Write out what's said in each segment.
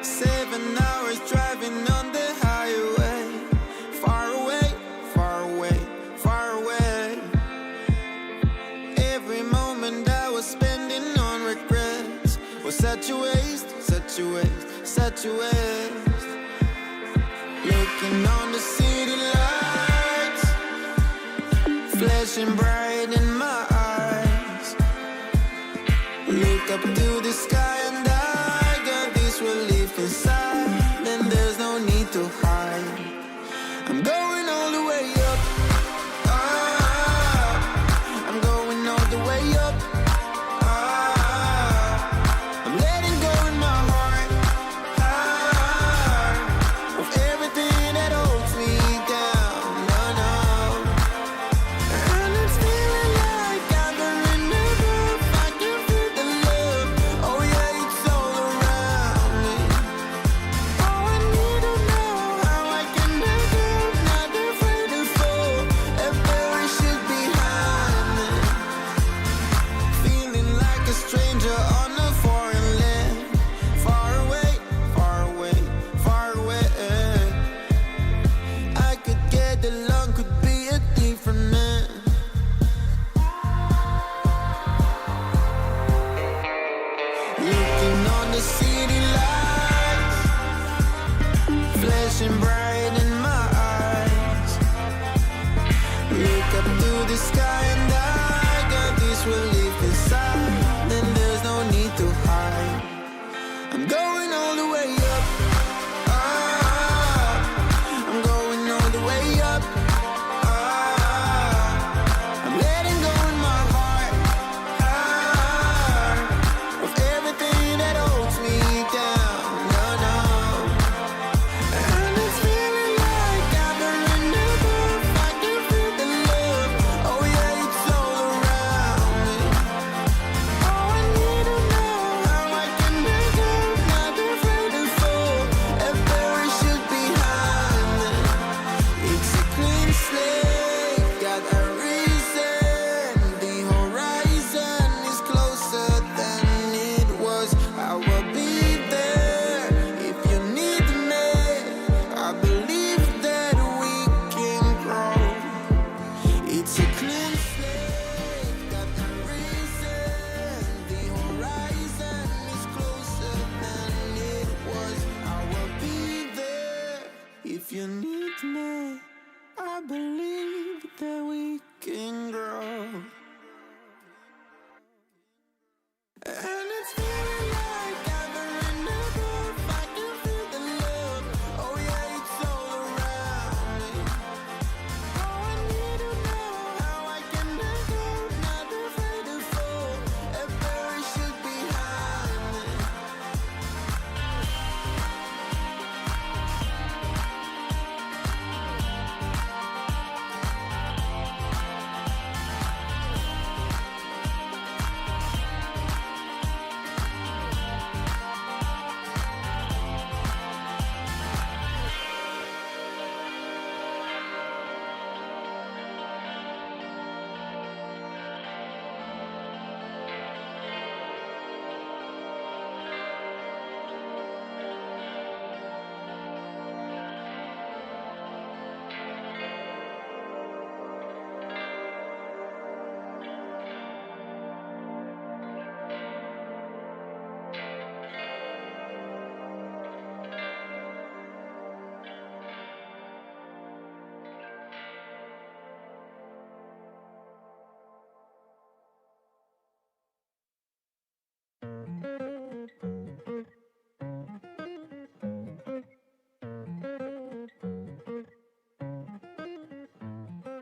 7 hours driving on the highway, far away, far away, far away. Every moment I was spending on regrets was such a waste, such a waste, such a waste. Looking on the city lights, flashing bright in my eyes. Look up to the sky and I got this relief inside, and there's no need to hide. I'm going all the way up, I'm going all the way up, I'm letting go in my heart, of everything that holds me down, no, no. And it's feeling like I'm in enough, I can feel the love, oh yeah, it's all around me. Oh, I need to know how I can make it, not afraid to fall, and perish it behind me. Feeling like a stranger on a foreign land, far away, far away, far away. I could get along, could be a different man. Looking on the city lights, flashing bright in my eyes. Look up to the sky and I got this relief inside, then there's no need to hide. I'm going all the way up. Ah, I'm going all the way up. Ah, I'm letting go in my heart. Ah, of everything that holds me down. No, no. And it's feeling like I've been enough. I can feel the love. Oh yeah, it's all around me. Oh, I need to know how I can make up. Not afraid to fall. A parachute behind me. It's a clean slate. Got a reason. The horizon is closer than it was. I will be there if you need me. I believe that we can grow. It's a clean slate, got a reason. The horizon is closer than it was. I will be there if you need me. I believe that we can grow. And it's feeling like I've been enough. I can feel the love. Oh yeah, it's all around me. Oh, I need to know how I can make up. Not afraid to fall. A parachute behind me.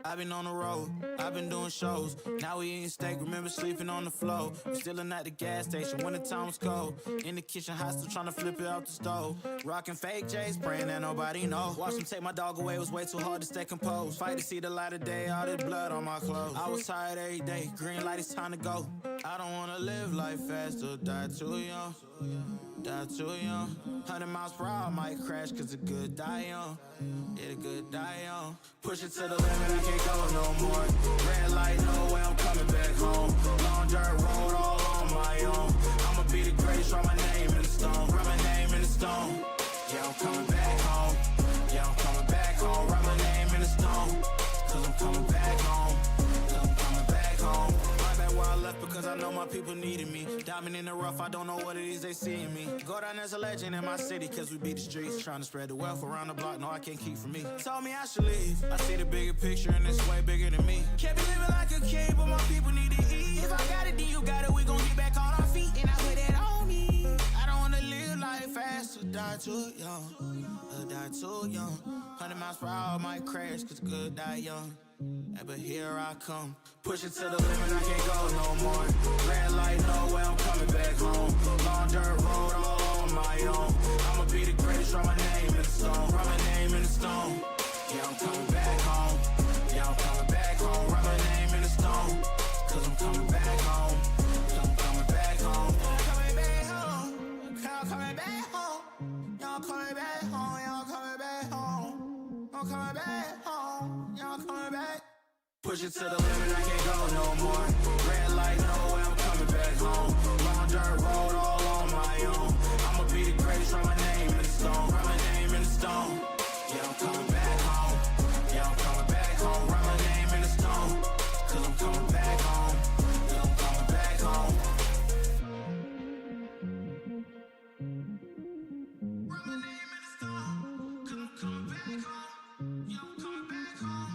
I've been on the road, I've been doing shows. Now we eating steak, remember sleeping on the floor. We Stealing at the gas station when the time was cold. In the kitchen, hot, still trying to flip it out the stove. Rocking fake J's, praying that nobody know. Watch them take my dog away, it was way too hard to stay composed. Fight to see the light of day, all this blood on my clothes. I was tired every day, green light, it's time to go. I don't wanna live life fast or die too young. Die too young. 100 miles per hour, I might crash, cause the good die young. Yeah, the good die young. Push it to the limit, I can't go no more. Red light, no way, I'm coming back home. Long dirt road, all on my own. I'ma be the greatest, write my name in the stone. Write my name in the stone. Yeah, I'm coming back home. Yeah, I'm coming back home. Write my name in the stone. Cause I'm coming back home. Cause I'm coming back home. Right back where I left because I know my people needed me. Diamond in the rough, I don't know what it is they see in me. Go down as a legend in my city cause we beat the streets. Trying to spread the wealth around the block, no I can't keep from me. Told me I should leave. I see the bigger picture and it's way bigger than me. Can't be living like a king, but my people need to eat. If I got it, then you got it, we gon' get back on our feet. And I put that on me. I don't wanna live life fast or die too young. Or die too young. 100 miles per hour, I might crash cause good die young. Yeah, but here I come. Push it to the limit, I can't go no more. Red light, no way, I'm coming back home. Long dirt road, all on my own. I'ma be the greatest, write my name in the stone. Write my name in the stone. Yeah, I'm coming back home. Yeah, I'm coming back home. Write my name in the stone. Cause I'm coming back home. Cause I'm coming back home. I'm coming back home. I'm coming back home. Y'all coming back home. Y'all coming back home. I'm coming back home. Y'all coming back. Push it to the limit, I can't go no more. Red light, no way, I'm coming back home. Long dirt road, all on my own. I'ma be the greatest, write my name in the stone. Write my name in the stone. Yeah, I'm coming back home. Yeah, I'm coming back home. Write my name in the stone. Cause I'm coming back home. Yeah, I'm coming back home. Write my name in the stone. Cause I'm coming back home. Yeah, I'm coming back home.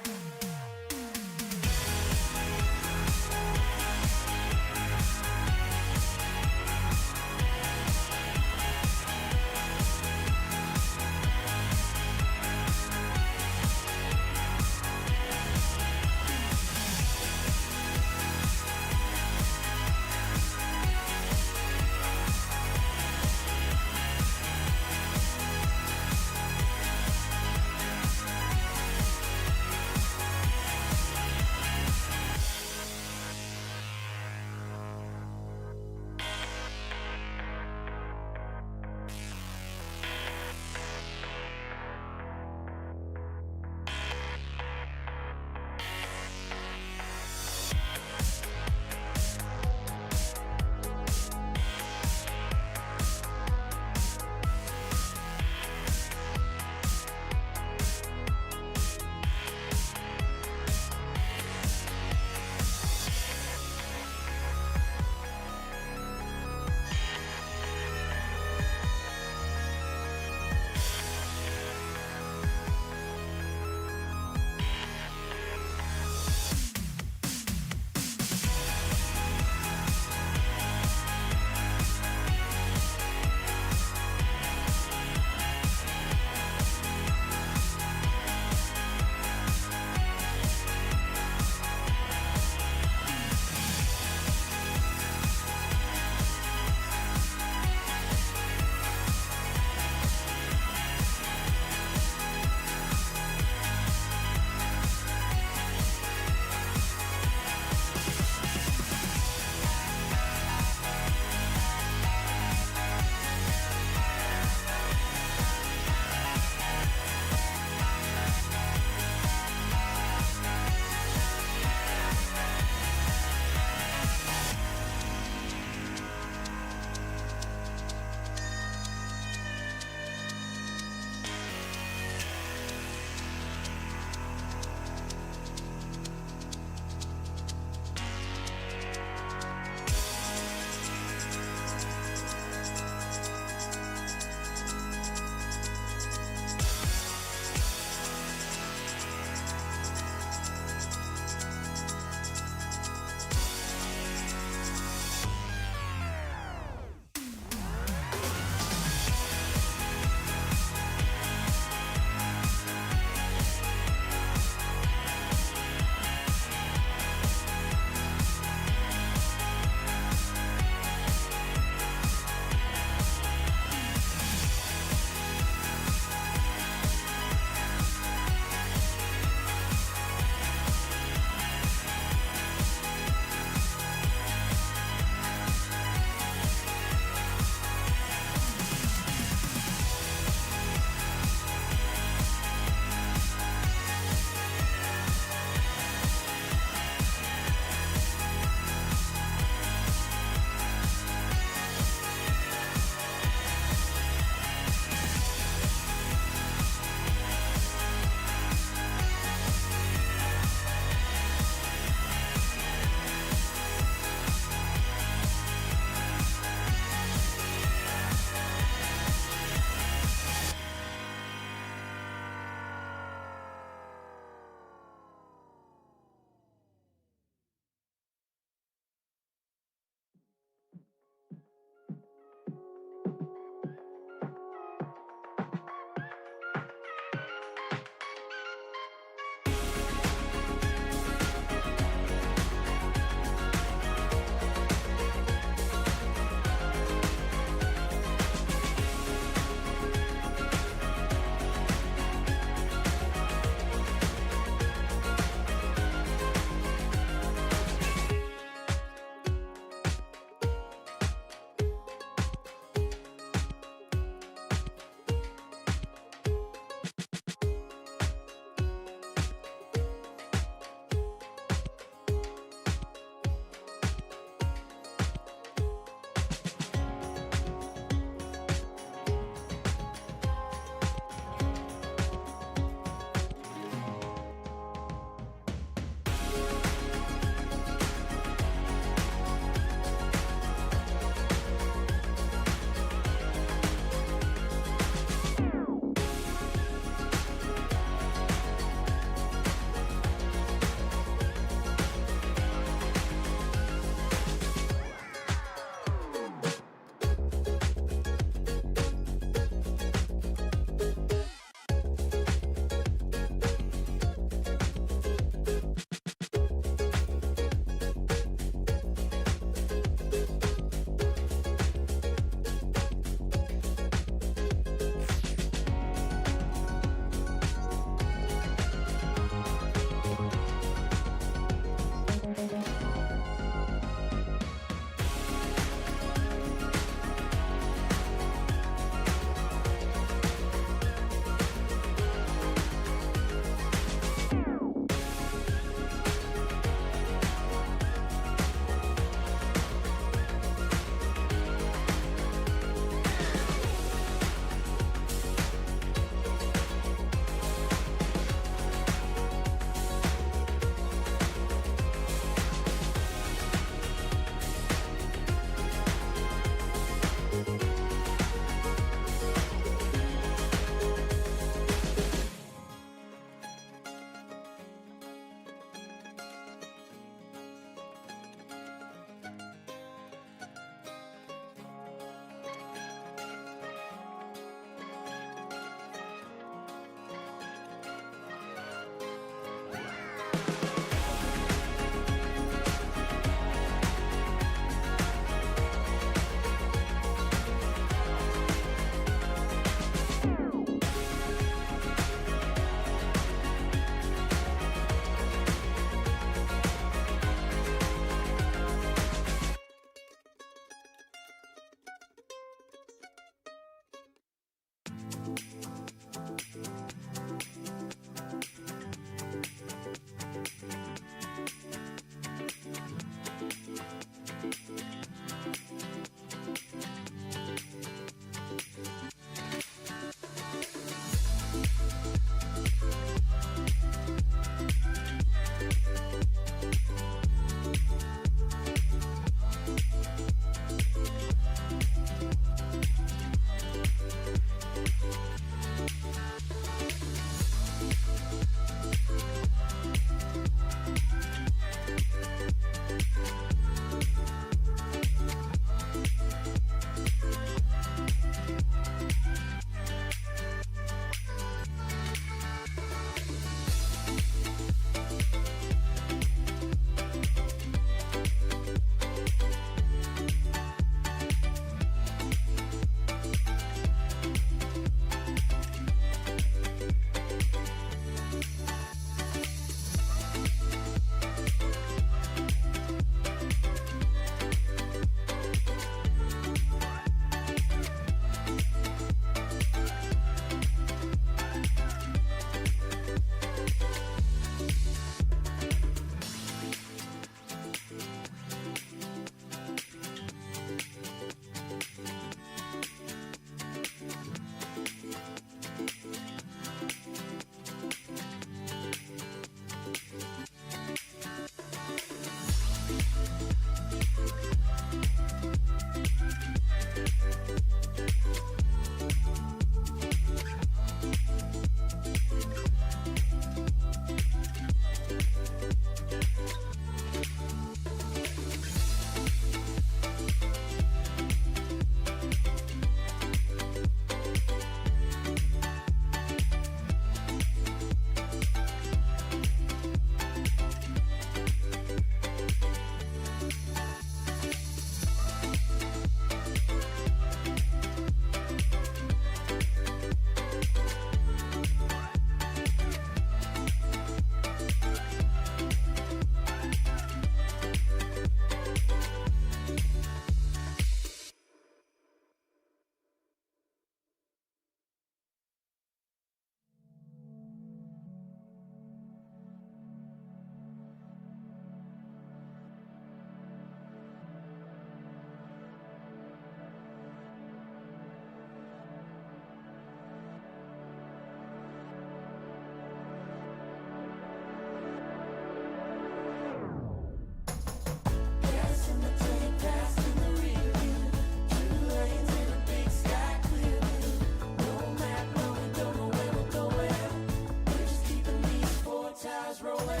eyes rolling,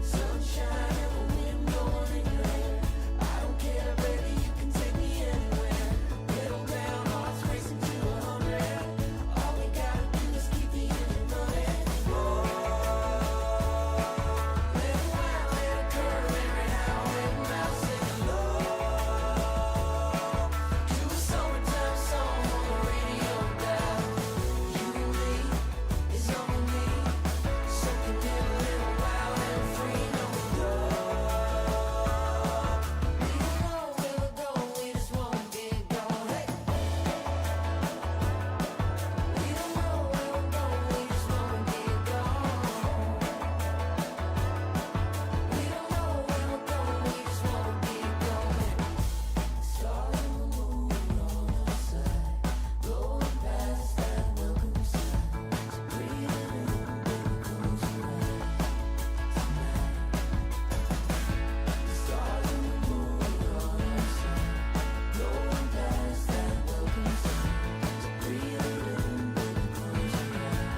sunshine and the wind blowing in your hair. I don't care, baby, you can take me anywhere. Pedal down, hearts racing to 100. All we gotta do is keep the engine running. Oh, let it wind, let it curve, every now and now, singing love to a summertime song on the radio dial. You and me is all we need, soaking in a little wild and free. No love, we don't know where we're going, we just wanna get going. Hey, we don't know where we're going, we just wanna get going. We don't know where we're going, we just wanna get going. Stars on the moon on our side, going past that welcome sign. So breathe it in, baby, close your eyes tonight. The stars on the moon on our side, going past that welcome sign. So breathe it in, baby, close your eyes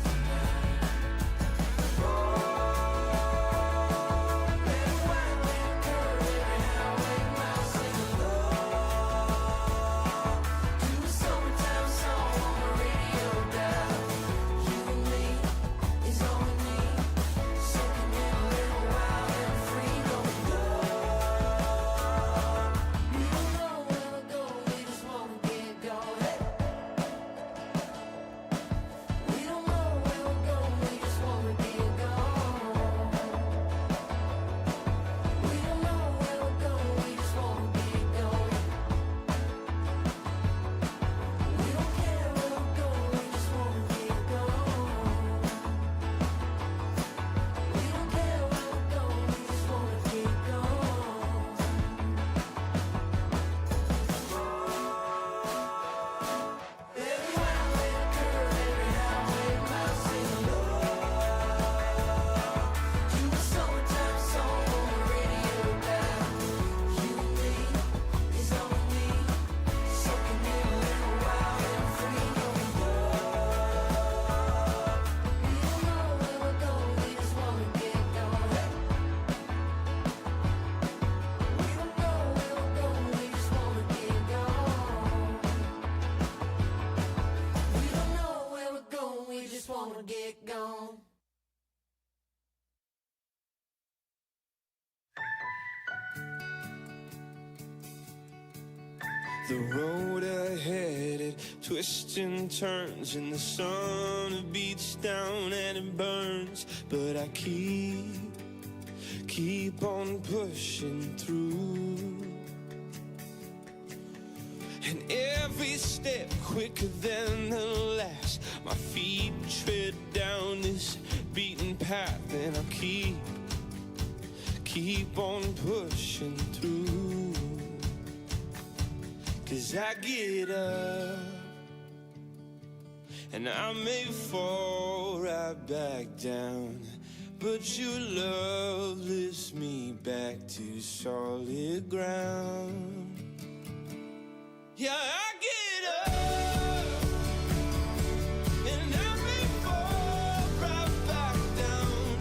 tonight. Oh, let it wind, let it curve, every now and now, singing love to a summertime song on the radio dial. You and me is all we need, soaking in a little wild and free. No love, we don't know where we're going, we just wanna get going. Hey, we don't know where we're going, we just wanna get going. We don't know where we're going, we just wanna get going. We don't care where we're going, we just wanna get going. We don't care where we're going, we just wanna get going. Let it wind, let it curve, every now and now, singing love to a summertime song on the radio dial. You and me is all we need, soaking in a little wild and free. No love, we don't know where we're going, we just wanna get going. Hey, we don't know where we're going, we just wanna get going. We don't know where we're going, we just wanna get going. The road ahead, it twists and turns, and the sun it beats down and it burns. But I keep on pushing through. And every step quicker than the last, my feet tread down this beaten path, and I keep on pushing through. 'Cause I get up, and I may fall right back down, but your love lifts me back to solid ground. Yeah, I get up, and I may fall right back down,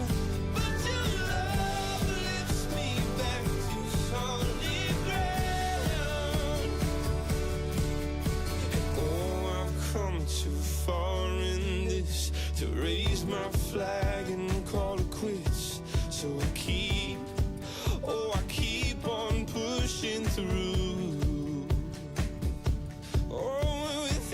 but your love lifts me back to solid ground. Oh, I've come too far in this to raise my flag and call it quits. So I keep on pushing through. Oh, with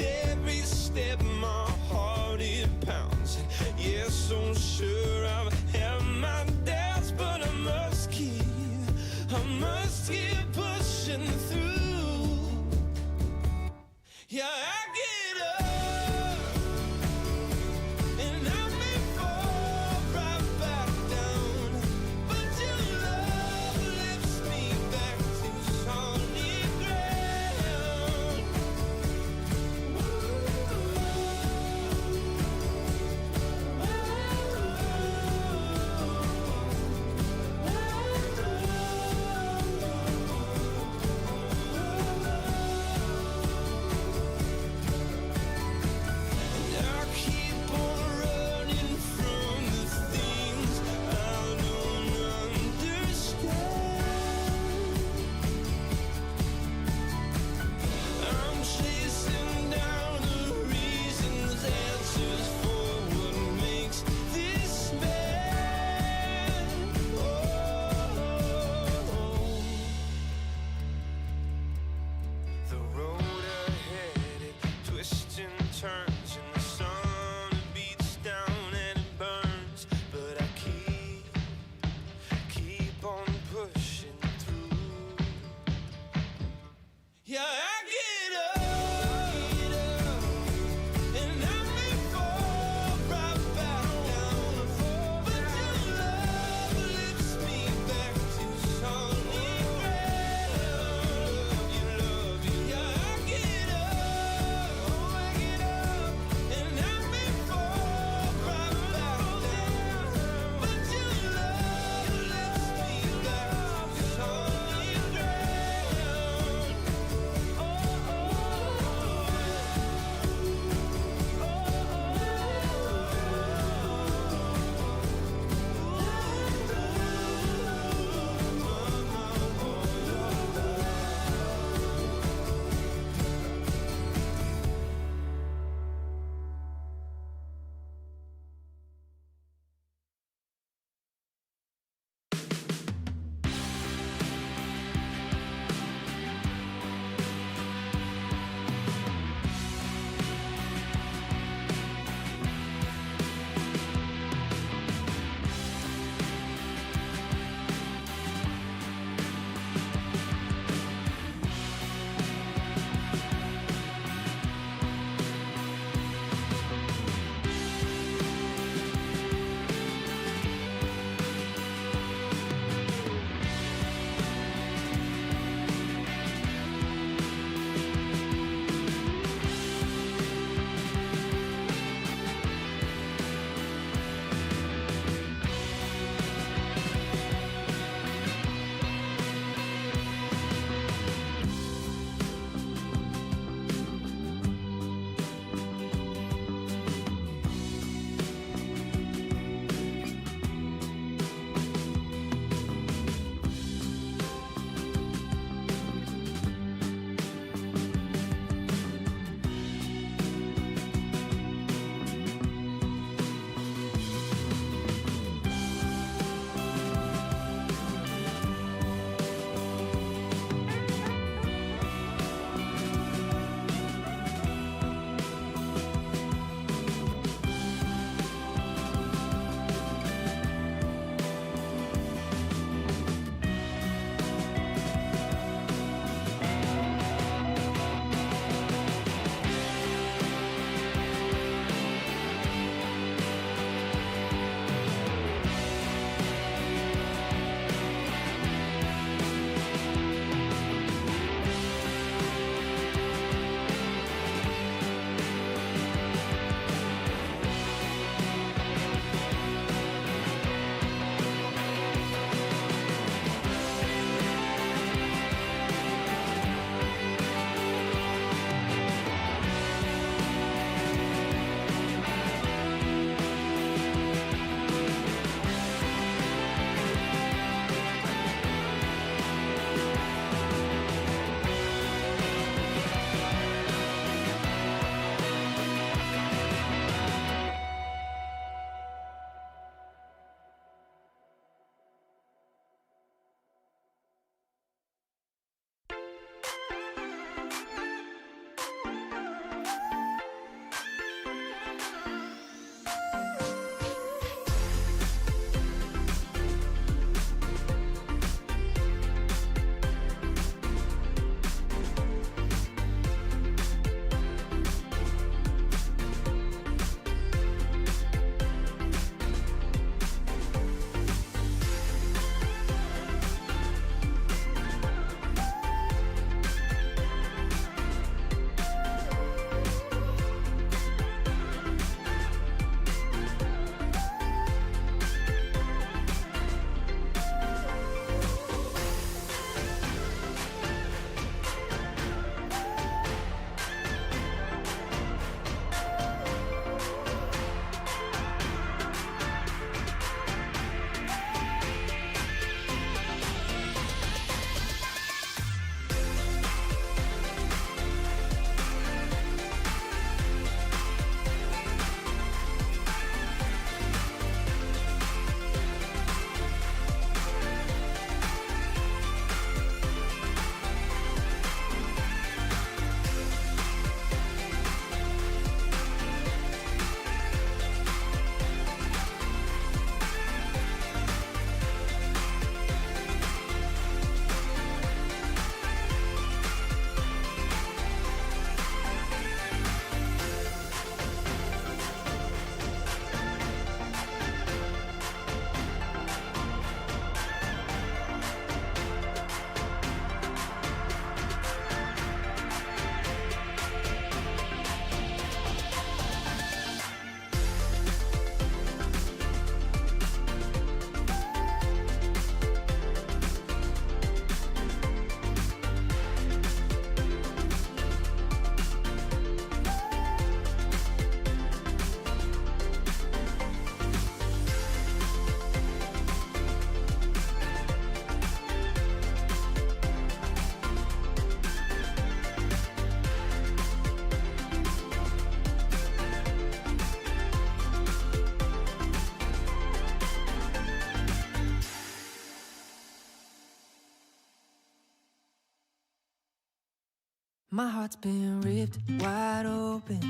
My heart's been ripped wide open.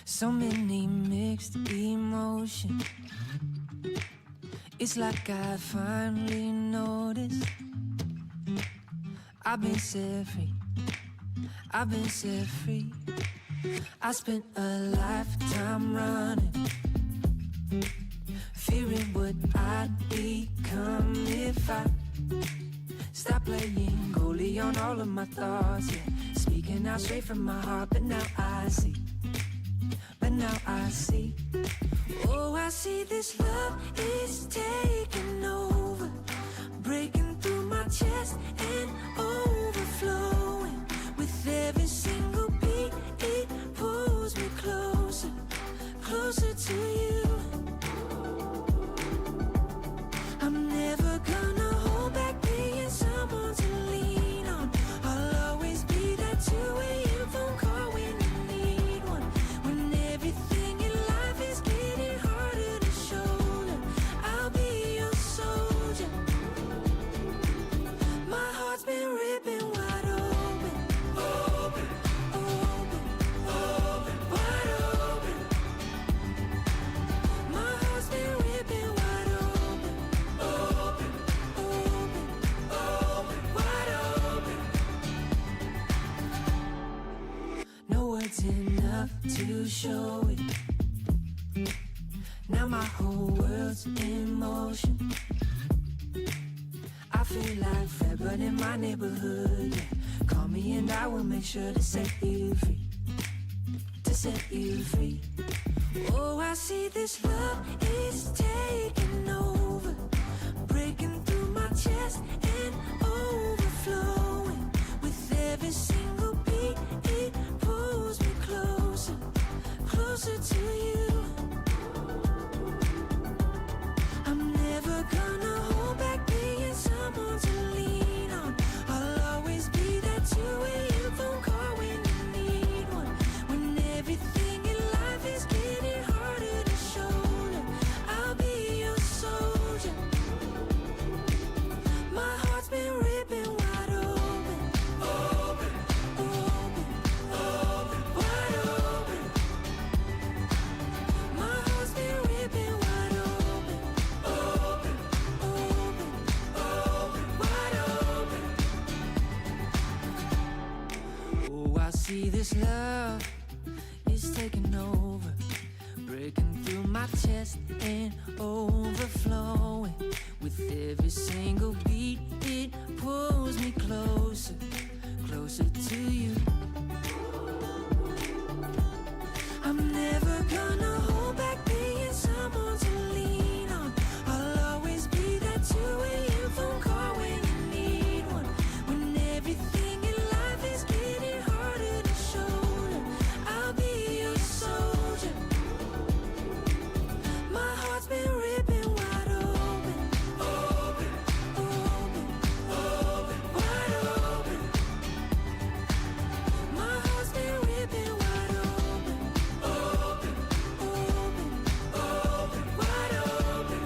So many mixed emotions. It's like I finally noticed I've been set free. I've been set free. I spent a lifetime running, fearing what I'd become if I stop playing goalie on all of my thoughts, yeah. Speaking out straight from my heart, but now I see. Oh, I see this love is taking over, breaking through my chest and overflowing. With every single beat, it pulls me closer, closer to you. I'm never gonna hold back being someone to lean on. I'll always be that 2 a.m. phone call when you need one. When everything in life is getting harder to shoulder, I'll be your soldier. My heart's been ripping wide open, open, open, open, wide open. My heart's been ripping wide open, open, open, open, wide open. No words enough to show it. Now my whole world's in motion. I feel like Fred, but in my neighborhood, yeah. Call me and I will make sure to set you free, to set you free. Oh, I see this love is taking over, breaking through my chest and overflowing. With every single beat, it pulls me closer, closer to you. I'm never gonna hold back being someone to lean on. I'll always be that 2 a.m. phone call when you need one. When everything in life is getting harder to shoulder, I'll be your soldier. My heart's been ripping wide open, open, open, open, wide open. My heart's been ripping wide open, open, open, open, wide open. Oh, I see this love is taking over, breaking through my chest and overflowing. With every single beat, it pulls me closer, closer to you. I'm never gonna hold back being someone to lean on. I'll always be that 2 a.m. phone call when you need one. When everything in life is getting harder to shoulder, I'll be your soldier. My heart's been ripping wide open, open, open, open, wide open. My heart's been ripping wide open, open, open, open, wide open.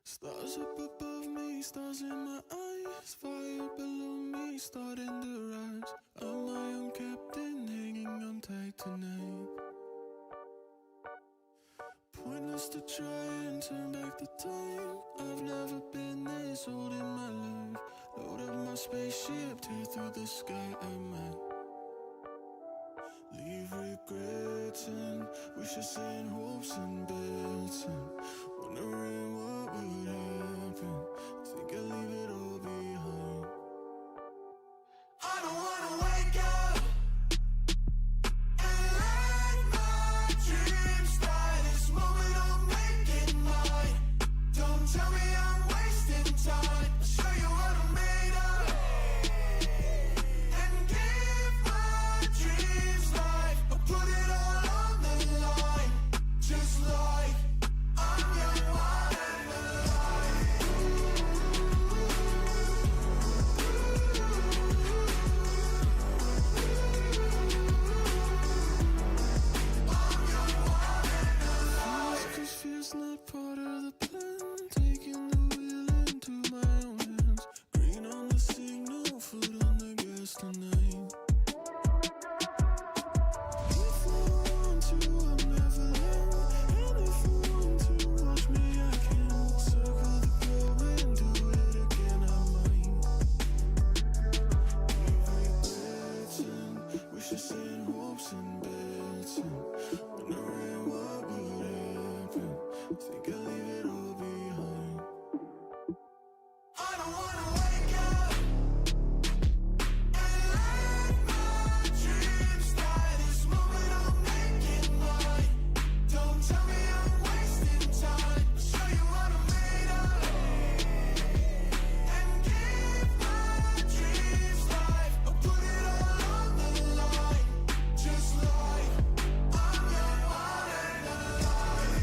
Stars up above me, stars in my eyes, fire below me, starting to rise. I'm my own captain, hanging on tight tonight. Pointless to try and turn back the time. I've never been this old in my life. Load up my spaceship, tear through the sky, I might leave regrets and wishes and hopes and bets and wondering what would happen. Think I'll leave it all behind. I don't wanna wake up and let my dreams die. This moment I'm making mine. Don't tell me I'm wasting time. I'll show you what I'm made of and give my dreams life. I'll put it all on the line, just like I'm young, wild and alive. Cause fear's not part of the plan. Taking the wheel into my own hands. Green on the signal, foot on the gas tonight. If I want to, I'm never there. And if you want to watch me, I can. Circle the globe and do it again, I might. Leave regrets and wishes and hopes and bets and wondering what would happen. Think I'll leave it all behind. I don't wanna wake up and let my dreams die. This moment I'm making mine. Don't tell me I'm wasting time. I'll show you what I'm made of and give my dreams life. I'll put it all on the line, just like I'm young, wild and alive.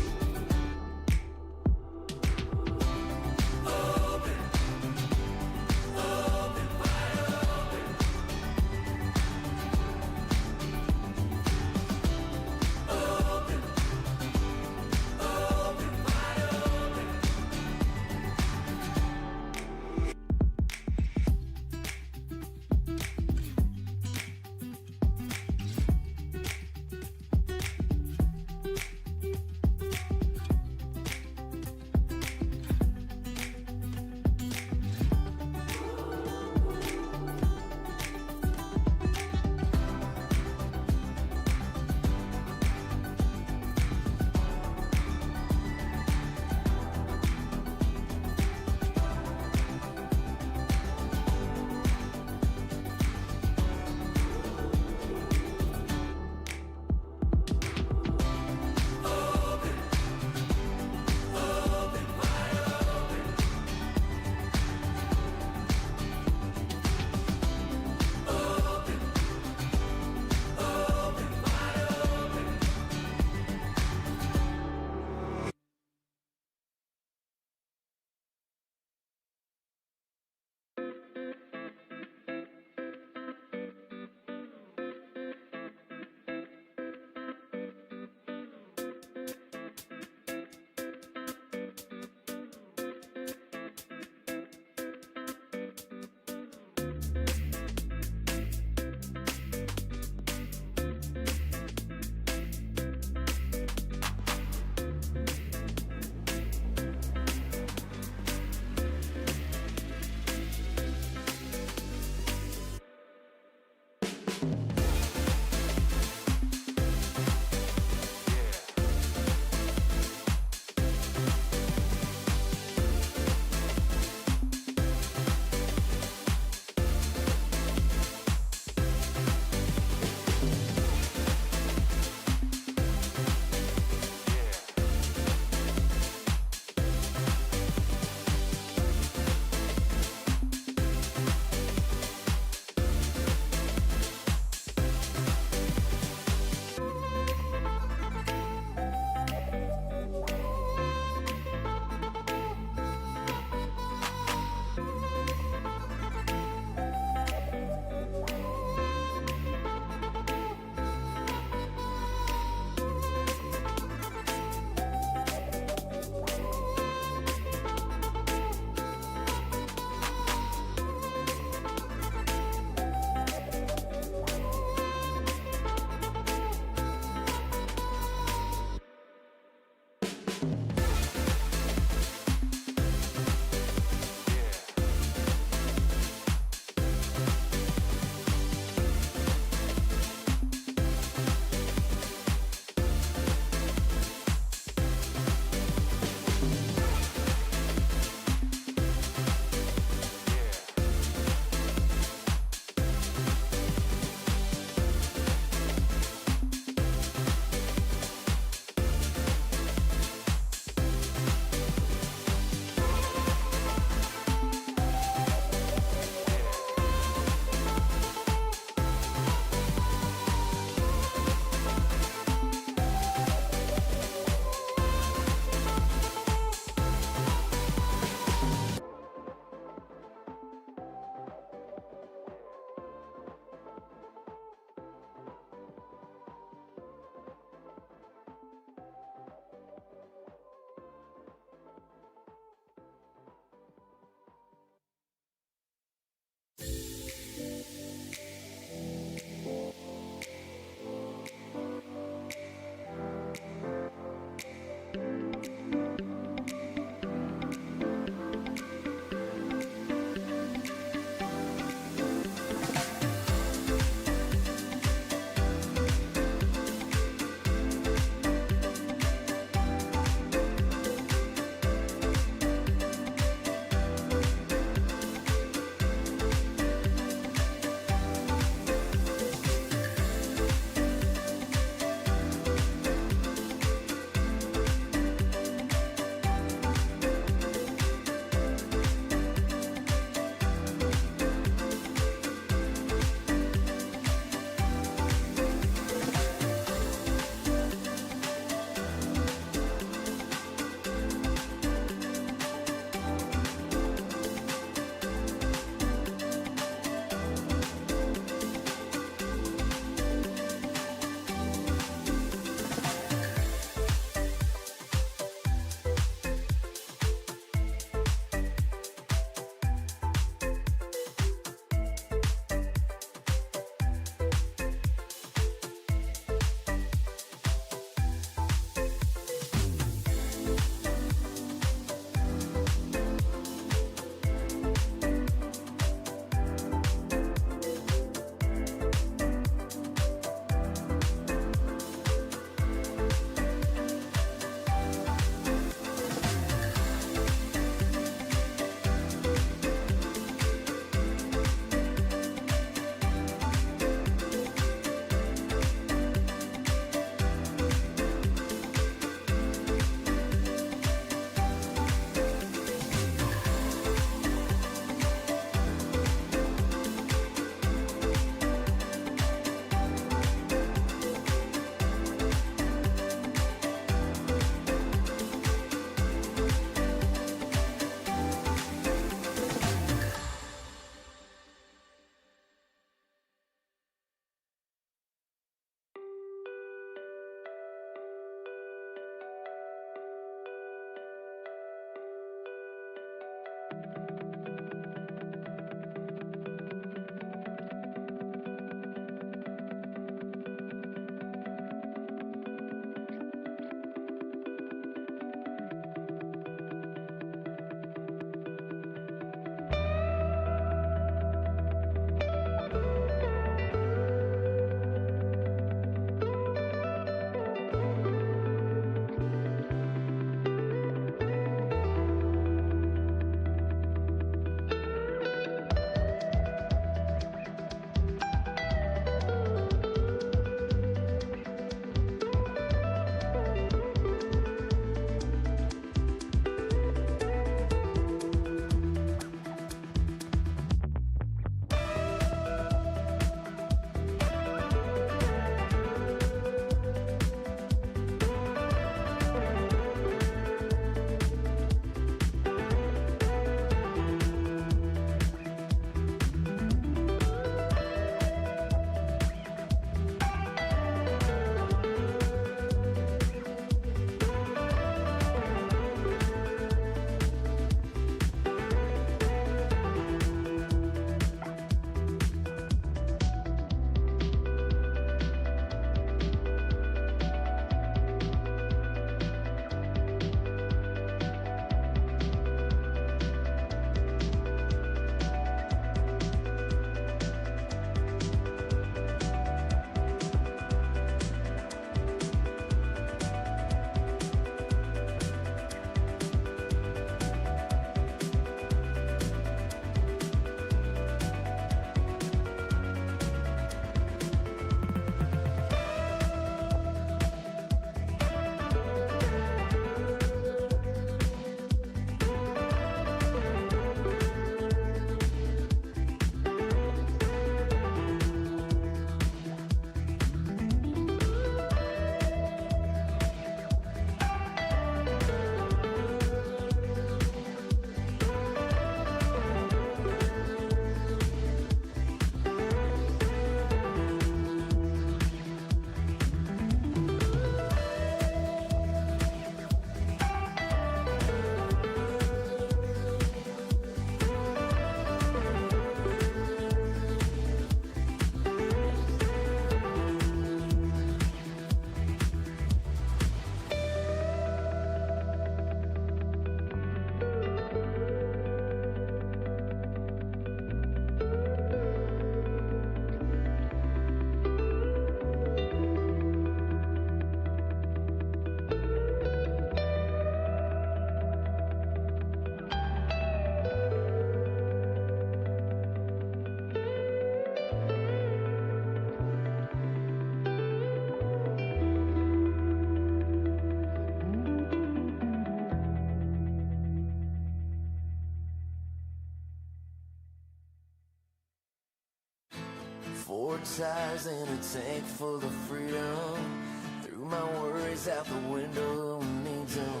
tires and a tank full of freedom. Threw my worries out the window, who needs them?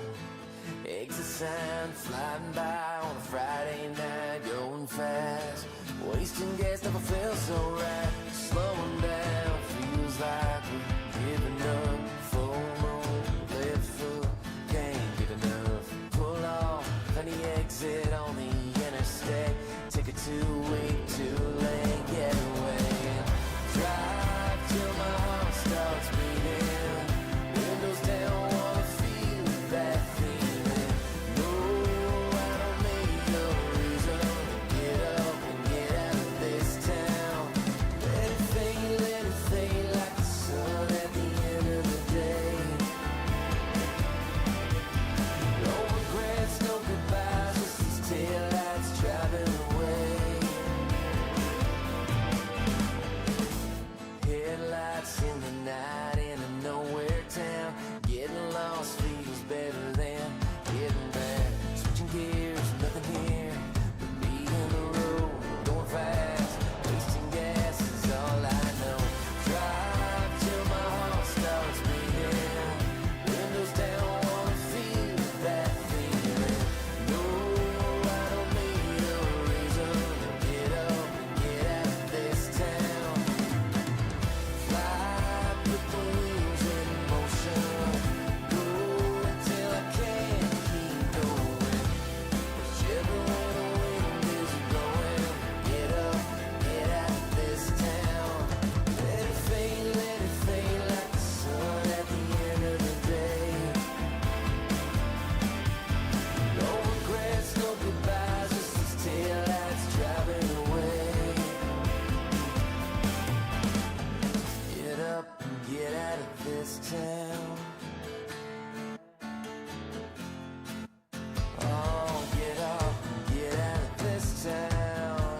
Exit sign flying by on a Friday night, going fast. Wasting gas never felt so right. Slowing down feels like we're giving up. Full moon, left foot, can't get enough. Pull off, find the exit on the interstate. Take a 2-way, 2-lane getaway. Drive till my heart starts beating. Windows down, wanna feel that feeling. No, I don't need no reason to get up and get out of this town. Let it fade like the sun at the end of the day. No regrets, no goodbyes, just these taillights driving away. Headlights in the night in a nowhere town. Getting lost feels better than getting back. Switching gears, nothing here but me and the road. Going fast, wasting gas is all I know. Drive till my heart starts beating. Windows down, wanna feel that feeling. No, I don't need a reason to get up and get out of this town. Fly, put the wheels in motion. Go until I can't keep going. Whichever way the wind is blowing. Get up, get out of this town. Let it fade like the sun at the end of the day. No regrets, no goodbyes, just these taillights driving away. Get up and get out of this town. Oh, get up and get out of this town.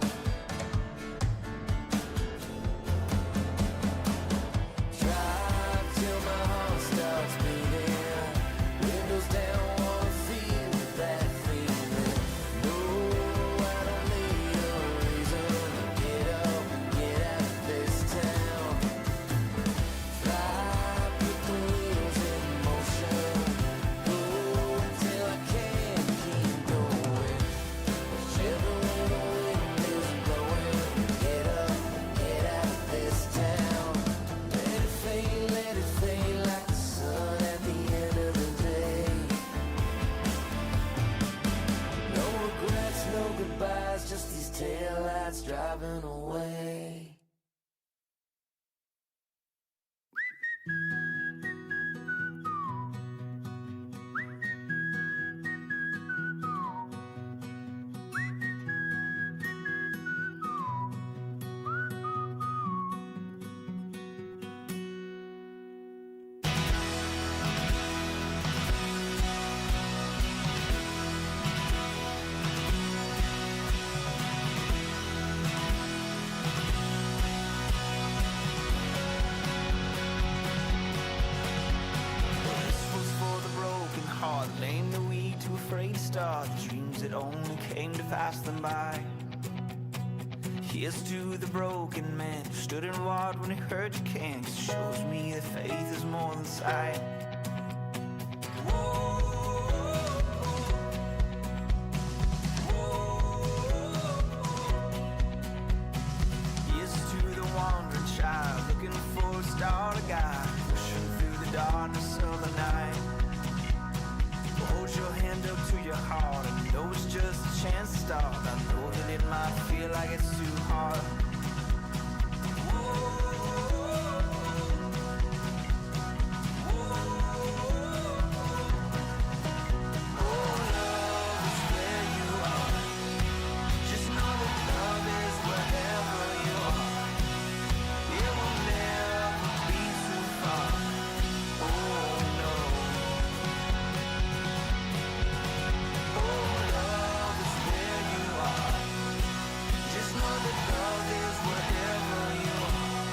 Drive till my heart starts beating. Windows down, wanna feel that feeling. No, I don't need a reason to get up and get out of this town. Fly, put the wheels in motion. Go until I can't keep going. Whichever way the wind is blowing. Get up, get out of this town. Let it fade like the sun at the end of the day. No regrets, no goodbyes, just these taillights driving away. This was for the broken heart, the lame, the weak, too afraid to start. The dreams that only came to pass them by. Here's to the broken man who stood and walked when he heard you can't. 'Cause it shows me that faith is more than sight. Here's to the wandering child looking for a star to guide, pushing through the darkness of the night. Hold your hand up to your heart and know it's just a chance to start. I know that it might feel like it's too hard. Oh, love is where you are. Just know that love is wherever you are. It will never be too far. Oh no. Oh, love is where you are. Just know that love is wherever you are.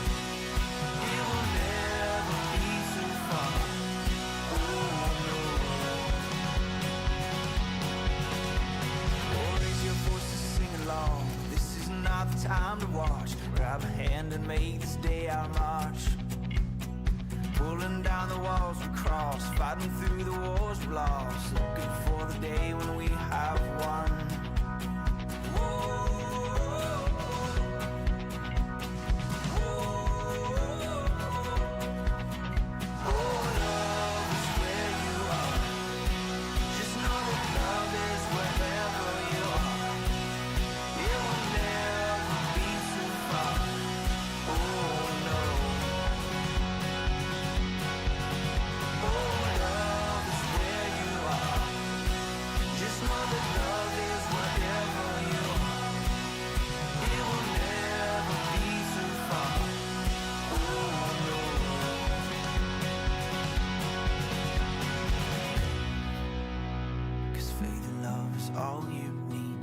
It will never be too far. Oh no. Oh, raise your voice to sing along. This is not the time to watch. We're grab a hand and make this day our march. Pulling down the walls we cross, fighting through the wars we lost, looking for the day when we have won. All you need,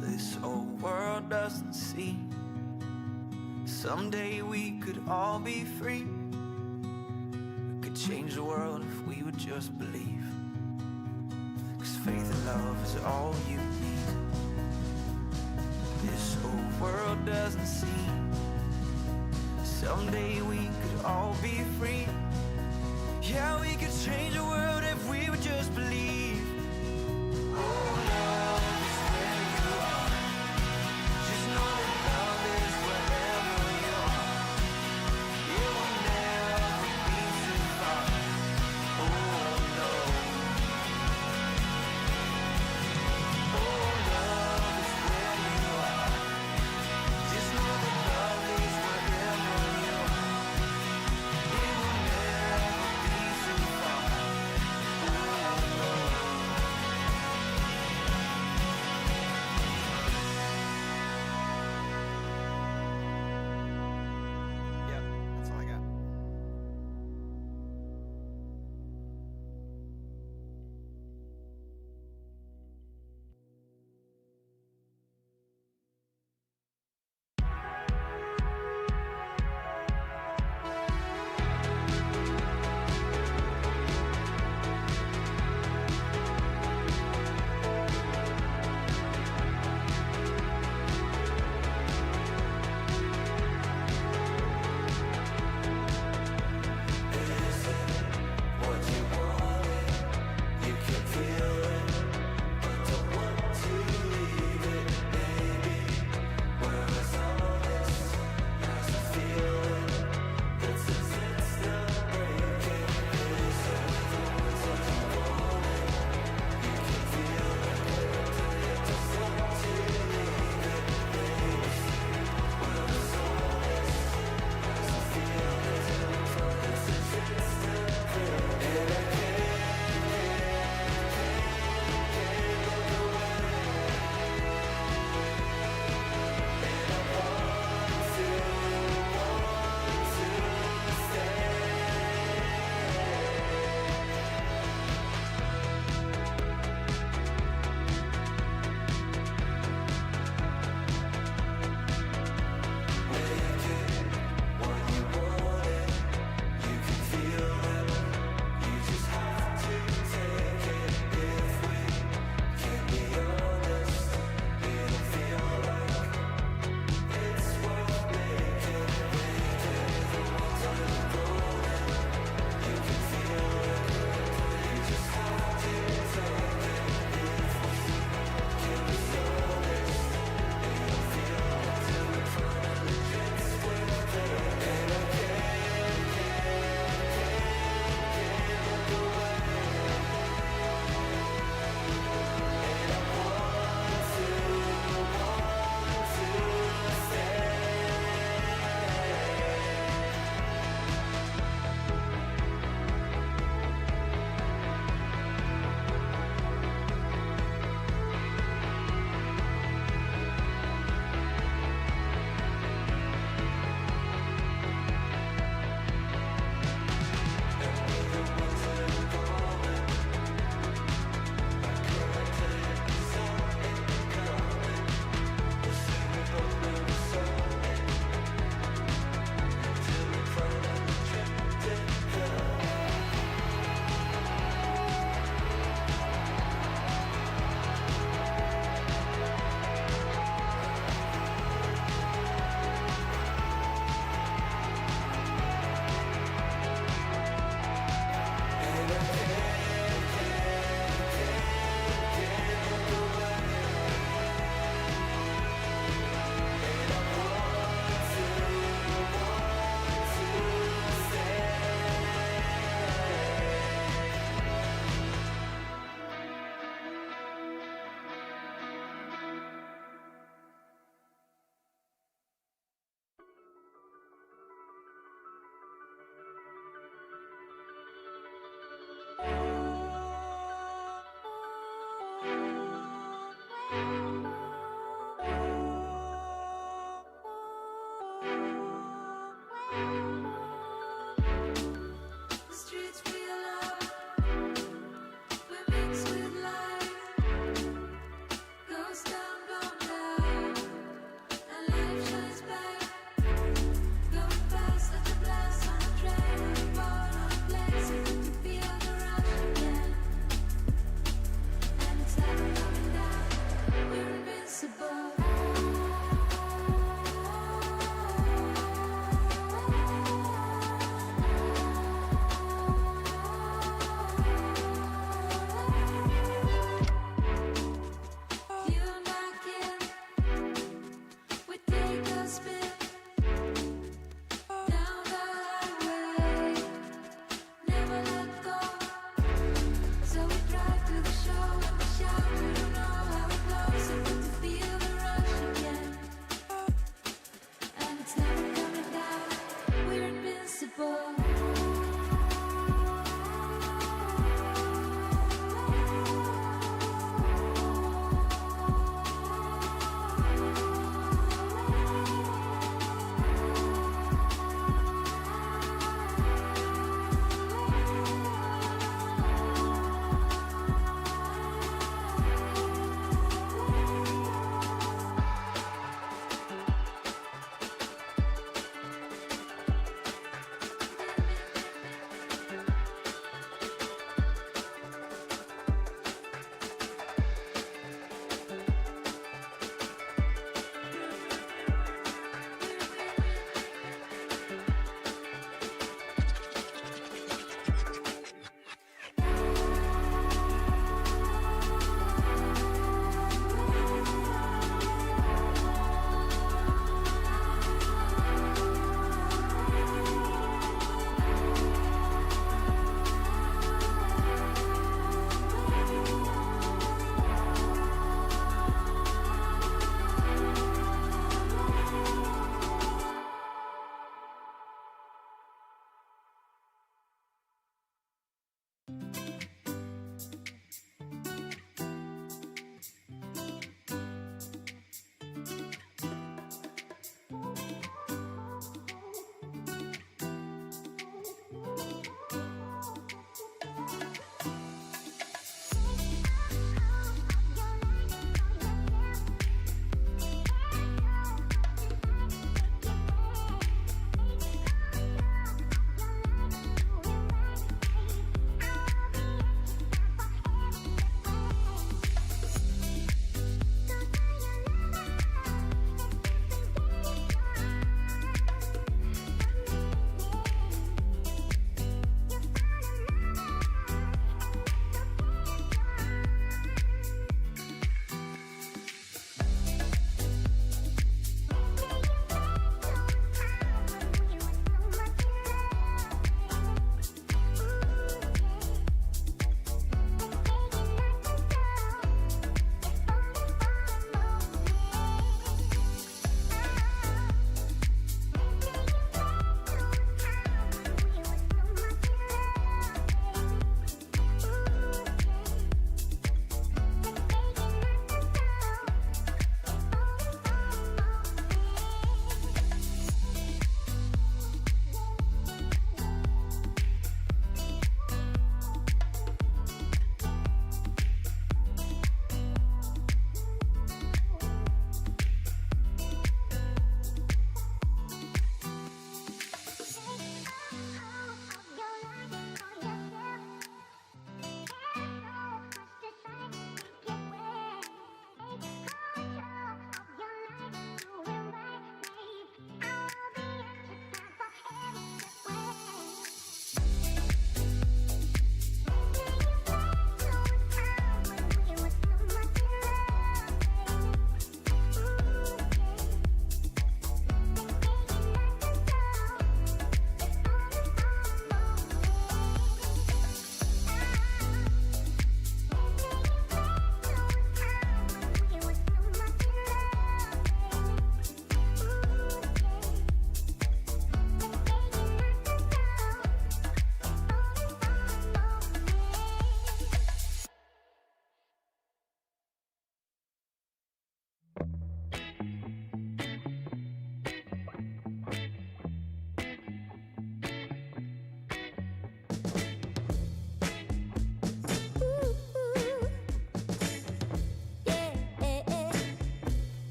this old world doesn't see. Someday we could all be free. We could change the world if we would just believe. 'Cause faith and love is all you need. This old world doesn't see. Someday we could all be free. Yeah, we could change the world if we would just believe.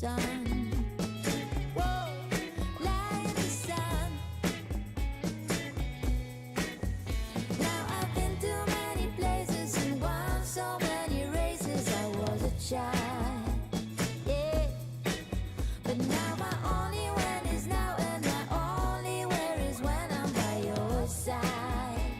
sun. Whoa, lie in the sun. Now I've been to many places and won so many races. I was a child, yeah. But now my only when is now, and my only where is when I'm by your side.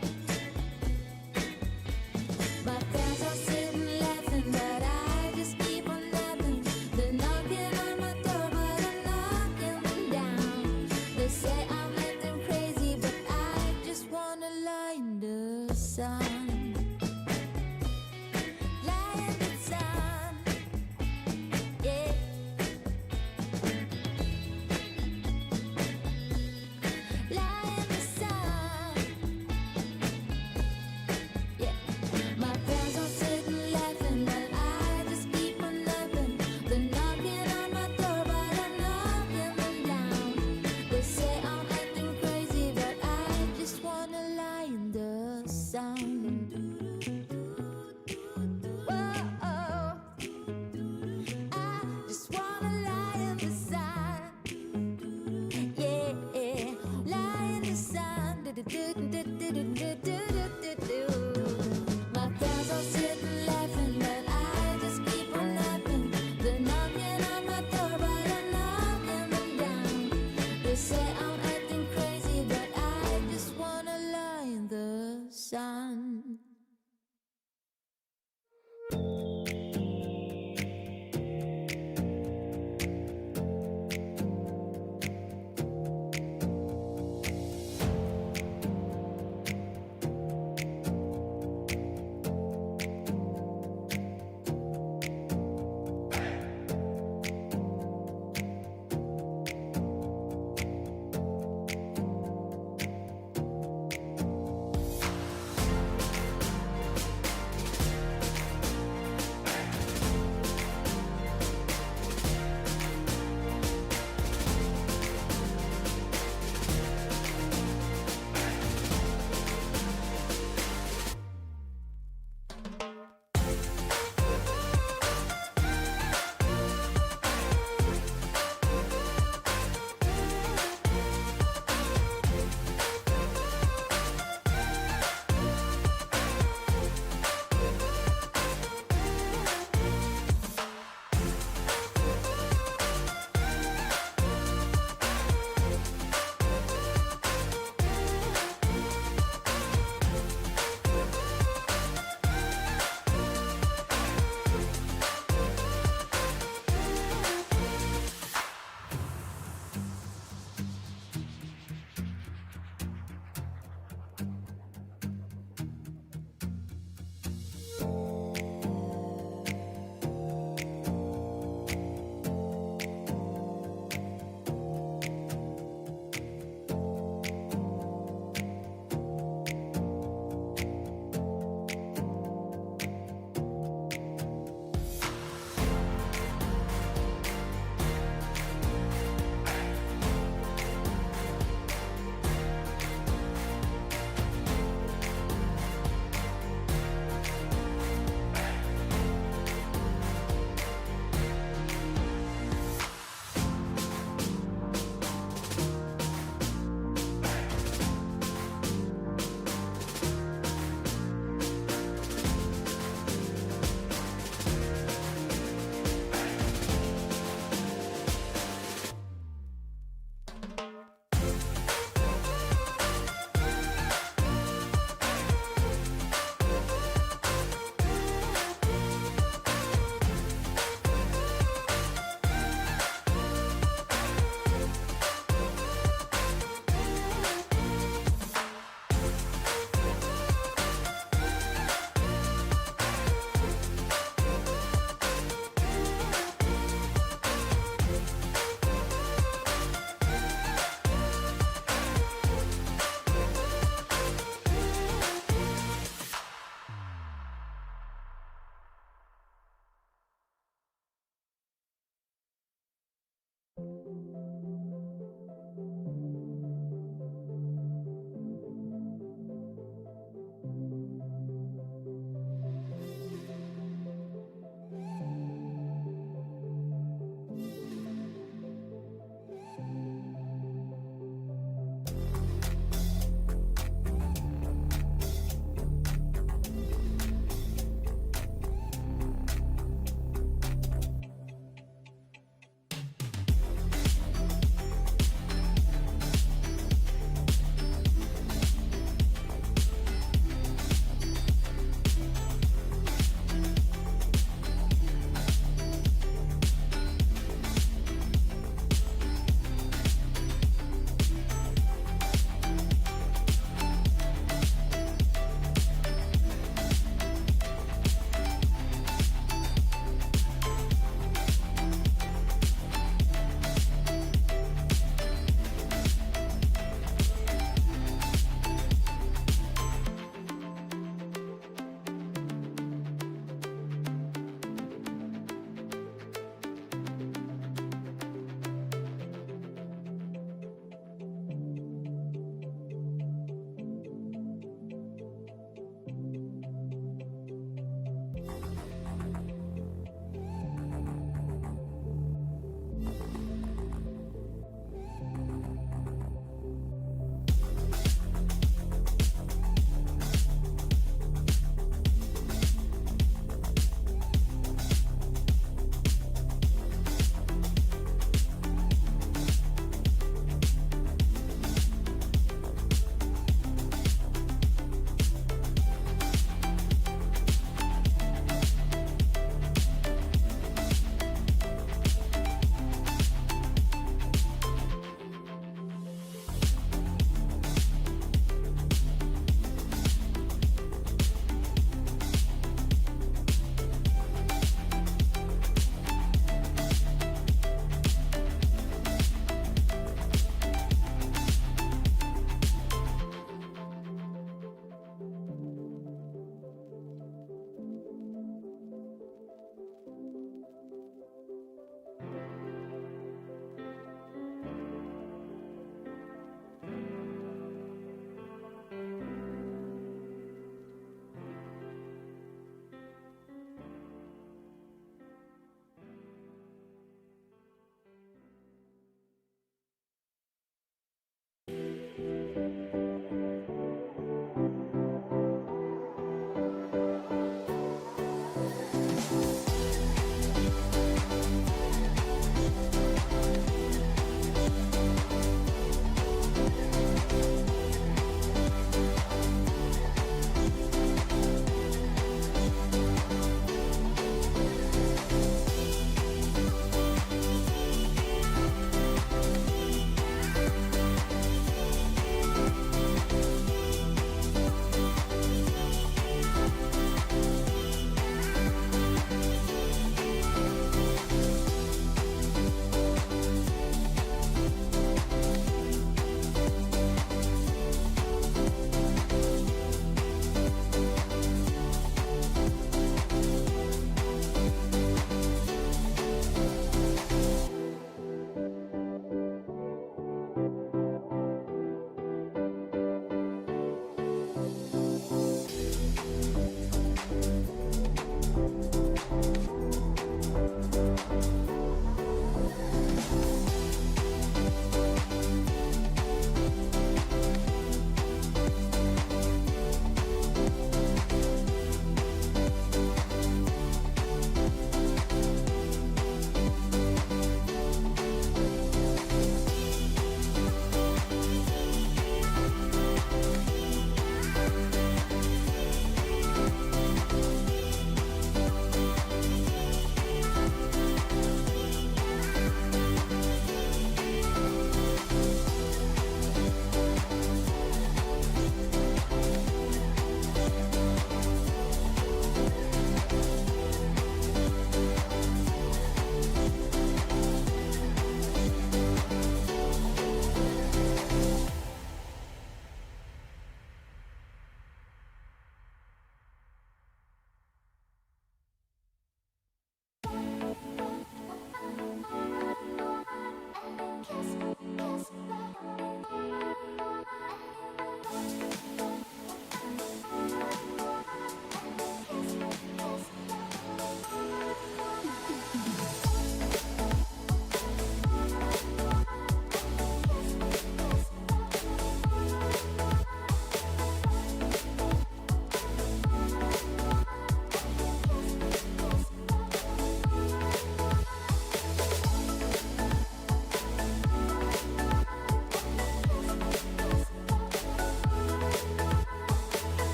My friends are sitting laughing, but I just keep on laughing. They're knocking on my door, but I'm knocking them down. They say I'm acting crazy, but I just wanna lie in the sun. Lie in the sun.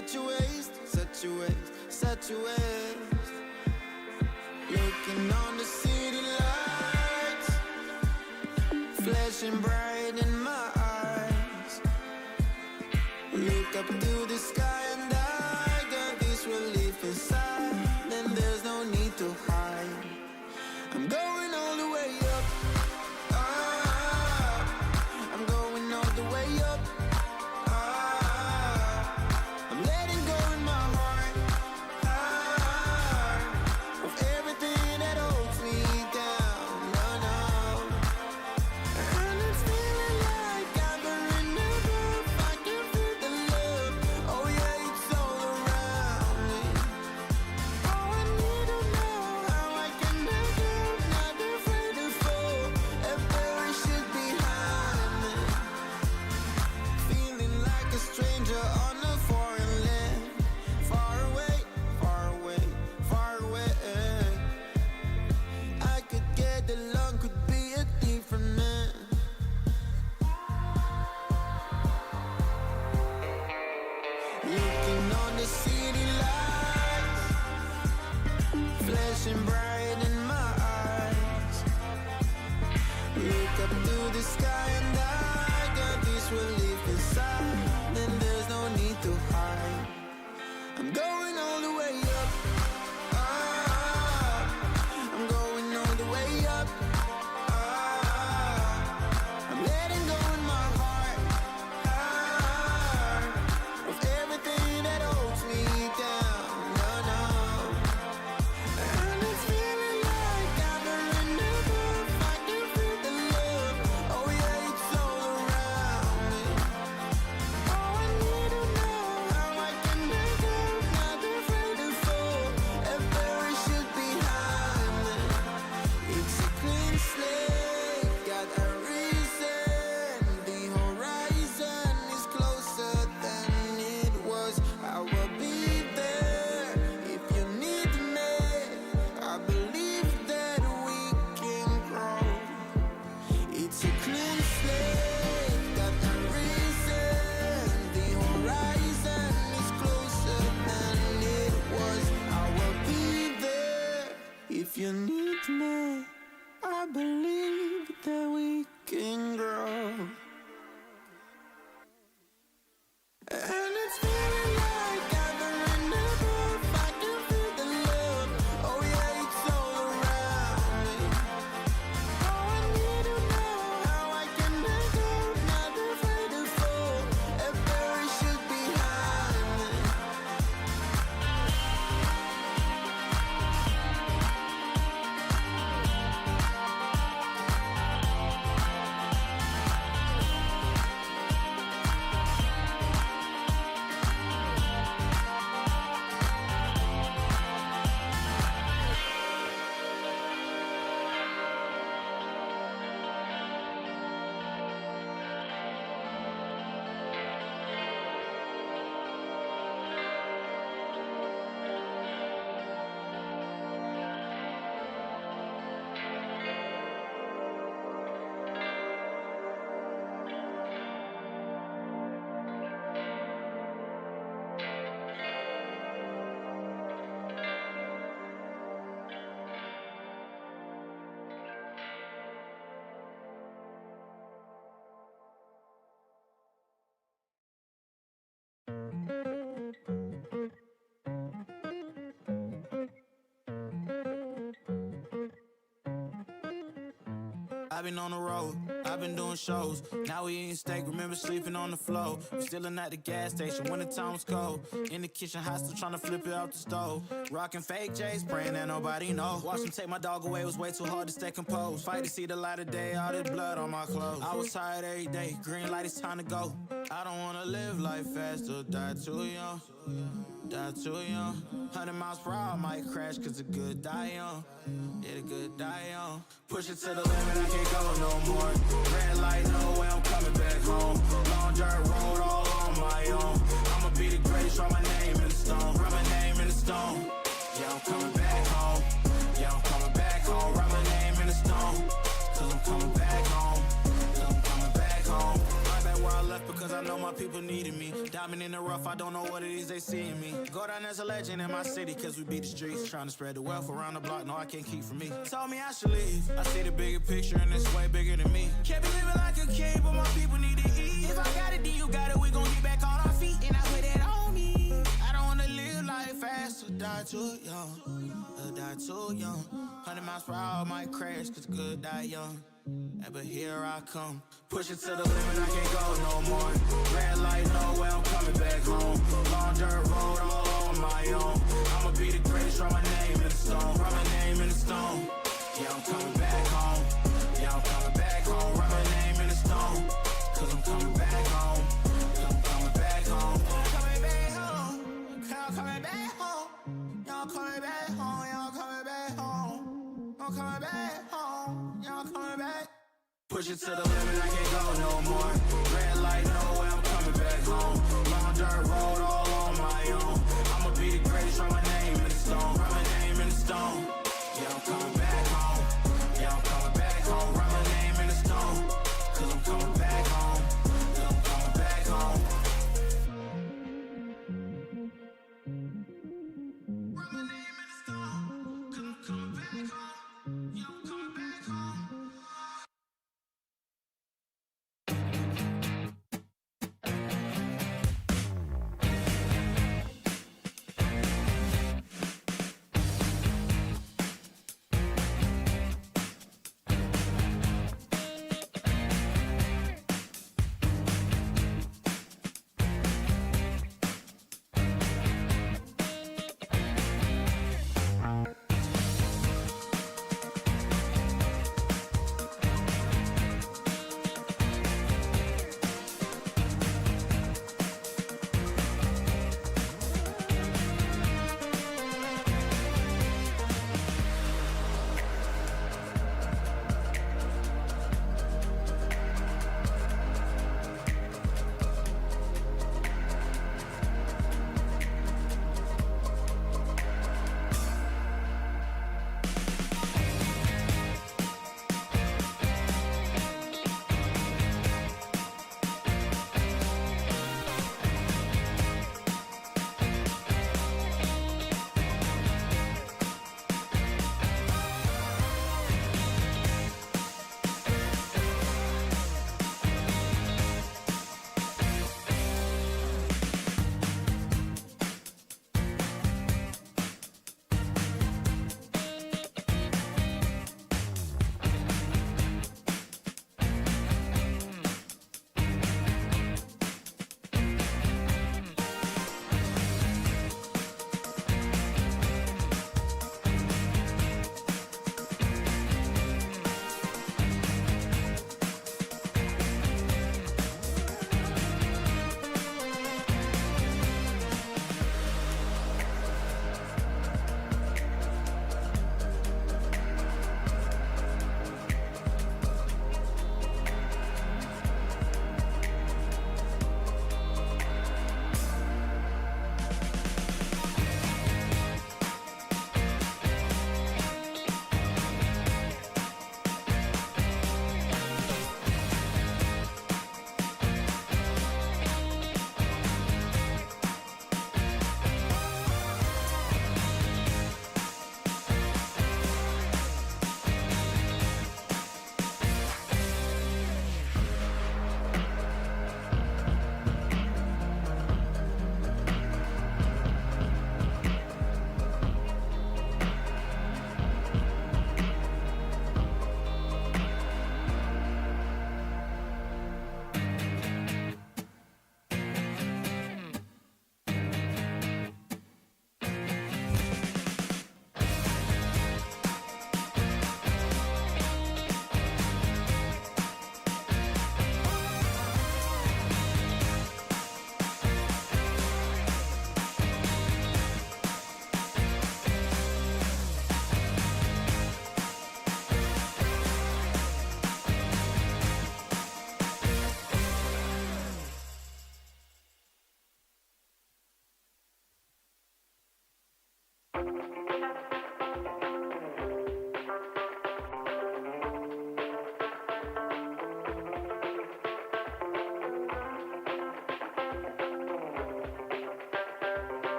such a waste, such a waste, such a waste. Looking on the city lights, flashing bright in my eyes. Look up to the sky and I got this relief inside. Then there's no need to hide. I'm going all the way up, up. I'm going all the way up, up. I'm letting go in my heart, heart, of everything that holds me down, no, no. And it's feeling like I'm in the groove. I can feel the love, oh yeah, it's all around me. Oh, I need to know how I can make it, not afraid to fall and bury shit behind me. Feeling like a stranger on a foreign land, far away, far away, far away. I could get along, could be a different man. Looking on the city lights, flashing bright in my eyes. Look up to the sky and I got this relief inside. Then there's no need to hide. I'm going all the way up, up. I'm going all I've been on the road, I've been doing shows. Now we eating steak, remember sleeping on the floor. We stealing at the gas station when the time was cold. In the kitchen, hot, still trying to flip it out the stove. Rocking fake J's, praying that nobody know. Watch them take my dog away, it was way too hard to stay composed. Fight to see the light of day, all this blood on my clothes. I was tired every day, green light, it's time to go. I don't wanna live life fast or die too young. Die too young. 100 miles per hour, might crash, cause the good die young. Yeah, the good die young. Push it to the limit, I can't go no more. Red light, no way, I'm coming back home. Long dirt road, all on my own. I'ma be the greatest, write my name in the stone. Write my name in the stone. Yeah, I'm coming back home. Yeah, I'm coming back home. Write my name in the stone. Cause I'm coming back home. Cause I'm coming back home. Right back where I left because I know my people needed me. Diamond in the rough, I don't know what it is they see in me. Go down as a legend in my city cause we beat the streets. Trying to spread the wealth around the block, no I can't keep from me. Told me I should leave, I see the bigger picture and it's way bigger than me. Can't be living like a king, but my people need to eat. If I got it, then you got it, we gon' get back on our feet. And I put it on me. I don't wanna live life fast or die too young. Or die too young. 100 miles per hour might crash cause good die young. Yeah, but here I come. Push it to the limit, I can't go no more. Red light, no way, I'm coming back home. Long dirt road, all on my own. I'ma be the greatest, write my name in the stone. Write my name in the stone. Yeah, I'm coming back home. Yeah, I'm coming back home. Write my name in the stone. Cause I'm coming back home. Cause I'm coming back home. Coming back home. I'm coming back home. Y'all coming back home. Y'all coming back home. I'm coming back home. Y'all coming back. Push it to the limit, I can't go no more. Red light, no way, I'm coming back home. Long dirt road, all on my own. I'ma be the greatest, write my name in the stone. Write my name in the stone. Yeah, I'm coming back home. Yeah, I'm coming back home. Write my name in the stone. Cause I'm coming back home. Cause I'm coming back home. Write my name in the stone. Cause I'm coming back home. Yeah, I'm coming back home.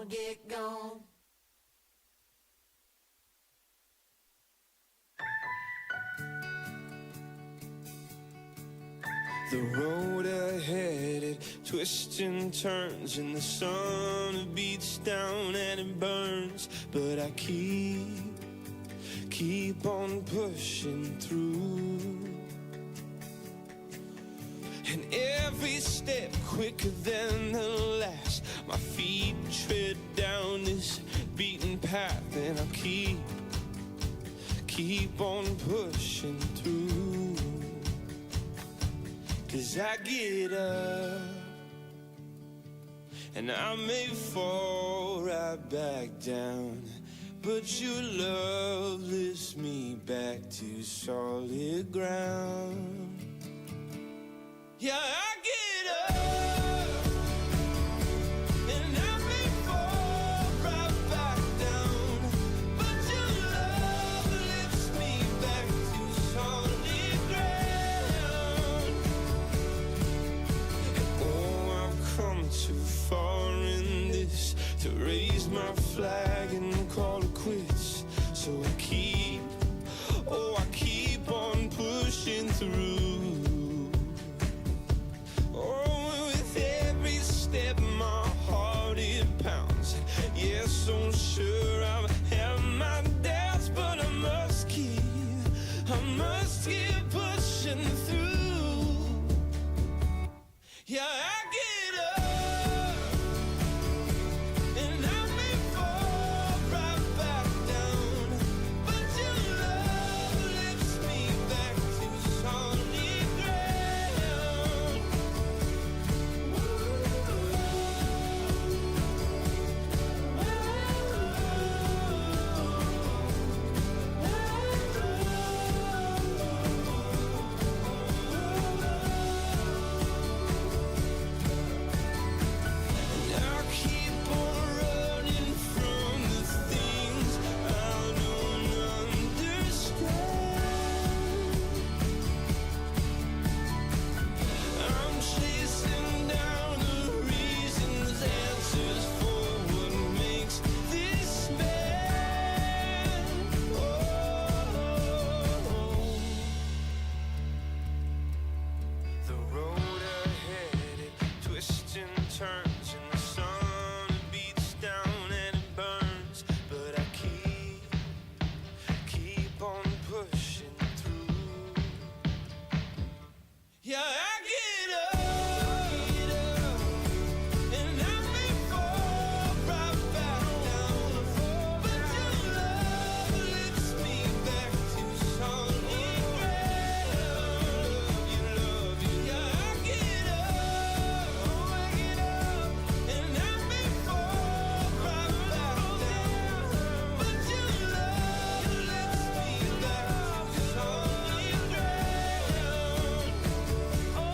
gonna get gone. The road ahead, it twists and turns, and the sun beats down and it burns. But I keep on pushing through. And every step quicker than the last, my feet tread down this beaten path, and I'll keep on pushing through. 'Cause I get up and I may fall right back down, but your love lifts me back to solid ground. Yeah, I get up and I may fall right back down, but your love lifts me back to solid ground. Oh, I've come too far in this to raise my flag and call it quits. So I keep on pushing through. Oh, with every step my heart it pounds. Yes, so sure I've had my doubts, but I must keep pushing through. Yeah, I get up and I may fall right back down, but your love lifts me back to solid ground. I keep on running from the things I don't understand. I'm chasing down the reasons, answers for what makes this man. The road ahead, it twists and turns, and the sun beats down and it burns. But I keep on pushing through. Yeah, I get up and I may fall right back down, but your love lifts me back to solid ground. Love you. Yeah, I get up and I may fall right back down, but your love lifts me back to solid ground. Oh,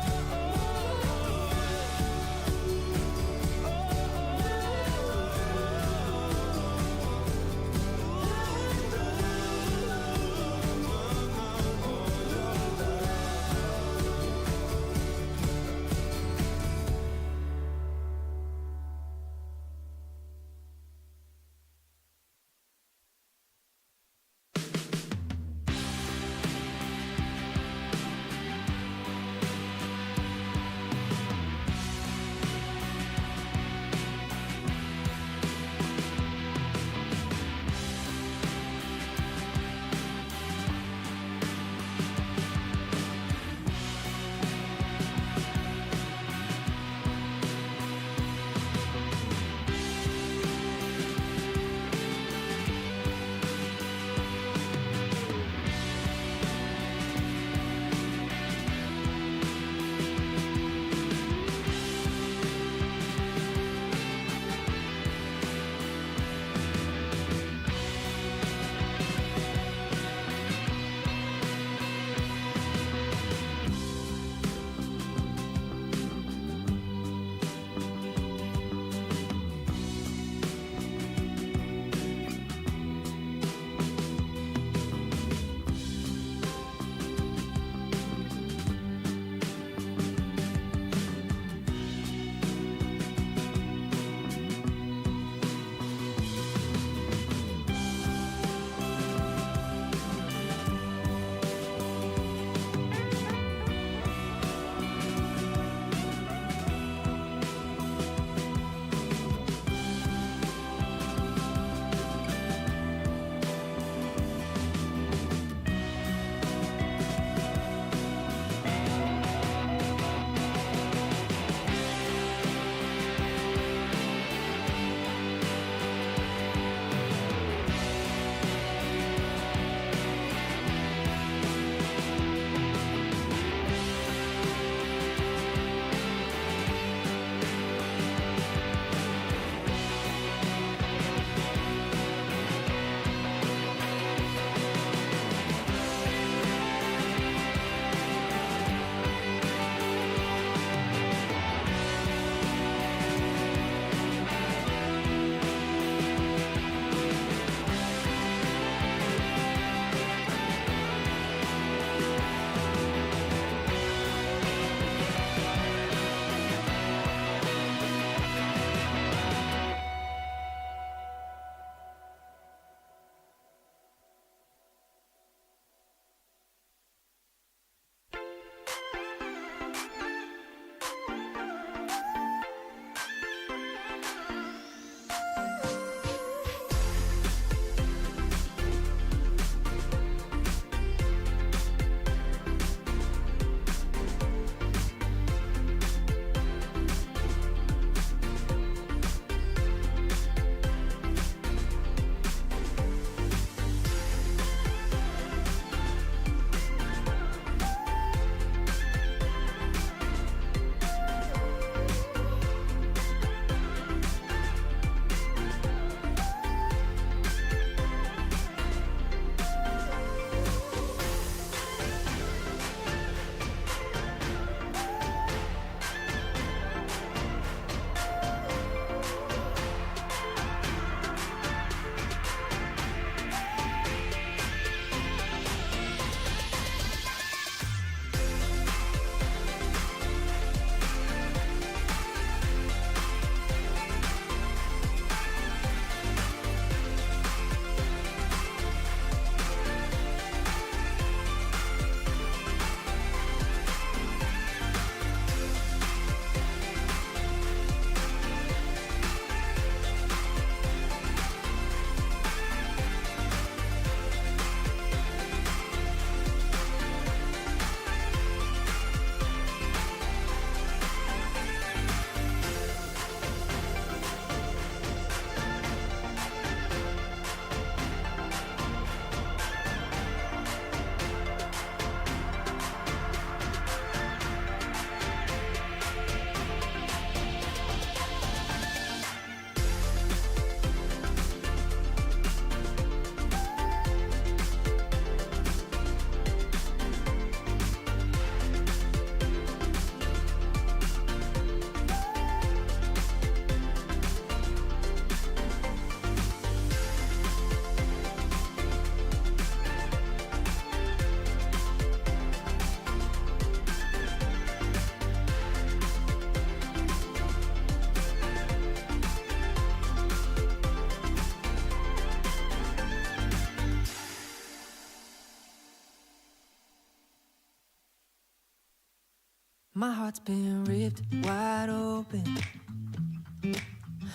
My heart's been ripped wide open.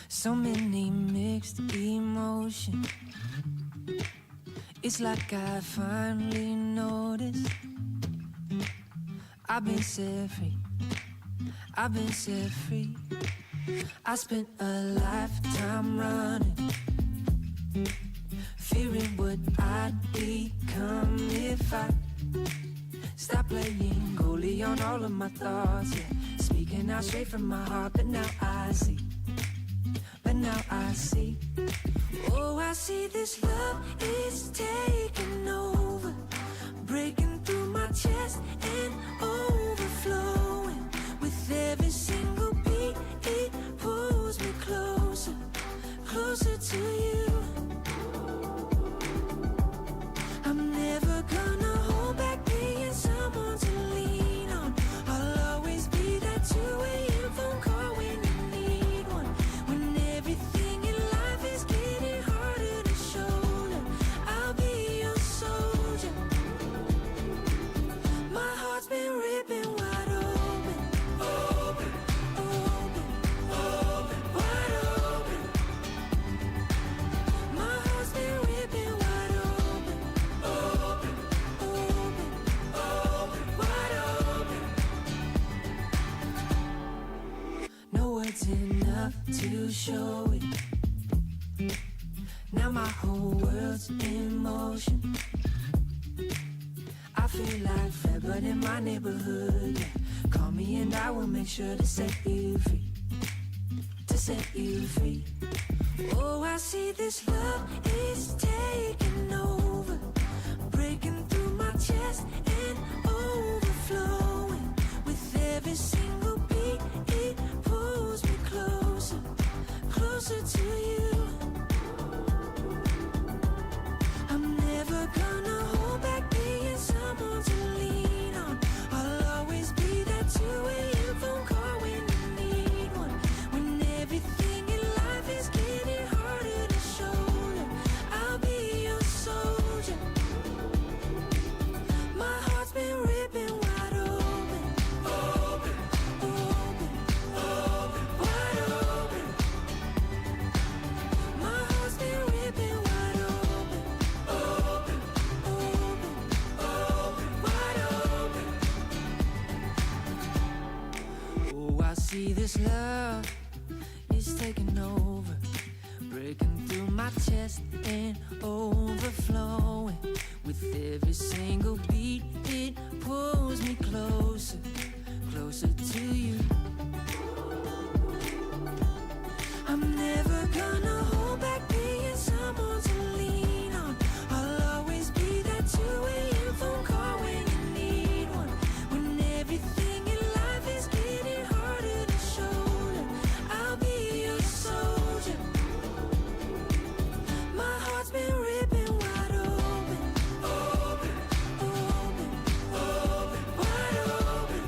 So many mixed emotions. It's like I finally noticed I've been set free. I've been set free. I spent a lifetime running, fearing what I'd become if I stop playing goalie on all of my thoughts, yeah. Speaking out straight from my heart, but now I see. Oh, I see this love is taking over, breaking through my chest and overflowing. With every single beat, it pulls me closer, closer to you. I'm never gonna hold back being someone to lean on. I'll always be that 2 a.m. phone call when you need one. When everything in life is getting harder to shoulder, I'll be your soldier. My heart's been ripping wide open, open, open, open, wide open. My heart's been ripping wide open, open, open, open, wide open. No words enough to show it. Now my whole world's in motion. I feel like Fredbird in my neighborhood, yeah. Call me and I will make sure to set you free, to set you free. Oh, I see this love is taking over, breaking through my chest and overflowing. With every single beat, it pulls me closer, closer to you. I'm never gonna hold back being someone to lean on. I'll always be that 2 a.m. phone call when you need one. When everything in life is getting harder to shoulder, I'll be your soldier. My heart's been ripping wide open, open, open, open, wide open. My heart's been ripping wide open, open, open, open, wide open. Oh, I see this love is taking over, breaking through my chest and overflowing. With every single beat, it pulls me closer, closer to you. I'm never gonna hold back being someone to lean on. I'll always be that 2 a.m. phone call when you need one. When everything in life is getting harder to shoulder, I'll be your soldier. My heart's been ripping wide open, open, open, open, wide open.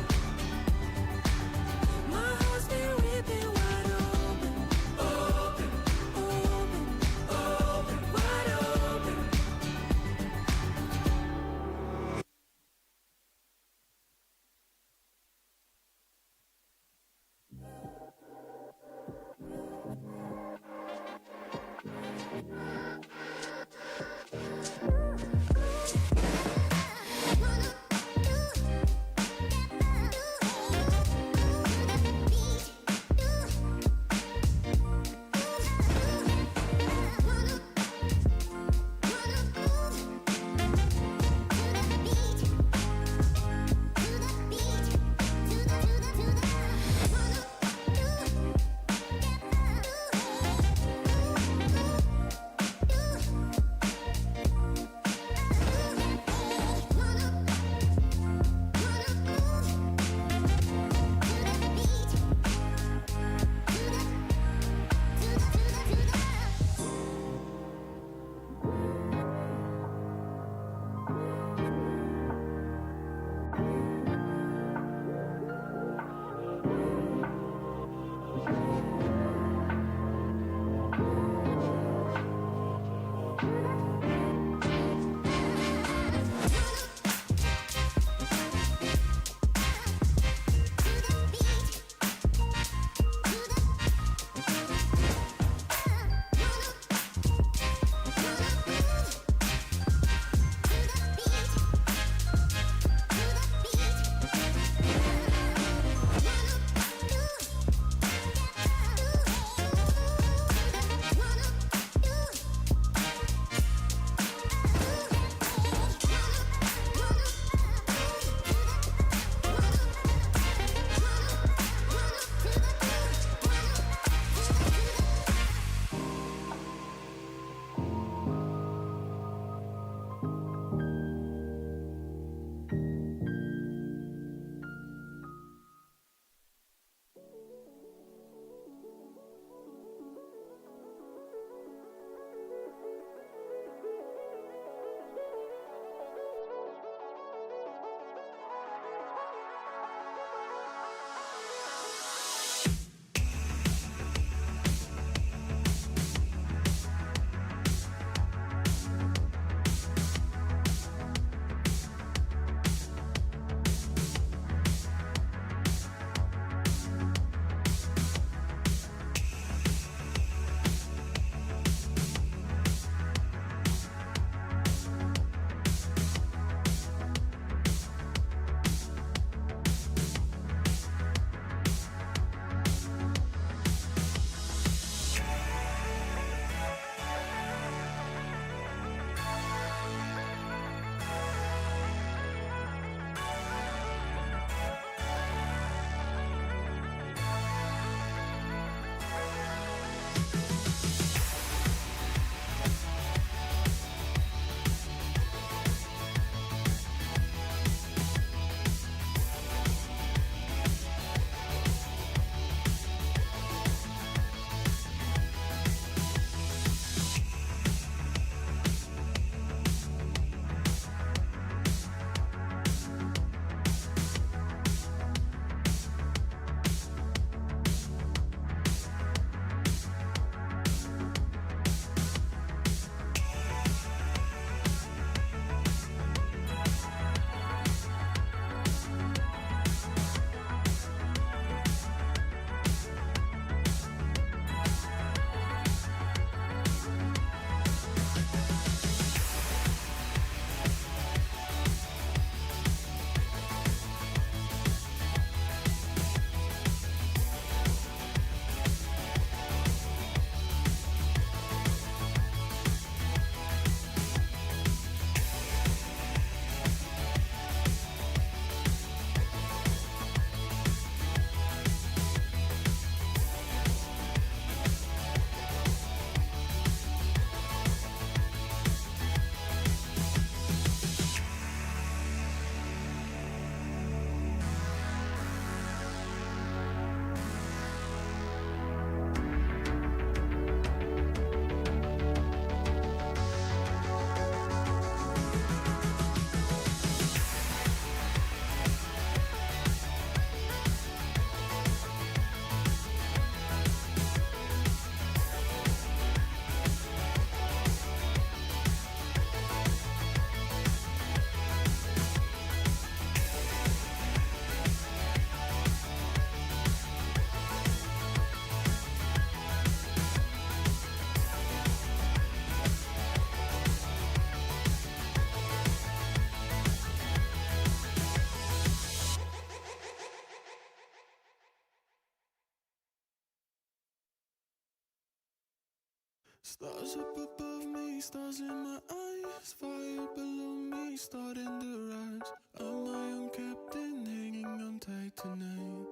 Stars up above me, stars in my eyes, fire below me, starting to rise. I'm my own captain, hanging on tight tonight.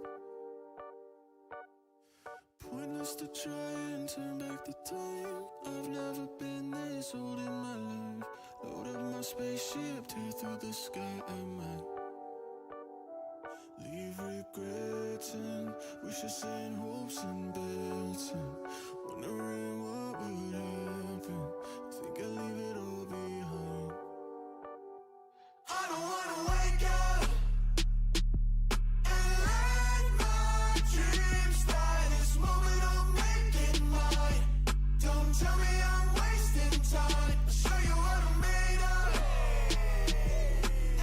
Pointless to try and turn back the time. I've never been this old in my life. Load up my spaceship, tear through the sky, I might leave regretting, wishing, hopes and bets, and wondering what would happen. Think I'll leave it all behind. I don't wanna wake up and let my dreams die. This moment I'll make it mine. Don't tell me I'm wasting time. I'll show you what I'm made of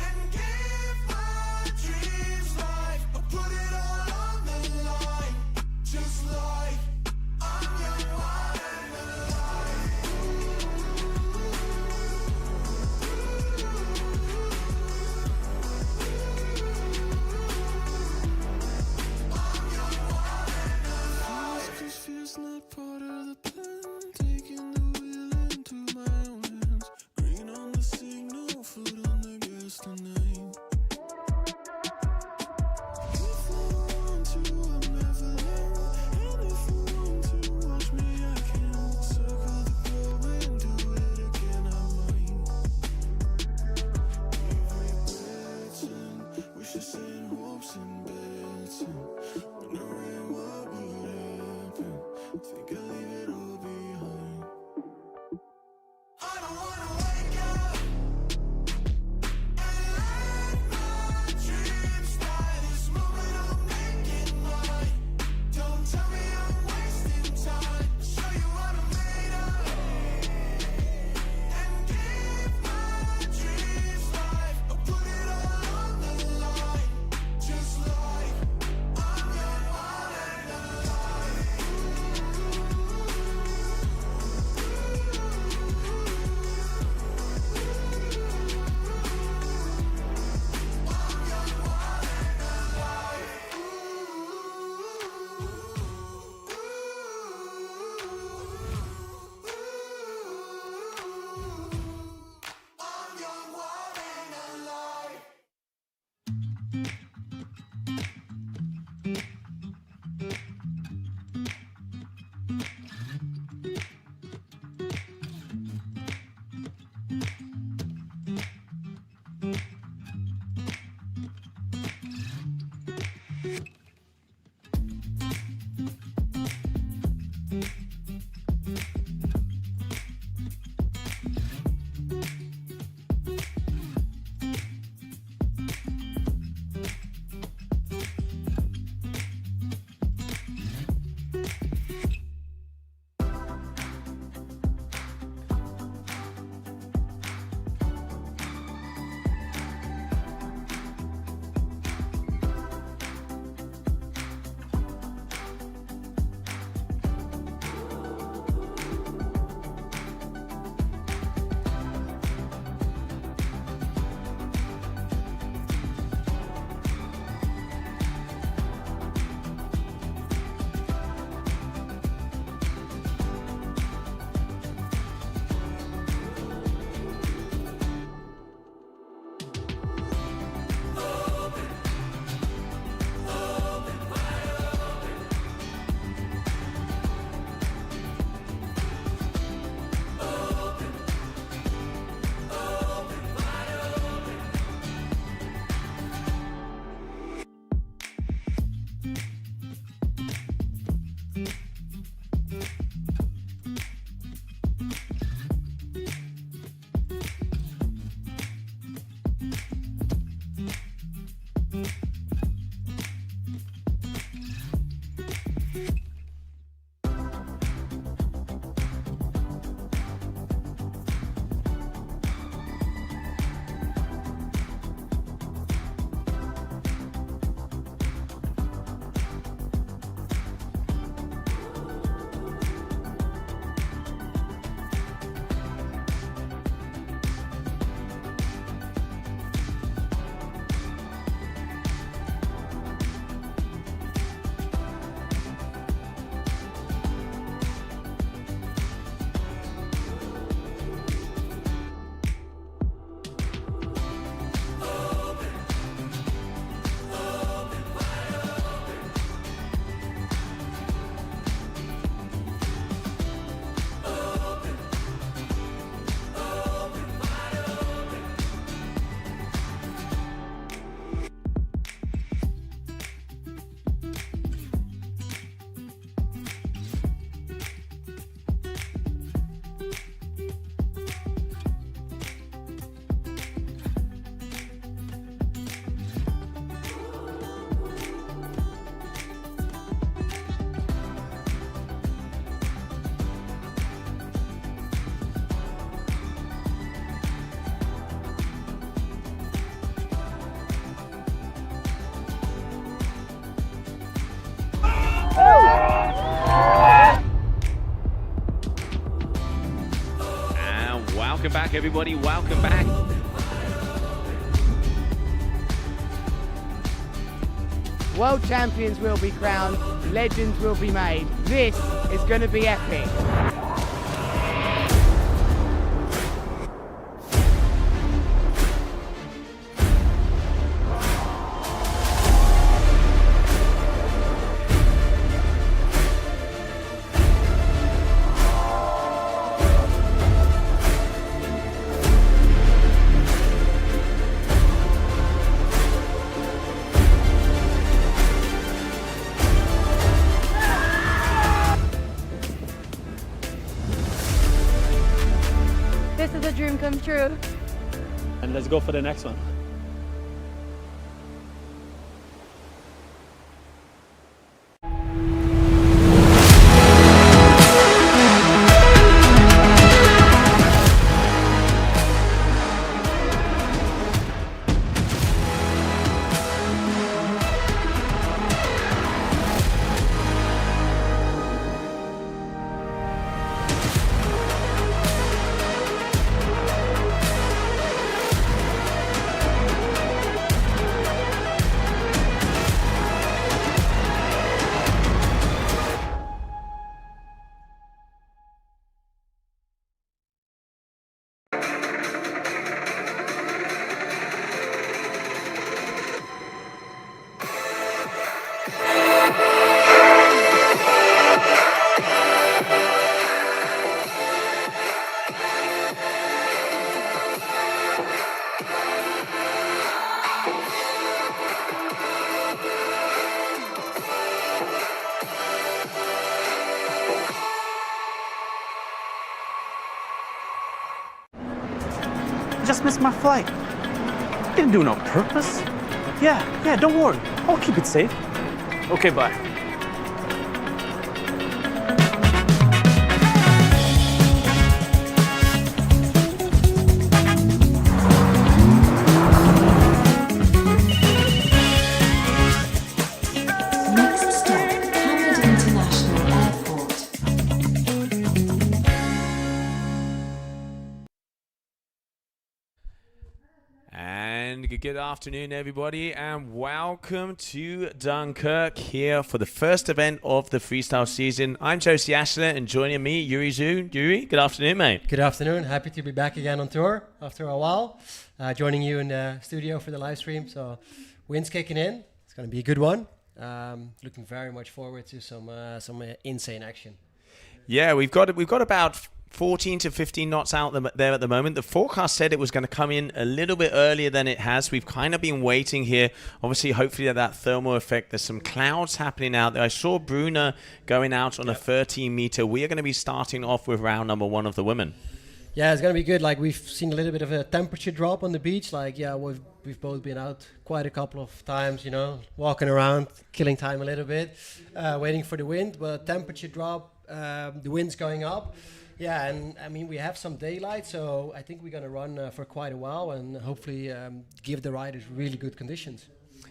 and give my dreams life. I'll put it all on the line, just like I'm young, wild and alive. This feels not part of the plan. Taking the wheel into my own hands. Green on the signal, foot on the gas tonight. If I want to, I'll never land. And if I want to watch me, I can. Circle the globe and do it again, I might. Leave regrets and wishes and hopes and bets, and wondering what would happen. Think I'll leave it all behind. I don't wanna wake up and let my dreams die. This moment I'll make it mine. Don't tell me I'm wasting time. I'll show you what I'm made of and give my dreams life. I'll put it all on the line, just like I'm young, wild and alive. I'm young, wild and alive. back, everybody. Welcome back. World champions will be crowned, legends will be made. This is going to be epic. This is a dream come true. And let's go for the next one. Just missed my flight. Didn't do it on purpose. Yeah, don't worry. I'll keep it safe. Okay, bye. Next stop, Hamid International Airport. And good afternoon, everybody, and welcome to Dunkirk here for the first event of the freestyle season. I'm Josie Ashler, and joining me, Yuri Zhu. Yuri, good afternoon, mate. Good afternoon. Happy to be back again on tour after a while. Joining you in the studio for the live stream. So, wind's kicking in. It's going to be a good one. Looking very much forward to some insane action. Yeah, we've got about 14 to 15 knots out there at the moment. The forecast said it was going to come in a little bit earlier than it has. We've kind of been waiting here. Obviously, hopefully that thermal effect. There's some clouds happening out there. I saw Bruna going out on a 13-meter. We are going to be starting off with round number 1 of the women. Yeah, it's going to be good. Like, we've seen a little bit of a temperature drop on the beach. Like, yeah, we've both been out quite a couple of times, you know, walking around, killing time a little bit, waiting for the wind. But temperature drop, the wind's going up. Yeah, and I mean, we have some daylight, so I think we're going to run for quite a while and hopefully give the riders really good conditions.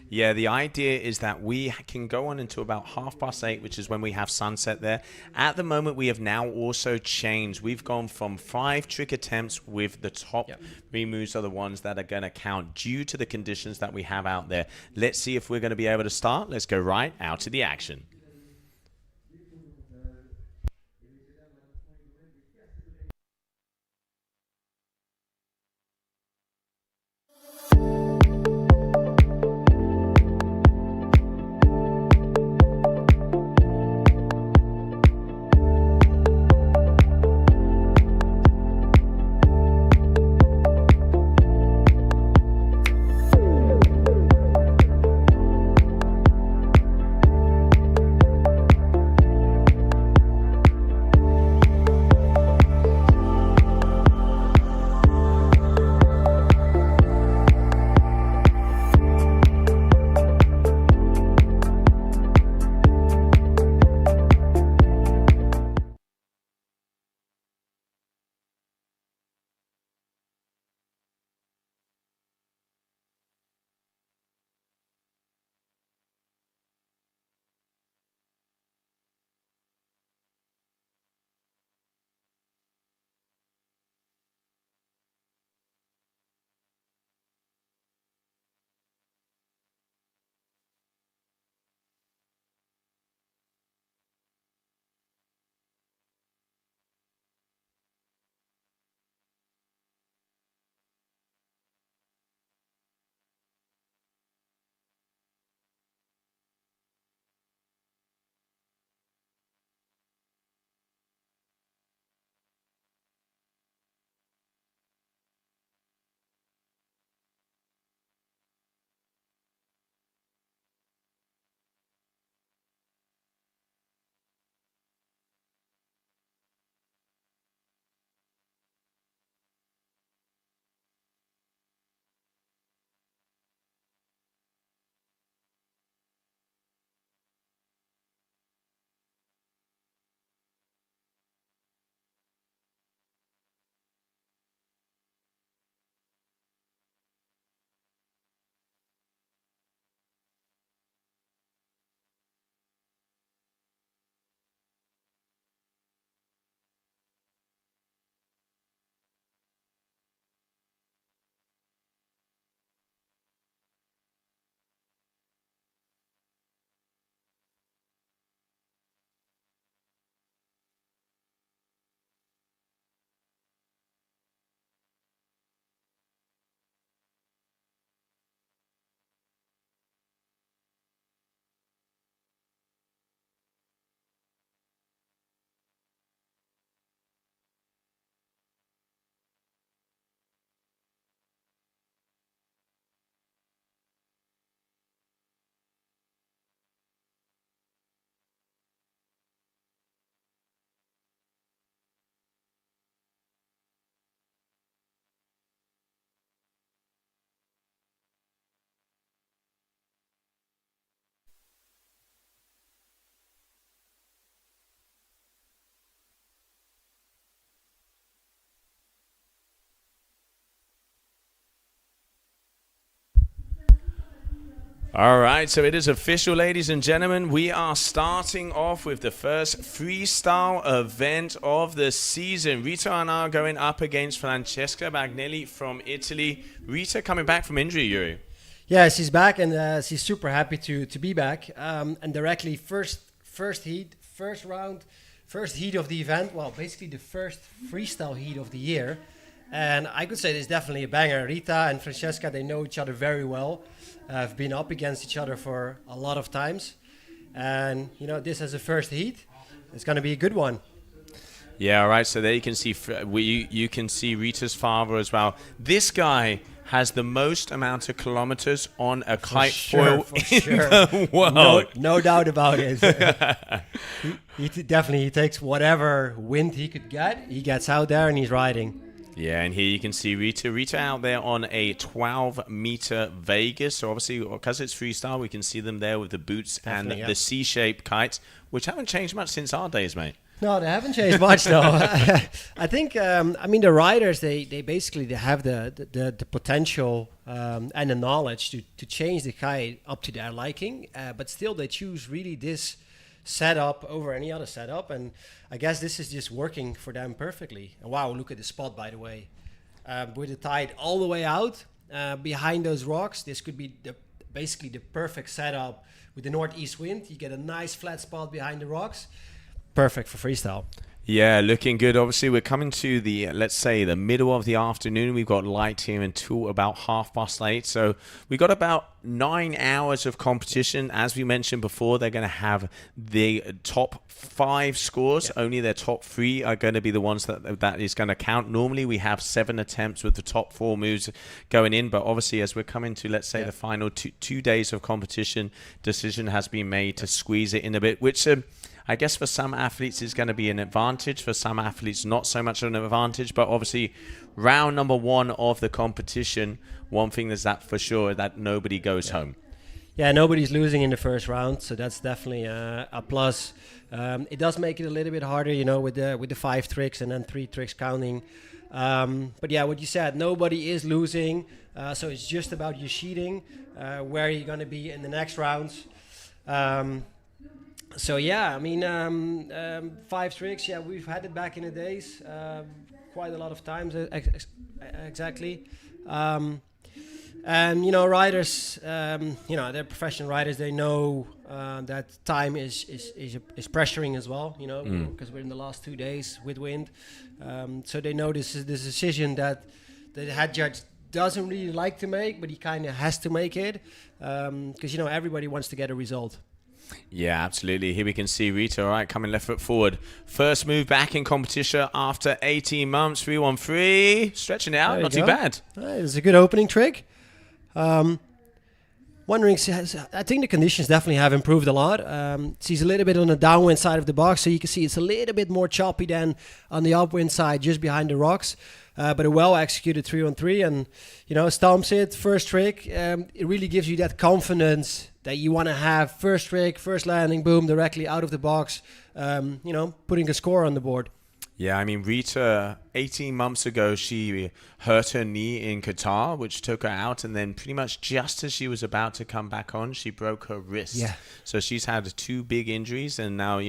Yeah, the idea is that we can go on until about 8:30, which is when we have sunset there. At the moment, we have now also changed. We've gone from 5 trick attempts with the top 3 moves are the ones that are going to count due to the conditions that we have out there. Let's see if we're going to be able to start. Let's go right out to the action. All right, so it is official, ladies and gentlemen. We are starting off with the first freestyle event of the season. Rita and I are going up against Francesca Bagnelli from Italy. Rita coming back from injury, Yuri. Yeah, she's back, and she's super happy to be back. And directly first heat of the event. Well, basically the first freestyle heat of the year. And I could say this is definitely a banger. Rita and Francesca, they know each other very well. Have been up against each other for a lot of times. And, you know, this as a first heat, it's going to be a good one. Yeah, all right. So there you can see you can see Rita's father as well. This guy has the most amount of kilometers on a kite foil in the world. No doubt about it. he definitely takes whatever wind he could get. He gets out there and he's riding. Yeah, and here you can see Rita out there on a 12-meter Vegas. So obviously, because it's freestyle, we can see them there with the boots and the C-shaped kites, which haven't changed much since our days, mate. No, they haven't changed much, though. I think, the riders, they basically have the potential and the knowledge to change the kite up to their liking, but still they choose really this setup over any other setup, and I guess this is just working for them perfectly. And wow, look at the spot, by the way, with the tide all the way out behind those rocks. This could be basically the perfect setup with the northeast wind. You get a nice flat spot behind the rocks, perfect for freestyle. Yeah, looking good. Obviously, we're coming to the, let's say, the middle of the afternoon. We've got light here until about 8:30. So we've got about 9 hours of competition. As we mentioned before, they're going to have the top 5 scores. Yeah. Only their top 3 are going to be the ones that is going to count. Normally, we have 7 attempts with the top 4 moves going in. But obviously, as we're coming to, let's say, the final 2 days of competition, decision has been made to squeeze it in a bit, which... I guess for some athletes is going to be an advantage. For some athletes, not so much of an advantage. But obviously, round number 1 of the competition, one thing is that for sure, that nobody goes home. Yeah, nobody's losing in the first round, so that's definitely a plus. It does make it a little bit harder, you know, with the 5 tricks and then 3 tricks counting. But yeah, what you said, nobody is losing. So it's just about your sheeting, where you're going to be in the next rounds. So yeah, 5 tricks. Yeah, we've had it back in the days, quite a lot of times. Exactly. And riders, they're professional riders. They know that time is pressuring as well. Because we're in the last 2 days with wind. So they know this is this decision that the head judge doesn't really like to make, but he kind of has to make it because everybody wants to get a result. Yeah, absolutely. Here we can see Rita, all right, coming left foot forward. First move back in competition after 18 months, 3-1-3. Stretching it out, not too bad. It's a good opening trick. Wondering, I think the conditions definitely have improved a lot. She's a little bit on the downwind side of the box, so you can see it's a little bit more choppy than on the upwind side, just behind the rocks. But a well-executed 3-on-3, and stomps it, first trick. It really gives you that confidence that you want to have. First trick, first landing, boom, directly out of the box, putting a score on the board. Yeah, Rita, 18 months ago, she hurt her knee in Qatar, which took her out. And then pretty much just as she was about to come back on, she broke her wrist. Yeah. So she's had 2 big injuries. And now,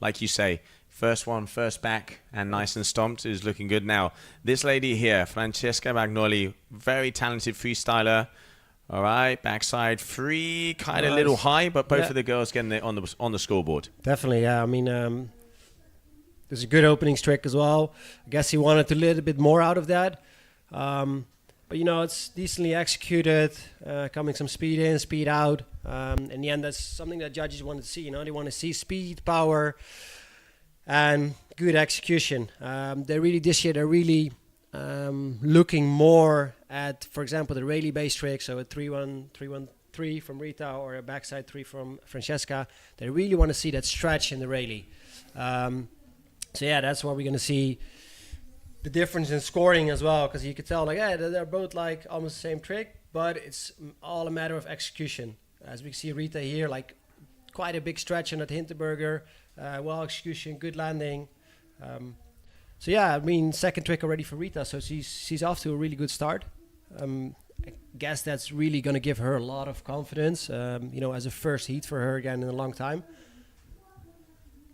like you say, first one, first back, and nice and stomped is looking good. Now, this lady here, Francesca Bagnelli, very talented freestyler. All right, backside free, kind of a little high, but both of the girls getting it on the scoreboard. Definitely, yeah. There's a good opening trick as well. I guess he wanted a little bit more out of that. But, it's decently executed, coming some speed in, speed out. In the end, that's something that judges want to see. They want to see speed, power, and good execution. This year, they're really looking more at, for example, the Rayleigh-based trick, so a 3-1-3 from Rita or a backside 3 from Francesca. They really want to see that stretch in the Rayleigh. So yeah, that's why we're going to see the difference in scoring as well, because you could tell, they're both almost the same trick, but it's all a matter of execution. As we see Rita here, quite a big stretch on that Hinterberger, well execution, good landing. So yeah, second trick already for Rita, so she's off to a really good start. guess that's really going to give her a lot of confidence, as a first heat for her again in a long time.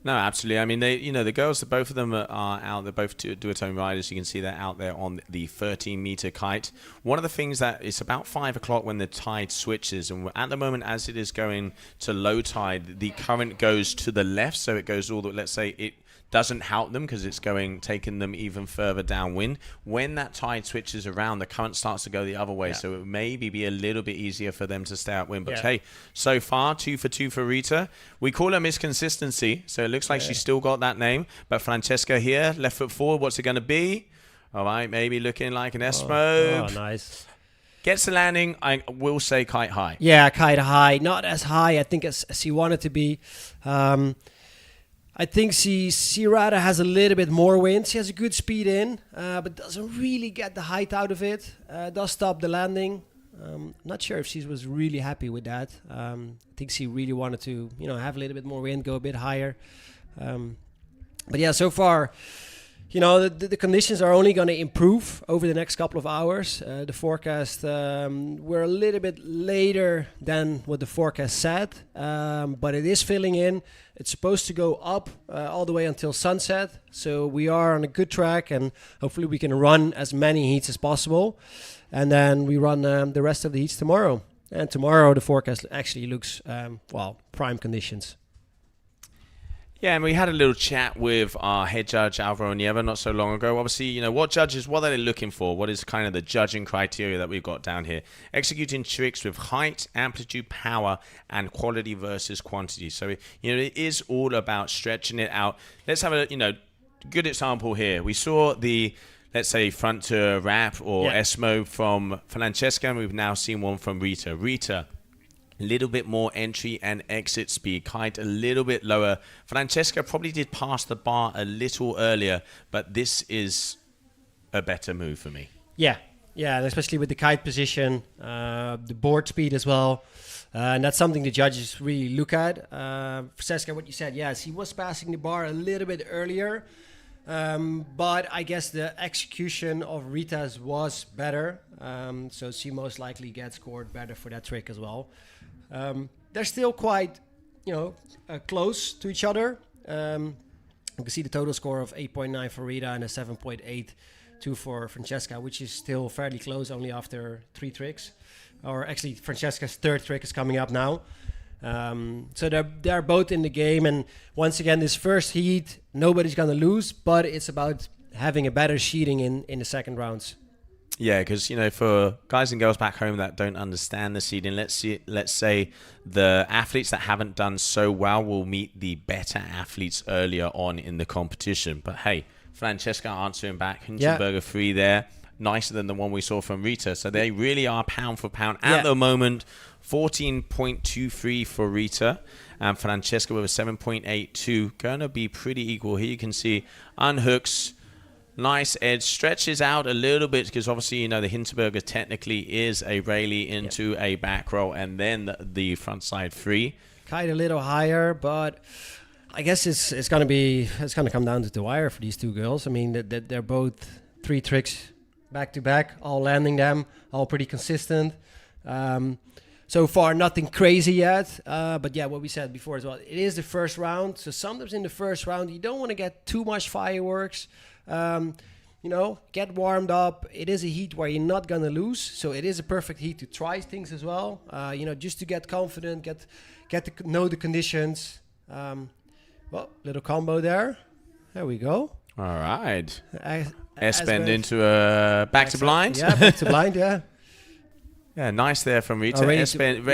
No, absolutely. I mean, the girls, both of them are out. They're both duotone riders. You can see they're out there on the 13-meter kite. One of the things that it's about 5 o'clock when the tide switches, and at the moment, as it is going to low tide, the current goes to the left, so it goes all the. Let's say it doesn't help them because it's taking them even further downwind. When that tide switches around, the current starts to go the other way, so it may be a little bit easier for them to stay outwind. But hey, so far 2 for 2 for Rita. We call her Miss Consistency, so it looks like she's still got that name. But Francesca here, left foot forward. What's it going to be? All right, maybe looking like an Esmo. Oh, nice. Gets the landing. I will say kite high. Yeah, kite high. Not as high, I think, as she wanted to be. I think she rather has a little bit more wind. She has a good speed in, but doesn't really get the height out of it. Does stop the landing. Not sure if she was really happy with that. I think she really wanted to, have a little bit more wind, go a bit higher. But yeah, so far, the conditions are only going to improve over the next couple of hours. The forecast, we're a little bit later than what the forecast said, but it is filling in. It's supposed to go up all the way until sunset. So we are on a good track, and hopefully we can run as many heats as possible. And then we run the rest of the heats tomorrow. And tomorrow the forecast actually looks, prime conditions. Yeah, and we had a little chat with our head judge, Alvaro Nieva, not so long ago. Obviously, what are they looking for? What is kind of the judging criteria that we've got down here? Executing tricks with height, amplitude, power, and quality versus quantity. So, it is all about stretching it out. Let's have a, good example here. We saw the, let's say, front to wrap or Esmo from Francesca, and we've now seen one from Rita. Rita, a little bit more entry and exit speed. Kite a little bit lower. Francesca probably did pass the bar a little earlier, but this is a better move for me. Yeah, and especially with the kite position, the board speed as well. And that's something the judges really look at. Francesca, what you said, yes, he was passing the bar a little bit earlier. But I guess the execution of Rita's was better. So she most likely gets scored better for that trick as well. They're still quite, close to each other. You can see the total score of 8.9 for Rita and a 7.82 for Francesca, which is still fairly close only after 3 tricks. Or actually, Francesca's 3rd trick is coming up now. So they're both in the game. And once again, this first heat, nobody's going to lose, but it's about having a better sheeting in the second rounds. Yeah, because, for guys and girls back home that don't understand the seeding, let's say the athletes that haven't done so well will meet the better athletes earlier on in the competition. But hey, Francesca answering back, Hindenburger 3 there, nicer than the one we saw from Rita. So they really are pound for pound. At the moment, 14.23 for Rita, and Francesca with a 7.82. Going to be pretty equal here. You can see unhooks. Nice edge, stretches out a little bit because obviously, the Hinterberger technically is a Rayleigh into a back roll and then the front side free. Kite a little higher, but I guess it's going to come down to the wire for these two girls. I mean, they're both 3 tricks back to back, all landing them, all pretty consistent. So far, nothing crazy yet. But yeah, what we said before as well, it is the first round. So sometimes in the first round, you don't want to get too much fireworks. Get warmed up. It is a heat where you're not going to lose. So it is a perfect heat to try things as well. Just to get confident, get to know the conditions. Little combo there. There we go. All right. S-bend into a back to blind. Yeah, back to blind, yeah. Yeah, nice there from Rita. S-bend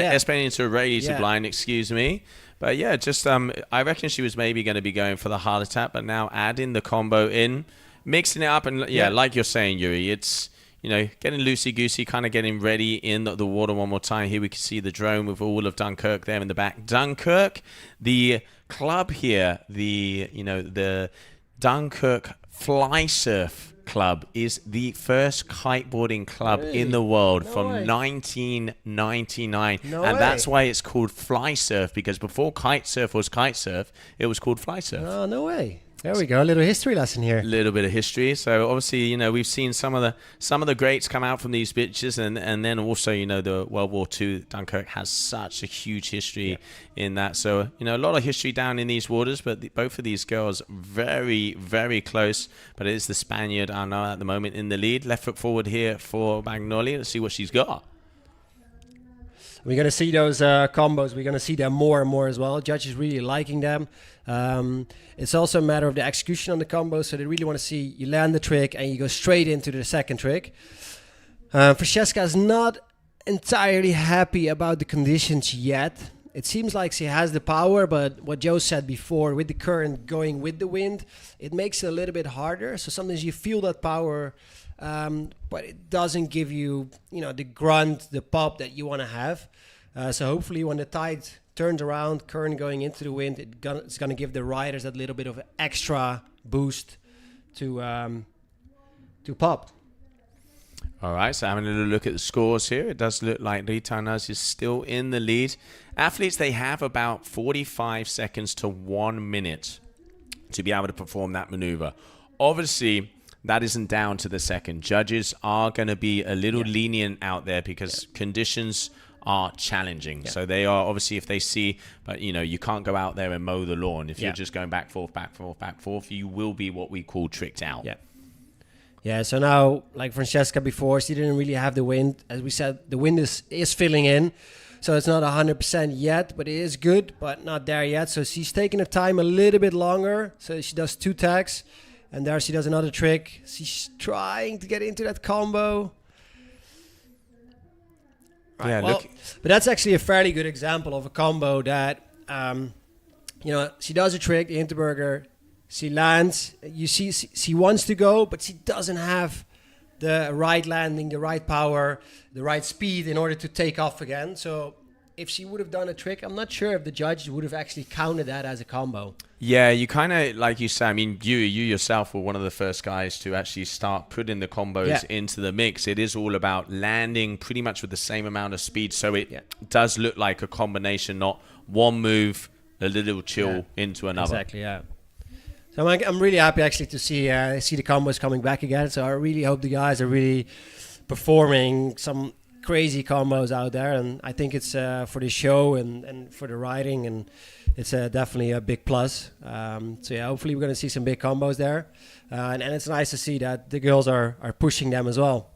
into a Rayleigh to blind, excuse me. But yeah, just I reckon she was maybe going to be going for the hard attack, but now adding the combo in, mixing it up, and like you're saying, Yuri, it's getting loosey-goosey, kind of getting ready in the water one more time. Here we can see the drone with all of Dunkirk there in the back. Dunkirk, the club here, the Dunkirk Fly Surf Club is the first kiteboarding club in the world from 1999. That's why it's called Fly Surf, because before kite surf was kite surf, it was called Fly Surf. Oh, no way. There we go, a little history lesson here. A little bit of history. So obviously, we've seen some of the greats come out from these bitches, and then also, the World War II, Dunkirk has such a huge history in that. So, a lot of history down in these waters, but both of these girls very, very close. But it is the Spaniard, Ana, at the moment in the lead. Left foot forward here for Magnoli. Let's see what she's got. We're going to see those combos. We're going to see them more and more as well. Judges really liking them. It's also a matter of the execution on the combo. So they really want to see you land the trick and you go straight into the second trick. Francesca is not entirely happy about the conditions yet. It seems like she has the power, but what Joe said before, with the current going with the wind, it makes it a little bit harder. So sometimes you feel that power, but it doesn't give you, the grunt, the pop that you want to have. So hopefully when the tide turns around, current going into the wind, it's going to give the riders that little bit of extra boost to pop. All right, so having a little look at the scores here, it does look like Rita Naz is still in the lead. Athletes, they have about 45 seconds to 1 minute to be able to perform that maneuver. Obviously, that isn't down to the second. Judges are going to be a little lenient out there because conditions are challenging. So they are, obviously, if they see, but you can't go out there and mow the lawn. If you're just going back, forth, you will be what we call tricked out. Yeah, so now, like Francesca before, she didn't really have the wind. As we said, the wind is filling in. So it's not 100% yet, but it is good, but not there yet. So she's taking her time a little bit longer. So she does 2 tags. And there she does another trick. She's trying to get into that combo. Right, but that's actually a fairly good example of a combo that, she does a trick, the Hinterberger. She lands. You see, she wants to go, but she doesn't have the right landing, the right power, the right speed in order to take off again. So if she would have done a trick, I'm not sure if the judge would have actually counted that as a combo. Yeah, you kind of, like you said, you yourself were one of the first guys to actually start putting the combos into the mix. It is all about landing pretty much with the same amount of speed. So it does look like a combination, not one move, a little chill into another. Exactly, yeah. So I'm really happy actually to see the combos coming back again. So I really hope the guys are really performing some crazy combos out there, and I think it's for the show and for the riding, and it's definitely a big plus. So yeah, hopefully we're going to see some big combos there, and it's nice to see that the girls are pushing them as well.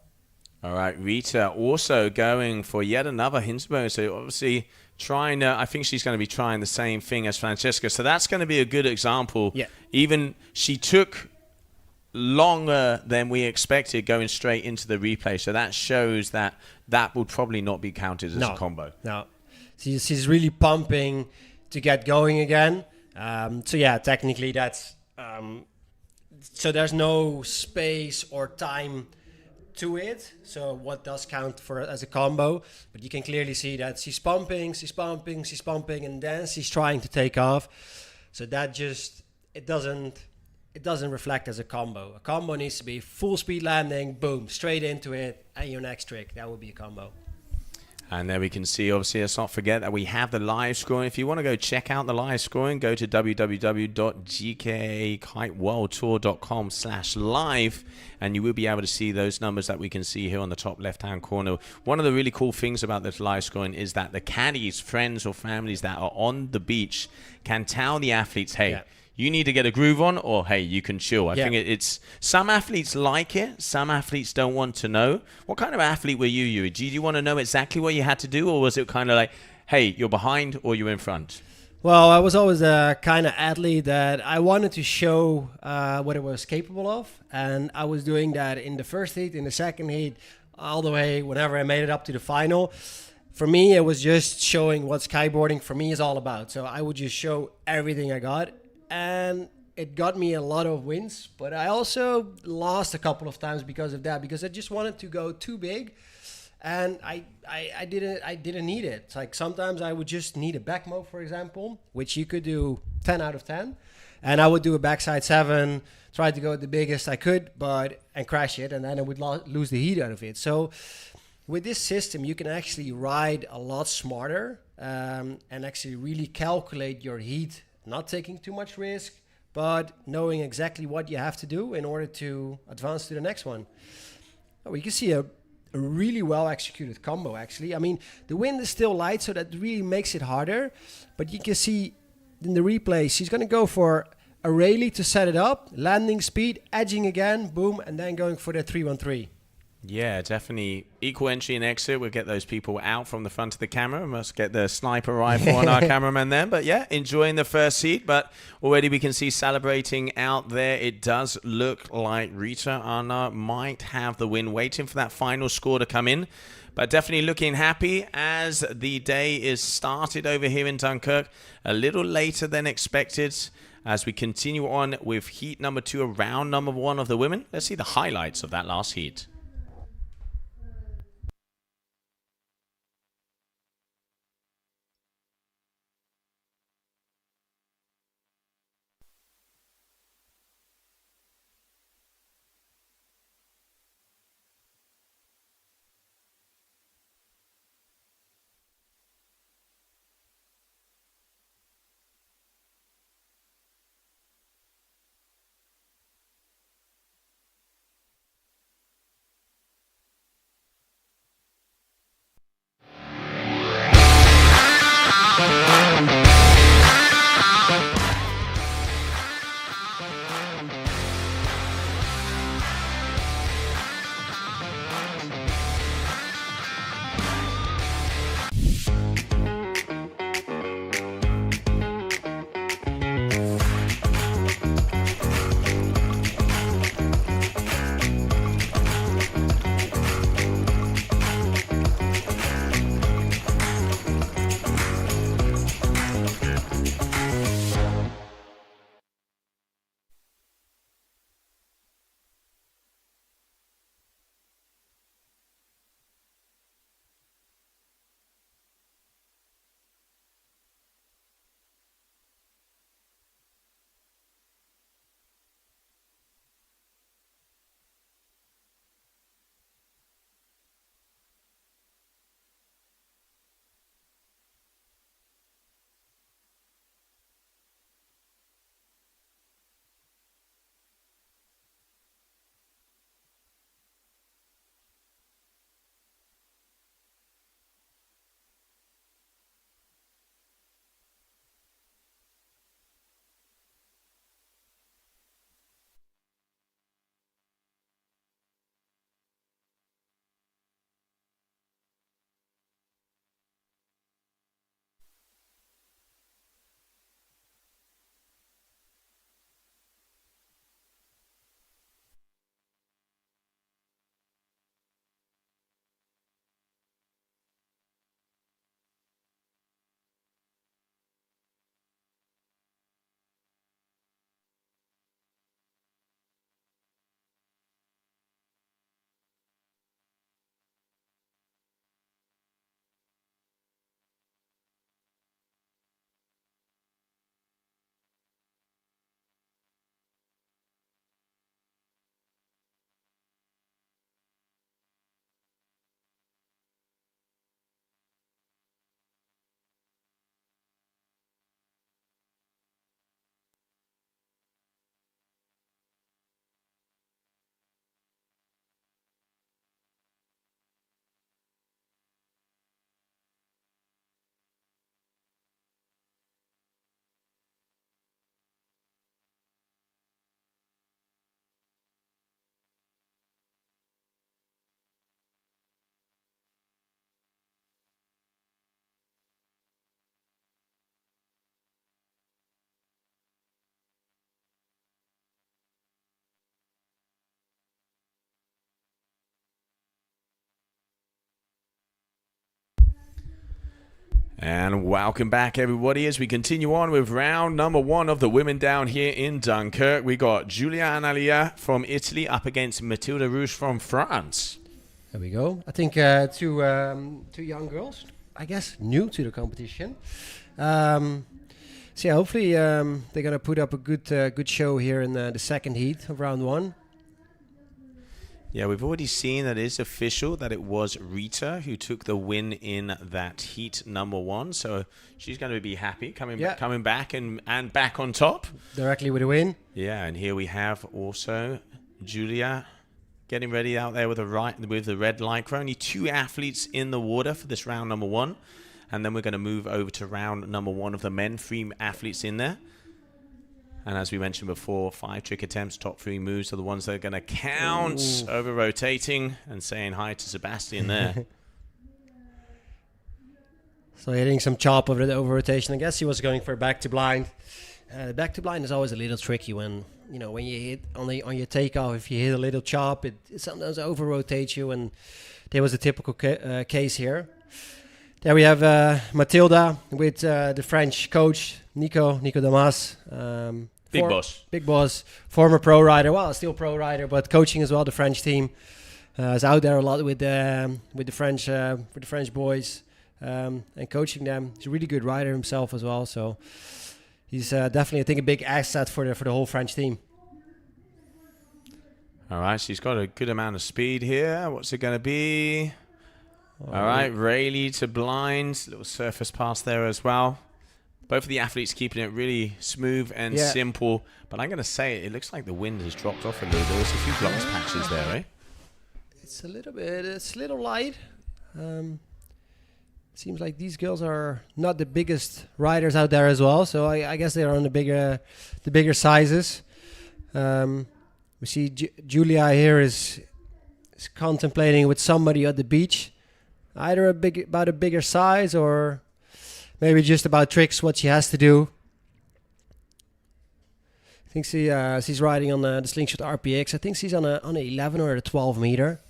All right, Rita also going for yet another Hinterberger. So obviously trying, I think she's going to be trying the same thing as Francesca. So that's going to be a good example. Yeah. Even she took longer than we expected going straight into the replay. So that shows that would probably not be counted as a combo. No, she's really pumping to get going again. So yeah, technically that's, so there's no space or time to it. So what does count for as a combo? But you can clearly see that she's pumping, and then she's trying to take off. So that just, it doesn't reflect as a combo. A combo needs to be full speed landing, boom, straight into it, and your next trick. That would be a combo. And there we can see, obviously, let's not forget that we have the live scoring. If you want to go check out the live scoring, go to www.gkakiteworldtour.com/live, and you will be able to see those numbers that we can see here on the top left-hand corner. One of the really cool things about this live scoring is that the caddies, friends or families that are on the beach can tell the athletes, hey, you need to get a groove on, or hey, you can chill. I think it's some athletes like it, some athletes don't want to know. What kind of athlete were you, Yuri? Did you want to know exactly what you had to do, or was it kind of like, hey, you're behind or you're in front? Well, I was always a kind of athlete that I wanted to show what I was capable of, and I was doing that in the first heat, in the second heat, all the way whenever I made it up to the final. For me, it was just showing what kiteboarding for me is all about. So I would just show everything I got. And it got me a lot of wins, but I also lost a couple of times because of that, because I just wanted to go too big, and I didn't need it. It's like sometimes I would just need a back mow, for example, which you could do 10 out of 10, and I would do a backside 7, try to go the biggest I could, and crash it, and then I would lose the heat out of it. So with this system, you can actually ride a lot smarter and actually really calculate your heat. Not taking too much risk, but knowing exactly what you have to do in order to advance to the next one. Oh, you can see a really well executed combo, actually. I mean, the wind is still light, so that really makes it harder. But you can see in the replay, she's going to go for a railie to set it up, landing speed, edging again, boom, and then going for the 3-1-3. Yeah, definitely equal entry and exit. We'll get those people out from the front of the camera. Must get the sniper rifle on our cameraman then. But yeah, enjoying the first heat. But already we can see celebrating out there. It does look like Rita Anna might have the win, waiting for that final score to come in. But definitely looking happy as the day is started over here in Dunkirk. A little later than expected as we continue on with heat number 2, round number 1 of the women. Let's see the highlights of that last heat. And welcome back, everybody, as we continue on with round number 1 of the women down here in Dunkirk. We got Giulia Analia from Italy up against Mathilde Rouge from France. There we go. I think two young girls, I guess, new to the competition. So yeah, hopefully they're gonna put up a good show here in the second heat of round 1. Yeah, we've already seen that it is official that it was Rita who took the win in that heat number 1. So she's going to be happy coming back and back on top. Directly with a win. Yeah, and here we have also Julia getting ready out there with the red lycra. Only 2 athletes in the water for this round number 1. And then we're going to move over to round number 1 of the men. 3 athletes in there. And as we mentioned before, 5 trick attempts, top 3 moves are the ones that are going to count. Over rotating and saying hi to Sebastian there. So hitting some chop over the over rotation. I guess he was going for back to blind. Back to blind is always a little tricky when you hit on your takeoff. If you hit a little chop, it sometimes over rotates you, and there was a typical case here. There we have Matilda with the French coach Nico Damas. Big boss, former pro rider. Well, still pro rider, but coaching as well. The French team is out there a lot with the French boys and coaching them. He's a really good rider himself as well. So he's definitely, I think, a big asset for the whole French team. All right, so he's got a good amount of speed here. What's it going to be? All right, Rayleigh to blind. Little surface pass there as well. Both of the athletes keeping it really smooth and simple. But I'm going to say it looks like the wind has dropped off a little. There's a few glass patches there, eh? It's a little light. Seems like these girls are not the biggest riders out there as well. So I guess they're on the bigger sizes. We see Julia here is contemplating with somebody at the beach. Either about a bigger size or maybe just about tricks, what she has to do. I think she's riding on the Slingshot RPX. I think she's on an 11 or a 12 meter.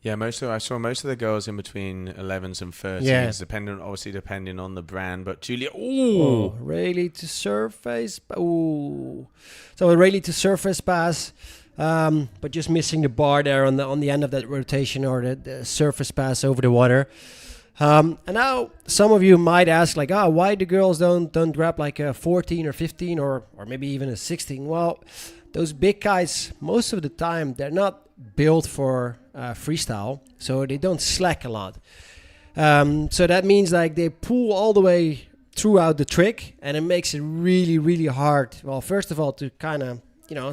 Yeah, I saw most of the girls in between 11s and 13s, depending on the brand. But Julia, Rayleigh to surface. So a Rayleigh to surface pass. But just missing the bar there on the end of that rotation or the surface pass over the water. And now some of you might ask, like, why the girls don't grab like a 14 or 15 or maybe even a 16? Well, those big kites, most of the time, they're not built for freestyle, so they don't slack a lot. So that means like they pull all the way throughout the trick, and it makes it really, really hard. Well, first of all, to kind of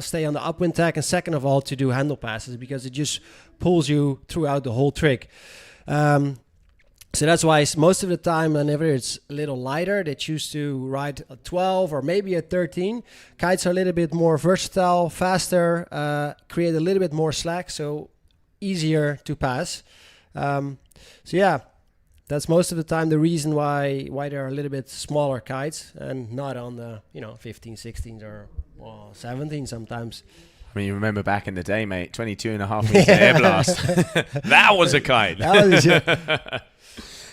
stay on the upwind tack, and second of all, to do handle passes because it just pulls you throughout the whole trick. So that's why most of the time, whenever it's a little lighter, they choose to ride a 12 or maybe a 13. Kites are a little bit more versatile, faster, create a little bit more slack, so easier to pass. So yeah, that's most of the time the reason why they're a little bit smaller kites and not on the 15, 16s or 17 sometimes. I mean, you remember back in the day, mate, 22.5 meter air blast. That was a kite.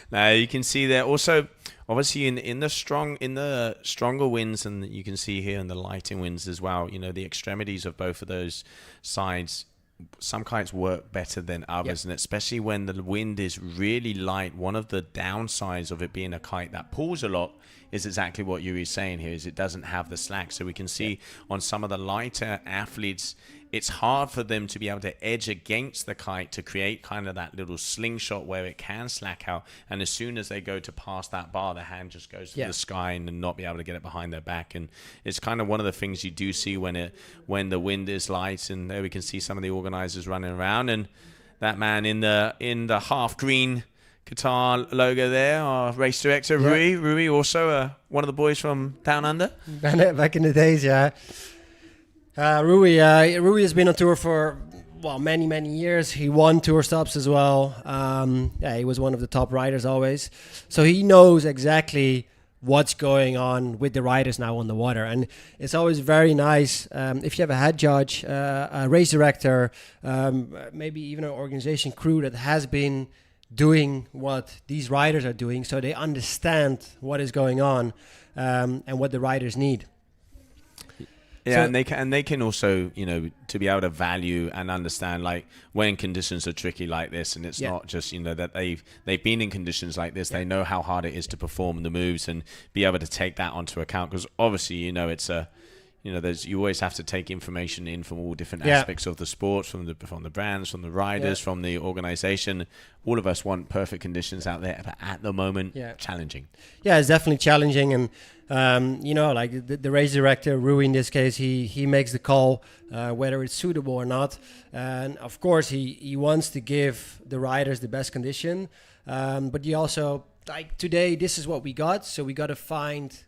Now you can see there also, obviously in the stronger winds, and you can see here in the lighting winds as well. The extremities of both of those sides. Some kites work better than others, and especially when the wind is really light. One of the downsides of it being a kite that pulls a lot is exactly what Yuri's saying here, is it doesn't have the slack. So we can see on some of the lighter athletes, it's hard for them to be able to edge against the kite to create kind of that little slingshot where it can slack out. And as soon as they go to pass that bar, the hand just goes to the sky and not be able to get it behind their back. And it's kind of one of the things you do see when the wind is light. And there we can see some of the organizers running around. And that man in the half green Qatar logo there, our race director, Rui. Rui also one of the boys from Down Under. Back in the days, yeah. Rui has been on tour for many, many years. He won tour stops as well. He was one of the top riders always. So he knows exactly what's going on with the riders now on the water. And it's always very nice if you have a head judge, a race director, maybe even an organization crew that has been doing what these riders are doing, so they understand what is going on and what the riders need. Yeah, so, and they can also, to be able to value and understand, like, when conditions are tricky like this, and it's not just, that they've been in conditions like this, they know how hard it is to perform the moves and be able to take that onto account. Because obviously, it's a you always have to take information in from all different Yeah. aspects of the sport, from the brands, from the riders, from the organization. All of us want perfect conditions out there, but at the moment, challenging. Yeah, it's definitely challenging, and like the race director, Rui in this case, he makes the call whether it's suitable or not, and of course he wants to give the riders the best condition, but he also, like, today this is what we got, so we got to find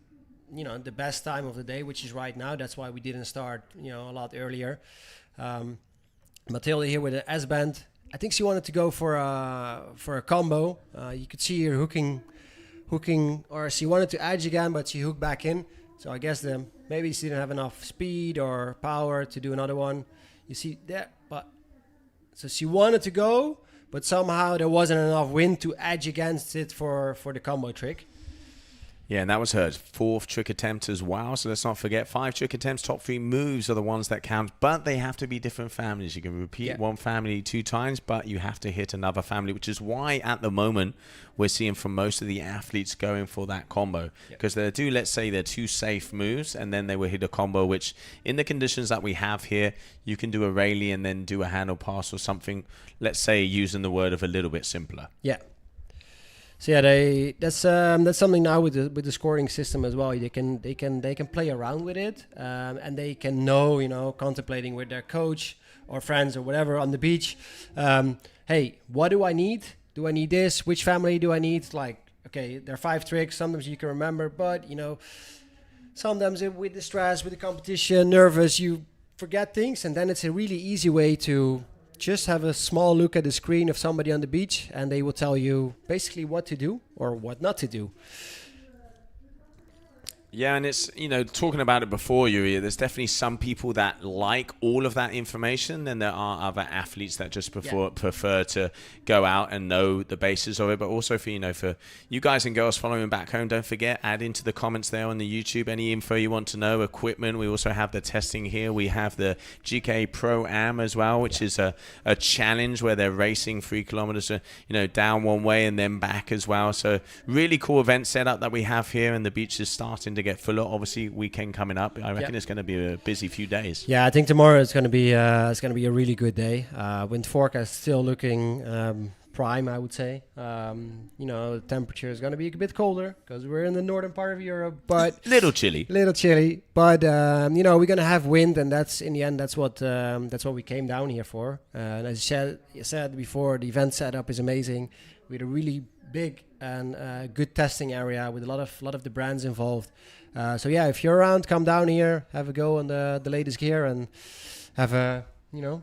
the best time of the day, which is right now. That's why we didn't start a lot earlier. Matilda here with an S-band. I think she wanted to go for a combo. You could see her hooking, or she wanted to edge again, but she hooked back in. So I guess maybe she didn't have enough speed or power to do another one. You see there, so she wanted to go, but somehow there wasn't enough wind to edge against it for the combo trick. Yeah, and that was her 4th trick attempt as well. So let's not forget, 5 trick attempts, top 3 moves are the ones that count. But they have to be different families. You can repeat one family 2 times, but you have to hit another family, which is why at the moment we're seeing from most of the athletes going for that combo. Because they do, let's say, they're 2 safe moves, and then they will hit a combo, which in the conditions that we have here, you can do a Rayleigh and then do a handle pass or something, let's say, using the word of a little bit simpler. Yeah. So yeah, that's something now with the scoring system as well. They can play around with it, and they can know, contemplating with their coach or friends or whatever on the beach. Hey, what do I need? Do I need this? Which family do I need? Like, okay, there are 5 tricks. Sometimes you can remember, but sometimes with the stress, with the competition, nervous, you forget things, and then it's a really easy way to just have a small look at the screen of somebody on the beach, and they will tell you basically what to do or what not to do. Yeah, and it's, talking about it before, Yuri, there's definitely some people that like all of that information, and there are other athletes that just prefer to go out and know the basis of it. But also for you guys and girls following back home, don't forget, add into the comments there on the YouTube any info you want to know, equipment. We also have the testing here. We have the GKA Pro-Am as well, which is a challenge where they're racing 3 kilometers, down one way and then back as well. So really cool event setup that we have here, and the beach is starting to get fuller. Obviously, weekend coming up. I reckon it's going to be a busy few days. Yeah, I think tomorrow is going to be a really good day. Wind forecast still looking prime, I would say. The temperature is going to be a bit colder because we're in the northern part of Europe, but little chilly. But we're going to have wind, and that's in the end that's what we came down here for. And as you said before, the event setup is amazing. We had a really big and good testing area with a lot of the brands involved. So yeah, if you're around, come down here, have a go on the latest gear, and have a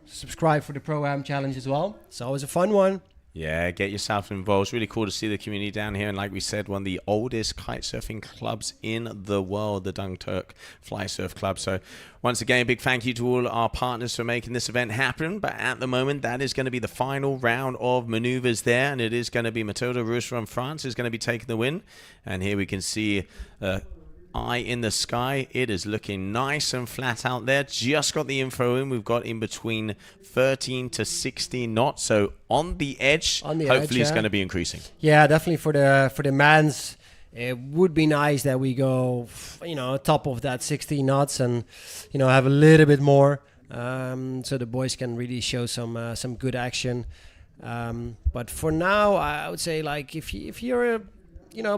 subscribe for the Pro-Am challenge as well. It's always a fun one. Yeah, get yourself involved. It's really cool to see the community down here. And like we said, one of the oldest kite surfing clubs in the world, the Dunkirk Fly Surf Club. So once again, a big thank you to all our partners for making this event happen. But at the moment, that is going to be the final round of maneuvers there. And it is going to be Matilda Roos from France is going to be taking the win. And here we can see eye in the sky. It is looking nice and flat out there. Just got the info in. We've got in between 13 to 16 knots. So on the edge, hopefully it's going to be increasing. Yeah, definitely for the mans, it would be nice that we go, top of that 16 knots and, have a little bit more, so the boys can really show some good action. But for now, I would say, like, if you're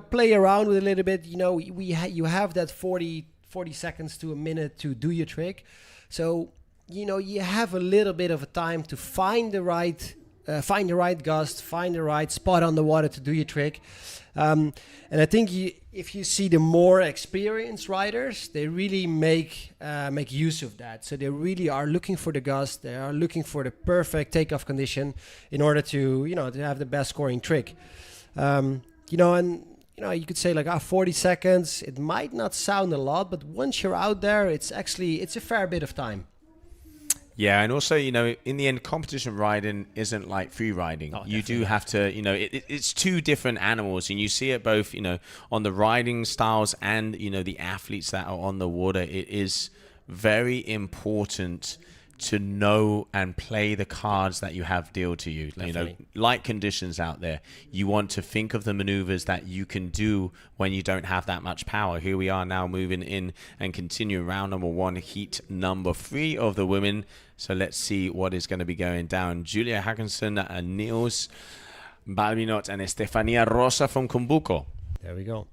play around with a little bit, you have that 40 seconds to a minute to do your trick. So, you have a little bit of a time to find the right gust, find the right spot on the water to do your trick. And I think if you see the more experienced riders, they really make use of that. So they really are looking for the gust. They are looking for the perfect takeoff condition in order to, to have the best scoring trick. You could say like 40 seconds. It might not sound a lot, but once you're out there, it's a fair bit of time. Yeah, and also, in the end, competition riding isn't like free riding. Oh, you do have to, it's 2 different animals, and you see it both, on the riding styles and, the athletes that are on the water. It is very important to know and play the cards that you have dealt to you. You know, Definitely. like conditions out there, you want to think of the maneuvers that you can do when you don't have that much power. Here we are now moving in and continuing round number 1, heat number 3 of the women. So let's see what is going to be going down. Julia Hackinson, Niels Balbinot, and Estefania Rosa from Kumbuko. There we go.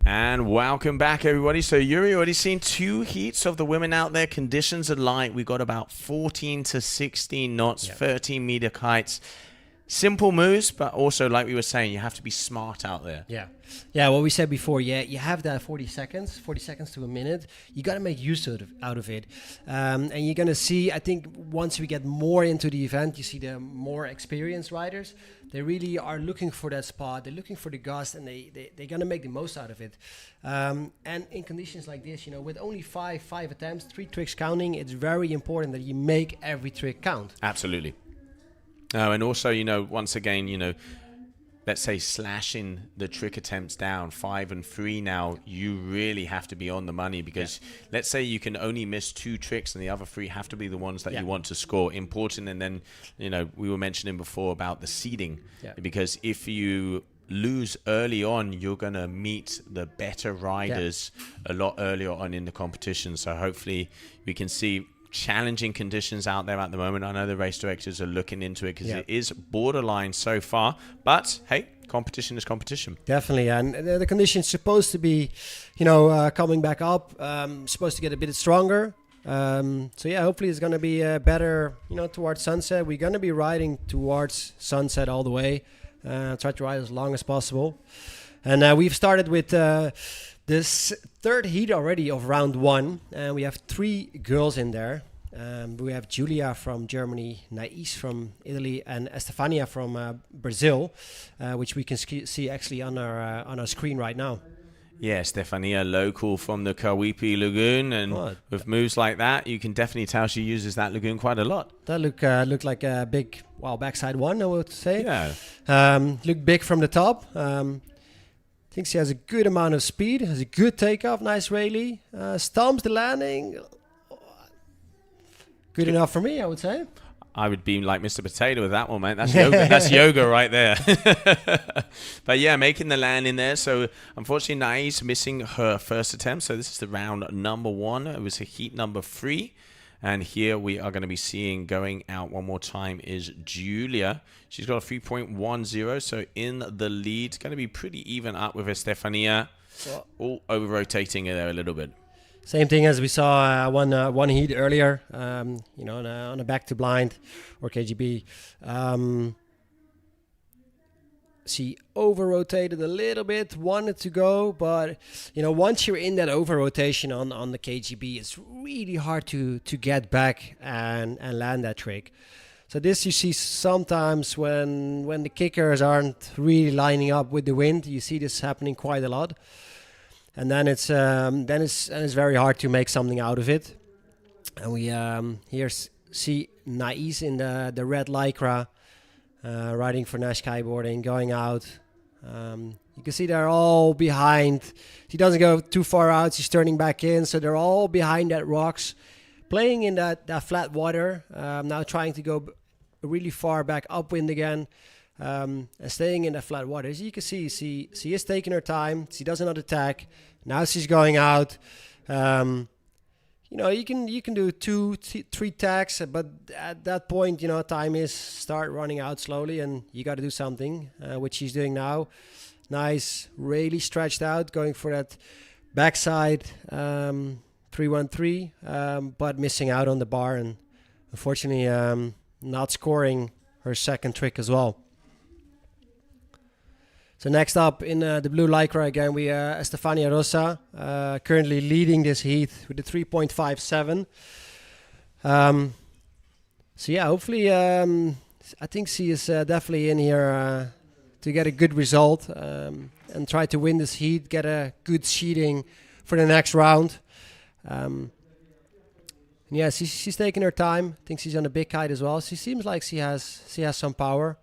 And welcome back, everybody. So Yuri, already seen 2 heats of the women out there. Conditions are light. We got about 14 to 16 knots, 13-meter kites. Simple moves, but also, like we were saying, you have to be smart out there. Yeah, what we said before, you have that 40 seconds to a minute. You got to make use out of it. And you're going to see, I think, once we get more into the event, you see the more experienced riders. They really are looking for that spot. They're looking for the gust, and they're going to make the most out of it. And in conditions like this, you know, with only five attempts, 3 tricks counting, it's very important that you make every trick count. Absolutely. And also, you know, once again, you know, let's say slashing the trick attempts down 5 and 3 now, you really have to be on the money, because let's say you can only miss 2 tricks and the other 3 have to be the ones that you want to score. Important. And then, you know, we were mentioning before about the seeding, because if you lose early on, you're going to meet the better riders a lot earlier on in the competition. So hopefully we can see challenging conditions out there at the moment. I know the race directors are looking into it, because it is borderline so far, but hey, competition is competition. Definitely, and the condition's supposed to be, you know, coming back up, supposed to get a bit stronger. So yeah, hopefully it's going to be better, you know, towards sunset. We're going to be riding towards sunset all the way. Try to ride as long as possible. And we've started with this 3rd heat already of round 1, and we have 3 girls in there. We have Julia from Germany, Nais from Italy, and Estefania from Brazil, which we can see actually on our screen right now. Yeah, Stefania, local from the Kawipi Lagoon, and with moves like that, you can definitely tell she uses that lagoon quite a lot. That looked like a big, backside one, I would say. Yeah. Looked big from the top. I think she has a good amount of speed, has a good takeoff, nice rally, stomps the landing. Good enough for me, I would say. I would be like Mr. Potato with that one, mate. That's yoga. That's yoga right there. But yeah, making the land in there. So unfortunately, Nai's missing her first attempt. So this is the round number 1. It was a heat number 3. And here we are going to be seeing going out one more time is Julia. She's got a 3.10. So in the lead, it's going to be pretty even up with Estefania. All over rotating there a little bit. Same thing as we saw one heat earlier, you know, on a back to blind or KGB. She over rotated a little bit, wanted to go, but you know, once you're in that over rotation on the KGB, it's really hard to get back and land that trick. So this you see sometimes when the kickers aren't really lining up with the wind. You see this happening quite a lot. And then it's very hard to make something out of it. And we here see Nais in the red lycra, riding for Nash kiteboarding, going out. You can see they're all behind. She doesn't go too far out. She's turning back in, so they're all behind that rocks, playing in that flat water. Now trying to go really far back upwind again. And staying in the flat water. As you can see, she is taking her time. She does not attack. Now she's going out. You know, you can do 2, 3 tacks, but at that point, you know, time is start running out slowly, and you got to do something, which she's doing now. Nice, really stretched out, going for that backside 3-1-3, but missing out on the bar, and unfortunately not scoring her second trick as well. So next up in the blue lycra again, we Estefania Rosa, currently leading this heat with the 3.57. So yeah, hopefully, I think she is definitely in here to get a good result and try to win this heat, get a good seeding for the next round. Yeah, she's taking her time. I think she's on a big kite as well. She seems like she has some power.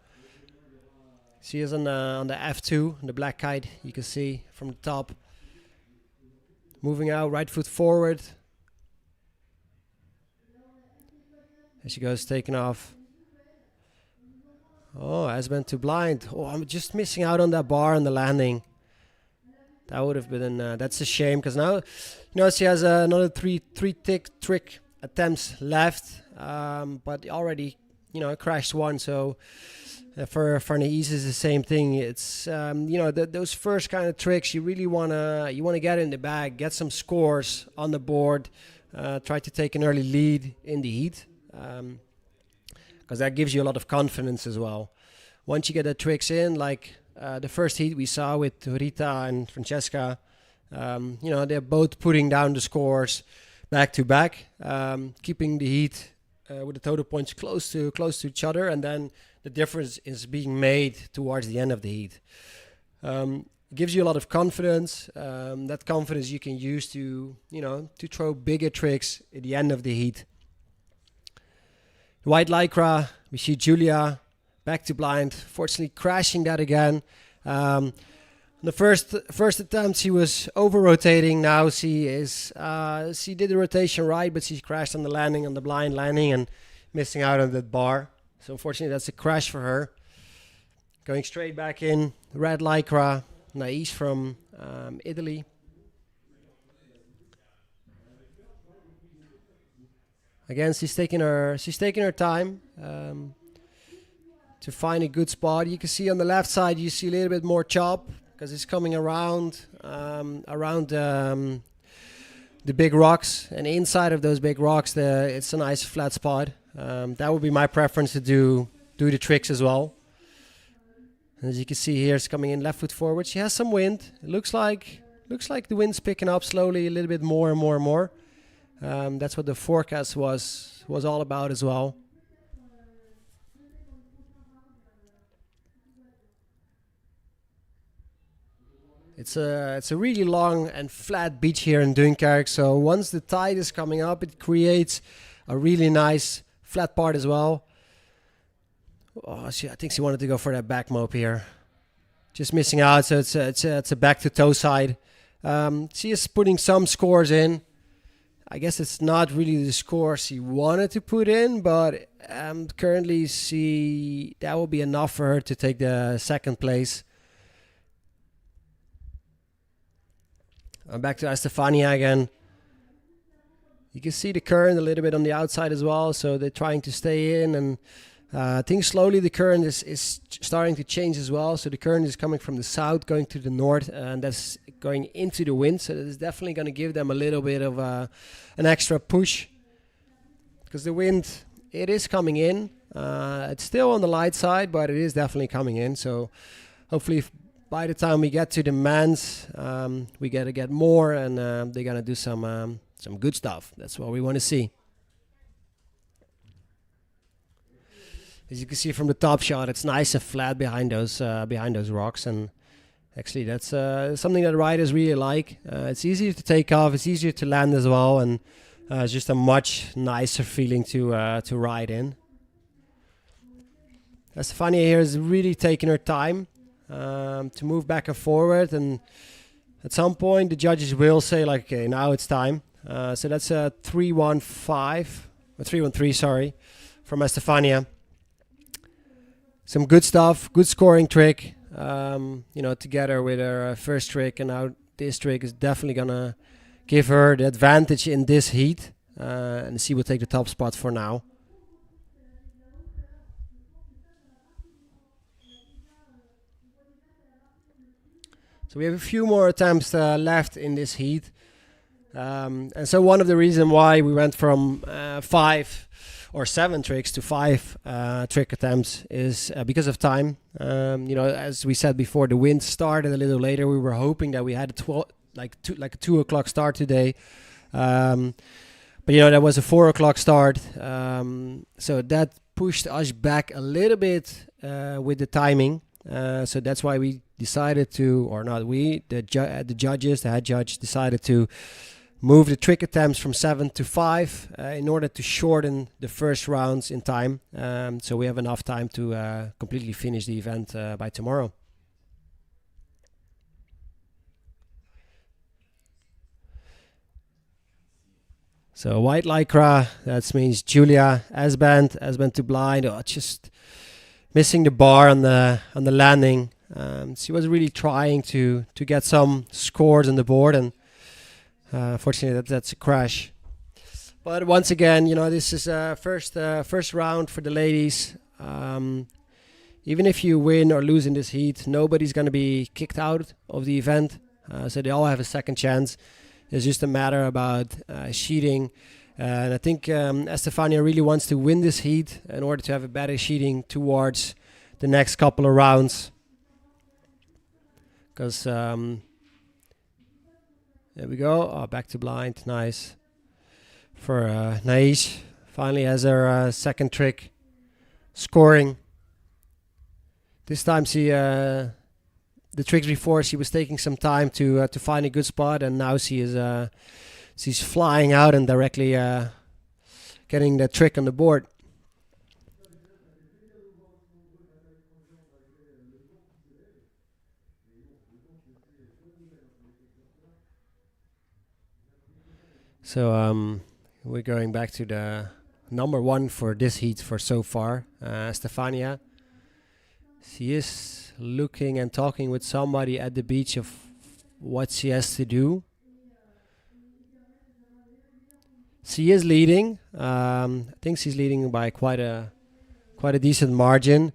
She is on the F2, the black kite, you can see from the top. Moving out, right foot forward. There she goes, taking off. Oh, has been too blind. Oh, I'm just missing out on that bar on the landing. That would have been, that's a shame, because now, you know, she has another three trick attempts left, but already, you know, crashed one, so... For Nais is the same thing. It's you know, those first kind of tricks you really wanna get in the bag, get some scores on the board, try to take an early lead in the heat, because that gives you a lot of confidence as well. Once you get the tricks in, like the first heat we saw with Rita and Francesca, you know, they're both putting down the scores back to back, keeping the heat with the total points close to each other, and then the difference is being made towards the end of the heat. It gives you a lot of confidence. That confidence you can use to, you know, to throw bigger tricks at the end of the heat. White lycra, we see Julia back to blind, fortunately crashing that again. The first attempt she was over rotating. Now she did the rotation right, but she crashed on the landing, on the blind landing, and missing out on that bar. So unfortunately, that's a crash for her. Going straight back in, red lycra, Nais from Italy. Again, she's taking her time to find a good spot. You can see on the left side, you see a little bit more chop because it's coming around the big rocks, and inside of those big rocks, it's a nice flat spot. That would be my preference to do the tricks as well. As you can see here, it's coming in left foot forward. She has some wind. It looks like the wind's picking up slowly a little bit more and more and more. That's what the forecast was all about as well. It's a really long and flat beach here in Dunkirk. So once the tide is coming up, it creates a really nice flat part as well. Oh, I think she wanted to go for that back mope here. Just missing out, so it's a back to toe side. She is putting some scores in. I guess it's not really the scores he wanted to put in, but currently see that will be enough for her to take the second place. Back to Estefania again. You can see the current a little bit on the outside as well, so they're trying to stay in, and I think slowly the current is starting to change as well. So the current is coming from the south, going to the north, and that's going into the wind. So that is definitely going to give them a little bit of an extra push, because the wind, it is coming in. It's still on the light side, but it is definitely coming in. So hopefully by the time we get to the men's, we got to get more, and they're going to do some good stuff. That's what we want to see. As you can see from the top shot, it's nice and flat behind those rocks, and actually that's something that riders really like. It's easier to take off, it's easier to land as well, and it's just a much nicer feeling to ride in. Estefania here is really taking her time to move back and forward, and at some point the judges will say like, okay, now it's time. So that's a 3-1-3, sorry, from Estefania. Some good stuff, good scoring trick, together with her first trick, and now this trick is definitely gonna give her the advantage in this heat, and she will take the top spot for now. So we have a few more attempts left in this heat. And so one of the reasons why we went from 5 or 7 tricks to 5 trick attempts is because of time. As we said before, the wind started a little later. We were hoping that we had a 2 o'clock start today. But that was a 4 o'clock start. So that pushed us back a little bit with the timing. So that's why we decided to, or not we, the judges, the head judge decided to move the trick attempts from 7 to 5 in order to shorten the first rounds in time. So we have enough time to completely finish the event by tomorrow. So white lycra, that means Julia, S-band to blind. Oh, just missing the bar on the landing. She was really trying to get some scores on the board, and fortunately that's a crash. But once again, this is first round for the ladies. Even if you win or lose in this heat, nobody's going to be kicked out of the event. So they all have a second chance. It's just a matter about sheeting. And I think Estefania really wants to win this heat in order to have a better sheeting towards the next couple of rounds. Because there we go. Oh, back to blind. Nice. For Naish. Finally has her second trick scoring. This time she, the tricks before, she was taking some time to find a good spot, and now she is she's flying out and directly getting the trick on the board. So we're going back to the number 1 for this heat for so far, Estefania. She is looking and talking with somebody at the beach of what she has to do. She is leading. I think she's leading by quite a decent margin.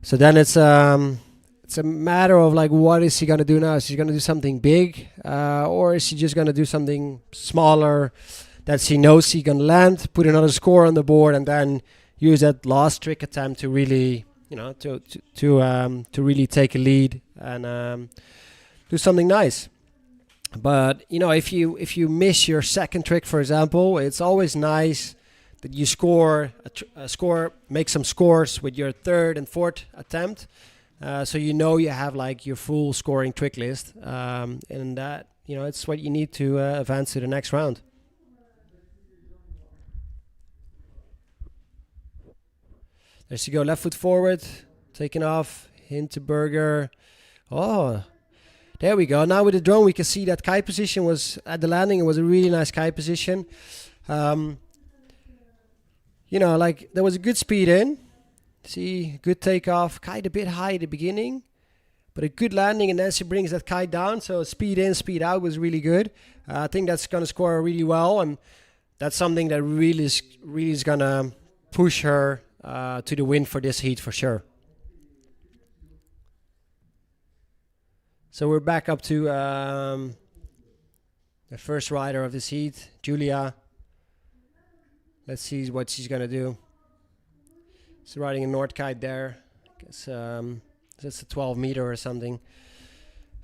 So then it's a matter of like, what is she gonna do now? Is she gonna do something big, or is she just gonna do something smaller that she knows she can land, put another score on the board, and then use that last trick attempt to really, to really take a lead and do something nice. But if you miss your second trick, for example, it's always nice that you score make some scores with your third and fourth attempt, so you have like your full scoring trick list, and that it's what you need to advance to the next round. There she go, left foot forward, taking off, Hinterberger. Oh, There we go. Now with the drone, we can see that kite position was at the landing. It was a really nice kite position. You know, like there was a good speed in. See, good takeoff. Kite a bit high at the beginning, but a good landing, and then she brings that kite down. So speed in, speed out was really good. I think that's going to score really well, and that's something that really is going to push her to the win for this heat for sure. So we're back up to the first rider of this heat, Julia. Let's see what she's going to do. She's riding a Nord kite there. I guess that's a 12 meter or something.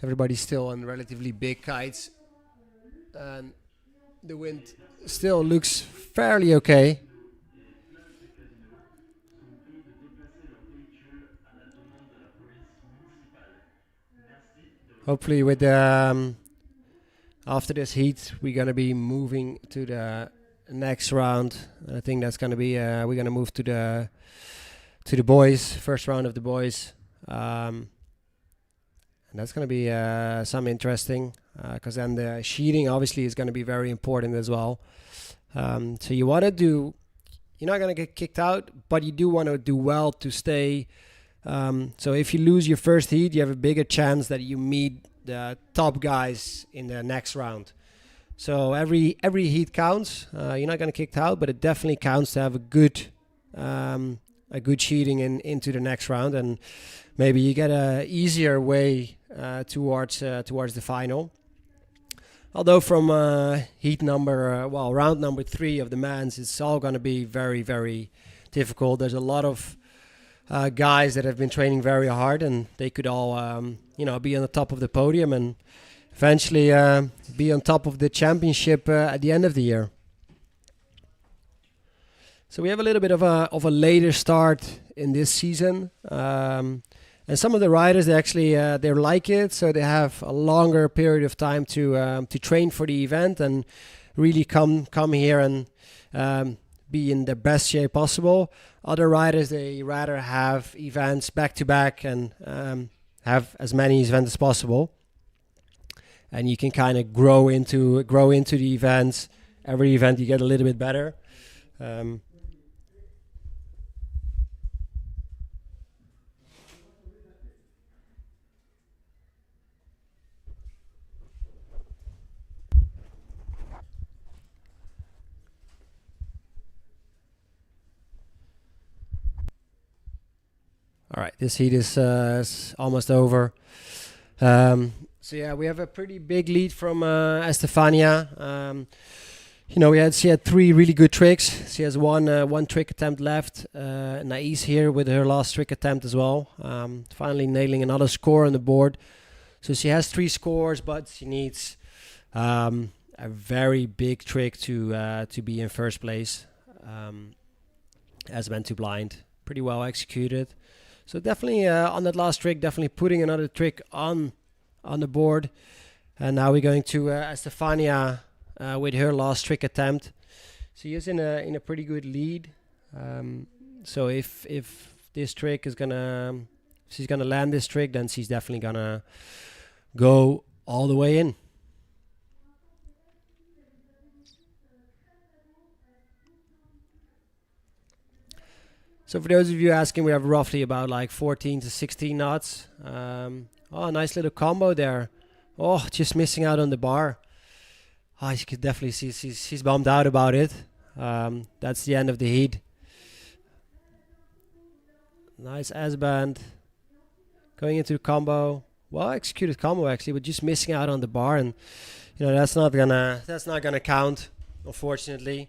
Everybody's still on relatively big kites. And the wind still looks fairly okay. Hopefully with the after this heat we're gonna be moving to the next round. I think that's gonna be we're gonna move to the boys, first round of the boys, and that's gonna be some interesting because then the sheeting obviously is gonna be very important as well. So you want to do, you're not gonna get kicked out, but you do want to do well to stay. So if you lose your first heat, you have a bigger chance that you meet the top guys in the next round. So every heat counts. You're not going to get kicked out, but it definitely counts to have a good sheeting into the next round, and maybe you get a easier way towards the final. Although from round number 3 of the men's, it's all going to be very, very difficult. There's a lot of guys that have been training very hard, and they could all, be on the top of the podium and eventually be on top of the championship at the end of the year. So we have a little bit of a later start in this season, and some of the riders they like it, so they have a longer period of time to train for the event and really come here and be in the best shape possible. Other riders, they rather have events back to back and have as many events as possible, and you can kind of grow into the events. Every event you get a little bit better. All right, this heat is almost over. So yeah, we have a pretty big lead from Estefania. She had 3 really good tricks. She has one trick attempt left. Nais here with her last trick attempt as well. Finally nailing another score on the board. So she has 3 scores, but she needs a very big trick to be in first place. As meant to blind, pretty well executed. So definitely on that last trick, definitely putting another trick on the board. And now we're going to Estefania with her last trick attempt. She is in a pretty good lead. So if this trick is she's gonna land this trick, then she's definitely gonna go all the way in. So for those of you asking, we have roughly about like 14 to 16 knots. Nice little combo there. Oh, just missing out on the bar. You could definitely see she's bummed out about it. That's the end of the heat. Nice S-band. Going into the combo. Well executed combo actually, but just missing out on the bar, and that's not gonna count, unfortunately.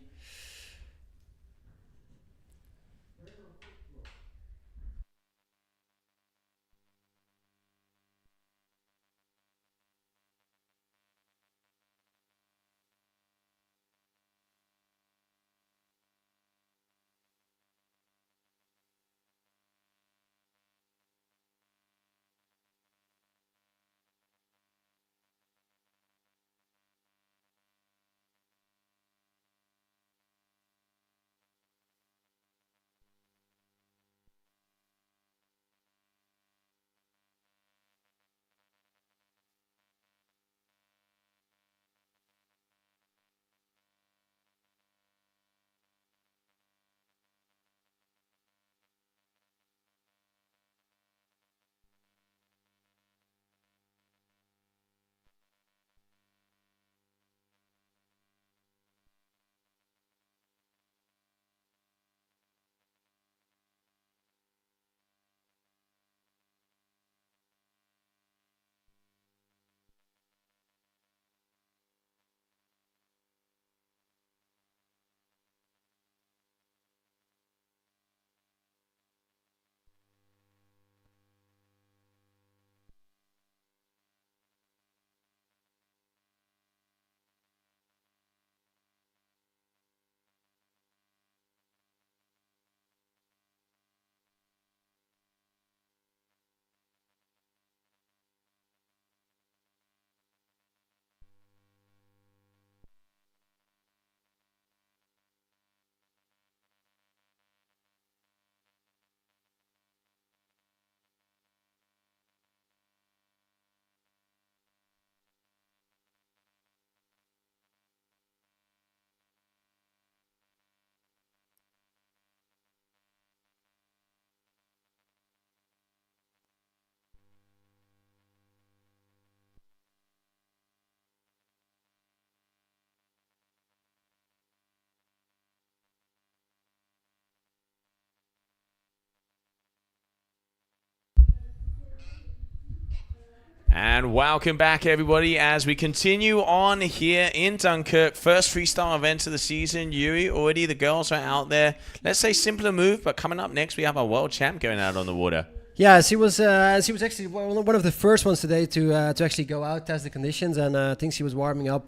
And welcome back, everybody, as we continue on here in Dunkirk. First freestyle event of the season. Yuri, already the girls are out there. Let's say simpler move, but coming up next, we have our world champ going out on the water. Yeah, she was actually one of the first ones today to actually go out, test the conditions, and I think she was warming up,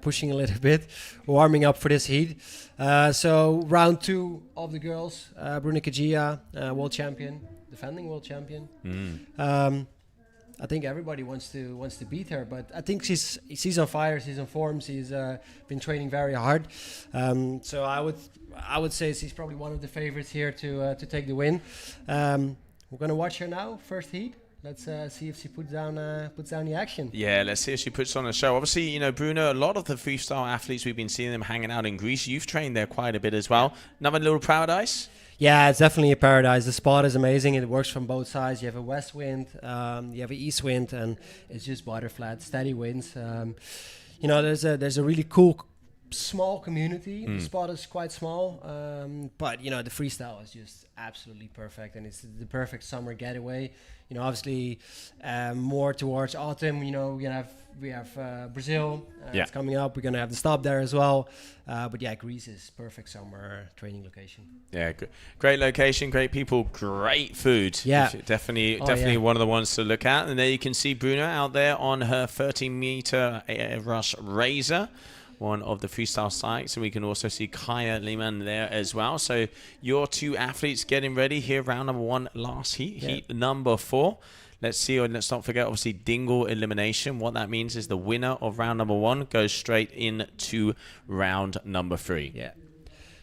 pushing a little bit, warming up for this heat. So round 2 of the girls, Bruna Kajia, world champion, defending world champion. I think everybody wants to beat her, but I think she's on fire. She's on form. She's been training very hard. So I would say she's probably one of the favorites here to take the win. We're gonna watch her now, first heat. Let's see if she puts down the action. Yeah, let's see if she puts on a show. Obviously, you know, Bruno, a lot of the freestyle athletes, we've been seeing them hanging out in Greece. You've trained there quite a bit as well. Another little paradise? Yeah, it's definitely a paradise. The spot is amazing. It works from both sides. You have a west wind, you have an east wind, and it's just water flat, steady winds. You know, there's a really cool small community. The spot is quite small, but you know, the freestyle is just absolutely perfect, and it's the perfect summer getaway. You know, obviously more towards autumn. You know, we have Brazil. It's coming up. We're gonna have the stop there as well. But yeah, Greece is perfect summer training location. Yeah, great location, great people, great food. Yeah, definitely one of the ones to look at. And there you can see Bruna out there on her 30-meter rush razor, one of the freestyle sites, and we can also see Kaya Lehmann there as well. So your 2 athletes getting ready here, round number 1, last heat, heat number 4. Let's see, and let's not forget, obviously, dingle elimination. What that means is the winner of round number 1 goes straight into round number 3. Yeah.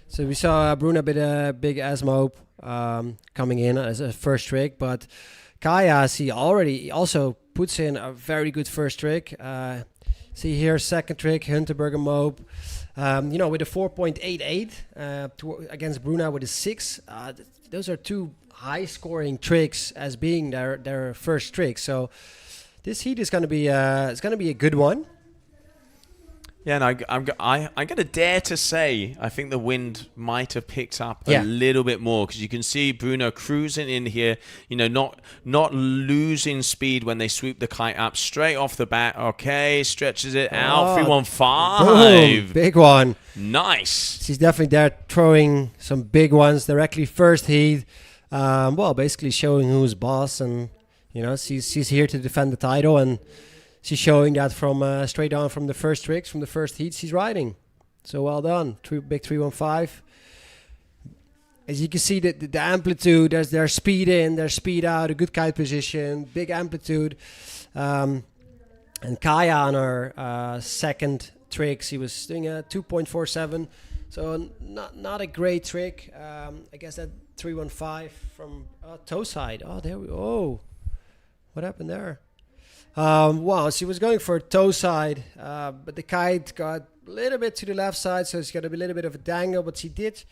So we saw Bruna with a big asthma coming in as a first trick, but Kaya, she already also puts in a very good first trick. See here, second trick, Hunterberger Mope. You know, with a 4.88 against Bruna with a 6. Those are 2 high-scoring tricks as being their first trick. So this heat is going to be a good one. Yeah, and I'm going to dare to say I think the wind might have picked up a little bit more, because you can see Bruno cruising in here, you know, not losing speed when they swoop the kite up straight off the bat. Okay, stretches it out, 315. Boom, big one. Nice. She's definitely there throwing some big ones directly first heat. Well, basically showing who's boss, and you know, she's here to defend the title, and she's showing that from straight on from the first tricks, from the first heat, she's riding. So well done. Big 315. As you can see, the amplitude, there's their speed in, their speed out, a good kite position, big amplitude. And Kaya on her second trick, she was doing a 2.47. So not a great trick. I guess that 315 from toe side. Oh, there we go. What happened there? Well, she was going for toe side, but the kite got a little bit to the left side, so it's got a little bit of a dangle, but she did,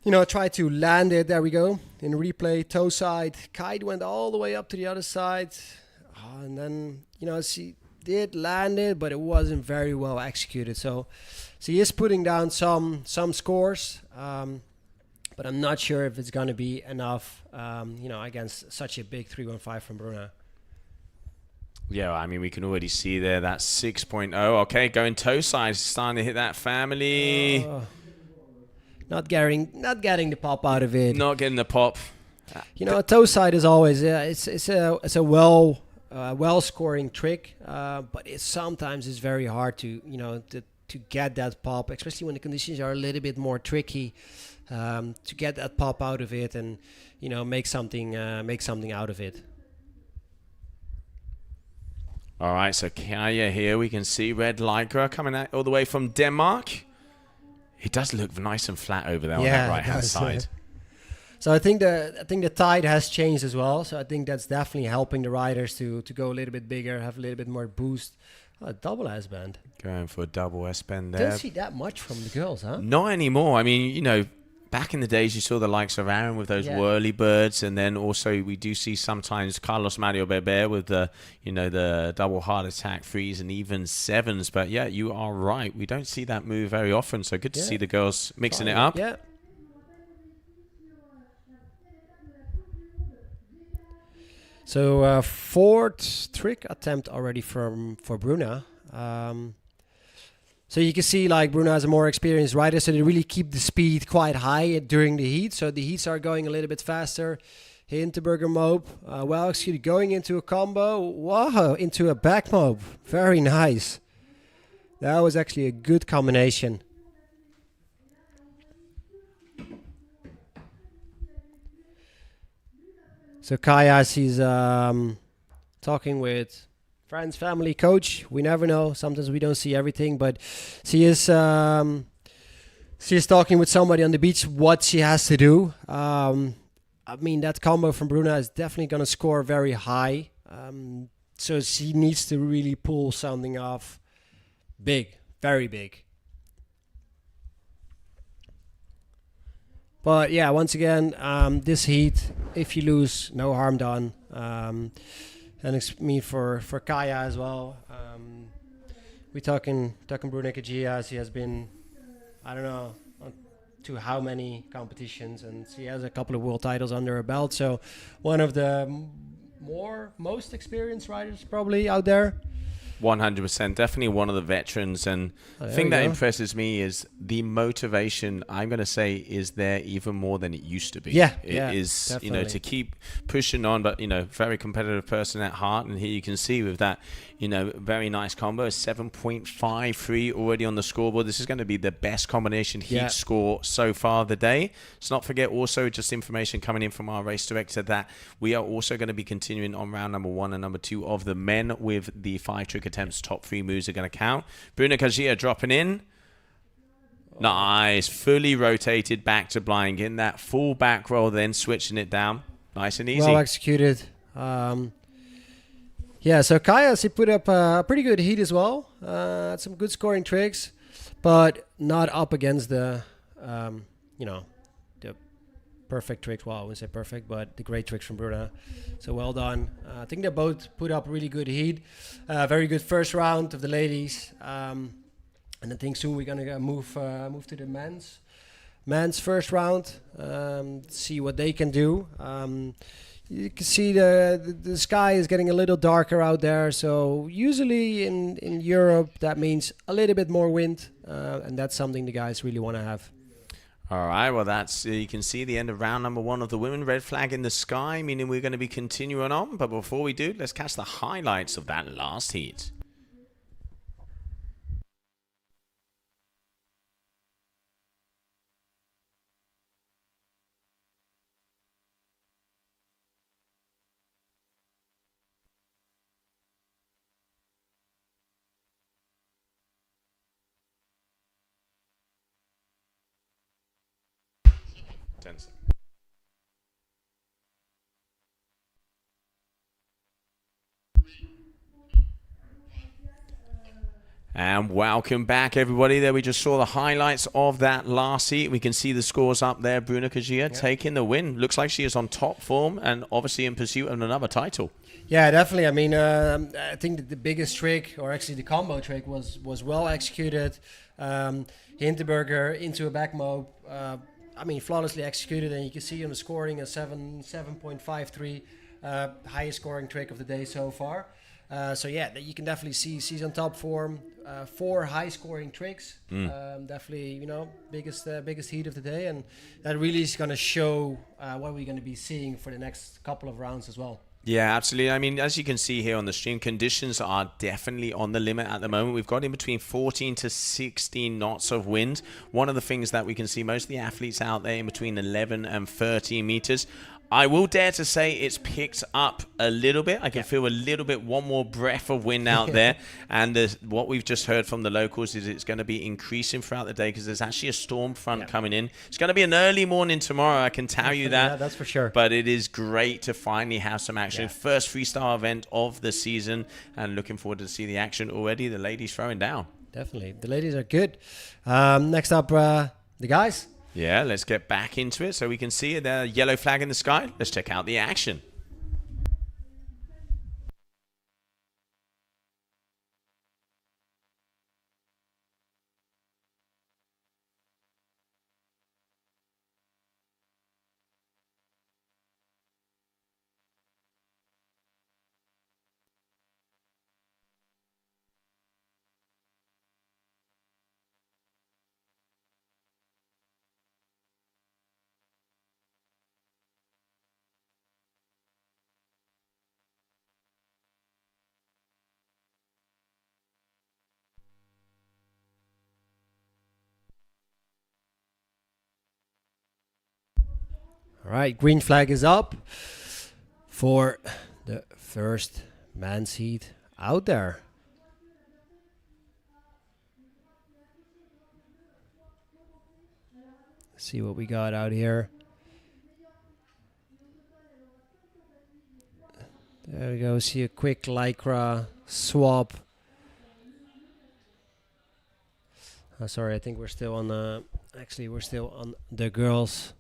you know, try to land it. There we go. In replay, toe side. Kite went all the way up to the other side. And then, you know, she did land it, but it wasn't very well executed. So she is putting down some scores, but I'm not sure if it's going to be enough, you know, against such a big 315 from Bruna. Yeah, I mean, we can already see there that 6.0. Okay, going toe side, starting to hit that family. Not getting the pop out of it. Not getting the pop. You know, toe side is always it's a well scoring trick, but it sometimes is very hard to to get that pop, especially when the conditions are a little bit more tricky, to get that pop out of it and make something out of it. All right, so Kaya here, we can see red lycra coming out all the way from Denmark. It does look nice and flat over there on that right-hand side. So I think the tide has changed as well. So I think that's definitely helping the riders to go a little bit bigger, have a little bit more boost. Oh, double S-bend. Going for a double S-bend there. Don't see that much from the girls, huh? Not anymore. I mean, back in the days, you saw the likes of Aaron with those whirly birds, and then also we do see sometimes Carlos Mario Beber with the double heart attack threes and even sevens. But yeah, you are right. We don't see that move very often. So good to see the girls mixing it up. Yeah. So fourth trick attempt already for Bruna. So you can see like Bruna is a more experienced rider, so they really keep the speed quite high during the heat. So the heats are going a little bit faster. Hinterberger mob, well executed, going into a combo. Wow, into a back mob. Very nice. That was actually a good combination. So Kaya, she's talking with friends, family, coach. We never know. Sometimes we don't see everything, but she is talking with somebody on the beach what she has to do. I mean, that combo from Bruna is definitely going to score very high. So she needs to really pull something off big, very big. But yeah, once again, this heat, if you lose, no harm done. And it's me for Kaya as well. We're talking Bruna Kajia. She has been, I don't know, to how many competitions, and she has a couple of world titles under her belt. So one of the most experienced riders probably out there. 100%, definitely one of the veterans, and the thing that impresses me is the motivation. I'm going to say is there even more than it used to be. Yeah, it is definitely. You know, to keep pushing on, but you know, very competitive person at heart. And here you can see with that, you know, very nice combo, 7.53 already on the scoreboard. This is going to be the best combination heat score so far of the day. Let's not forget also just information coming in from our race director that we are also going to be continuing on round number 1 and number 2 of the men with the 5 trick attempts. Top 3 moves are going to count. Bruna Kajia dropping in. Nice. Fully rotated back to blind. Getting that full back roll, then switching it down. Nice and easy. Well executed. Yeah, so Kaya, she put up a pretty good heat as well. Had some good scoring tricks, but not up against the, you know, the perfect tricks. Well, I wouldn't say perfect, but the great tricks from Bruna. So well done. I think they both put up really good heat. Very good first round of the ladies. And I think soon we're going to move to the men's first round, see what they can do. You can see the sky is getting a little darker out there. So usually in Europe, that means a little bit more wind. And that's something the guys really want to have. All right, well, that's you can see the end of round number 1 of the women. Red flag in the sky, meaning we're going to be continuing on. But before we do, let's catch the highlights of that last heat. And welcome back, everybody. There we just saw the highlights of that last heat. We can see the scores up there. Bruna Kajia taking the win. Looks like she is on top form and obviously in pursuit of another title. Yeah, definitely. I mean, I think that the biggest trick, or actually the combo trick, was well executed. Hinterberger into a back mob. I mean, flawlessly executed, and you can see on the scoring a 7.53, highest scoring trick of the day so far. So yeah, you can definitely see she's on top form. 4 high scoring tricks. Definitely, you know, biggest heat of the day, and that really is going to show what we're going to be seeing for the next couple of rounds as well. Yeah, absolutely. I mean, as you can see here on the stream, conditions are definitely on the limit at the moment. We've got in between 14 to 16 knots of wind. One of the things that we can see, most of the athletes out there in between 11 and 13 meters. I will dare to say it's picked up a little bit. I can feel a little bit, one more breath of wind out there. And what we've just heard from the locals is it's going to be increasing throughout the day because there's actually a storm front coming in. It's going to be an early morning tomorrow, I can tell you that. Yeah, that's for sure. But it is great to finally have some action. First freestyle event of the season, and looking forward to see the action already. The ladies throwing down. Definitely. The ladies are good. Next up, the guys. Yeah, let's get back into it so we can see the yellow flag in the sky. Let's check out the action. All right, green flag is up for the first men's heat out there. See what we got out here. There we go. See a quick lycra swap. Sorry, I think we're still on the. Actually, we're still on the girls.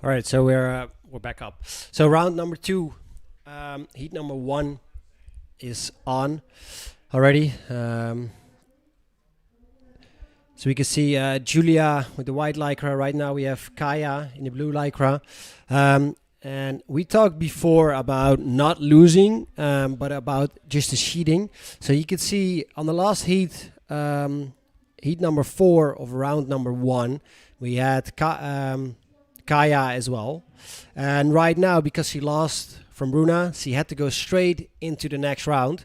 All right, so we're back up. So round number 2, heat number 1 is on already. So we can see Julia with the white lycra. Right now we have Kaya in the blue lycra. And we talked before about not losing, but about just the sheeting. So you could see on the last heat, heat number 4 of round number 1, we had Kaya as well. And right now, because she lost from Bruna, she had to go straight into the next round.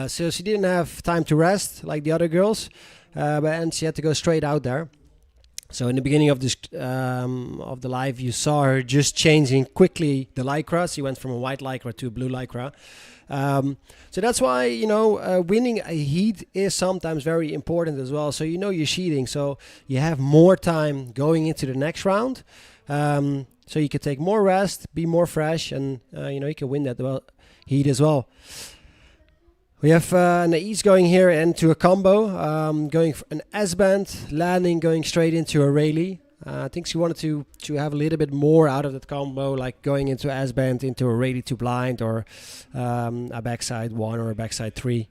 So she didn't have time to rest like the other girls, and she had to go straight out there. So in the beginning of this of the live, you saw her just changing quickly the lycra. She went from a white lycra to a blue lycra. So that's why, you know, winning a heat is sometimes very important as well. So you know you're cheating, so you have more time going into the next round. So you can take more rest, be more fresh, and you know, you can win that heat as well. We have Nais going here into a combo, going for an S-band, landing, going straight into a Rayleigh. I think she wanted to have a little bit more out of that combo, like going into S-band, into a Rayleigh to blind, or a backside 1 or a backside 3.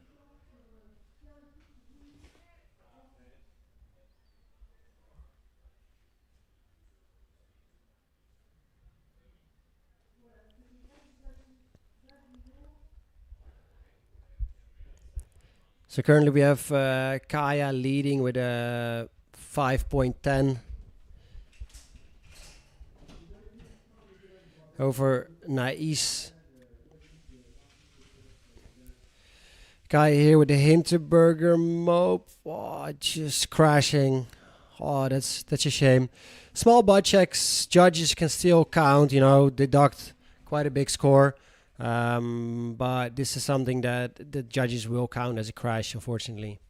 So currently we have Kaya leading with a 5.10 over Nais. Kaya here with the Hinterberger mope, just crashing Oh, that's a shame. Small butt checks, judges can still count, deduct quite a big score. But this is something that the judges will count as a crash, unfortunately.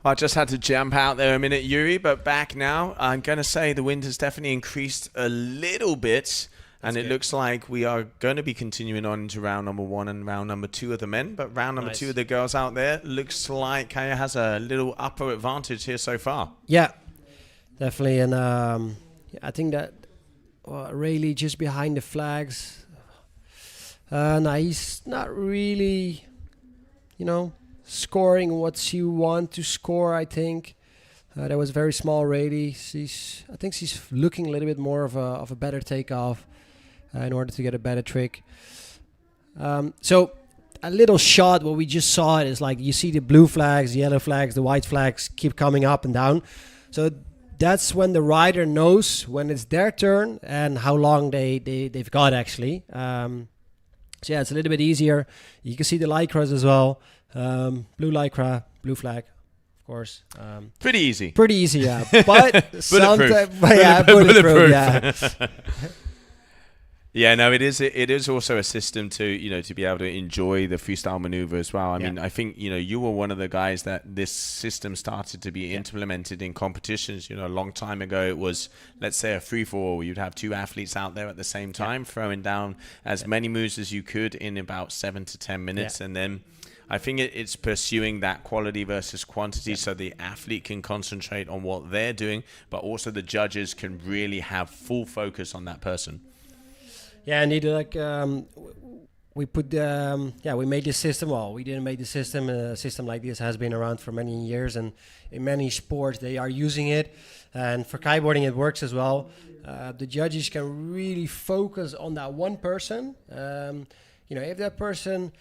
I just had to jump out there a minute, Yuri, but back now. I'm going to say the wind has definitely increased a little bit. And it looks like we are going to be continuing on into round number 1 and round number 2 of the men. But round number 2 of the girls out there, looks like Kaya has a little upper advantage here so far. Yeah, definitely. And I think that Rayleigh just behind the flags. He's not really, scoring what she wants to score, I think. That was very small, Rayleigh. I think she's looking a little bit more of a better takeoff. In order to get a better trick. So a little shot, what we just saw is like you see the blue flags, the yellow flags, the white flags keep coming up and down. So that's when the rider knows when it's their turn and how long they've got actually. So yeah, it's a little bit easier. You can see the lycras as well. Blue lycra, blue flag. Of course. Pretty easy. Pretty easy, yeah. But bulletproof. Bulletproof, yeah. Yeah, no, it is also a system to, to be able to enjoy the freestyle maneuver as well. I mean, I think, you were one of the guys that this system started to be implemented in competitions. A long time ago, it was, let's say, a free-for-all. You'd have 2 athletes out there at the same time, throwing down as many moves as you could in about 7 to 10 minutes. And then I think it's pursuing that quality versus quantity so the athlete can concentrate on what they're doing, but also the judges can really have full focus on that person. Yeah, indeed. Like we put, we made this system. Well, we didn't make the system. A system like this has been around for many years, and in many sports they are using it. And for kiteboarding, it works as well. The judges can really focus on that one person. If that person,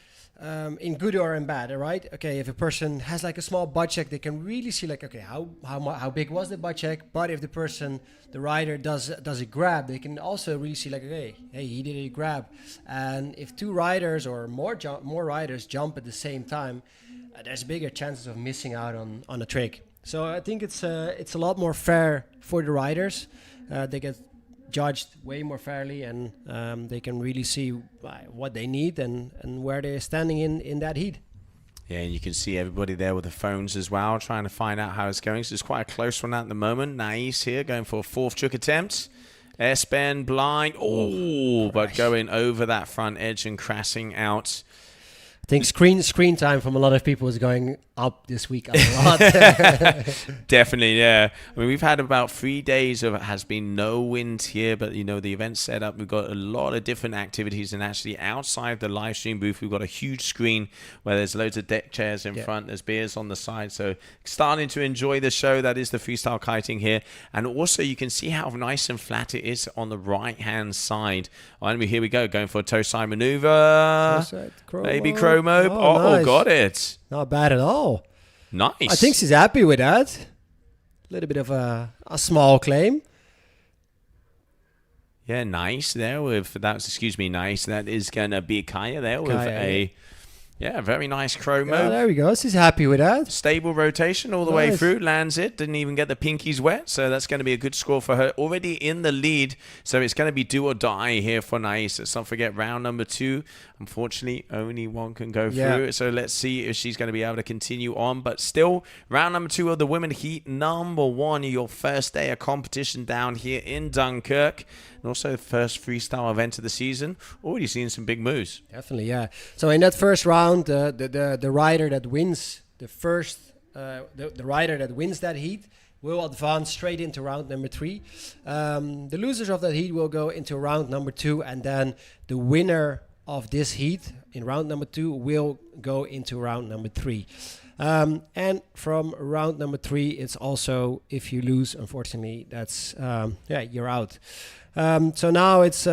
in good or in bad, right? Okay, if a person has like a small butt check, they can really see like, okay, how big was the butt check? But if the rider does a grab, they can also really see like, okay, hey, he did a grab. And if 2 riders or more riders jump at the same time, there's bigger chances of missing out on a trick. So I think it's a lot more fair for the riders. They get judged way more fairly, and they can really see what they need and where they're standing in that heat. Yeah, and you can see everybody there with the phones as well, trying to find out how it's going. So it's quite a close one at the moment. Nais here going for a 4th trick attempt. S-bend, blind. Oh, but going over that front edge and crashing out. I think screen time from a lot of people is going up this week a lot. Definitely, yeah. I mean, we've had about 3 days of it has been no wind here, but the event's set up. We've got a lot of different activities, and actually outside the live stream booth, we've got a huge screen where there's loads of deck chairs in front. There's beers on the side, so starting to enjoy the show. That is the freestyle kiting here, and also you can see how nice and flat it is on the right hand side. And here we go, going for a toe side maneuver. Maybe Crow Mode. Nice. Got it. Not bad at all. Nice. I think she's happy with that. A little bit of a small claim. Yeah, nice there with nice. That is gonna be Kaya there with a very nice crow move. There we go. She's happy with that. Stable rotation all the way through. Lands it. Didn't even get the pinkies wet. So that's going to be a good score for her. Already in the lead. So it's going to be do or die here for Nais. Let's not forget round number 2. Unfortunately, only one can go through. So let's see if she's going to be able to continue on. But still, round number 2 of the women heat number 1. Your first day of competition down here in Dunkirk. And also the first freestyle event of the season. Already seeing some big moves. Definitely, yeah. So in that first round, the rider that wins the rider that wins that heat will advance straight into round number 3. The losers of that heat will go into round number 2, and then the winner of this heat in round number 2 will go into round number 3. And from round number 3, it's also, if you lose, unfortunately, that's you're out. So now it's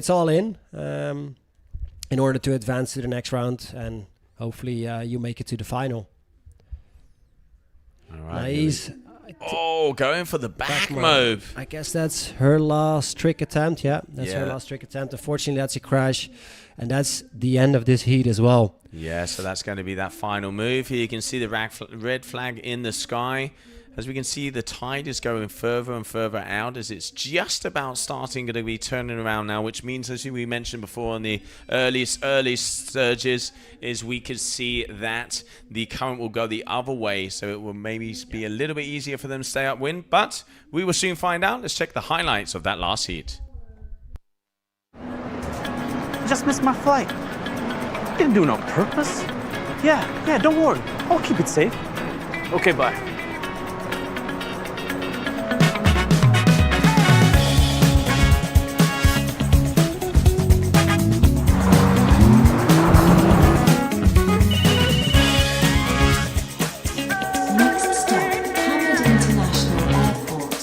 all in order to advance to the next round, and hopefully you make it to the final. All right. I Oh, going for the back move. I guess that's her last trick attempt. Yeah, that's her last trick attempt. Unfortunately, that's a crash. And that's the end of this heat as well. Yeah, so that's going to be that final move. Here you can see the red flag in the sky. As we can see, the tide is going further and further out as it's just about starting to be turning around now, which means, as we mentioned before in the early surges, is we could see that the current will go the other way, so it will maybe be a little bit easier for them to stay upwind, but we will soon find out. Let's check the highlights of that last heat. I just missed my flight. Didn't do it on purpose. Yeah, don't worry. I'll keep it safe. Okay, bye. Next stop, Hamid International Airport.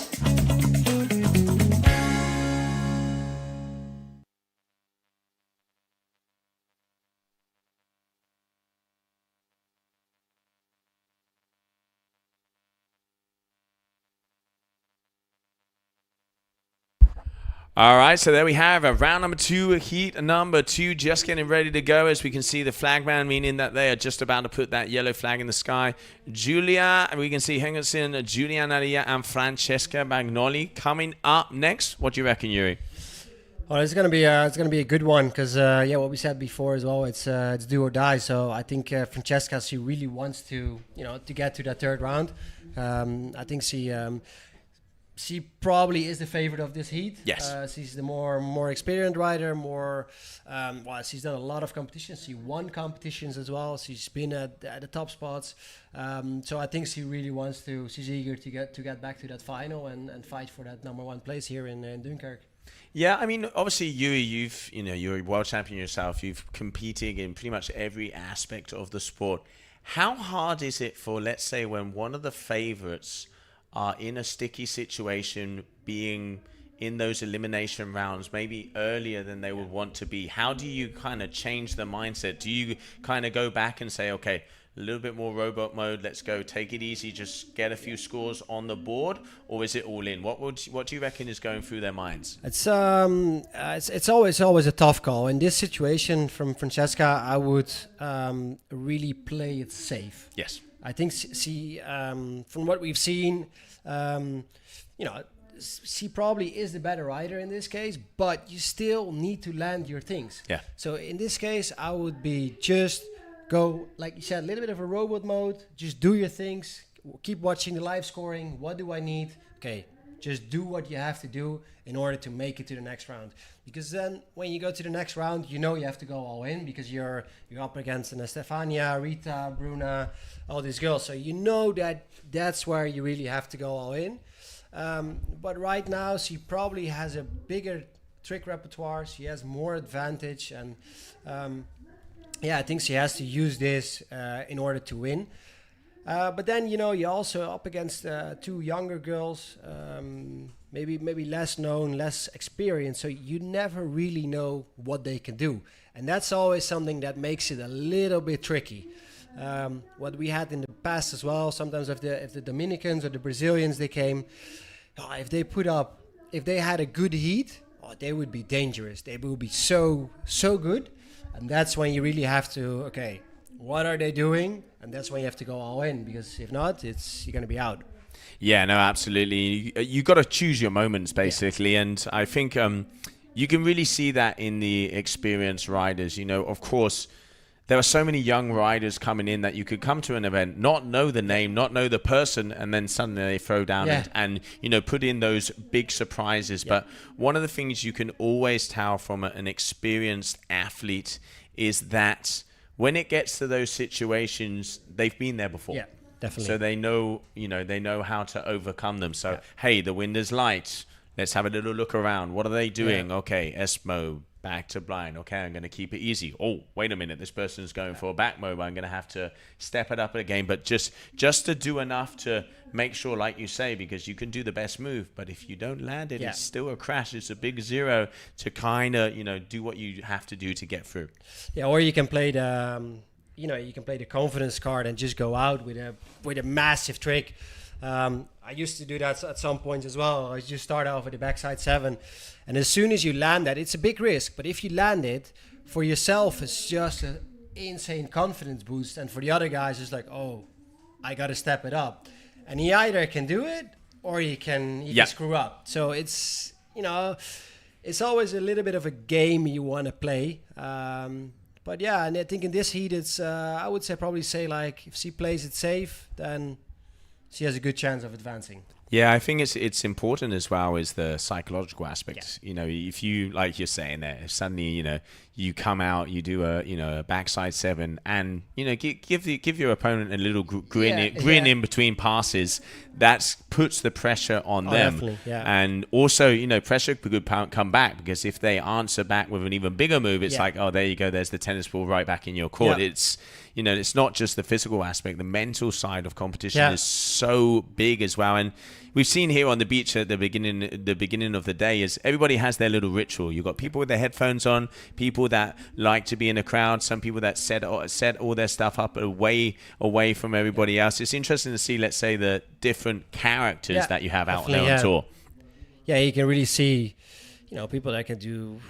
All right, so there we have a round number 2, heat number 2, just getting ready to go. As we can see, the flagman, meaning that they are just about to put that yellow flag in the sky. Julia, we can see Henderson, Julia Nadia, and Francesca Bagnoli coming up next. What do you reckon, Yuri? Well, it's gonna be a good one because what we said before as well. It's do or die. So I think Francesca, she really wants to to get to that third round. I think she probably is the favorite of this heat. Yes. She's the more experienced rider, she's done a lot of competitions. She won competitions as well. She's been at the top spots. So I think she really wants to, she's eager to get back to that final and fight for that number 1 place here in Dunkirk. Yeah, I mean, obviously, you're a world champion yourself. You've competed in pretty much every aspect of the sport. How hard is it for, let's say, when one of the favorites are in a sticky situation, being in those elimination rounds, maybe earlier than they would want to be? How do you kind of change the mindset? Do you kind of go back and say, okay, a little bit more robot mode, let's go, take it easy, just get a few scores on the board, or is it all in? What do you reckon is going through their minds? It's always a tough call. In this situation from Francesca, I would really play it safe. Yes. I think she from what we've seen, she probably is the better rider in this case, but you still need to land your things. Yeah. So in this case, I would be just go, like you said, a little bit of a robot mode. Just do your things. Keep watching the live scoring. What do I need? Okay, just do what you have to do in order to make it to the next round. Because then when you go to the next round, you have to go all in because you're up against Stefania, Rita, Bruna, all these girls. So that's where you really have to go all in. But right now, she probably has a bigger trick repertoire. She has more advantage. And I think she has to use this in order to win. But then, you're also up against 2 younger girls, maybe less known, less experienced. So you never really know what they can do. And that's always something that makes it a little bit tricky. What we had in the past as well, sometimes if the Dominicans or the Brazilians, they came, if they had a good heat, they would be dangerous. They would be so good. And that's when you really have to, okay, what are they doing? And that's when you have to go all in, because if not, you're going to be out. Yeah, no, absolutely. You got to choose your moments, basically. Yeah. And I think you can really see that in the experienced riders. Of course, there are so many young riders coming in that you could come to an event, not know the name, not know the person, and then suddenly they throw down and put in those big surprises. Yeah. But one of the things you can always tell from an experienced athlete is that when it gets to those situations, they've been there before. Yeah, definitely. So they know how to overcome them. So, hey, the wind is light. Let's have a little look around. What are they doing? Yeah. Okay, S-mode, back to blind. Okay, I'm going to keep it easy. Oh, wait a minute. This person's going for a back mode. I'm going to have to step it up again. But just to do enough to make sure, like you say, because you can do the best move, but if you don't land it, it's still a crash. It's a big 0 to kind of, do what you have to do to get through. Yeah, or you can play the, you can play the confidence card and just go out with a massive trick. I used to do that at some points as well. I just start off with the backside 7, and as soon as you land that, it's a big risk. But if you land it, for yourself, it's just an insane confidence boost, and for the other guys, it's like, oh, I got to step it up. And he either can do it or he can screw up. So it's, it's always a little bit of a game you want to play. But yeah, and I think in this heat, it's I would probably say like if she plays it safe, then she has a good chance of advancing. Yeah, I think it's important as well is the psychological aspect. Yeah. If you, like you're saying there, if suddenly, you come out, you do a backside 7 and, give your opponent a little grin in between passes, that puts the pressure on them. Definitely, yeah. And also, pressure could come back because if they answer back with an even bigger move, it's like, oh, there you go, there's the tennis ball right back in your court. Yeah. It's, it's not just the physical aspect, the mental side of competition is so big as well. And we've seen here on the beach at the beginning of the day is everybody has their little ritual. You've got people with their headphones on, people that like to be in a crowd, some people that set all their stuff up away from everybody else. It's interesting to see, let's say, the different characters that you have out there on tour. Yeah, you can really see, people that can do,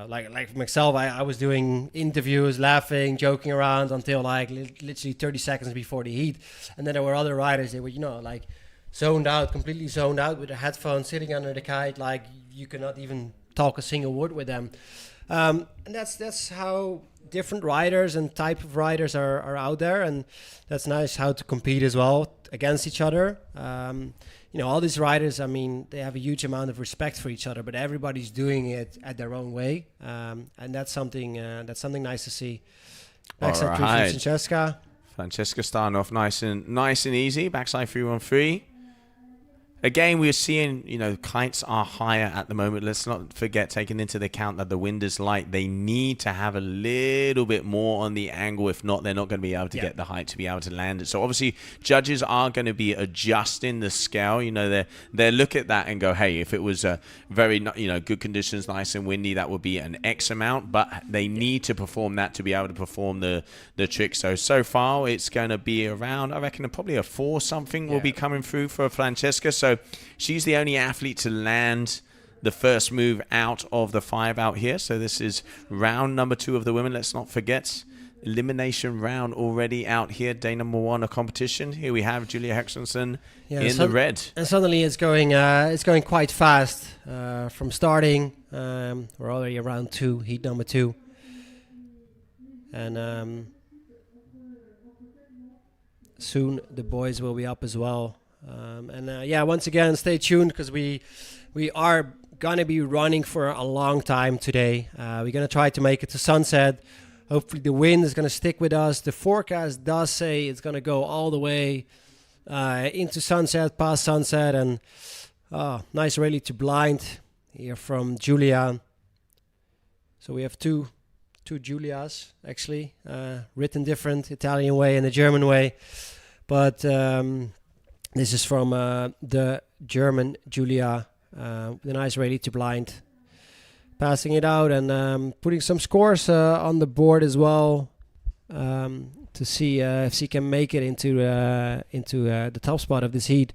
like myself, I was doing interviews, laughing, joking around until like literally 30 seconds before the heat. And then there were other riders, they were, completely zoned out with their headphones, sitting under the kite, like you cannot even talk a single word with them. And that's how different riders and type of riders are out there, and that's nice how to compete as well against each other. All these riders, I mean, they have a huge amount of respect for each other, but everybody's doing it at their own way, and that's something nice to see. Backside 3 from Francesca. Francesca starting off nice and easy. Backside 3-1-3. Again, we're seeing, kites are higher at the moment. Let's not forget, taking into account that the wind is light, they need to have a little bit more on the angle. If not, they're not going to be able to get the height to be able to land it. So obviously, judges are going to be adjusting the scale. They look at that and go, hey, if it was very, good conditions, nice and windy, that would be an X amount. But they need to perform that to be able to perform the trick. So far, it's going to be around, I reckon, probably a 4 something will be coming through for Francesca. So she's the only athlete to land the first move out of the 5 out here. So this is round number 2 of the women. Let's not forget, elimination round already out here. Day number 1 of competition. Here we have Julia Hexenson in the red. And suddenly it's going quite fast from starting. We're already around 2, heat number 2. And soon the boys will be up as well. Once again, stay tuned because we are going to be running for a long time today. We're going to try to make it to sunset. Hopefully the wind is going to stick with us. The forecast does say it's going to go all the way into sunset, past sunset. And nice rally to blind here from Julia. So we have two Julias, actually, written different, Italian way and the German way. But this is from the German Julia, the nice rally to blind. Passing it out and putting some scores on the board as well to see if she can make it into the top spot of this heat.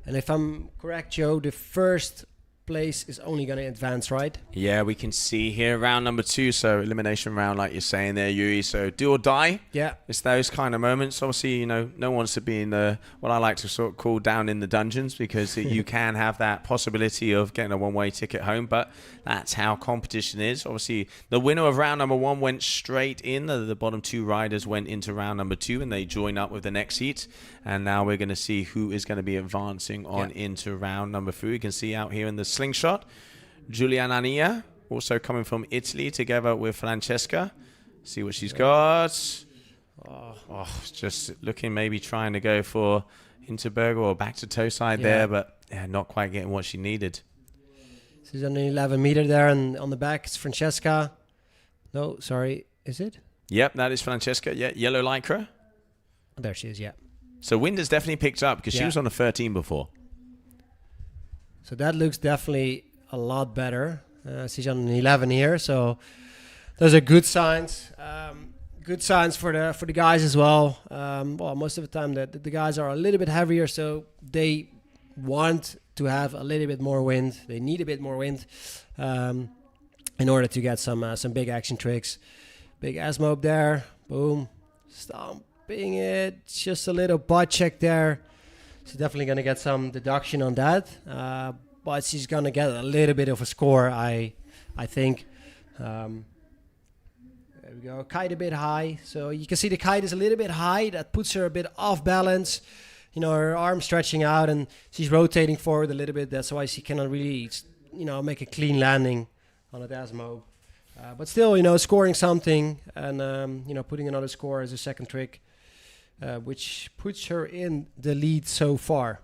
And if I'm correct, Joe, the first place is only going to advance, right? Yeah, we can see here round number 2, so elimination round, like you're saying there, Yuri. So do or die. Yeah, it's those kind of moments. Obviously, no one wants to be in the what I like to sort of call down in the dungeons, because you can have that possibility of getting a one-way ticket home. But that's how competition is. Obviously, the winner of round number 1 went straight in. The bottom 2 riders went into round number 2, and they join up with the next heat. And now we're going to see who is going to be advancing on into round number 3. You can see out here in the slingshot, Giuliana Nia, also coming from Italy, together with Francesca. See what she's got. Just looking, maybe trying to go for Hinterberger or back to toe side there, but not quite getting what she needed. She's on the 11 meter there, and on the back is Francesca. No, sorry, is it? Yep, that is Francesca. Yeah, yellow lycra. There she is, yeah. So wind has definitely picked up because she was on a 13 before. So that looks definitely a lot better. She's on an 11 here, so those are good signs. good signs for the guys as well. Well, most of the time the guys are a little bit heavier, so they want to have a little bit more wind. They need a bit more wind in order to get some big action tricks. Big S-mope there, boom, stomping it, just a little butt check there. She's definitely gonna get some deduction on that, but she's gonna get a little bit of a score, I think. There we go, kite a bit high. So you can see the kite is a little bit high. That puts her a bit off balance. You know, her arm stretching out and she's rotating forward a little bit. That's why she cannot really, make a clean landing on a Dasmo. But still, scoring something and, putting another score as a second trick, which puts her in the lead so far.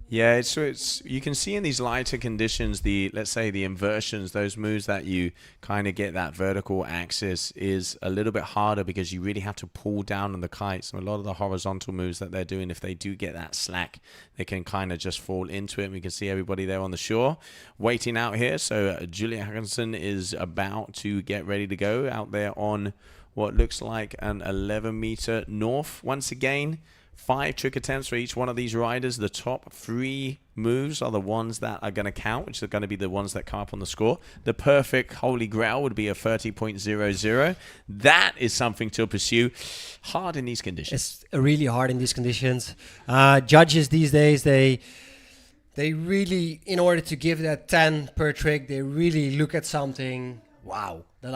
Yeah, it's you can see in these lighter conditions, let's say the inversions, those moves that you kind of get that vertical axis is a little bit harder because you really have to pull down on the kite. So a lot of the horizontal moves that they're doing, if they do get that slack, they can kind of just fall into it. And we can see everybody there on the shore waiting out here. So Julia Hackinson is about to get ready to go out there on what looks like an 11-meter north. Once again, 5 trick attempts for each one of these riders. The top 3 moves are the ones that are going to count, which are going to be the ones that come up on the score. The perfect holy grail would be a 30.00. That is something to pursue. Hard in these conditions. It's really hard in these conditions. Judges these days, they really, in order to give that 10 per trick, they really look at something, wow, they're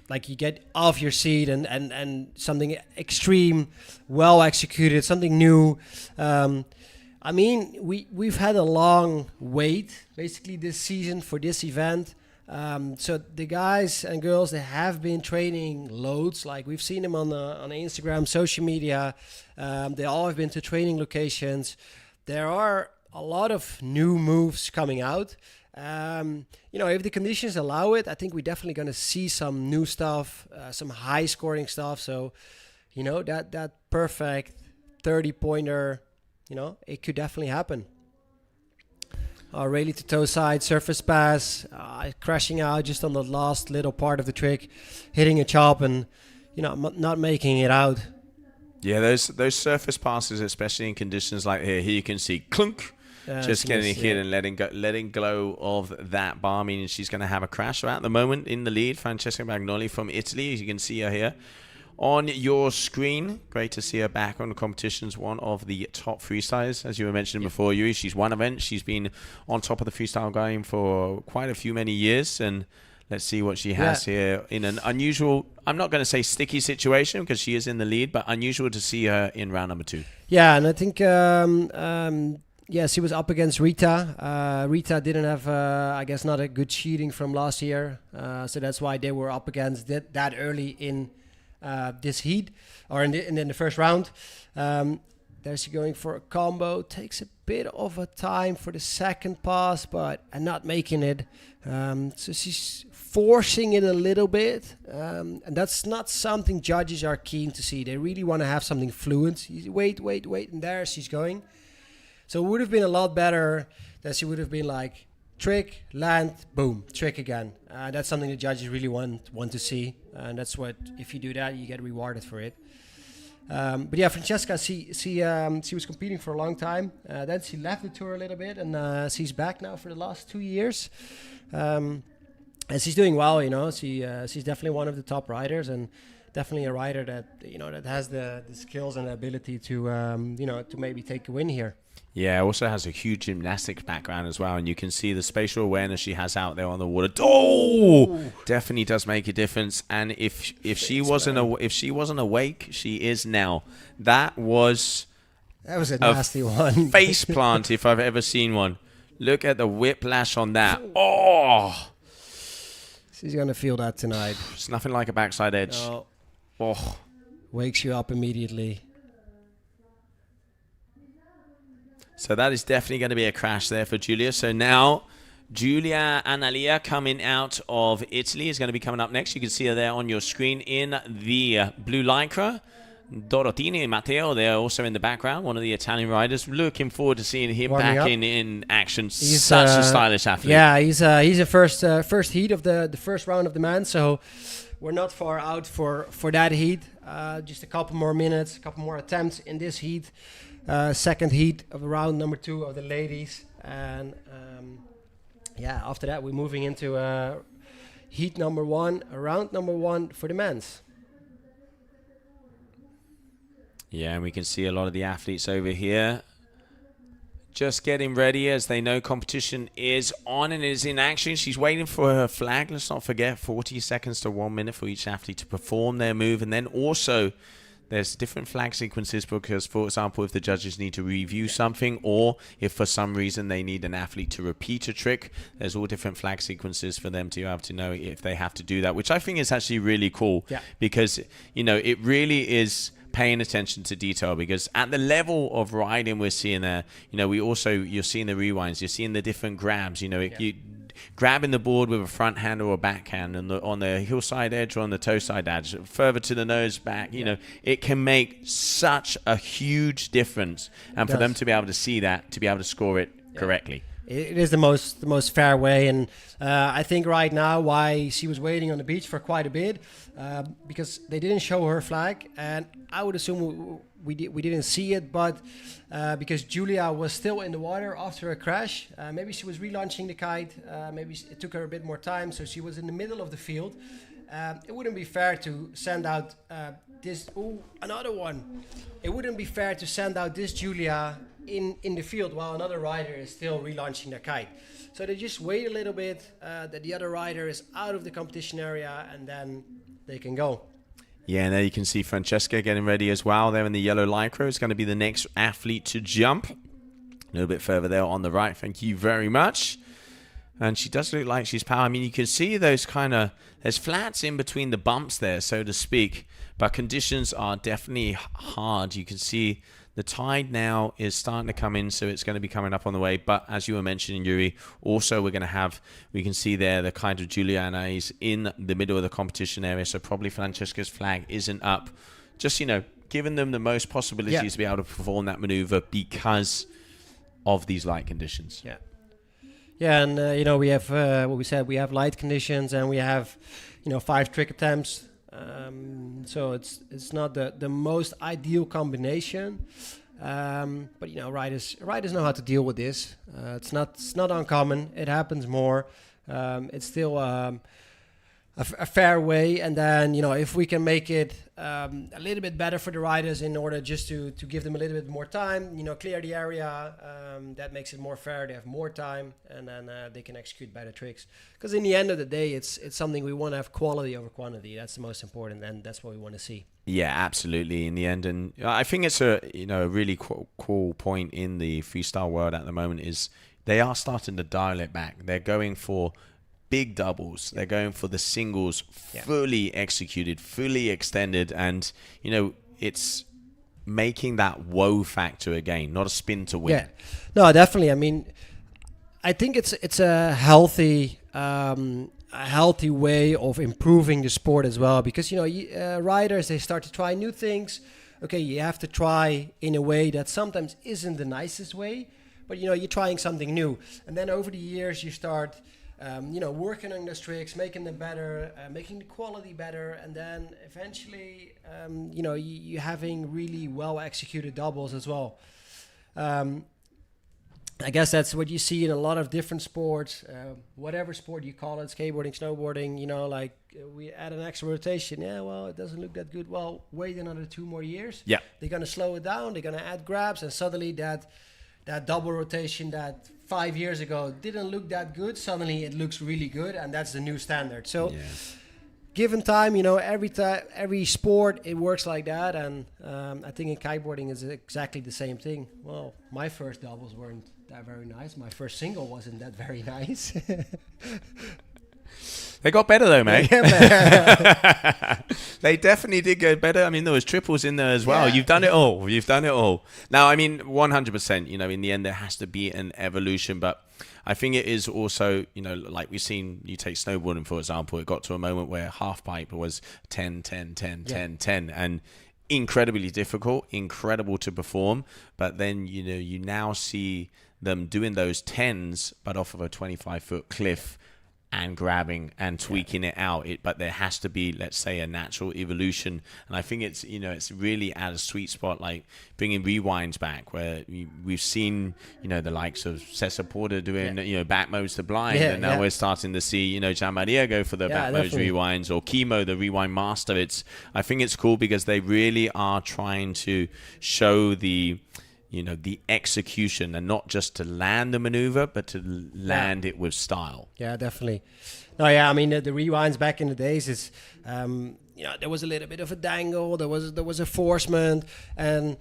like you get off your seat and something extreme, well executed, something new. I mean, we've had a long wait basically this season for this event. So the guys and girls, they have been training loads. Like we've seen them on Instagram, social media. They all have been to training locations. There are a lot of new moves coming out. If the conditions allow it, I think we're definitely going to see some new stuff, some high scoring stuff. So, that perfect 30-pointer, it could definitely happen. Rayleigh to toe side, surface pass, crashing out just on the last little part of the trick, hitting a chop and, not making it out. Yeah, those surface passes, especially in conditions like here you can see clunk. Just getting a hit and letting go of that bar, meaning she's going to have a crash. So at the moment in the lead, Francesca Magnoli from Italy. As you can see her here on your screen. Great to see her back on the competitions. One of the top freestylers, as you were mentioning before, Yuri. She's won events. She's been on top of the freestyle game for quite a few many years. And let's see what she has here in an unusual, I'm not going to say sticky situation because she is in the lead, but unusual to see her in round number 2. Yeah, and I think... she was up against Rita. Rita didn't have, I guess, not a good cheating from last year. So that's why they were up against that early in this heat, or in the first round. There's she going for a combo. Takes a bit of a time for the second pass, but not making it. So she's forcing it a little bit. And that's not something judges are keen to see. They really want to have something fluent. Wait, and there she's going. So it would have been a lot better that she would have been like trick, land, boom, trick again. That's something the judges really want to see, and that's what, if you do that, you get rewarded for it. But yeah, Francesca, she was competing for a long time. Then she left the tour a little bit, and she's back now for the last 2 years. And she's doing well, she's definitely one of the top riders, and definitely a rider that that has the skills and the ability to to maybe take a win here. Yeah, also has a huge gymnastics background as well, and you can see the spatial awareness she has out there on the water. Oh, definitely does make a difference. And if she wasn't awake, she is now. That was a nasty one. Face plant if I've ever seen one. Look at the whiplash on that. Oh, she's gonna feel that tonight. It's nothing like a backside edge. No. Oh, wakes you up immediately. So that is definitely going to be a crash there for Julia. So now Giulia Analia coming out of Italy is going to be coming up next. You can see her there on your screen in the blue lycra. Dorotini and Matteo, they're also in the background, one of the Italian riders. Looking forward to seeing him back in action. He's such a stylish athlete. Yeah, he's a first heat of the first round of the man, so we're not far out for that heat. Just a couple more minutes, a couple more attempts in this heat. Second heat of round number 2 of the ladies. And after that, we're moving into heat number 1, round number 1 for the men's. Yeah, and we can see a lot of the athletes over here just getting ready as they know competition is on and is in action. She's waiting for her flag. Let's not forget, 40 seconds to 1 minute for each athlete to perform their move. And then also there's different flag sequences because, for example, if the judges need to review something or if for some reason they need an athlete to repeat a trick, there's all different flag sequences for them to have to know if they have to do that, which I think is actually really cool because, it really is paying attention to detail, because at the level of riding we're seeing there, you're seeing the rewinds, you're seeing the different grabs, you grabbing the board with a front hand or a backhand on the hillside edge or on the toe side edge, further to the nose back, it can make such a huge difference. And for them to be able to see that, to be able to score it correctly. It is the most fair way, and I think right now why she was waiting on the beach for quite a bit, because they didn't show her flag, and I would assume we didn't see it, but because Julia was still in the water after a crash, maybe she was relaunching the kite, maybe it took her a bit more time, so she was in the middle of the field. It wouldn't be fair to send out another one. It wouldn't be fair to send out this Julia in the field while another rider is still relaunching their kite. So they just wait a little bit that the other rider is out of the competition area, and then they can go. Yeah, and there you can see Francesca getting ready as well. There in the yellow lycra is going to be the next athlete to jump. A little bit further there on the right. Thank you very much. And she does look like she's power. I mean, you can see those there's flats in between the bumps there, so to speak. But conditions are definitely hard. You can see the tide now is starting to come in, so it's going to be coming up on the way. But as you were mentioning, Yuri, also we can see there the kind of Juliana is in the middle of the competition area, so probably Francesca's flag isn't up. Just, giving them the most possibilities to be able to perform that maneuver because of these light conditions. Yeah. Yeah, and, we have, what we said, we have light conditions and we have, 5 trick attempts. So it's not the most ideal combination, but riders know how to deal with this. It's not uncommon. It happens more. It's still a fair way, and then if we can make it a little bit better for the riders in order just to give them a little bit more time, clear the area, that makes it more fair. They have more time, and then they can execute better tricks, because in the end of the day it's something we want to have quality over quantity. That's the most important, and that's what we want to see. Yeah, absolutely, in the end. And I think it's a really cool point in the freestyle world at the moment is they are starting to dial it back. They're going for big doubles. They're going for the singles fully executed, fully extended, and it's making that woe factor again, not a spin to win. Yeah, no, definitely. I mean, I think it's a healthy way of improving the sport as well, because riders, they start to try new things. Okay, you have to try in a way that sometimes isn't the nicest way, but you're trying something new, and then over the years you start working on those tricks, making them better, making the quality better, and then eventually, you're having really well executed doubles as well. I guess that's what you see in a lot of different sports, whatever sport you call it, skateboarding, snowboarding, we add an extra rotation. Yeah, well, it doesn't look that good. Well, wait another 2 more years. Yeah. They're going to slow it down. They're going to add grabs, and suddenly that double rotation that 5 years ago didn't look that good, suddenly it looks really good, and that's the new standard. So given time, every sport, it works like that, and I think in kiteboarding is exactly the same thing. Well, my first doubles weren't that very nice. My first single wasn't that very nice. They got better though, mate. They definitely did go better. I mean, there was triples in there as well. Yeah. You've done it all. Now, I mean, 100%, in the end, there has to be an evolution. But I think it is also, like we've seen, you take snowboarding, for example, it got to a moment where half pipe was 10, 10, 10, 10, 10. And incredibly difficult, incredible to perform. But then, you now see them doing those 10s, but off of a 25-foot cliff. and grabbing and tweaking it out. But there has to be, let's say, a natural evolution. And I think it's, it's really at a sweet spot, like bringing rewinds back, where we've seen, the likes of Cesar Porter doing, back modes to blind. And now we're starting to see, Gian Maria go for the back modes rewinds, or Chemo, the rewind master. I think it's cool because they really are trying to show the execution, and not just to land the maneuver, but to land it with style. Yeah, definitely. No, yeah, I mean the rewinds back in the days is, there was a little bit of a dangle, there was a forcement, and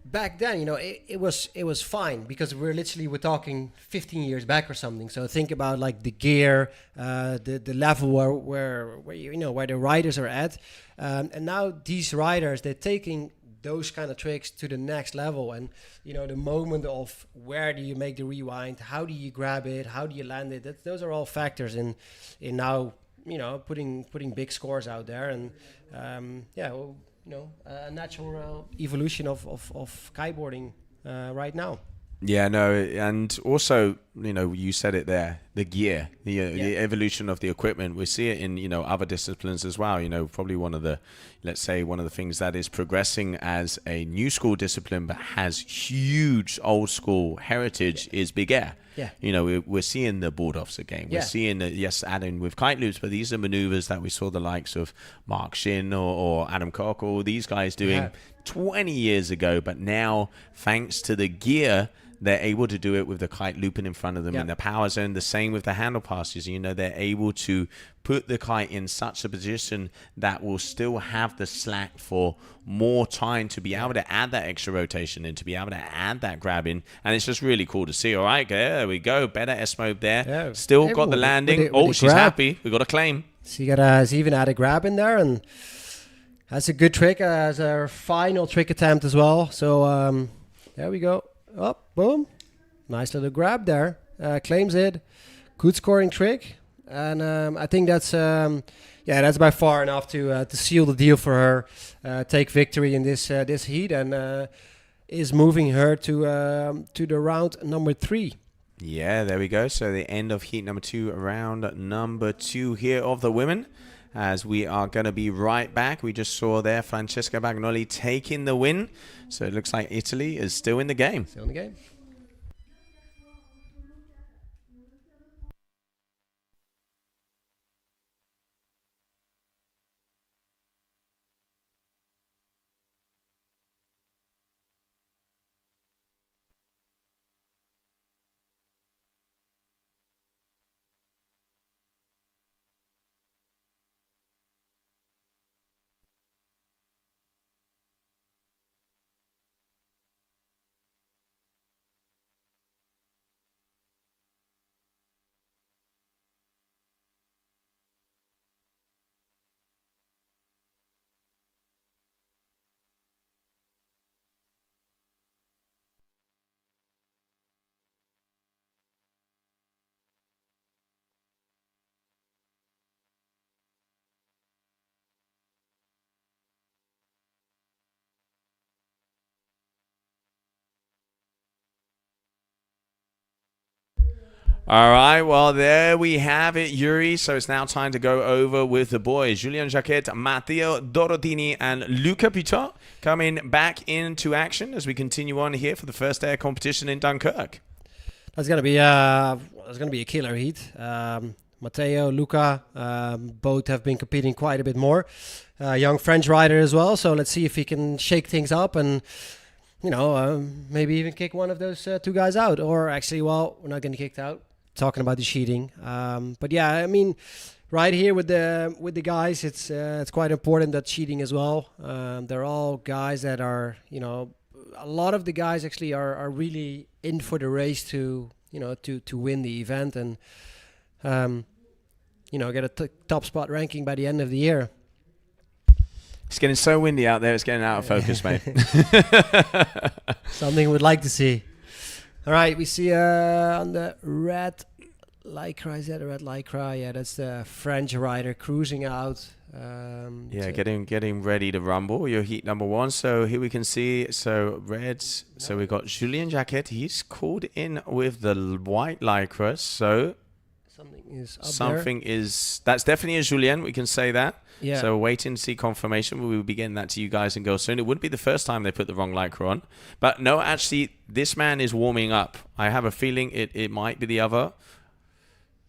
back then, it was fine because we're talking 15 years back or something. So think about like the gear, the level where the riders are at, and now these riders, they're taking those kind of tricks to the next level. And the moment of where do you make the rewind, how do you grab it, how do you land it, those are all factors in now putting big scores out there. And a natural evolution of kiteboarding right now. Yeah, no, and also, you said it there, the gear, the evolution of the equipment. We see it in, other disciplines as well. Probably one of the things that is progressing as a new school discipline, but has huge old school heritage is big air. Yeah. We're seeing the board offs again. We're seeing, adding with kite loops, but these are maneuvers that we saw the likes of Mark Shin or Adam Koch, or these guys doing 20 years ago. But now, thanks to the gear, they're able to do it with the kite looping in front of them in the power zone. The same with the handle passes. They're able to put the kite in such a position that will still have the slack for more time to be able to add that extra rotation in, to be able to add that grab in. And it's just really cool to see. All right, there we go. Better S-mode there. Yeah. Still got the landing. She's happy. We got a claim. So you got even add a grab in there, and that's a good trick as our final trick attempt as well. So there we go. Up, boom. Nice little grab there. Claims it. Good scoring trick. And I think that's by far enough to seal the deal for her. Take victory in this heat, and is moving her to the round number 3. Yeah, there we go. So the end of heat number 2, round number 2 here of the women. As we are going to be right back. We just saw there Francesca Bagnoli taking the win. So it looks like Italy is still in the game. Still in the game. All right, well, there we have it, Yuri. So it's now time to go over with the boys. Julien Jacquet, Matteo Dorotini, and Luca Pitot coming back into action as we continue on here for the first day of competition in Dunkirk. That's gonna be a killer heat. Matteo, Luca, both have been competing quite a bit more. Young French rider as well. So let's see if he can shake things up and maybe even kick one of those two guys out. Or actually, well, we're not getting kicked out. Talking about the cheating, but yeah, I mean, right here with the guys, it's quite important that cheating as well. They're all guys that are, a lot of the guys actually are really in for the race to win the event and get a top spot ranking by the end of the year. It's getting so windy out there; it's getting out of focus, mate. Something we'd like to see. All right, we see on the red lycra. Is that a red lycra? Yeah, that's the French rider cruising out. Getting ready to rumble. Your heat number 1. So here we can see. So reds. So we got Julien Jacquet. He's called in with the white lycra. So Something is up Something is... That's definitely a Julien. We can say that. Yeah. So we're waiting to see confirmation. We will be getting that to you guys and girls soon. It wouldn't be the first time they put the wrong lycra on. But no, actually, this man is warming up. I have a feeling it might be the other.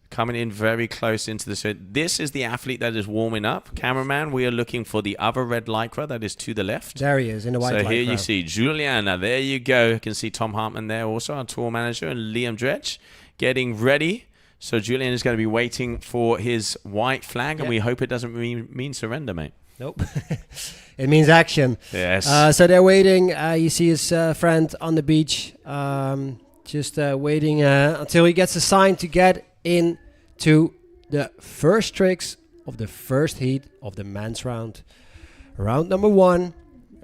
Coming in very close into the... So this is the athlete that is warming up. Cameraman, we are looking for the other red lycra that is to the left. There he is in the white lycra. So here you see Juliana. There you go. You can see Tom Hartman there also, our tour manager, and Liam Dredge getting ready. So Julian is going to be waiting for his white flag, and we hope it doesn't mean surrender, mate. Nope. It means action. Yes. So they're waiting. You see his friend on the beach, just waiting until he gets a sign to get into the first tricks of the first heat of the men's round. Round number 1.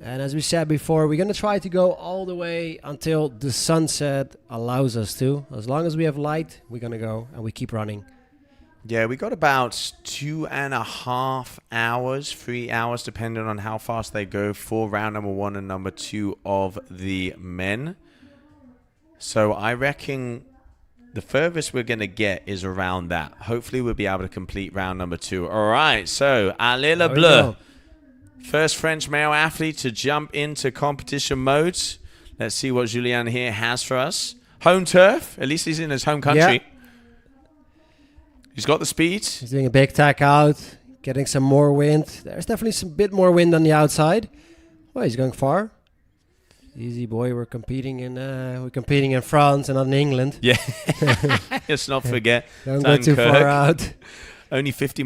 And as we said before, we're going to try to go all the way until the sunset allows us to. As long as we have light, we're going to go, and we keep running. Yeah, we got about 2.5 hours, 3 hours, depending on how fast they go for round number 1 and number 2 of the men. So I reckon the furthest we're going to get is around that. Hopefully we'll be able to complete round number 2. All right, so Allez le Bleu. First French male athlete to jump into competition modes. Let's see what Julien here has for us. Home turf. At least he's in his home country. Yeah. He's got the speed. He's doing a big tack out, getting some more wind. There's definitely some bit more wind on the outside. Well, he's going far. Easy boy. We're competing in France and not in England. Yeah. Let's not forget. Don't go too far out. Only 50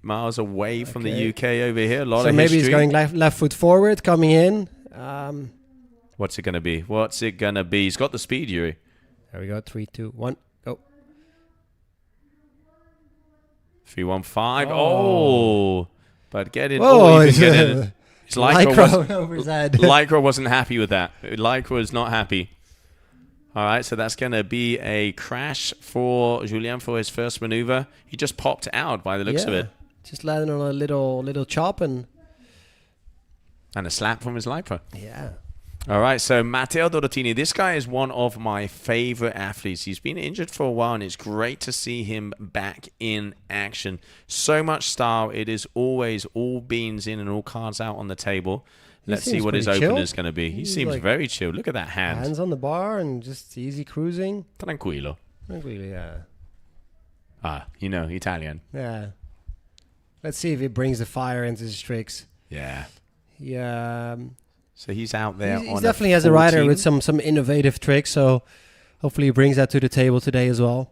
miles away from the UK over here. A lot so of maybe history. he's going left foot forward, coming in. What's it going to be? What's it going to be? He's got the speed, Yuri. There we go. 3, 2, 1, go. 315. Oh. But get in. Whoa, Even get in. His Lycra wasn't happy with that. Lycra was not happy. All right, so that's going to be a crash for Julien for his first maneuver. He just popped out by the looks of it. Just landing on a little chop and a slap from his Lycra. Yeah. All right, so Matteo Dorotini. This guy is one of my favorite athletes. He's been injured for a while, and it's great to see him back in action. So much style. It is always all beans in and all cards out on the table. Let's see what his opener is going to be. He seems like very chill. Look at that hand. Hands on the bar and just easy cruising. Tranquillo. Tranquillo, yeah. Ah, you know, Italian. Yeah. Let's see if he brings the fire into his tricks. Yeah. Yeah. So he's out there. He definitely has a rider with some innovative tricks. So hopefully he brings that to the table today as well.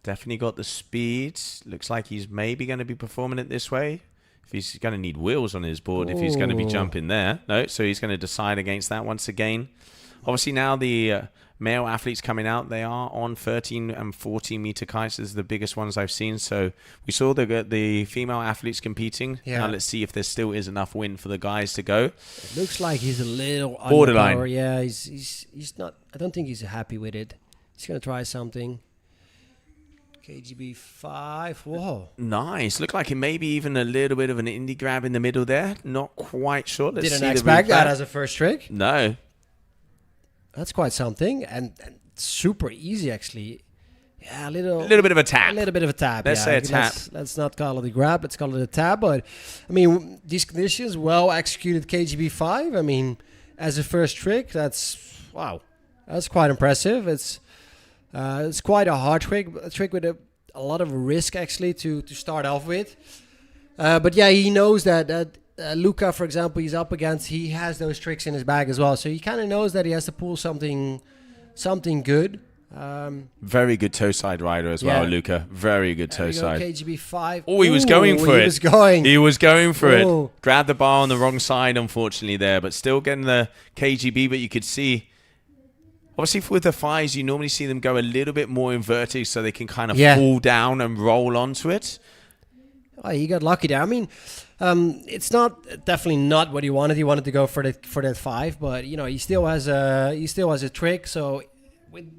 Definitely got the speed. Looks like he's maybe going to be performing it this way. If he's going to need wheels on his board, if he's going to be jumping there. No, so he's going to decide against that once again. Obviously now the male athletes coming out, they are on 13 and 14 meter kites. This is the biggest ones I've seen. So we saw the female athletes competing. Yeah. Now let's see if there still is enough wind for the guys to go. It looks like he's a little borderline. Underpower. Yeah, he's not. I don't think he's happy with it. He's going to try something. KGB 5. Whoa. Nice. Looked like it maybe even a little bit of an indie grab in the middle there. Not quite sure. Let's Didn't see expect the that as a first trick. No. That's quite something. And super easy, actually. Yeah, a little bit of a tap. A little bit of a tap. Let's say a tap. Let's not call it a grab. Let's call it a tap. But, I mean, these conditions, well executed KGB 5. I mean, as a first trick, that's, wow. That's quite impressive. It's quite a hard trick with a lot of risk, actually, to start off with. But yeah, he knows that Luca, for example, he's up against, he has those tricks in his bag as well. So he kind of knows that he has to pull something good. Very good toe side rider as well, Luca. Very good toe side. KGB 5. Oh, he was going for it. He was going for it. Grabbed the bar on the wrong side, unfortunately, there. But still getting the KGB, but you could see... Obviously, with the 5s, you normally see them go a little bit more inverted so they can kind of fall down and roll onto it. Oh, he got lucky there. I mean, it's definitely not what he wanted. He wanted to go for that 5, but you know, he still has a trick. So with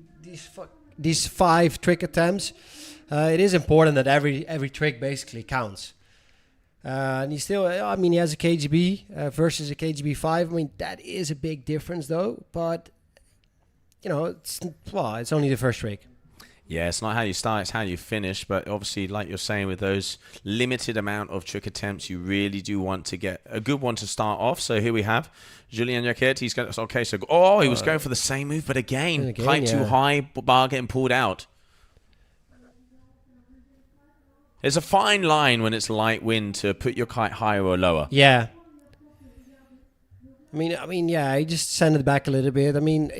these 5 trick attempts, it is important that every trick basically counts. And he still, he has a KGB versus a KGB 5. I mean, that is a big difference though, but. it's only the first trick. Yeah, it's not how you start, it's how you finish. But obviously, like you're saying, with those limited amount of trick attempts, you really do want to get a good one to start off. So here we have Julien Jacquet. He's going to, okay, so, he was going for the same move, but again kite too high, bar getting pulled out. There's a fine line when it's light wind to put your kite higher or lower. Yeah. I mean, yeah, he just sent it back a little bit. I mean,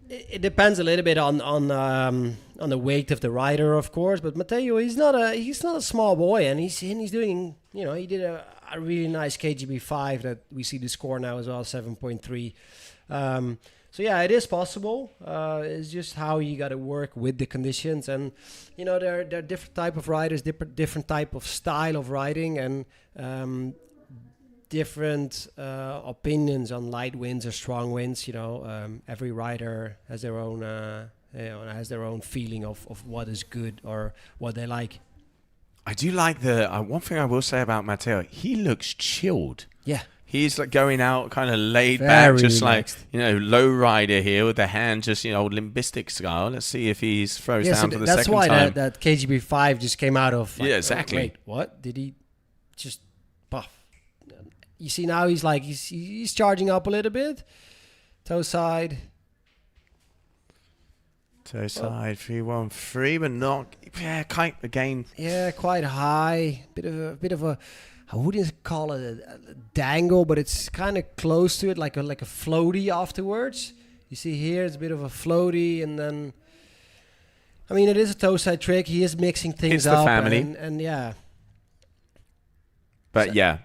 it depends a little bit on the weight of the rider, of course. But Matteo, he's not a small boy, and he's doing, he did a really nice KGB 5 that we see the score now as well, 7.3. So yeah, it is possible. It's just how you got to work with the conditions, and there are different type of riders, different type of style of riding, and different opinions on light winds or strong winds. Every rider has their own feeling of what is good or what they like. I do like one thing I will say about Matteo. He looks chilled. Yeah. He's like going out kind of laid Very back, just relaxed. like, low rider here with the hand, just, limpistic style. Let's see if he throws down for the second time. That's why that KGB 5 just came out of. Yeah, exactly. Wait, what? Did he just buff? You see now he's charging up a little bit. Toe side. Toe side, 3-1-3, but not, kite again. Yeah, quite high. Bit of a I wouldn't call it a dangle, but it's kind of close to it, like a floaty afterwards. You see here, it's a bit of a floaty, and then, I mean, it is a toe side trick. He is mixing things up. It's the family. And yeah. But yeah,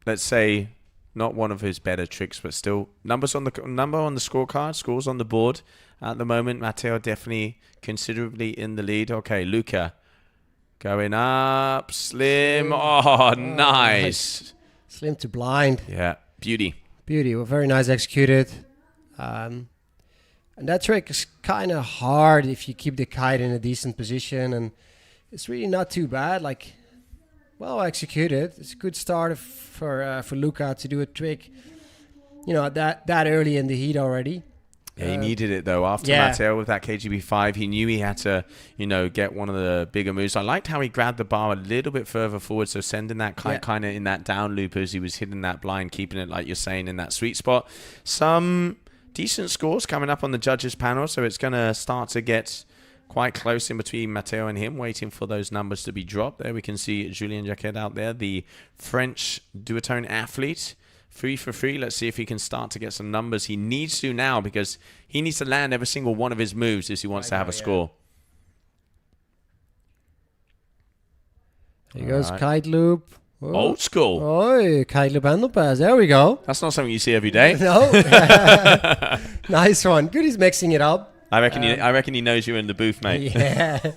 let's say not one of his better tricks, but still number on the scorecard, scores on the board at the moment. Matteo definitely considerably in the lead. Okay, Luca. Going up, slim. Oh, nice. Slim to blind. Yeah, beauty. Well, very nice executed. And that trick is kind of hard if you keep the kite in a decent position. And it's really not too bad. Like, well executed. It's a good start for Luca to do a trick, that early in the heat already. Yeah, he needed it, though. After Matteo with that KGB 5, he knew he had to, get one of the bigger moves. I liked how he grabbed the bar a little bit further forward, so sending that kite kind of in that down loop as he was hitting that blind, keeping it, like you're saying, in that sweet spot. Some decent scores coming up on the judges panel, so it's going to start to get quite close in between Matteo and him, waiting for those numbers to be dropped. There we can see Julien Jacquet out there, the French duotone athlete. 3 for 3. Let's see if he can start to get some numbers. He needs to now, because he needs to land every single one of his moves if he wants to have a score. There goes kite loop. Oh. Old school. Oh, kite loop handle pass. There we go. That's not something you see every day. No. Nice one. Good, he's mixing it up. I reckon he knows you're in the booth, mate. Yeah.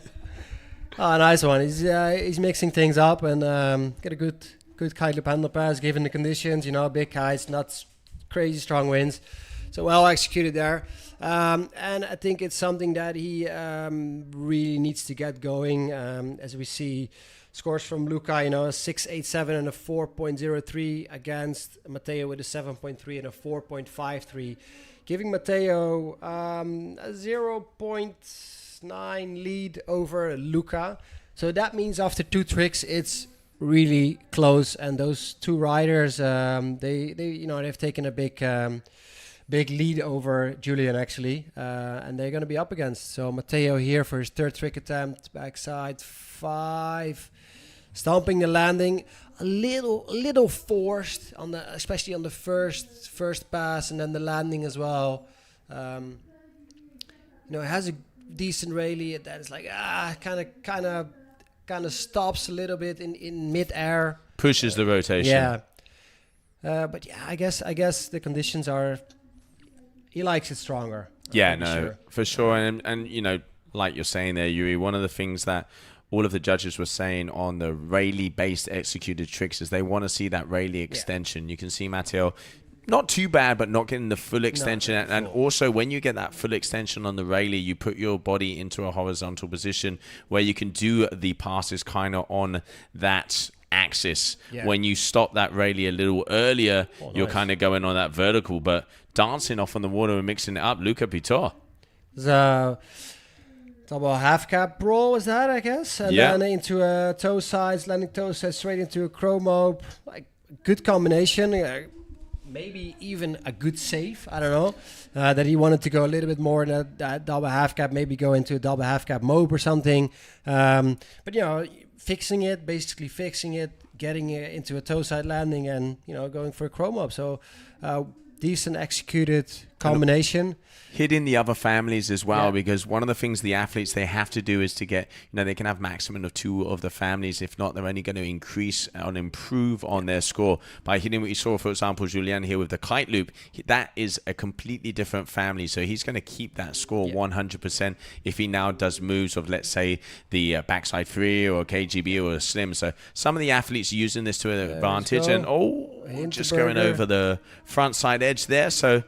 Oh, nice one. He's mixing things up and get a good kite loop handle pass given the conditions. Big kites, not crazy strong winds. So well executed there. And I think it's something that he really needs to get going. As we see scores from Luca, a 6.87 and a 4.03 against Matteo with a 7.3 and a 4.53. Giving Matteo a 0.9 lead over Luca. So that means after 2 tricks, it's really close, and those 2 riders, they've taken a big lead over Julien actually, and they're going to be up against. So Matteo here for his 3rd trick attempt, backside 5, stomping the landing, a little forced especially on the first pass, and then the landing as well. It has a decent rayleigh, that is like kind of stops a little bit in mid-air. Pushes the rotation. Yeah. But yeah, I guess the conditions are, he likes it stronger. Yeah, no, for sure. And like you're saying there, Yuri, one of the things that all of the judges were saying on the rayleigh-based executed tricks is they want to see that rayleigh extension. You can see Matteo, not too bad, but not getting the full extension. And also, when you get that full extension on the rayleigh, you put your body into a horizontal position where you can do the passes kind of on that axis. Yeah. When you stop that rayleigh a little earlier, you're nice. kind of going on that vertical, but dancing off on the water and mixing it up. Luca Pitor. The double half cap roll was that, I guess, and Yeah. then into a toe sides, landing toe sides straight into a chromo. Like good combination. Maybe even a good save. I don't know. That he wanted to go a little bit more in that double half cap, maybe go into a double half cap mobe or something. But you know, basically fixing it, getting it into a toe side landing, and you know, going for a chrome up. So decent executed combination. Hitting the other families as well, Yeah. because one of the things the athletes they have to do is to get, you know, they can have maximum of 2 of the families. If not, they're only going to increase and improve on their score by hitting what you saw, for example, Julien here with the kite loop. That is a completely different family, so he's going to keep that score 100% if he now does moves of, let's say, the backside 3 or KGB or a slim. So some of the athletes are using this to an advantage, and just going over the front side edge there. So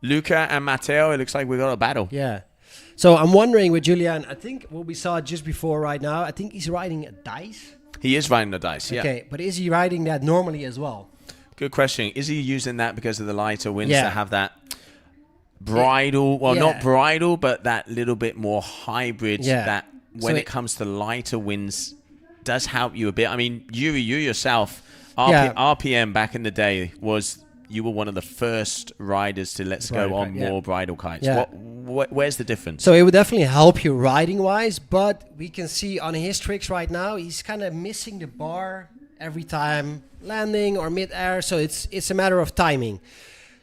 Luca and Matteo, it looks like we got a battle. Yeah. So I'm wondering with Julian, I think what we saw just before right now, I think he's riding a dice. He is riding the dice, yeah. Okay, but is he riding that normally as well? Good question. Is he using that because of the lighter winds Yeah. to have that bridle, well, Yeah. not bridle, but that little bit more hybrid Yeah. that when So it comes to lighter winds does help you a bit. I mean, Yuri, you yourself, Yeah. RPM back in the day you were one of the first riders to let's Bridle go on kite, yeah. more bridle kites. Yeah. Where's the difference? So it would definitely help you riding wise, but we can see on his tricks right now, he's kind of missing the bar every time landing or mid-air. So it's a matter of timing.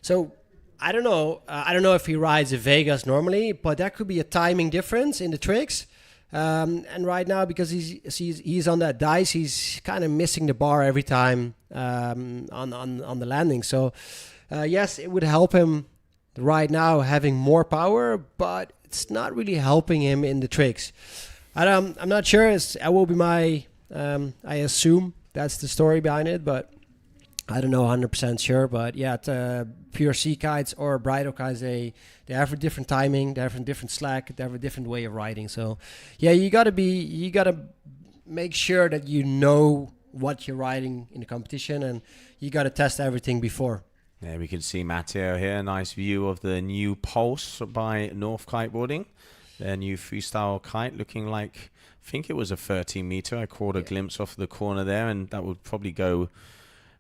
So I don't know. I don't know if he rides a Vegas normally, but that could be a timing difference in the tricks. And right now, because he's on that dice, he's kind of missing the bar every time on the landing. So yes, it would help him right now having more power, but it's not really helping him in the tricks. I'm not sure. It will be my. I assume that's the story behind it, but I don't know 100% sure. But yeah, pure sea kites or bridle kites, they have a different timing, they have a different slack, they have a different way of riding. So yeah, you gotta make sure that you know what you're riding in the competition, and you gotta test everything before. Yeah, we can see Matteo here. Nice view of the new Pulse by North Kiteboarding. Their new freestyle kite looking like, I think it was a 13 meter. I caught a glimpse off the corner there, and that would probably go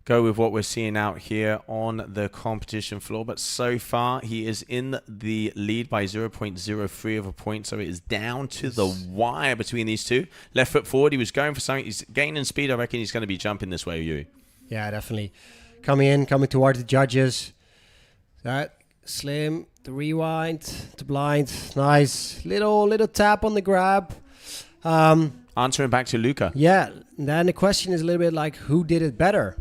with what we're seeing out here on the competition floor. But so far, he is in the lead by 0.03 of a point. So it is down to the wire between these two. Left foot forward. He was going for something. He's gaining speed. I reckon he's going to be jumping this way, Yuri. Yeah, definitely. Coming towards the judges. That slim, the rewind, the blind. Nice. Little tap on the grab. Answering back to Luca. Yeah. Then the question is a little bit like, who did it better?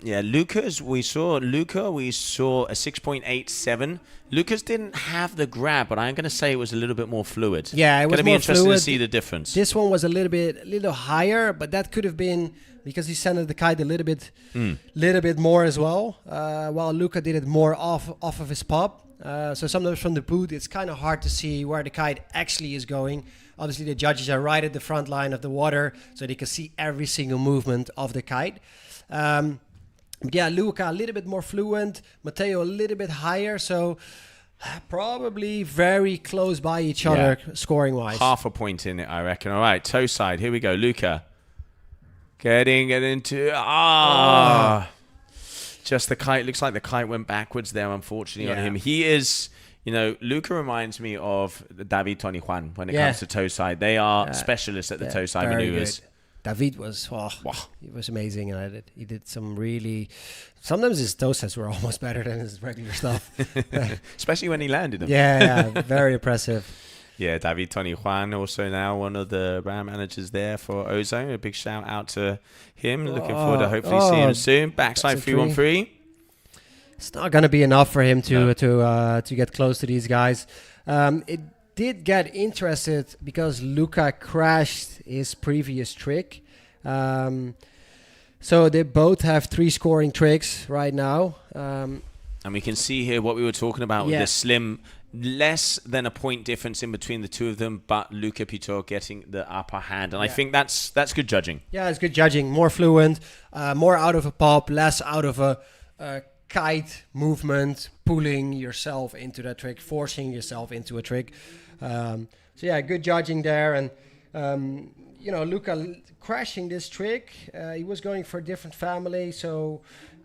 Yeah, we saw a 6.87. Lucas didn't have the grab, but I'm going to say it was a little bit more fluid. Yeah, it was going to be more interesting fluid. to see the difference. This one was a little higher, but that could have been because he centered the kite a little bit more as well. While Luca did it more off of his pop. So sometimes from the boot, it's kind of hard to see where the kite actually is going. Obviously, the judges are right at the front line of the water, so they can see every single movement of the kite. Yeah, Luca a little bit more fluent, Matteo a little bit higher, so probably very close by each other scoring-wise. Half a point in it, I reckon. All right, toe side. Here we go. Luca. Getting into... Just the kite. Looks like the kite went backwards there, unfortunately, on him. He is... You know, Luca reminds me of David Tony Juan when it comes to toe side. They are specialists at the toe side maneuvers. Good. David was, he was amazing, and he did some really. Sometimes his toe sets were almost better than his regular stuff, especially when he landed them. Yeah, very impressive. Yeah, David Tony Juan, also now one of the brand managers there for Ozone. A big shout out to him. Looking forward to hopefully seeing him soon. Backside 313. It's not going to be enough for him to get close to these guys. It did get interested because Luca crashed his previous trick. So they both have 3 scoring tricks right now. And we can see here what we were talking about with the slim less than a point difference in between the two of them, but Luca Pitot getting the upper hand. And I think that's good judging. Yeah, it's good judging. More fluent, more out of a pop, less out of a kite movement, pulling yourself into that trick, forcing yourself into a trick. So yeah, good judging there. And Luca crashing this trick, he was going for a different family. So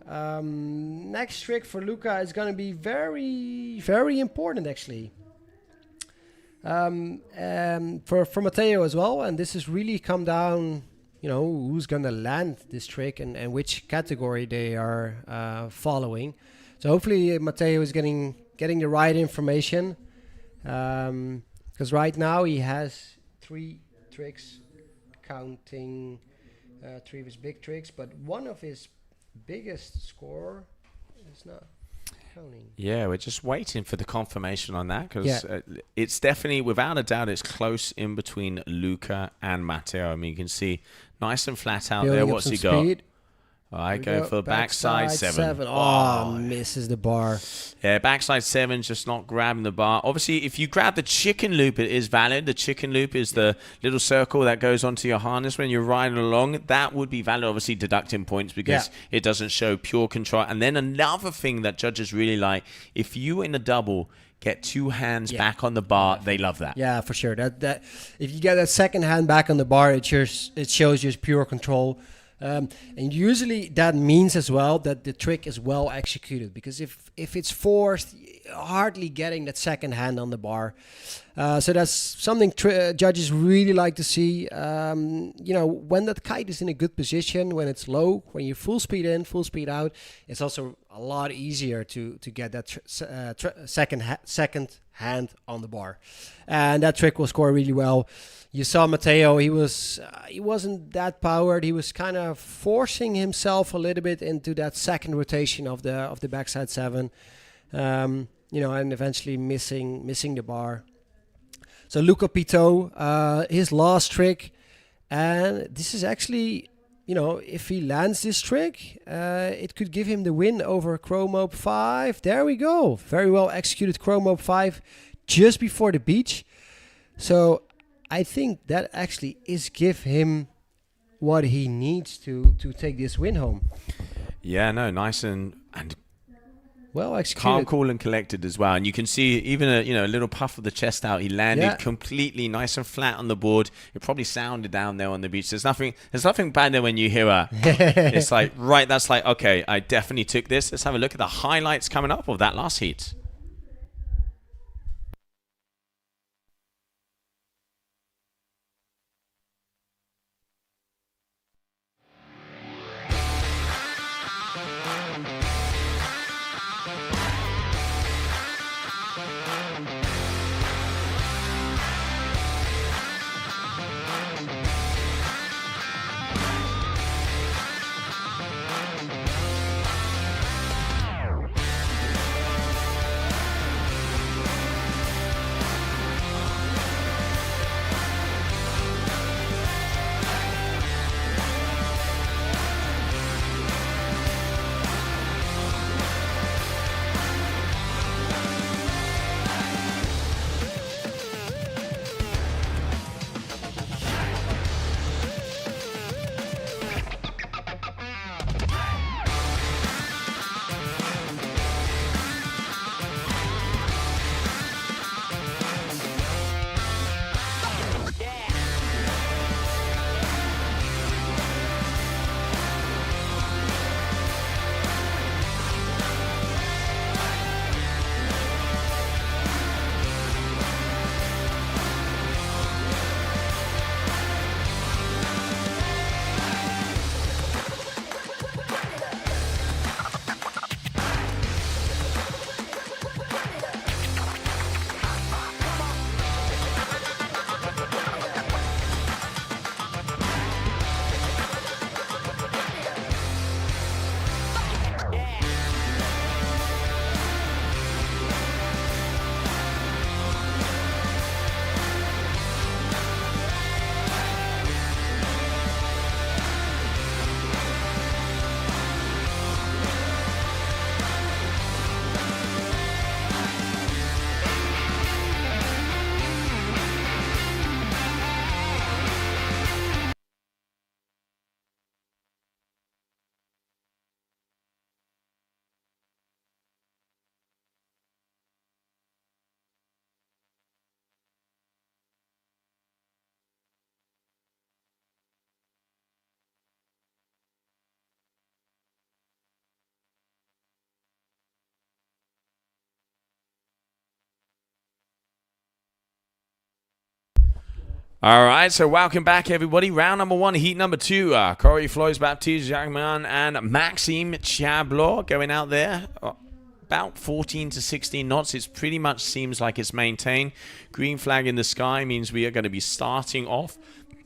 next trick for Luca is going to be very, very important actually. For Matteo as well. And this has really come down, who's going to land this trick and which category they are following. So hopefully Matteo is getting the right information. Because right now he has 3 tricks, counting 3 of his big tricks, but one of his biggest score is not counting. Yeah, we're just waiting for the confirmation on that, because it's definitely, without a doubt, it's close in between Luca and Matteo. I mean, you can see nice and flat out there. What's he got? I go for the backside 7. Oh, misses the bar. Yeah, backside 7, just not grabbing the bar. Obviously, if you grab the chicken loop, it is valid. The chicken loop is the little circle that goes onto your harness when you're riding along. That would be valid, obviously deducting points because it doesn't show pure control. And then another thing that judges really like, if you in a double get 2 hands back on the bar, they love that. Yeah, for sure. That if you get that second hand back on the bar, it shows you pure control. And usually that means as well that the trick is well executed, because if it's forced, hardly getting that second hand on the bar. So that's something judges really like to see. When that kite is in a good position, when it's low, when you full speed in, full speed out, it's also a lot easier to get that second hand on the bar. And that trick will score really well. You saw Matteo, he wasn't that powered. He was kind of forcing himself a little bit into that second rotation of the backside 7, and eventually missing the bar. So Luca Pitot, his last trick, and this is actually, if he lands this trick, it could give him the win over Chromope 5. There we go. Very well executed Chromope 5 just before the beach. So I think that actually is give him what he needs to take this win home. Yeah, no, nice and well executed. Calm, cool, and collected as well. And you can see even a little puff of the chest out. He landed completely nice and flat on the board. It probably sounded down there on the beach. There's nothing bad there when you hear a. It's like, right, that's like, okay, I definitely took this. Let's have a look at the highlights coming up of that last heat. All right, so welcome back, everybody. Round number 1, heat number 2. Corey Floys-Baptiste, Jacquemin, and Maxime Chablot going out there. About 14 to 16 knots. It pretty much seems like it's maintained. Green flag in the sky means we are going to be starting off.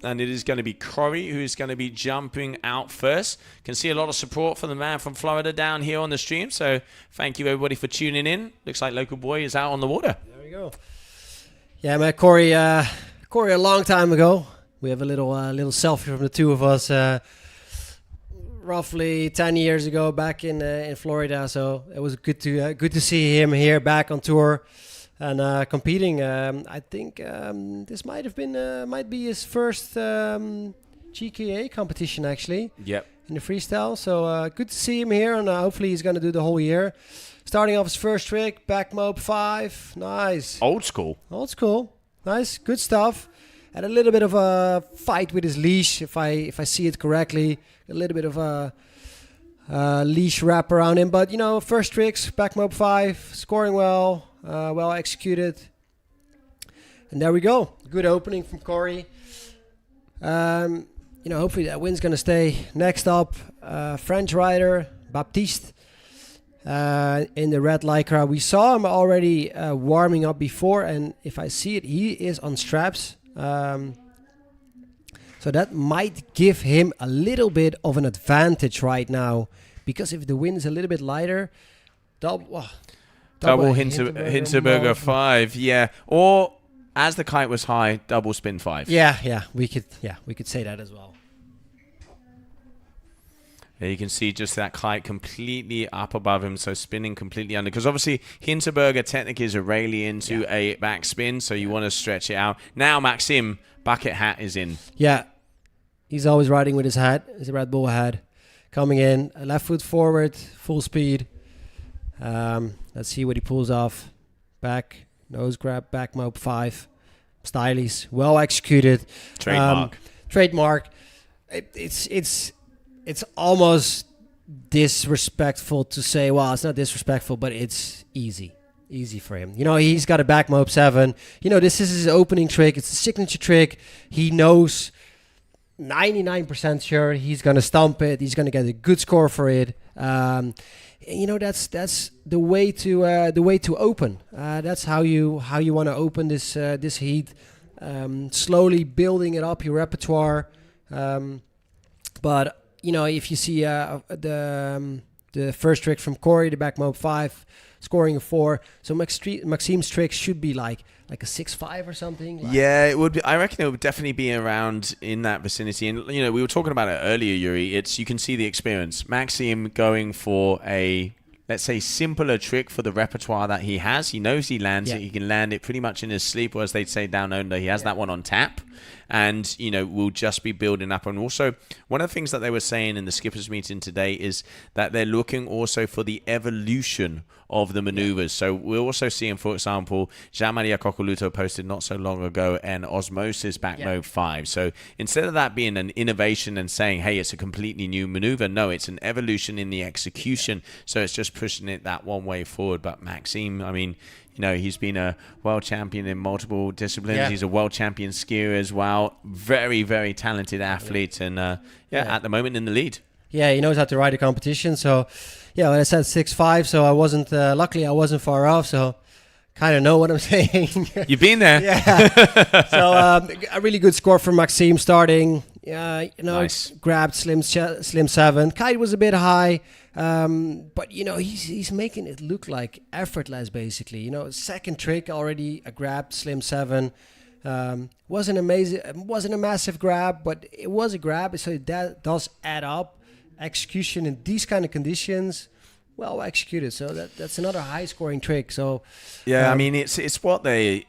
And it is going to be Corey who is going to be jumping out first. Can see a lot of support from the man from Florida down here on the stream. So thank you, everybody, for tuning in. Looks like local boy is out on the water. There we go. Yeah, man, Corey a long time ago. We have a little selfie from the two of us roughly 10 years ago back in Florida. So it was good to see him here back on tour and competing. I think this might be his first GKA competition actually. Yep. In the freestyle. So good to see him here, and hopefully he's going to do the whole year. Starting off his first trick, back mob 5. Nice. Old school. Nice, good stuff. Had a little bit of a fight with his leash, if I see it correctly. A little bit of a leash wrap around him. But, first tricks, back mob 5, scoring well, well executed. And there we go. Good opening from Corey. Hopefully that win's going to stay. Next up, French rider, Baptiste. In the red lycra. We saw him already warming up before, and if I see it, he is on straps. So that might give him a little bit of an advantage right now, because if the wind is a little bit lighter, double Hinterberger 5, yeah. Or as the kite was high, double spin 5. Yeah, we could say that as well. There you can see just that kite completely up above him, so spinning completely under. Because obviously, Hinterberger technique is a rally into a backspin, so you want to stretch it out. Now, Maxime, bucket hat is in. Yeah, he's always riding with his hat, his Red Bull hat. Coming in, left foot forward, full speed. Let's see what he pulls off. Back, nose grab, back mob 5. Stylies, well executed. Trademark. It's almost disrespectful to say, well, it's not disrespectful, but it's easy for him. He's got a back mob 7. This is his opening trick. It's a signature trick. He knows 99% sure he's going to stomp it. He's going to get a good score for it. That's the way to open. That's how you want to open this heat. Slowly building it up, your repertoire. But if you see the first trick from Corey, the back mob 5, scoring a 4. So Maxime's trick should be like a 6-5 or something. Yeah, it would be. I reckon it would definitely be around in that vicinity. And we were talking about it earlier, Yuri. You can see the experience. Maxime going for a, let's say, simpler trick for the repertoire that he has. He knows he lands it. He can land it pretty much in his sleep, or as they'd say down under, he has that one on tap. And, we'll just be building up. And also, one of the things that they were saying in the skippers meeting today is that they're looking also for the evolution of the maneuvers. So we're also seeing, for example, Jean-Maria Coccoluto posted not so long ago an Osmosis back mode 5. So instead of that being an innovation and saying, hey, it's a completely new maneuver, no, it's an evolution in the execution. So it's just pushing it that one way forward. But Maxime, I mean, he's been a world champion in multiple disciplines. Yeah. He's a world champion skier as well. Very, very talented athlete. And, at the moment in the lead. Yeah, he knows how to ride a competition. So, well, I said 6-5. So I wasn't, luckily I wasn't far off. So kind of know what I'm saying. You've been there. Yeah. So a really good score from Maxime starting. Nice. Grabbed slim 7. Kite was a bit high. But he's making it look like effortless basically. Second trick already a grab slim 7. Wasn't a massive grab, but it was a grab, so that does add up. Execution in these kind of conditions, well executed. So that's another high scoring trick. So I mean it's what they're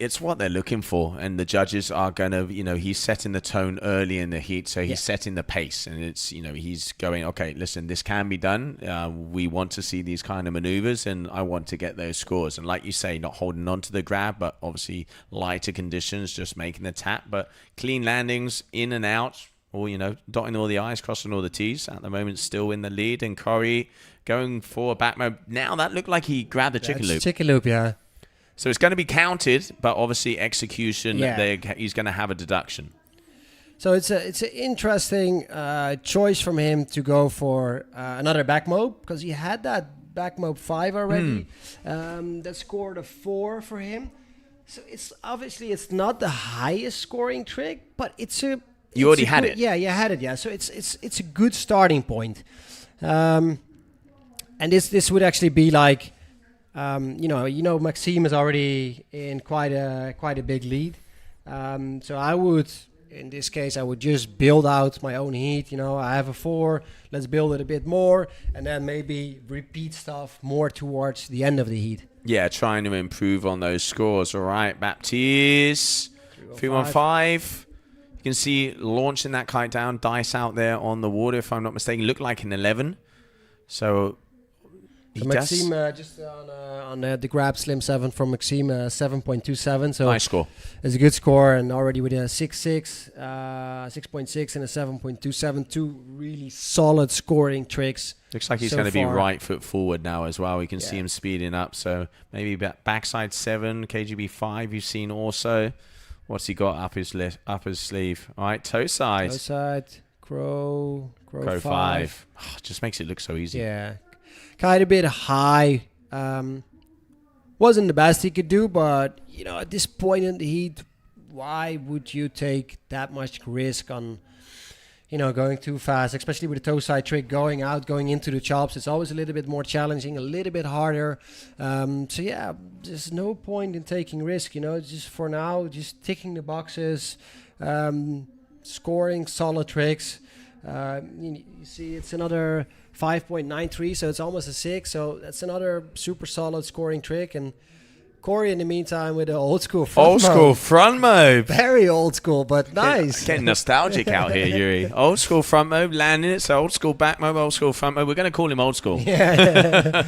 looking for, and the judges are gonna he's setting the tone early in the heat, so he's setting the pace, and it's he's going, okay, listen, this can be done. We want to see these kind of maneuvers, and I want to get those scores. And like you say, not holding on to the grab, but obviously lighter conditions, just making the tap, but clean landings in and out. Or, dotting all the I's, crossing all the T's. At the moment, still in the lead. And Corey going for a back mode. Now, that looked like he grabbed the chicken loop. Chicken loop, yeah. So it's going to be counted, but obviously execution, Yeah. he's going to have a deduction. So it's an interesting choice from him to go for another back mob, because he had that back mob 5 already. That scored a 4 for him. So it's obviously it's not the highest scoring trick, but it's a You already had it. Yeah, you had it. Yeah, so it's a good starting point. And this would actually be like, Maxime is already in quite a big lead. So I would, in this case, I would just build out my own heat. I have a 4. Let's build it a bit more, and then maybe repeat stuff more towards the end of the heat. Yeah, trying to improve on those scores. All right, Baptiste, 315. You can see launching that kite down, dice out there on the water, if I'm not mistaken. Looked like an 11. So Maxime, just on the grab Slim 7 from Maxime, 7.27. So nice score. It's a good score, and already with a 6.6, 6.6 and a 7.27, 2 really solid scoring tricks. Looks like he's so going to be far. right foot forward now as well. We can see him speeding up. So maybe backside 7, KGB 5 you've seen also. What's he got up his sleeve? All right, toe side. Toe side, crow 5. Oh, just makes it look so easy. Yeah. Kind of a bit high. Wasn't the best he could do, but at this point in the heat, why would you take that much risk on going too fast, especially with the toe side trick, going into the chops? It's always a little bit more challenging, a little bit harder. So yeah, there's no point in taking risk. Just for now, just ticking the boxes, scoring solid tricks. You see, it's another 5.93, so it's almost a 6. So that's another super solid scoring trick. And Corey, in the meantime, with the old school front mode. Very old school, but nice. Getting nostalgic out here, Yuri. Old school front mode, landing it. So old school back mode, old school front mode. We're going to call him old school. Yeah.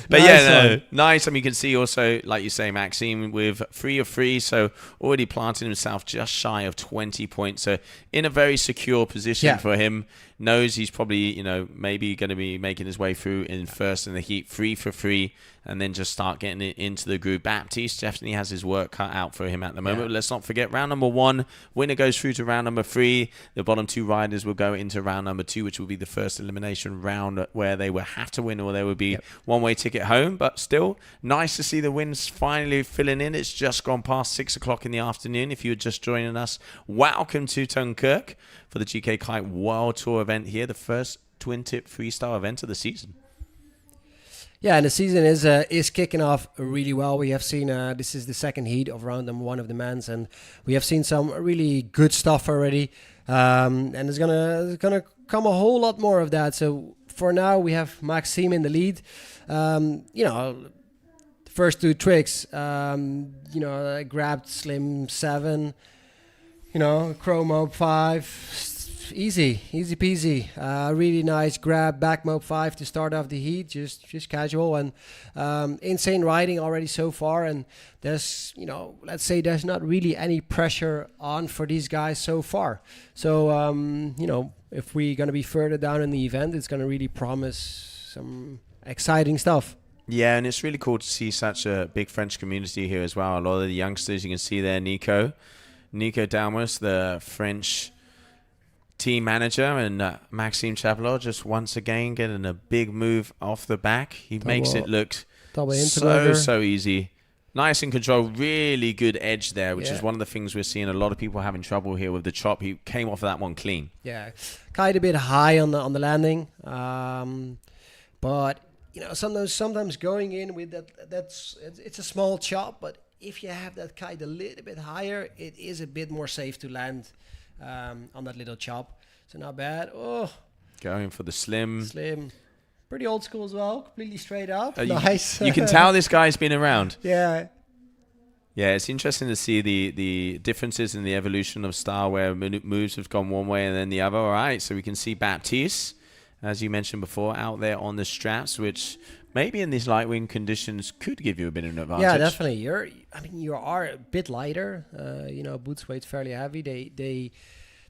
But Nice nice. I mean, you can see also, like you say, Maxime with 3 of 3. So already planting himself just shy of 20 points. So in a very secure position for him. Knows he's probably, maybe going to be making his way through in first in the heat, 3 for 3, and then just start getting it into the group. Baptiste definitely has his work cut out for him at the moment. But let's not forget round number 1. Winner goes through to round number 3. The bottom 2 riders will go into round number 2, which will be the first elimination round where they will have to win or there will be one-way ticket home. But still, nice to see the wins finally filling in. It's just gone past 6 o'clock in the afternoon. If you're just joining us, welcome to Dunkirk for the GKA Kite World Tour event here, the first twin tip freestyle event of the season. Yeah, and the season is kicking off really well. We have seen this is the second heat of round number 1 of the men's, and we have seen some really good stuff already. And there's gonna come a whole lot more of that. So for now, we have Maxime in the lead. The first 2 tricks, I grabbed Slim 7. Crow mob 5, easy peasy. Really nice grab back mob 5 to start off the heat, just casual, and insane riding already so far. And there's, let's say there's not really any pressure on for these guys so far. So, if we're going to be further down in the event, it's going to really promise some exciting stuff. Yeah, and it's really cool to see such a big French community here as well. A lot of the youngsters, you can see there, Nico Dalmas, the French team manager, and Maxime Chavelot just once again getting a big move off the back. He makes it look so easy. Nice in control, really good edge there, which is one of the things we're seeing a lot of people having trouble here with the chop. He came off of that one clean. Yeah, kind of a bit high on the landing, but sometimes going in with it's a small chop, but if you have that kite a little bit higher, it is a bit more safe to land on that little chop. So not bad. Oh, going for the slim. Pretty old school as well. Completely straight up. Nice. You can tell this guy's been around. Yeah. Yeah, it's interesting to see the differences in the evolution of style where moves have gone one way and then the other. All right, so we can see Baptiste, as you mentioned before, out there on the straps, which maybe in these light wind conditions could give you a bit of an advantage. Yeah, definitely. You are a bit lighter. Boots weight's fairly heavy.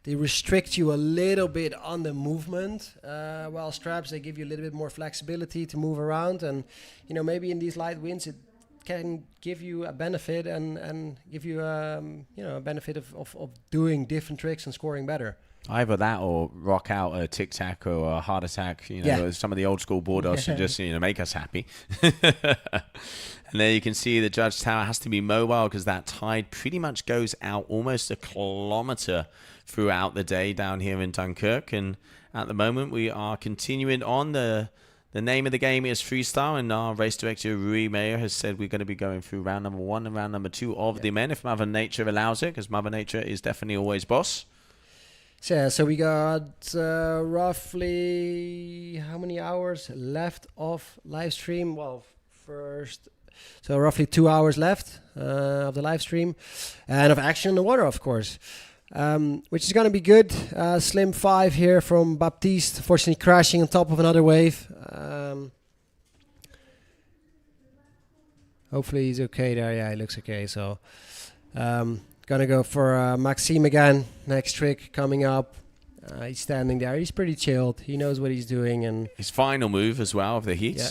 They restrict you a little bit on the movement. While straps, they give you a little bit more flexibility to move around. And maybe in these light winds, it can give you a benefit and give you a benefit of doing different tricks and scoring better. Either that or rock out a tic tac or a heart attack. Some of the old school boarders to just make us happy. And there you can see the judge tower has to be mobile because that tide pretty much goes out almost a kilometer throughout the day down here in Dunkirk. And at the moment we are continuing on. The name of the game is Freestyle, and our race director Rui Mayer has said we're going to be going through round number 1 and round number 2 of the men if Mother Nature allows it, because Mother Nature is definitely always boss. So we got roughly how many hours left of live stream? Well, so roughly 2 hours left of the live stream and of action in the water, of course, which is going to be good. Slim 5 here from Baptiste, fortunately crashing on top of another wave. Hopefully he's okay there. Yeah, he looks okay. So gonna go for Maxime again. Next trick coming up. He's standing there. He's pretty chilled. He knows what he's doing. And his final move as well of the heat. Yeah.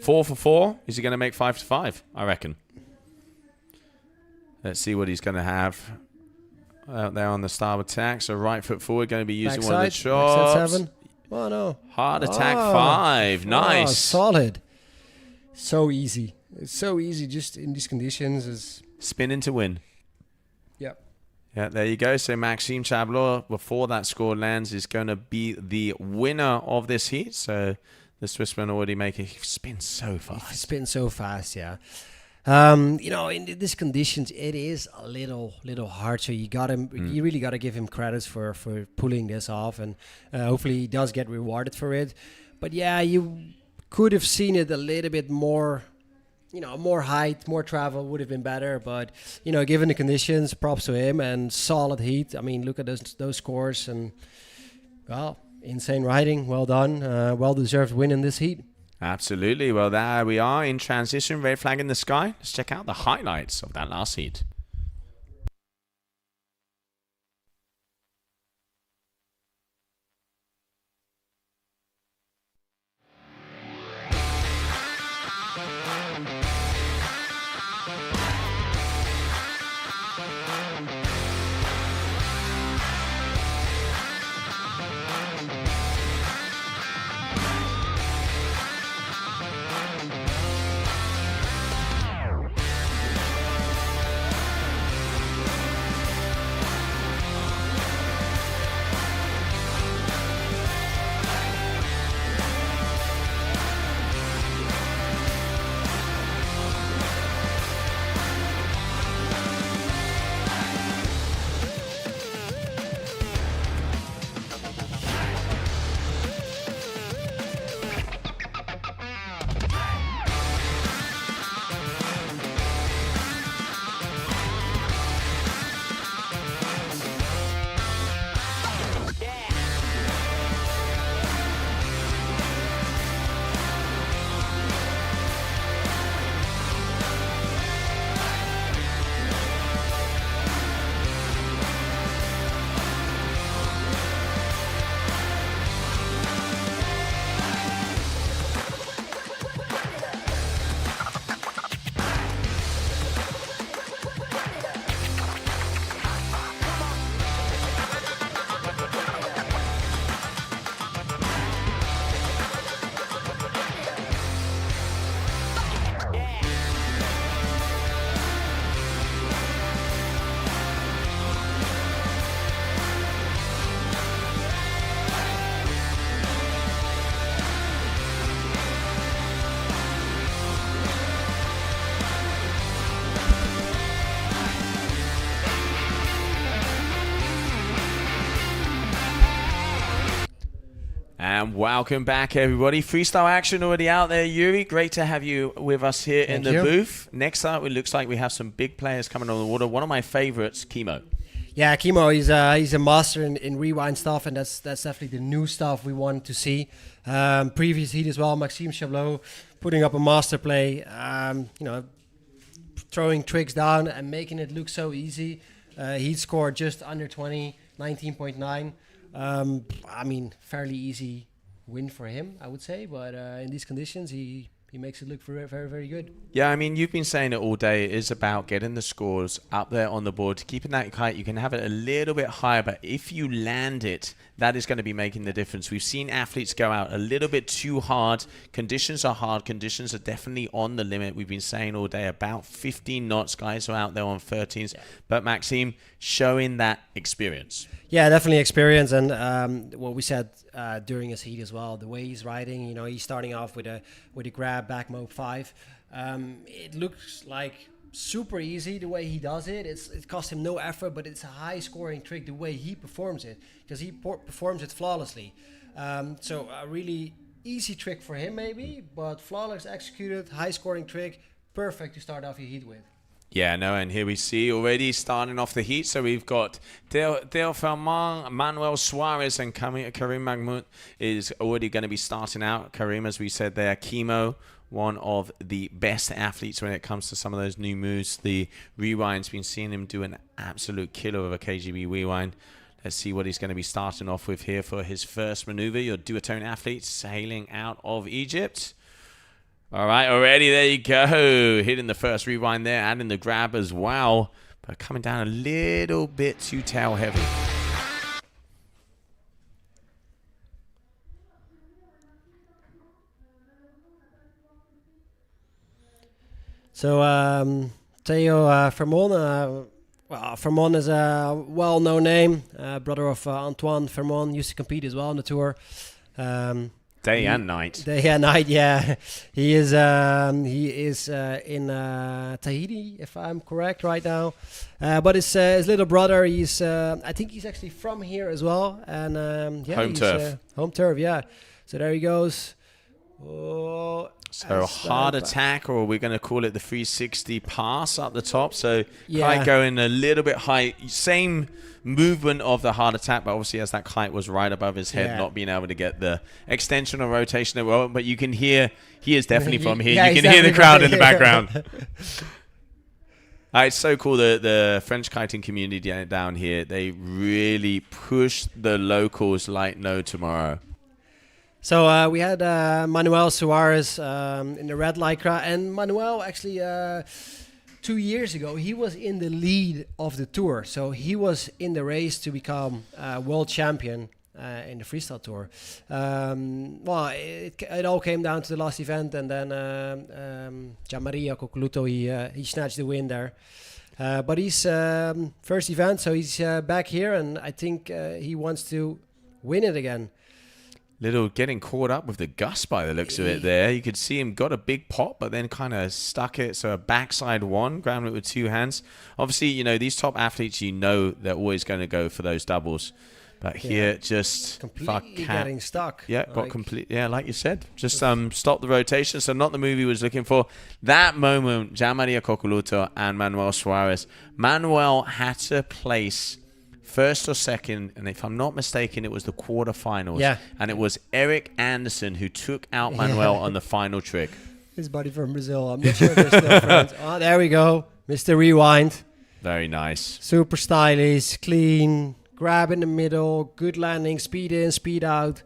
4 for 4. Is he going to make 5 to 5? I reckon. Let's see what he's going to have out there on the starboard tack. So right foot forward, going to be using one of the chops. Backside 7. Oh, no. Heart attack 5. Nice. Solid. So easy. It's so easy just in these conditions. Spinning to win. Yep. Yeah, there you go. So Maxime Chablot, before that score lands, is going to be the winner of this heat. So the Swissman already making he spins so fast. He spins so fast, yeah. In these conditions, it is a little hard. So you really got to give him credits for pulling this off, and hopefully he does get rewarded for it. But yeah, you could have seen it a little bit more. More height, more travel would have been better. But given the conditions, props to him and solid heat. I mean, look at those scores and well. Insane riding. Well done. Well-deserved win in this heat. Absolutely. Well, there we are in transition. Red flag in the sky. Let's check out the highlights of that last heat. And welcome back, everybody. Freestyle action already out there, Yuri. Great to have you with us here in the booth. Next up, it looks like we have some big players coming on the water. One of my favorites, Kimo. Yeah, Kimo, he's a master in rewind stuff, and that's definitely the new stuff we want to see. Previous heat as well, Maxime Chablot putting up a master play, throwing tricks down and making it look so easy. Heat scored just under 20, 19.9. I mean, fairly easy win for him, I would say. But in these conditions, he he makes it look very, very, very good. Yeah, I mean, you've been saying it all day. It is about getting the scores up there on the board, keeping that kite. You can have it a little bit higher, but if you land it, that is going to be making the difference. We've seen athletes go out a little bit too hard. Conditions are hard. Conditions are definitely on the limit. We've been saying all day about 15 knots. Guys are out there on 13s. Yeah. But Maxime, showing that experience. Yeah, definitely experience, and what we said during his heat as well. The way he's riding, you know, he's starting off with a grab back mope 5. It looks like super easy the way he does it. It costs him no effort, but it's a high scoring trick the way he performs it, because he performs it flawlessly. So a really easy trick for him maybe, but flawless executed, high scoring trick, perfect to start off your heat with. Yeah, no, and here we see already starting off the heat. So we've got Dale Fermant, Manuel Suarez, and Karim Mahmoud is already going to be starting out. Karim, as we said there, Chemo, one of the best athletes when it comes to some of those new moves. The rewind's been seeing him do an absolute killer of a KGB rewind. Let's see what he's going to be starting off with here for his first maneuver. Your duotone athlete sailing out of Egypt. All right, already there you go. Hitting the first rewind there, adding the grab as well. But coming down a little bit too tail heavy. So Theo Fermon, Fermon is a well-known name. Brother of Antoine Fermon, used to compete as well on the tour. Day and night. Day and night, yeah. He is in Tahiti, if I'm correct, right now. But his little brother, I think he's actually from here as well. And yeah, home turf. Home turf, yeah. So there he goes. Oh, so hard attack, or we're going to call it the 360 pass up the top. So yeah, kite going a little bit high. Same movement of the hard attack, but obviously as that kite was right above his head, not being able to get the extension or rotation as well. But you can hear, he is definitely from here. You can hear the crowd in the background. It's so cool, the French kiting community down here. They really push the locals like no tomorrow. So we had Manuel Suarez in the red lycra, and Manuel actually 2 years ago he was in the lead of the tour, so he was in the race to become world champion in the freestyle tour. Well, it all came down to the last event, and then Gianmaria Coccoluto he snatched the win there. But he's first event, so he's back here, and I think he wants to win it again. Little getting caught up with the gust by the looks of it there. You could see him got a big pop, but then kind of stuck it. So a backside one, grabbing it with two hands. Obviously, you know, these top athletes, you know they're always going to go for those doubles. But here, just completely getting stuck. Yeah, got complete. Yeah, like you said, just stop the rotation. So not the move he was looking for. That moment, Gianmaria Coccoluto and Manuel Suarez. Manuel had to place first or second, and if I'm not mistaken, it was the quarterfinals. Yeah. And it was Eric Anderson who took out Manuel on the final trick. His buddy from Brazil. I'm not sure if they're still friends. Oh, there we go. Mr. Rewind. Very nice. Super stylish, clean, grab in the middle, good landing, speed in, speed out.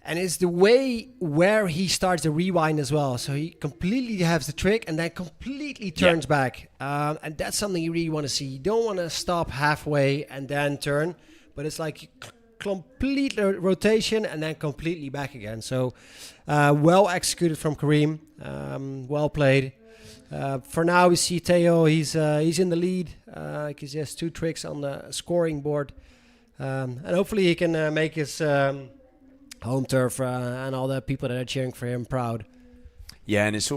And it's the way where he starts the rewind as well. So he completely has the trick and then completely turns back. And that's something you really want to see. You don't want to stop halfway and then turn. But it's like complete rotation and then completely back again. So well executed from Karim. Well played. For now, we see Theo. He's in the lead. He has 2 tricks on the scoring board. And hopefully he can make his... home turf and all the people that are cheering for him proud. Yeah, and it's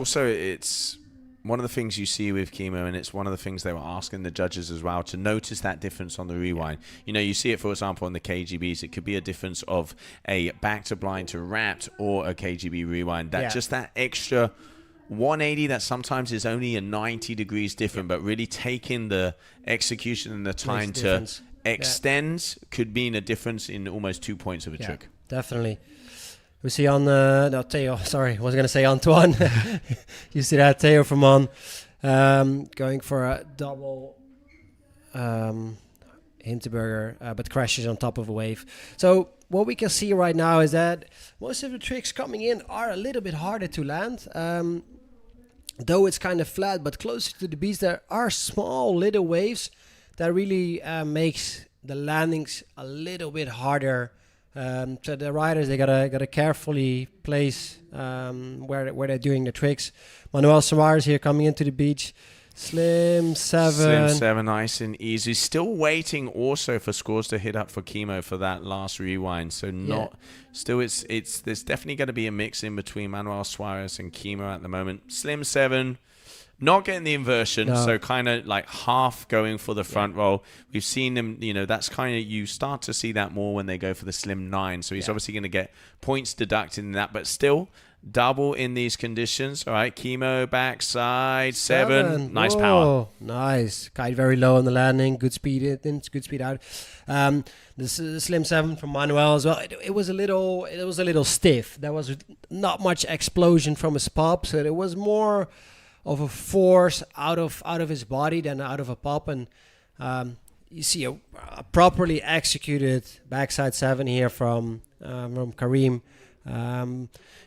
one of the things you see with Chemo, and it's one of the things they were asking the judges as well, to notice that difference on the rewind. You know, you see it, for example, on the KGBs. It could be a difference of a back to blind to wrapped or a KGB rewind. Just that extra 180 that sometimes is only a 90 degrees different, but really taking the execution and the time to extend could mean a difference in almost 2 points of a trick. Definitely. We see on Theo, sorry, I was going to say Antoine. You see that Theo Fermon going for a double Hinterberger, but crashes on top of a wave. So what we can see right now is that most of the tricks coming in are a little bit harder to land. Though it's kind of flat, but closer to the beach, there are small little waves that really makes the landings a little bit harder. So the riders, they gotta carefully place where they're doing the tricks. Manuel Suarez here coming into the beach. Slim 7. Slim 7, nice and easy. Still waiting also for scores to hit up for Chemo for that last rewind. So still it's there's definitely going to be a mix in between Manuel Suarez and Chemo at the moment. Slim 7, not getting the inversion, so kind of like half going for the front roll. We've seen them, you know, that's kind of, you start to see that more when they go for the Slim 9. So he's obviously going to get points deducted in that, but still double in these conditions. All right, Chemo backside 7. Nice power. Nice. Kite very low on the landing. Good speed in, good speed out. This is Slim 7 from Manuel as well. It was a little stiff. There was not much explosion from his pop, so it was more of a force out of his body than out of a pop. And you see a properly executed backside 7 here from Kareem.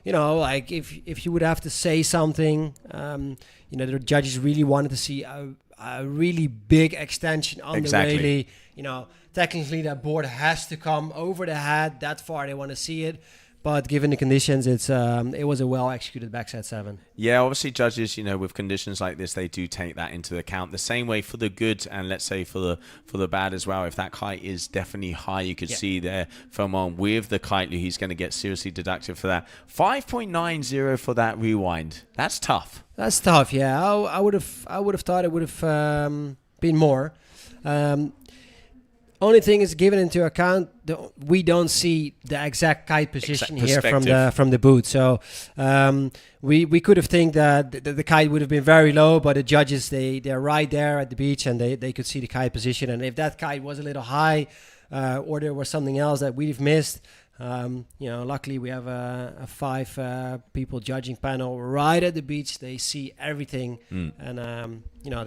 You know, like if you would have to say something, you know, the judges really wanted to see a really big extension on the railie. You know, technically that board has to come over the head. That far they want to see it. But given the conditions, it was a well-executed backside 7. Yeah, obviously judges, you know, with conditions like this, they do take that into account. The same way for the good and let's say for the bad as well. If that kite is definitely high, you could see there Fermon with the kite, he's going to get seriously deducted for that. 5.90 for that rewind. That's tough. That's tough, yeah. I would have thought it would have been more. Only thing is, given into account, we don't see the exact kite position here from the boot. So we could have think that the kite would have been very low, but the judges they're right there at the beach and they could see the kite position. And if that kite was a little high, or there was something else that we've missed, you know, luckily we have a 5 people judging panel right at the beach. They see everything, and you know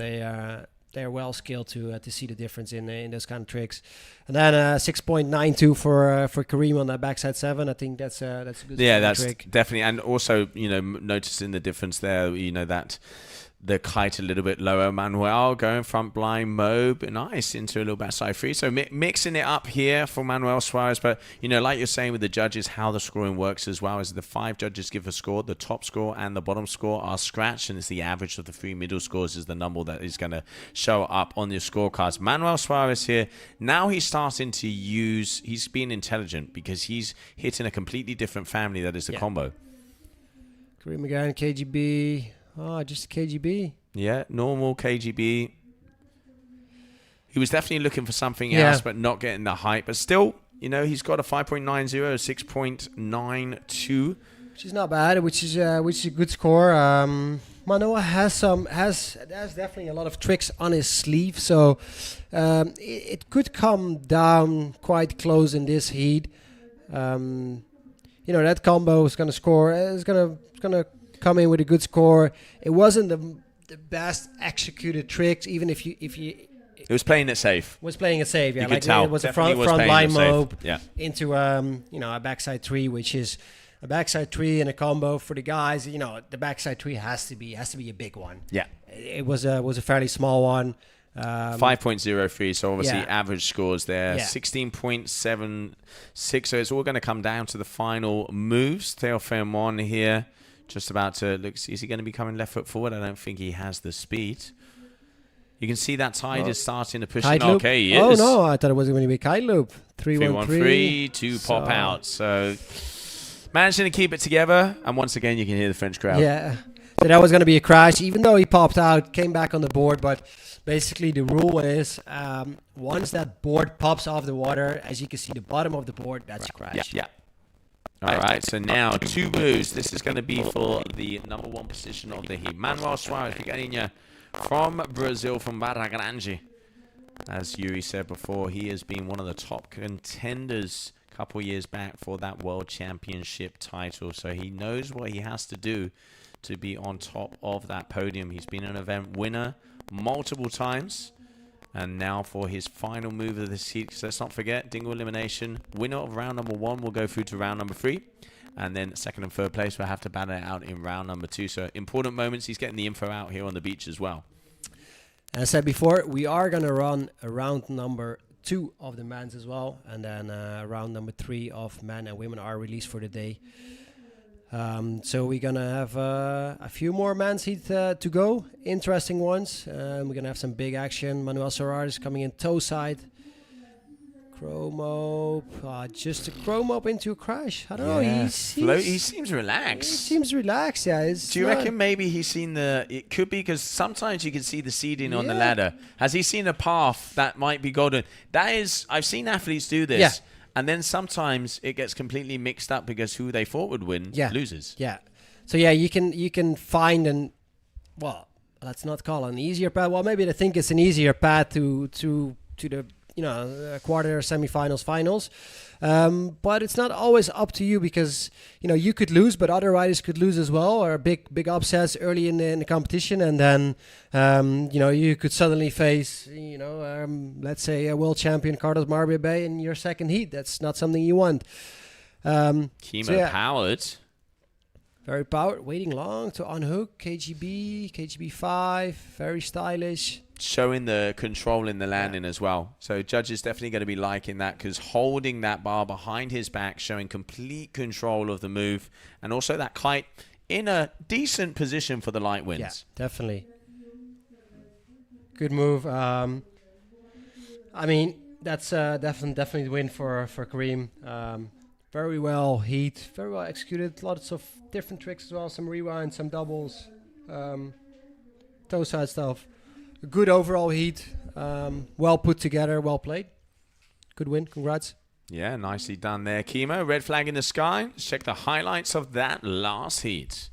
they're well skilled to see the difference in those kind of tricks. And then 6.92 for Kareem on that backside 7. I think that's a good trick. Definitely. And also, you know, noticing the difference there, you know, that the kite a little bit lower. Manuel going front blind mode, but nice into a little backside 3. So mixing it up here for Manuel Suarez. But, you know, like you're saying with the judges, how the scoring works as well is the 5 judges give a score. The top score and the bottom score are scratched, and it's the average of the 3 middle scores is the number that is going to show up on your scorecards. Manuel Suarez here, now he's starting to he's being intelligent because he's hitting a completely different family that is the combo. Kareem again, KGB. Oh, just a KGB. Yeah, normal KGB. He was definitely looking for something else, but not getting the height. But still, you know, he's got a 5.90, 6.92, which is not bad. Which is a good score. Manoa has definitely a lot of tricks on his sleeve, so it could come down quite close in this heat. You know, that combo is gonna score. Is gonna come in with a good score. It wasn't the best executed tricks, even if you it was playing it safe. Was playing it safe, yeah. You could tell. It was definitely a front line mob into you know, a backside 3, which is a backside 3 and a combo for the guys. You know, the backside 3 has to be a big one. Yeah. It was a fairly small one. 5.03, so obviously average scores there. 16.76, so it's all going to come down to the final moves. Theo Fermon here, just about to look. Is he going to be coming left foot forward? I don't think he has the speed. You can see that tide is starting to push. Okay, he is. Oh no, I thought it was going to be kite loop. 313 to pop out. So managing to keep it together, and once again you can hear the French crowd. Yeah, so that was going to be a crash, even though he popped out, came back on the board, but. Basically, the rule is once that board pops off the water, as you can see, the bottom of the board, that's a crash. Yeah. All right, so now 2 moves. This is going to be for the number 1 position of the heat. Manuel Suarez from Brazil, from Barra Grande. As Yuri said before, he has been one of the top contenders a couple years back for that World Championship title. So he knows what he has to do to be on top of that podium. He's been an event winner multiple times, And now for his final move of this heat, because let's not forget, Dingle elimination. Winner of round number 1 will go through to round number 3. And then second and third place will have to battle it out in round number 2. So important moments. He's getting the info out here on the beach as well. As I said before, we are going to run a round number 2 of the men's as well. And then round number 3 of men and women are released for the day. So we're going to have a few more men's heat to go. Interesting ones. We're going to have some big action. Manuel Sorar is coming in toe side. Chromo. Just a chromo into a crash. I don't know. He seems relaxed. He seems relaxed, yeah. Do you reckon maybe he's seen the... It could be because sometimes you can see the seeding on the ladder. Has he seen a path that might be golden? That is... I've seen athletes do this. Yeah. And then sometimes it gets completely mixed up because who they thought would win loses. Yeah. So yeah, you can find an... Well, let's not call it an easier path. Well, maybe they think it's an easier path to the... quarter, semifinals, finals. But it's not always up to you because, you could lose, but other riders could lose as well, or big upsets early in the competition. And then, you could suddenly face, let's say a world champion, Carlos Marbebe, in your second heat. That's not something you want. Chemo powered. Very powered, waiting long to unhook. KGB 5, very stylish. Showing the control in the landing as well. So judges definitely going to be liking that because holding that bar behind his back, showing complete control of the move, and also that kite in a decent position for the light winds. Yeah, definitely. Good move. I mean, that's definitely the win for Kareem. Very well heat, very well executed. Lots of different tricks as well. Some rewinds, some doubles, toe side stuff. Good overall heat. Well put together, well played. Good win. Congrats. Yeah, nicely done there, Chemo. Red flag in the sky. Let's check the highlights of that last heat.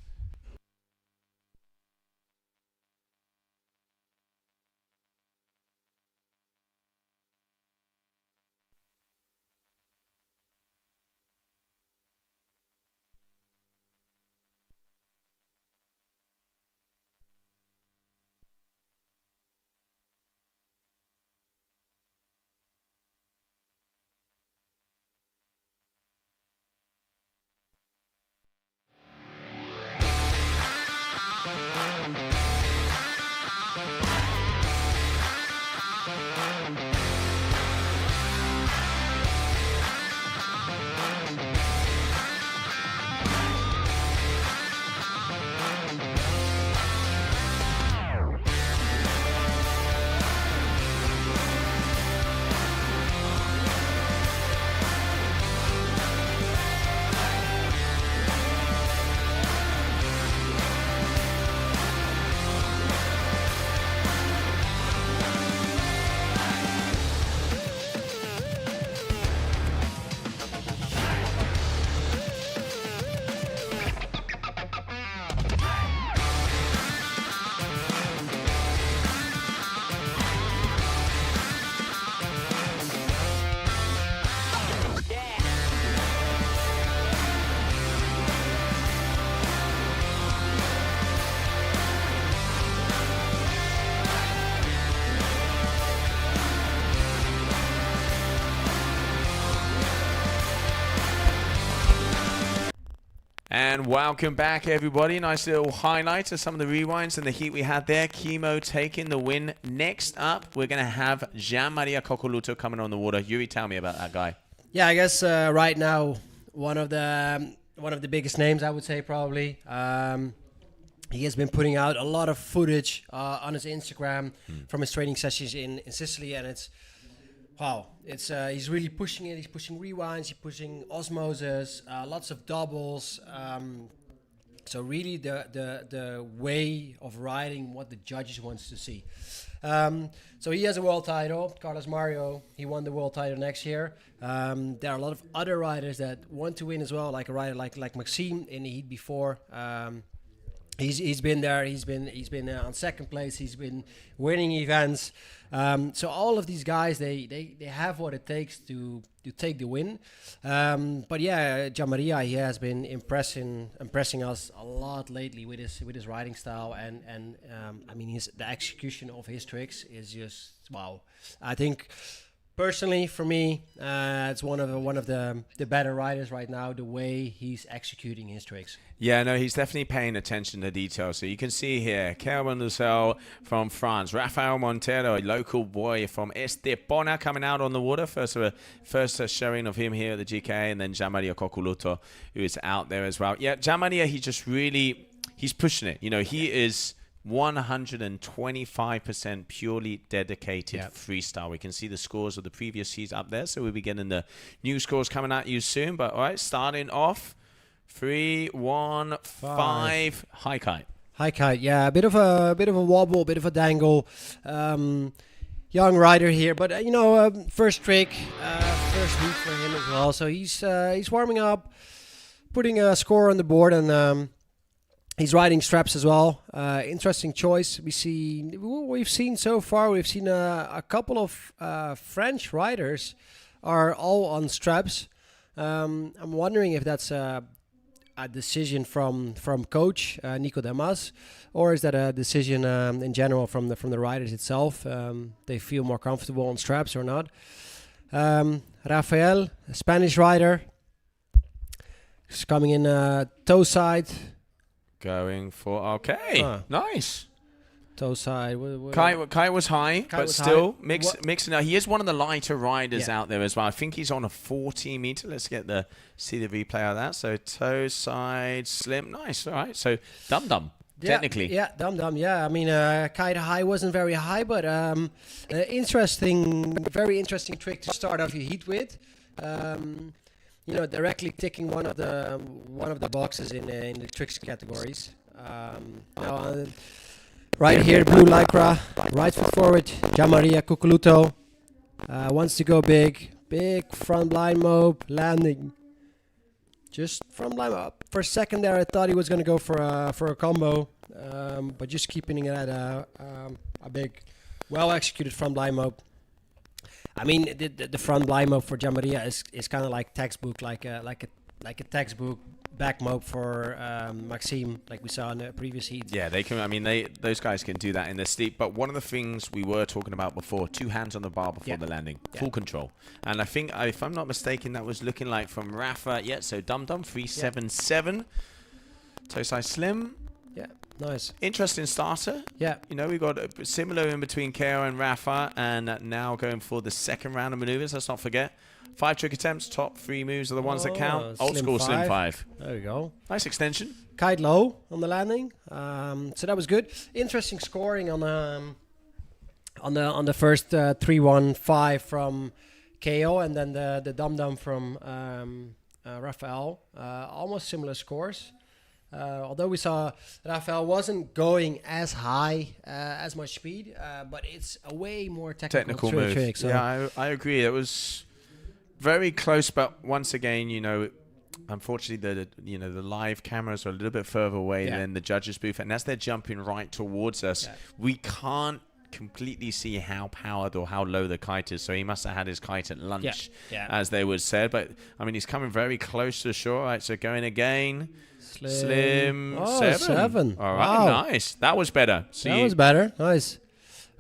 And welcome back, everybody. Nice little highlight of some of the rewinds and the heat we had there. Chemo taking the win. Next up, we're going to have Gian-Maria Coccoluto coming on the water. Yuri, tell me about that guy. Yeah, I guess right now, one of the biggest names, I would say, probably. He has been putting out a lot of footage on his Instagram from his training sessions in Sicily, and it's wow. It's he's really pushing it. He's pushing rewinds. He's pushing osmosis. Lots of doubles. So really, the way of riding what the judges wants to see. So he has a world title. Carlos Mario, he won the world title next year. There are a lot of other riders that want to win as well, like a rider like Maxime in the heat before. He's been there. He's been on second place. He's been winning events. So all of these guys, they have what it takes to take the win. But yeah, Gianmaria, he has been impressing us a lot lately with his riding style, and I mean the execution of his tricks is just wow. I think personally for me, it's one of the better riders right now. The way he's executing his tricks. Yeah, no, he's definitely paying attention to detail. So you can see here, Kelvin Lucel from France, Rafael Montero, a local boy from Estepona, coming out on the water. First showing of him here at the GKA, and then Gianmaria Cocoluto, who is out there as well. Yeah, Gianmaria, he's pushing it. You know, he is 125% purely dedicated freestyle. We can see the scores of the previous heats up there, so we'll be getting the new scores coming at you soon. But all right, starting off 3, 1, 5. High kite. High kite, yeah, a bit of a wobble, a bit of a dangle. Young rider here, but first trick, first heat for him as well. So he's warming up, putting a score on the board, and he's riding straps as well. Interesting choice. We've seen so far. We've seen a couple of French riders are all on straps. I'm wondering if that's a decision from coach Nico Damas, or is that a decision in general from the riders itself? They feel more comfortable on straps or not? Rafael, a Spanish rider, is coming in toe side. Going for, nice. Toe side. Kite was high, but was still high. mixing out. He is one of the lighter riders out there as well. I think he's on a 40 meter. Let's see the replay of that. So toe side, slim, nice. All right. So dum-dum, technically. Yeah, dum-dum, yeah. I mean, kite high wasn't very high, but very interesting trick to start off your heat with. Directly ticking one of the boxes in the tricks categories. Right here, blue lycra, right foot forward, Gianmaria Cocoluto wants to go big front blind mob, landing. Just front blind mob. For a second there, I thought he was going to go for a combo, but just keeping it at a big, well executed front blind mob. I mean, the front blind mob for Gianmaria is kind of like textbook, like a textbook back mob for Maxime, like we saw in the previous heat. Yeah, they can. I mean, those guys can do that in the steep. But one of the things we were talking about before, 2 hands on the bar before the landing, full control. And I think, if I'm not mistaken, that was looking like from Rafa. Yeah, so Dum 377, toe side slim. Yeah, nice. Interesting starter. Yeah. We got a similar in between KO and Rafa, and now going for the second round of maneuvers. Let's not forget. 5 trick attempts, top 3 moves are the ones that count. Old school slim 5. There we go. Nice extension. Kite low on the landing. So that was good. Interesting scoring on the first 3-1-5 from KO, and then the dum from Rafael. Almost similar scores. Although we saw Rafael wasn't going as high, as much speed, but it's a way more technical move. trick. So Yeah, I agree. It was very close, but once again, unfortunately, the live cameras are a little bit further away than the judges' booth, and as they're jumping right towards us, we can't completely see how powered or how low the kite is. So he must have had his kite at lunch, as they would say. But I mean, he's coming very close to the shore. Right, so going again. Slim 7. All right, wow. Nice. That was better. So that was better. Nice.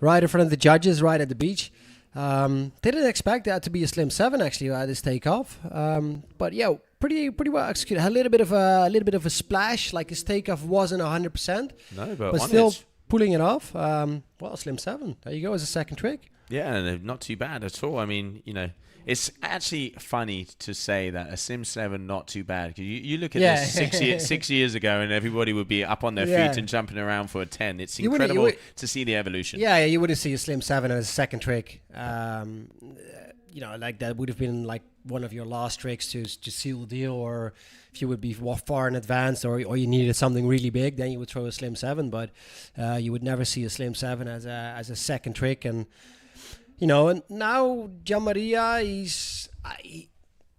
Right in front of the judges, right at the beach. Didn't expect that to be a slim 7 actually at this takeoff. But yeah, pretty well executed. Had a little bit of a splash. Like his takeoff wasn't 100%. No, but still pulling it off. Well, slim 7. There you go as a second trick. Yeah, and not too bad at all. I mean, it's actually funny to say that a Sim 7 not too bad. You look at this 6 years ago, and everybody would be up on their feet and jumping around for a 10. It's incredible to see the evolution. Yeah, you wouldn't see a Slim 7 as a second trick. Like that would have been like one of your last tricks to seal the deal, or if you would be far in advance, or you needed something really big, then you would throw a Slim 7. But you would never see a Slim 7 as a second trick. And and now Gianmaria,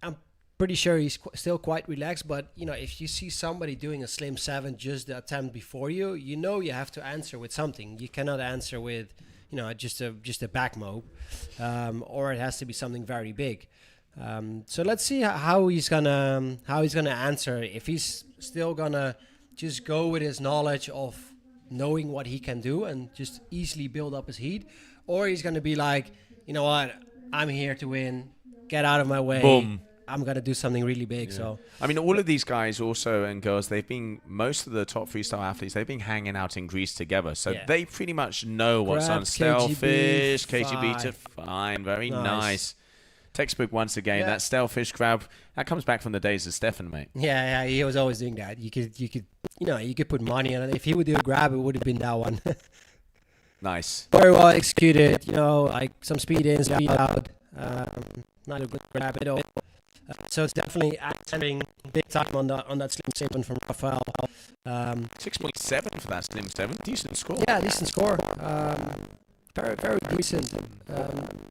I'm pretty sure he's still quite relaxed. But if you see somebody doing a slim 7 just the attempt before you, you have to answer with something. You cannot answer with just a back mobe, or it has to be something very big. So let's see how he's gonna answer. If he's still gonna just go with his knowledge of knowing what he can do and just easily build up his heat, or he's gonna be like, you know what, I'm here to win. Get out of my way. Boom. I'm gonna do something really big. Yeah. So I mean, all of these guys also and girls, most of the top freestyle athletes, they've been hanging out in Greece together, so they pretty much know what's on Stellfish, KGB to fine. Very nice. Textbook once again. That Stellfish grab, that comes back from the days of Stefan, mate. Yeah, he was always doing that. You could put money on it. If he would do a grab, it would have been that one. Nice. Very well executed. Like some speed in, speed out. Not a good grab at all. So it's definitely answering big time on that slim 7 from Rafael. 6.7 for that slim 7. Decent score. Yeah, decent score. Very, very decent.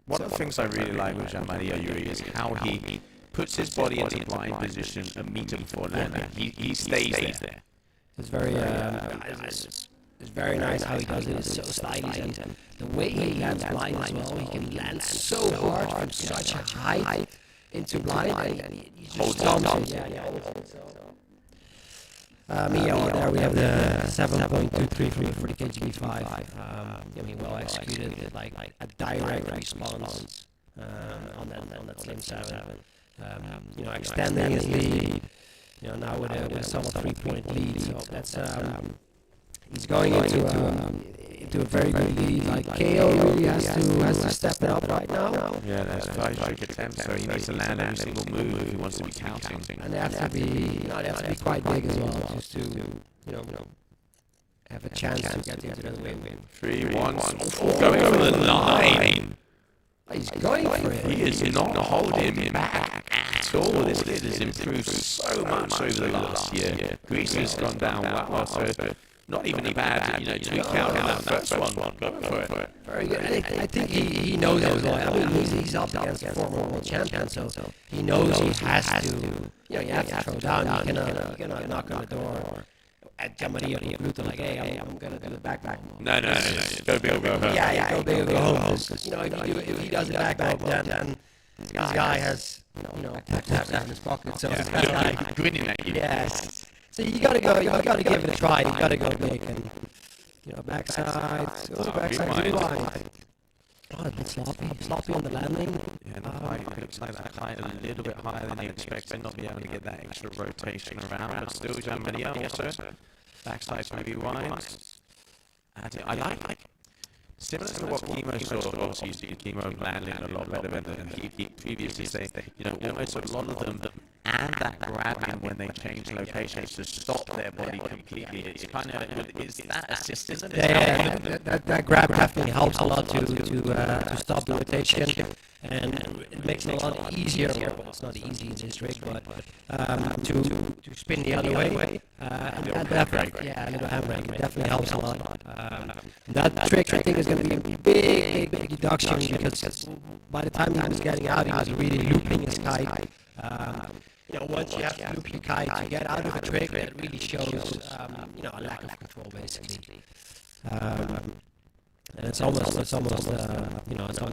One of the things I really like with Jean-Marie Ayuri is how he puts his body into blind position immediately before landing. He stays there. It's very it's very nice how he does it. It's so stylish, and the way he lands blind as well. He can land so hard from such a height into blind, and he just dumps it. There we have the 7.23 for the KGB 5. Well executed, like a direct response on that slim 7. Extending his lead. Now with a solid 3-point lead. So that's he's going into a very good lead. Like KO really has to step it up right now. Yeah, that's 5 trick attempts, so he needs to land every single move if he wants to be counting. And they have to be quite big as well, just to have a chance to get into the win. 3-1, going over the 9. He's going for it. He is not holding back at all. This kid has improved so much over the last year. Greece has gone down well, so not even a bad, tweak out in that first one. Go for it. Very good. I think he knows as well. I mean, he's up against a former world champion, so he knows he has to. You have to throw down. You cannot knock on the door at somebody on Pluto like, hey, I'm gonna do the back. No. Go big or go home. Yeah, go big or go home. If he does the back, then this guy has taps in his pocket, so it's kind of like grinning at you. Yes. So you gotta give it a try. You gotta go big and backside to line. Oh, a bit sloppy on the landing. Yeah, looks like that kite a little bit higher than you expected. Not be able to get that extra rotation around, but still Jean-Marie also. Backside maybe wide. I like similar to what Kimo saw. Obviously, Kimo landing a lot better than he previously said. Almost a lot of them and that grabbing when they change locations to stop their body completely. It's kind of is that assisting them? Yeah, that grab definitely helps a lot to stop the rotation, and it makes it a lot easier. Well, it's not easy in this trick, but to spin the other way. And that definitely, a little handbrake definitely helps a lot. That trick I think is going to be a big deduction, because by the time he was getting out, he was really looping his kite. Once you have to loop your kite to get out of a trick, that really shows a lack of control, basically. And it's almost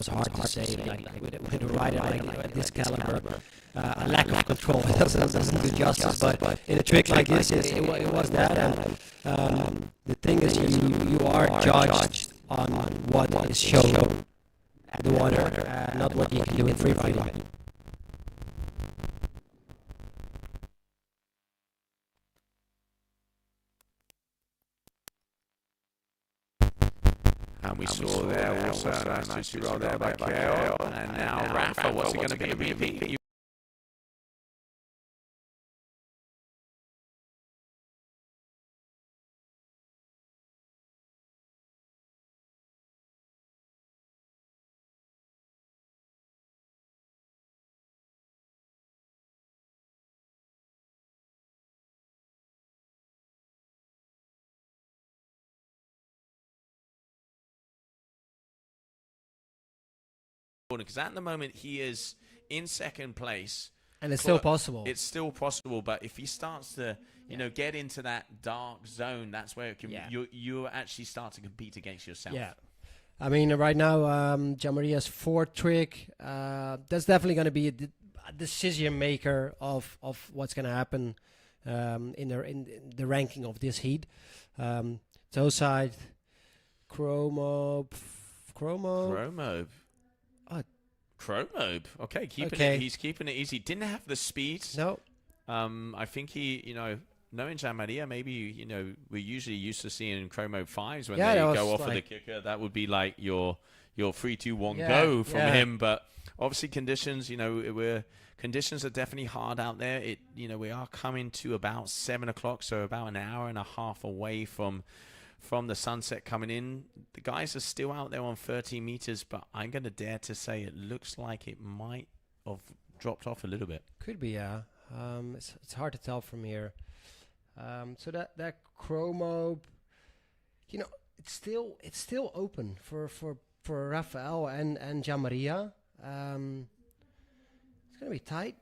hard to say, like with a rider at this caliber, a lack of control doesn't do justice. But in a trick like this, it was that. And the thing is, you are judged on what is shown at the water, not what you can do in free riding. And we saw there also a nice roll there by KO. And now Rafa, what's it going to be? A repeat? Because at the moment he is in second place And it's still possible. It's still possible, but if he starts to, you know, get into that dark zone, that's where it can. You actually start to compete against yourself. Yeah. I mean, right now, Gianmaria's fourth trick, that's definitely going to be a decision maker of what's going to happen in the ranking of this heat. Toe side, Chromobe. Chromobe. Okay, he's keeping it easy. Didn't have the speed. No. I think he, you know, knowing Gianmaria, maybe, you know, we're usually used to seeing Chromobe 5s when they go off of the kicker. That would be like your 3, 2, 1 go from him. But obviously conditions, you know, conditions are definitely hard out there. You know, we are coming to about 7 o'clock, so about an hour and a half away from the sunset coming in. The guys are still out there on 30 meters, but I'm going to dare to say it looks like it might have dropped off a little bit. Could be, yeah. It's hard to tell from here. So that Chromobe, you know, it's still open for Rafael and Gianmaria. It's going to be tight.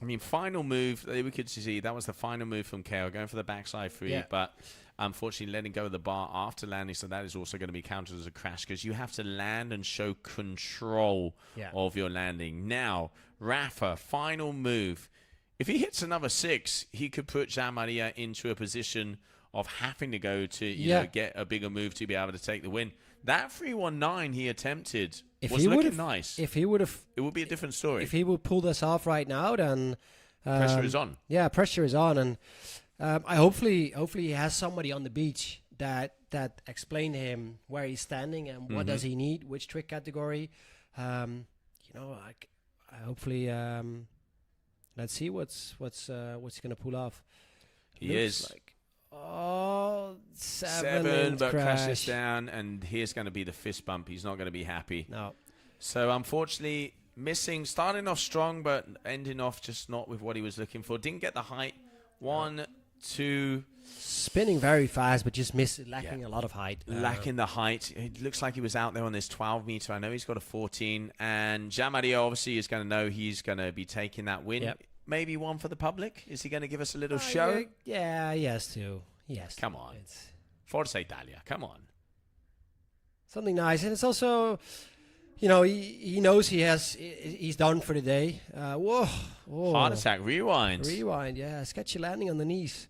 I mean, final move, we could see that was the final move from KO, going for the backside free, but unfortunately letting go of the bar after landing, so that is also going to be counted as a crash because you have to land and show control of your landing. Now, Rafa, final move. If he hits another 6, he could put Gianmaria into a position of having to go to you know, get a bigger move to be able to take the win. That 319 he attempted was looking nice. If he would have, it would be a different story. If he would pull this off right now, then pressure is on. Yeah, pressure is on, and I hopefully he has somebody on the beach that explain to him where he's standing and what does he need, which trick category. You know, hopefully. Let's see what's gonna pull off. He is like, seven, but crashes down, and here's going to be the fist bump. He's not going to be happy. No. So unfortunately, starting off strong, but ending off just not with what he was looking for. Didn't get the height. 1, 2. Spinning very fast, but just lacking a lot of height. Lacking the height. It looks like he was out there on this 12 meter. I know he's got a 14, and Gianmaria obviously is going to know he's going to be taking that win. Yep. Maybe one for the public. Is he going to give us a little show? Yeah, he has to. Yes. Come on. Forza Italia. Come on. Something nice, and it's also, you know, he knows he's done for the day. Whoa. Heart attack. Rewind. Yeah. Sketchy landing on the knees.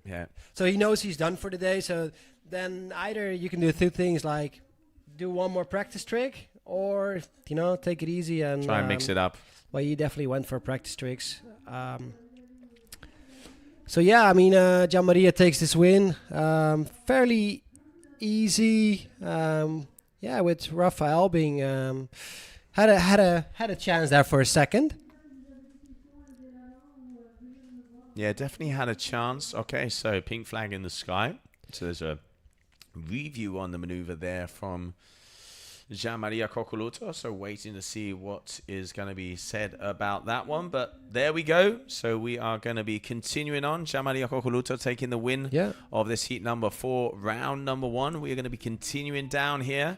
Yeah. So he knows he's done for the day. So then either you can do 2 things, like do one more practice trick, or, you know, take it easy and try and mix it up. Well, he definitely went for practice tricks. So yeah, I mean, Gianmaria takes this win fairly easy. Yeah, with Rafael being had a chance there for a second. Yeah, definitely had a chance. Okay, so pink flag in the sky. So there's a review on the maneuver there from Gianmaria Coccoluto. So waiting to see what is going to be said about that one. But there we go. So we are going to be continuing on. Gianmaria Coccoluto taking the win of this heat number 4, round number 1. We are going to be continuing down here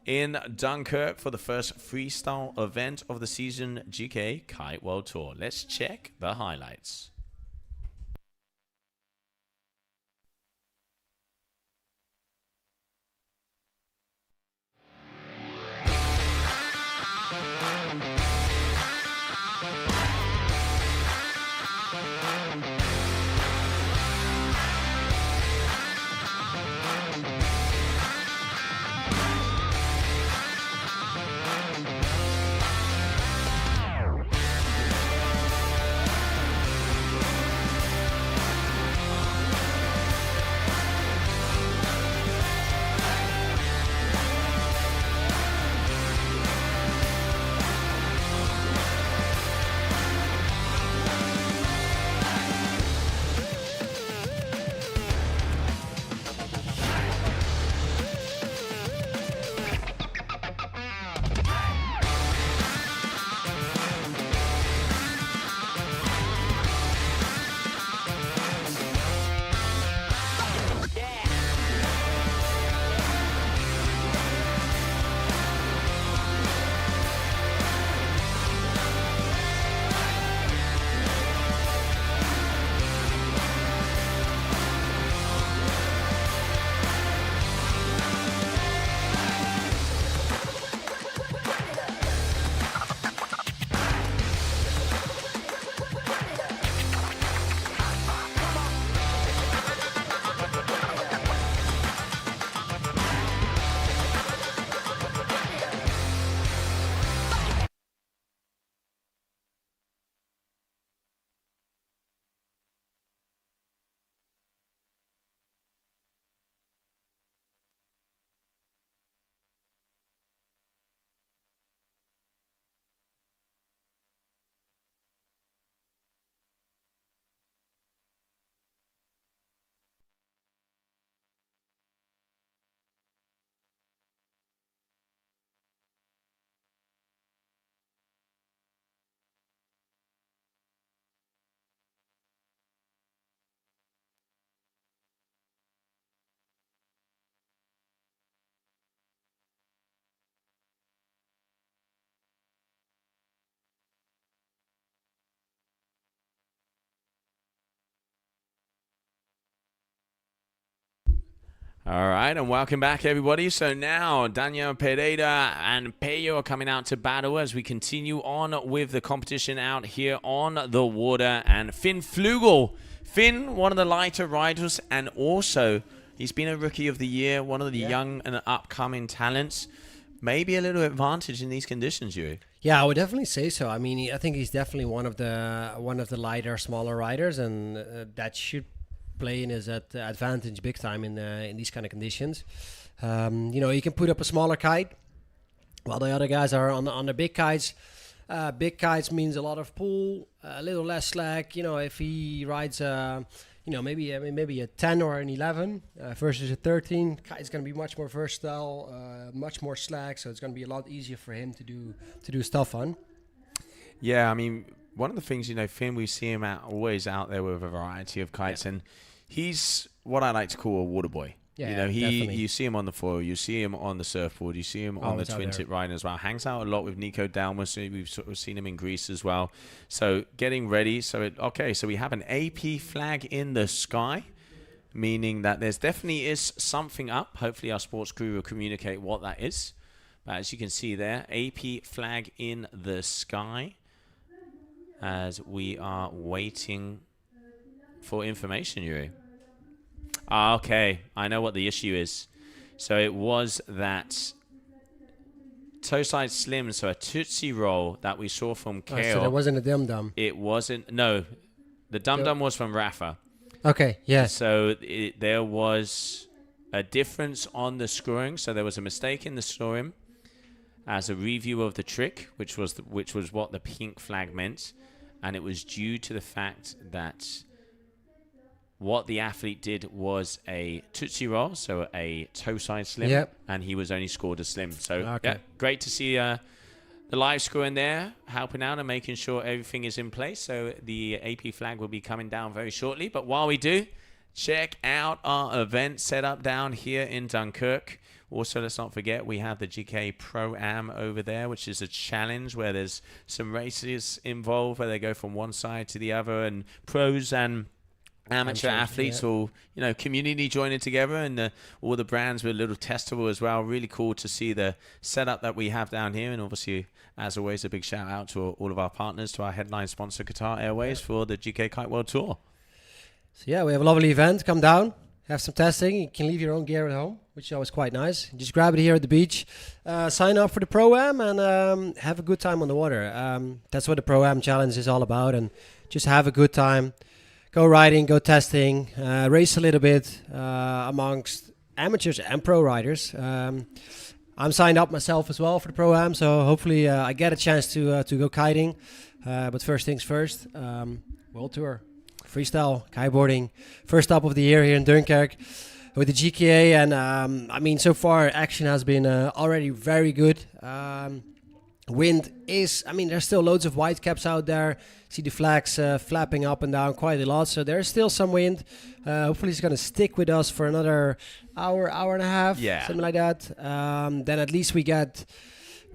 in Dunkirk for the first freestyle event of the season, GKA Kite World Tour. Let's check the highlights. All right, and welcome back, everybody. So now Daniel Pereira and Peyo are coming out to battle as we continue on with the competition out here on the water. And Finn Flugel. Finn, one of the lighter riders, and also he's been a Rookie of the Year, one of the young and upcoming talents. Maybe a little advantage in these conditions, Yuri. Yeah, I would definitely say so. I mean, I think he's definitely one of the lighter, smaller riders, and that should play in his advantage big time in these kind of conditions. You can put up a smaller kite, while the other guys are on the big kites. Big kites means a lot of pull, a little less slack. If he rides maybe a 10 or an 11 versus a 13, it's going to be much more versatile, much more slack, so it's going to be a lot easier for him to do stuff on. Yeah, I mean, one of the things, Finn, we see him always out there with a variety of kites, and he's what I like to call a water boy. Yeah, you see him on the foil, you see him on the surfboard, you see him on the twin tip riding as well. Hangs out a lot with Nico Dalmas. We've sort of seen him in Greece as well. So getting ready. So we have an AP flag in the sky, meaning that there's definitely is something up. Hopefully our sports crew will communicate what that is. But as you can see there, AP flag in the sky as we are waiting for information, Yuri. Okay, I know what the issue is. So it was that toe side slim, so a Tootsie Roll that we saw from Kale. So there wasn't a Dum Dum. It wasn't. No, the Dum Dum was from Rafa. Okay, yeah. So there was a difference on the scoring. So there was a mistake in the scoring as a review of the trick, which was what the pink flag meant, and it was due to the fact that what the athlete did was a Tootsie Roll, so a toe side slim, and he was only scored a slim. So great to see the live scoring there, helping out and making sure everything is in place. So the AP flag will be coming down very shortly. But while we do, check out our event set up down here in Dunkirk. Also, let's not forget, we have the GKA Pro-Am over there, which is a challenge where there's some races involved where they go from one side to the other, and pros and amateur athletes all, community joining together, and all the brands with a little testable as well. Really cool to see the setup that we have down here. And obviously, as always, a big shout out to all of our partners, to our headline sponsor, Qatar Airways, for the GK Kite World Tour. So yeah, we have a lovely event. Come down, have some testing. You can leave your own gear at home, which is always quite nice. Just grab it here at the beach, sign up for the Pro-Am, and have a good time on the water. That's what the Pro-Am Challenge is all about, and just have a good time. Go riding, go testing, race a little bit amongst amateurs and pro riders. I'm signed up myself as well for the Pro-Am, so hopefully I get a chance to go kiting. But first things first, World Tour, Freestyle, kiteboarding, first stop of the year here in Dunkirk with the GKA. And so far action has been already very good. Wind is, there's still loads of white caps out there. See the flags flapping up and down quite a lot. So there's still some wind. Hopefully it's going to stick with us for another hour and a half, something like that. Then at least we get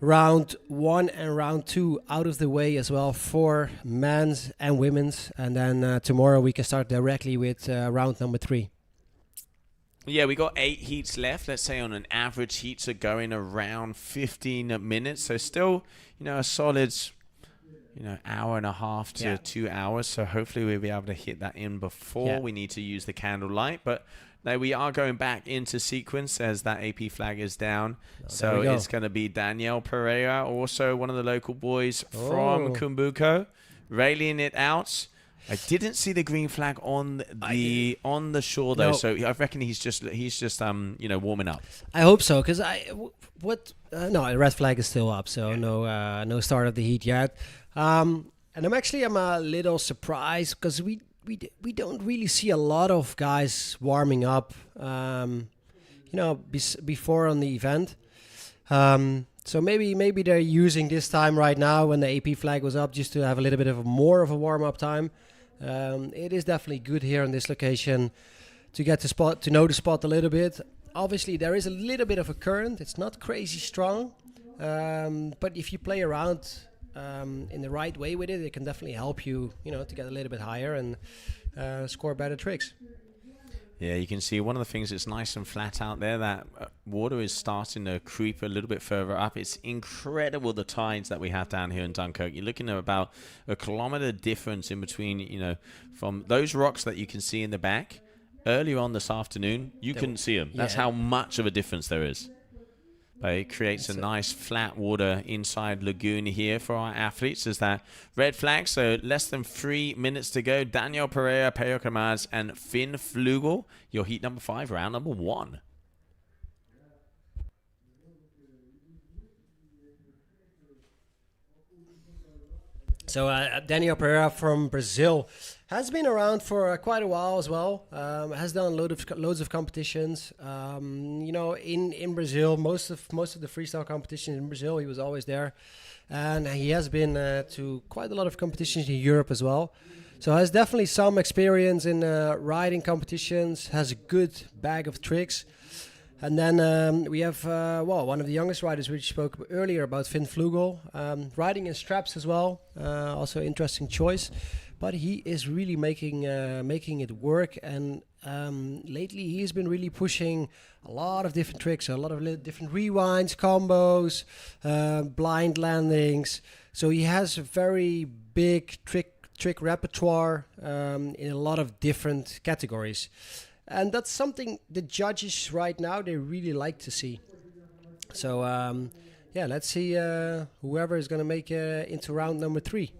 round 1 and round 2 out of the way as well for men's and women's. And then tomorrow we can start directly with round number 3. Yeah, we got 8 heats left. Let's say on an average, heats are going around 15 minutes. So still, a solid, hour and a half to 2 hours. So hopefully we'll be able to hit that in before we need to use the candlelight. But now we are going back into sequence as that AP flag is down. So it's going to be Daniel Pereira, also one of the local boys from Kumbuko, railing it out. I didn't see the green flag on the shore though, so I reckon he's just warming up. I hope so, because the red flag is still up, so no start of the heat yet. And I'm a little surprised because we don't really see a lot of guys warming up, before on the event. So maybe they're using this time right now when the AP flag was up just to have a little bit of more of a warm up time. It is definitely good here on this location to get to know the spot a little bit. Obviously, there is a little bit of a current. It's not crazy strong, but if you play around in the right way with it, it can definitely help you, to get a little bit higher and score better tricks. Yeah, you can see one of the things that's nice and flat out there, that water is starting to creep a little bit further up. It's incredible the tides that we have down here in Dunkirk. You're looking at about a kilometer difference in between, you know, from those rocks that you can see in the back. Earlier on this afternoon, you couldn't see them. That's how much of a difference there is. But it creates a nice flat water inside lagoon here for our athletes. There's that red flag, so less than 3 minutes to go. Daniel Pereira, Peyo Kamaz, and Finn Flugel, your heat number 5, round number 1. So Daniel Pereira from Brazil has been around for quite a while as well. Has done loads of competitions. You know, in Brazil, most of the freestyle competitions in Brazil, he was always there, and he has been to quite a lot of competitions in Europe as well. So has definitely some experience in riding competitions. Has a good bag of tricks. And then we have, one of the youngest riders we spoke earlier about, Finn Flugel, riding in straps as well. Also interesting choice, but he is really making it work. And lately he's been really pushing a lot of different tricks, a lot of different rewinds, combos, blind landings. So he has a very big trick repertoire in a lot of different categories. And that's something the judges right now, they really like to see. So, let's see whoever is going to make into round number 3.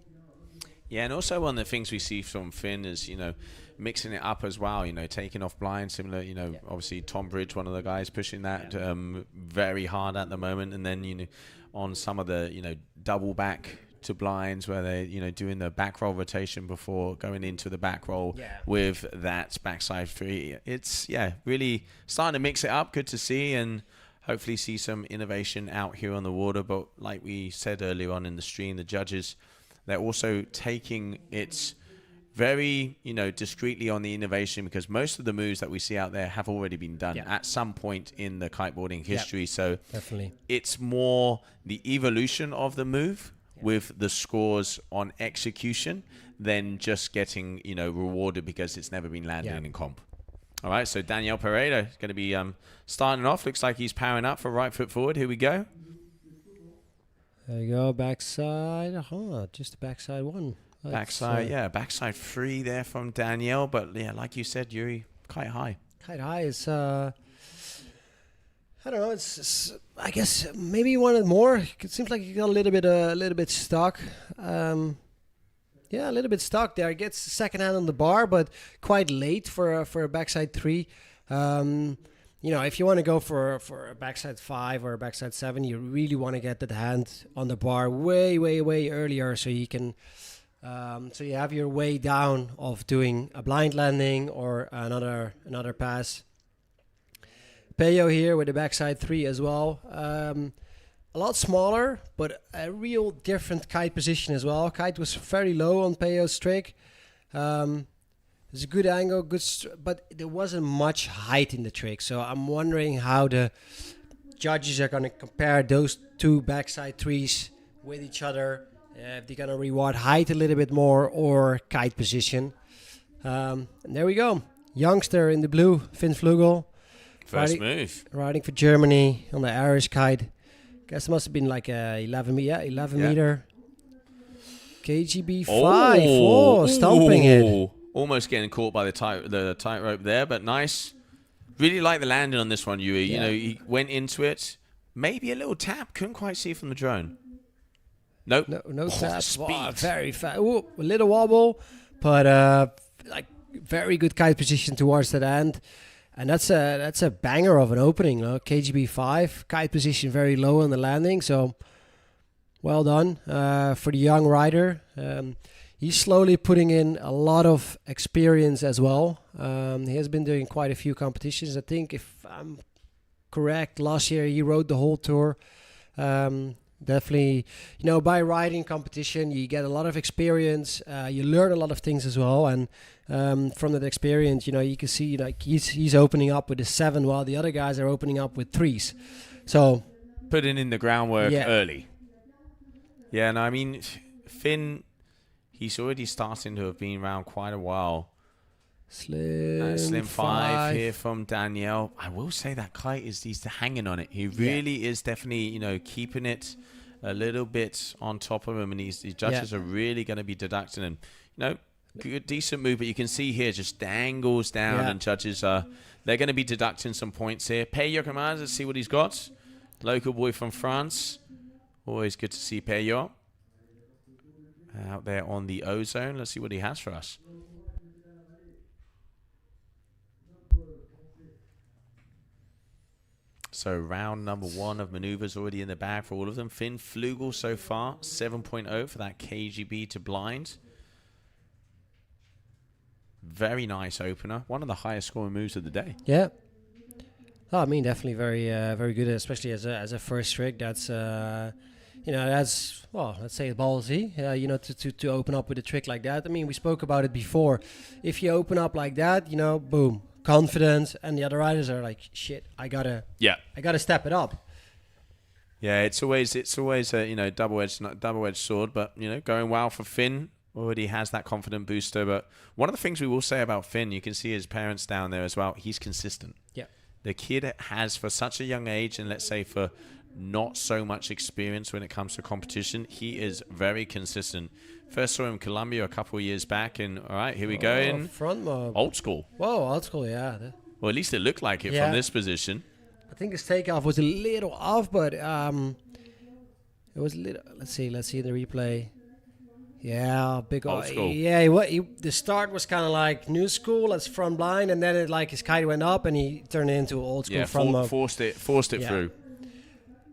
Yeah, and also one of the things we see from Finn is, you know, mixing it up as well, you know, taking off blind, similar, you know, obviously Tom Bridge, one of the guys pushing that very hard at the moment. And then, you know, on some of the, you know, double back to blinds where they're, you know, doing the back roll rotation before going into the back roll with that backside 3. It's, really starting to mix it up. Good to see, and hopefully see some innovation out here on the water. But like we said earlier on in the stream, the judges, they're also taking it very, you know, discreetly on the innovation, because most of the moves that we see out there have already been done at some point in the kiteboarding history. So definitely, it's more the evolution of the move with the scores on execution than just getting, you know, rewarded because it's never been landed in comp. All right, so Daniel Pereira is going to be starting off. Looks like he's powering up for right foot forward. Here we go. There you go, backside. Just the backside one. Backside, backside 3 there from Daniel. But yeah, like you said, Yuri, kite high. Kite high is, I don't know. It's I guess maybe you wanted more. It seems like you got a little bit stuck. A little bit stuck there. Gets second hand on the bar, but quite late for a backside 3. You know, if you want to go for a backside 5 or a backside 7, you really want to get that hand on the bar way earlier, so you can. So you have your way down of doing a blind landing or another pass. Peyo here with the backside 3 as well. A lot smaller, but a real different kite position as well. Kite was very low on Peyo's trick. It's a good angle, but there wasn't much height in the trick. So I'm wondering how the judges are going to compare those two backside 3s with each other. If they're going to reward height a little bit more or kite position. And there we go. Youngster in the blue, Finn Flugel. First move. Riding for Germany on the Irish kite. Guess it must have been like a 11 meter. KGB 5. Stomping it. Almost getting caught by the tightrope there, but nice. Really like the landing on this one, Yui. You know, he went into it. Maybe a little tap. Couldn't quite see from the drone. Nope. No tap. Speed. Very fast. A little wobble, but like very good kite position towards that end. And that's a banger of an opening. KGB 5, kite position very low on the landing. So well done for the young rider. He's slowly putting in a lot of experience as well. He has been doing quite a few competitions. I think, if I'm correct, last year he rode the whole tour. Definitely, you know, by riding competition, you get a lot of experience. You learn a lot of things as well. And from that experience, you know, you can see like he's opening up with a 7 while the other guys are opening up with 3s. So putting in the groundwork early. Yeah, no, I mean, Finn, he's already starting to have been around quite a while. Slim five here from Danielle. I will say that kite he's hanging on it. He really is definitely, keeping it a little bit on top of him, and his judges are really going to be deducting him. Good, decent move, but you can see here just dangles down, and judges they're going to be deducting some points here. Peyo commands. Let's see what he's got. Local boy from France. Always good to see Peyo out there on the ozone. Let's see what he has for us. So round number 1 of maneuvers already in the bag for all of them. Finn Flugel so far, 7.0 for that KGB to blind. Very nice opener. One of the highest scoring moves of the day. Yeah. Oh, I mean, definitely very good, especially as a first trick. That's that's, well, let's say ballsy. To open up with a trick like that. I mean, we spoke about it before. If you open up like that, boom. Confidence, and the other riders are like, shit, I gotta step it up. Yeah, it's always a double-edged sword, but going well for Finn. Already has that confident booster. But one of the things we will say about Finn, you can see his parents down there as well. He's consistent. Yeah, the kid has, for such a young age, and let's say for not so much experience when it comes to competition, he is very consistent. First saw him in Colombia a couple of years back, and all right, here we go in front mob. Old school. Whoa, old school, yeah. Well, at least it looked like it from this position. I think his takeoff was a little off, but it was a little. Let's see the replay. Yeah, big old school. Yeah, the start was kind of like new school as front blind, and then his kite went up, and he turned it into old school front mob. Forced it through.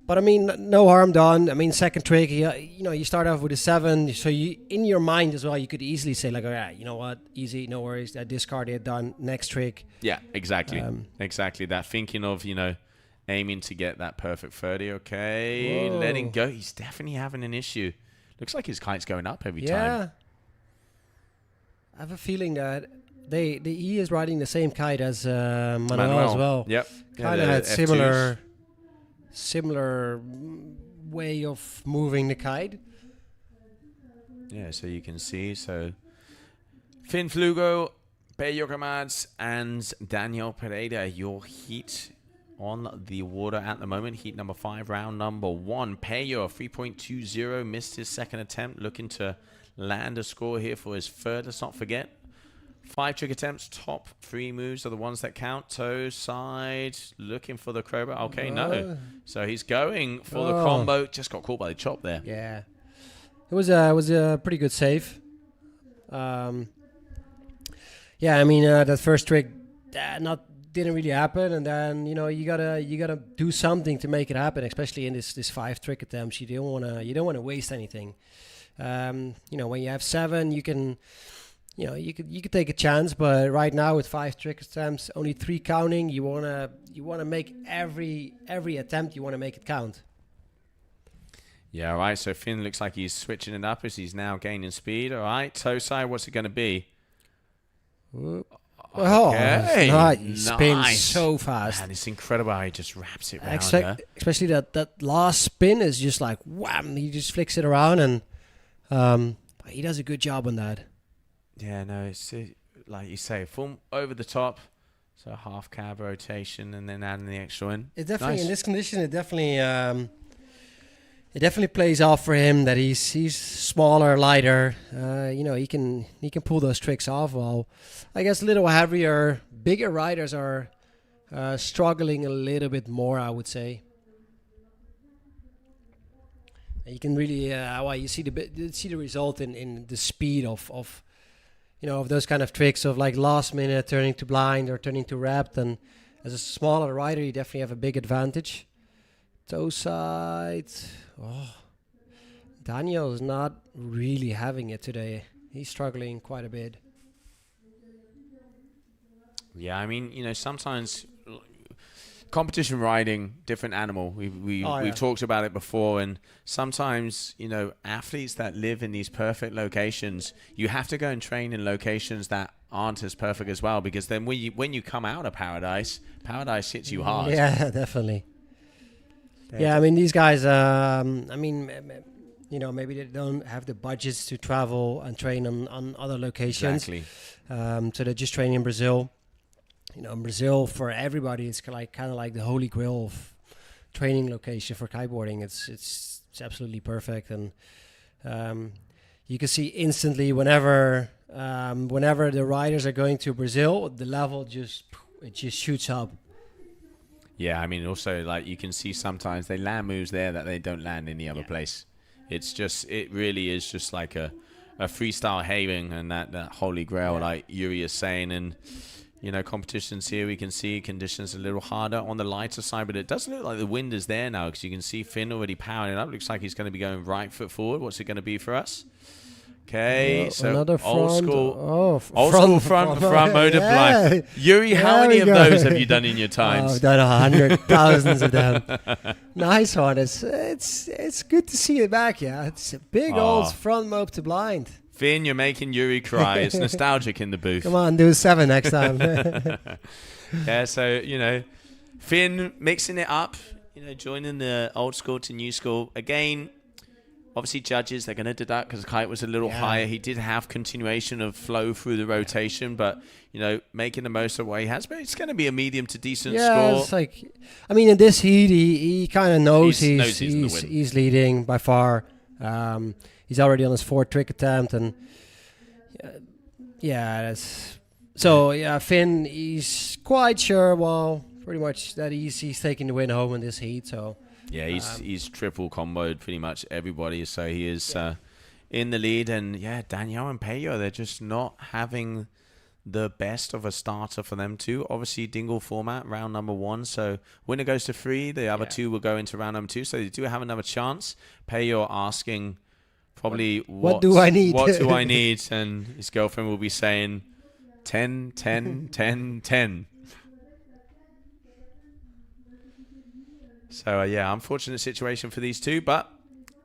But I mean, no harm done. I mean, second trick, you start off with a 7, so you, in your mind as well, you could easily say like, all right, you know what, easy, no worries, I discard it, done, next trick. Yeah, exactly. Exactly. That thinking of, aiming to get that perfect 30. Okay, Whoa. letting go. He's definitely having an issue. Looks like his kite's going up every time. Yeah. I have a feeling that he is riding the same kite as Manuel as well. Yep. Kind of had similar way of moving the kite. Yeah, so you can see. So Finn Flugo, Peyo Kamads, and Daniel Pereira, your heat on the water at the moment. Heat number 5, round number 1. Peyo, 3.20, missed his second attempt, looking to land a score here for his third. Let's not forget, 5 trick attempts, top 3 moves are the ones that count. Toe, side, looking for the crowbar. Okay, no. So he's going for the combo. Just got caught by the chop there. Yeah. It was a pretty good save. Yeah, I mean, that first trick didn't really happen, and then you gotta do something to make it happen, especially in this 5 trick attempts. You don't wanna waste anything. When you have 7, you can you could take a chance, but right now with 5 trick attempts, only 3 counting, you wanna make every attempt, you wanna make it count. Yeah, all right. So Finn looks like he's switching it up as he's now gaining speed. All right, toe side, what's it going to be? Okay. Right. He spins so fast. Man, it's incredible how he just wraps it around. Especially that last spin is just like wham. He just flicks it around, and he does a good job on that. Yeah, no, it's like you say, full over the top. So half cab rotation and then adding the extra in. It definitely in this condition, it definitely plays off for him that he's smaller, lighter. He can pull those tricks off. Well, I guess a little heavier, bigger riders are struggling a little bit more, I would say. You can really you see the result in the speed of those kind of tricks of like last minute turning to blind or turning to wrapped, and as a smaller rider, you definitely have a big advantage. Toe side. Oh, Daniel's not really having it today. He's struggling quite a bit. Yeah, I mean, sometimes competition riding, different animal. We've talked about it before, and sometimes, athletes that live in these perfect locations, you have to go and train in locations that aren't as perfect as well, because then when you come out of paradise hits you hard. Yeah, definitely. Yeah, I mean, these guys, you know, maybe they don't have the budgets to travel and train on other locations. Exactly. So they just train in Brazil. You know, in Brazil for everybody, it's kind of like the holy grail of training location for kiteboarding. It's absolutely perfect, and you can see instantly whenever the riders are going to Brazil, the level just shoots up. Yeah, I mean, also, like, you can see sometimes they land moves there that they don't land in the other place. It really is just like a freestyle haven, and that holy grail, like Yuri is saying. And, you know, competitions here, we can see conditions a little harder on the lighter side, but it does look like the wind is there now, because you can see Finn already powering it up. Looks like he's going to be going right foot forward. What's it going to be for us? Okay, so another old school front mode. motor blind. Yuri, how many of those have you done in your times? I've done 100 thousands of them. Nice one. It's good to see it back. Yeah, it's a big old front mope to blind. Finn, you're making Yuri cry. It's nostalgic in the booth. Come on, do 7 next time. Yeah, so, you know, Finn mixing it up, you know, joining the old school to new school. Again, obviously judges, they're going to deduct because Kite was a little higher. He did have continuation of flow through the rotation, but, you know, making the most of what he has. But it's going to be a medium to decent score. It's like, I mean, in this heat, he kind of knows he's leading by far. He's already on his 4th trick attempt, and Finn, he's quite sure, well, pretty much that he's taking the win home in this heat. So yeah, he's triple comboed pretty much everybody, so he is in the lead. And yeah, Daniel and Peyo, they're just not having the best of a starter for them too. Obviously, Dingle format, round number 1. So winner goes to 3. The other 2 will go into round number 2. So they do have another chance. Peyo asking probably what do I need? What do I need? And his girlfriend will be saying 10, 10, 10, 10. So, unfortunate situation for these two. But,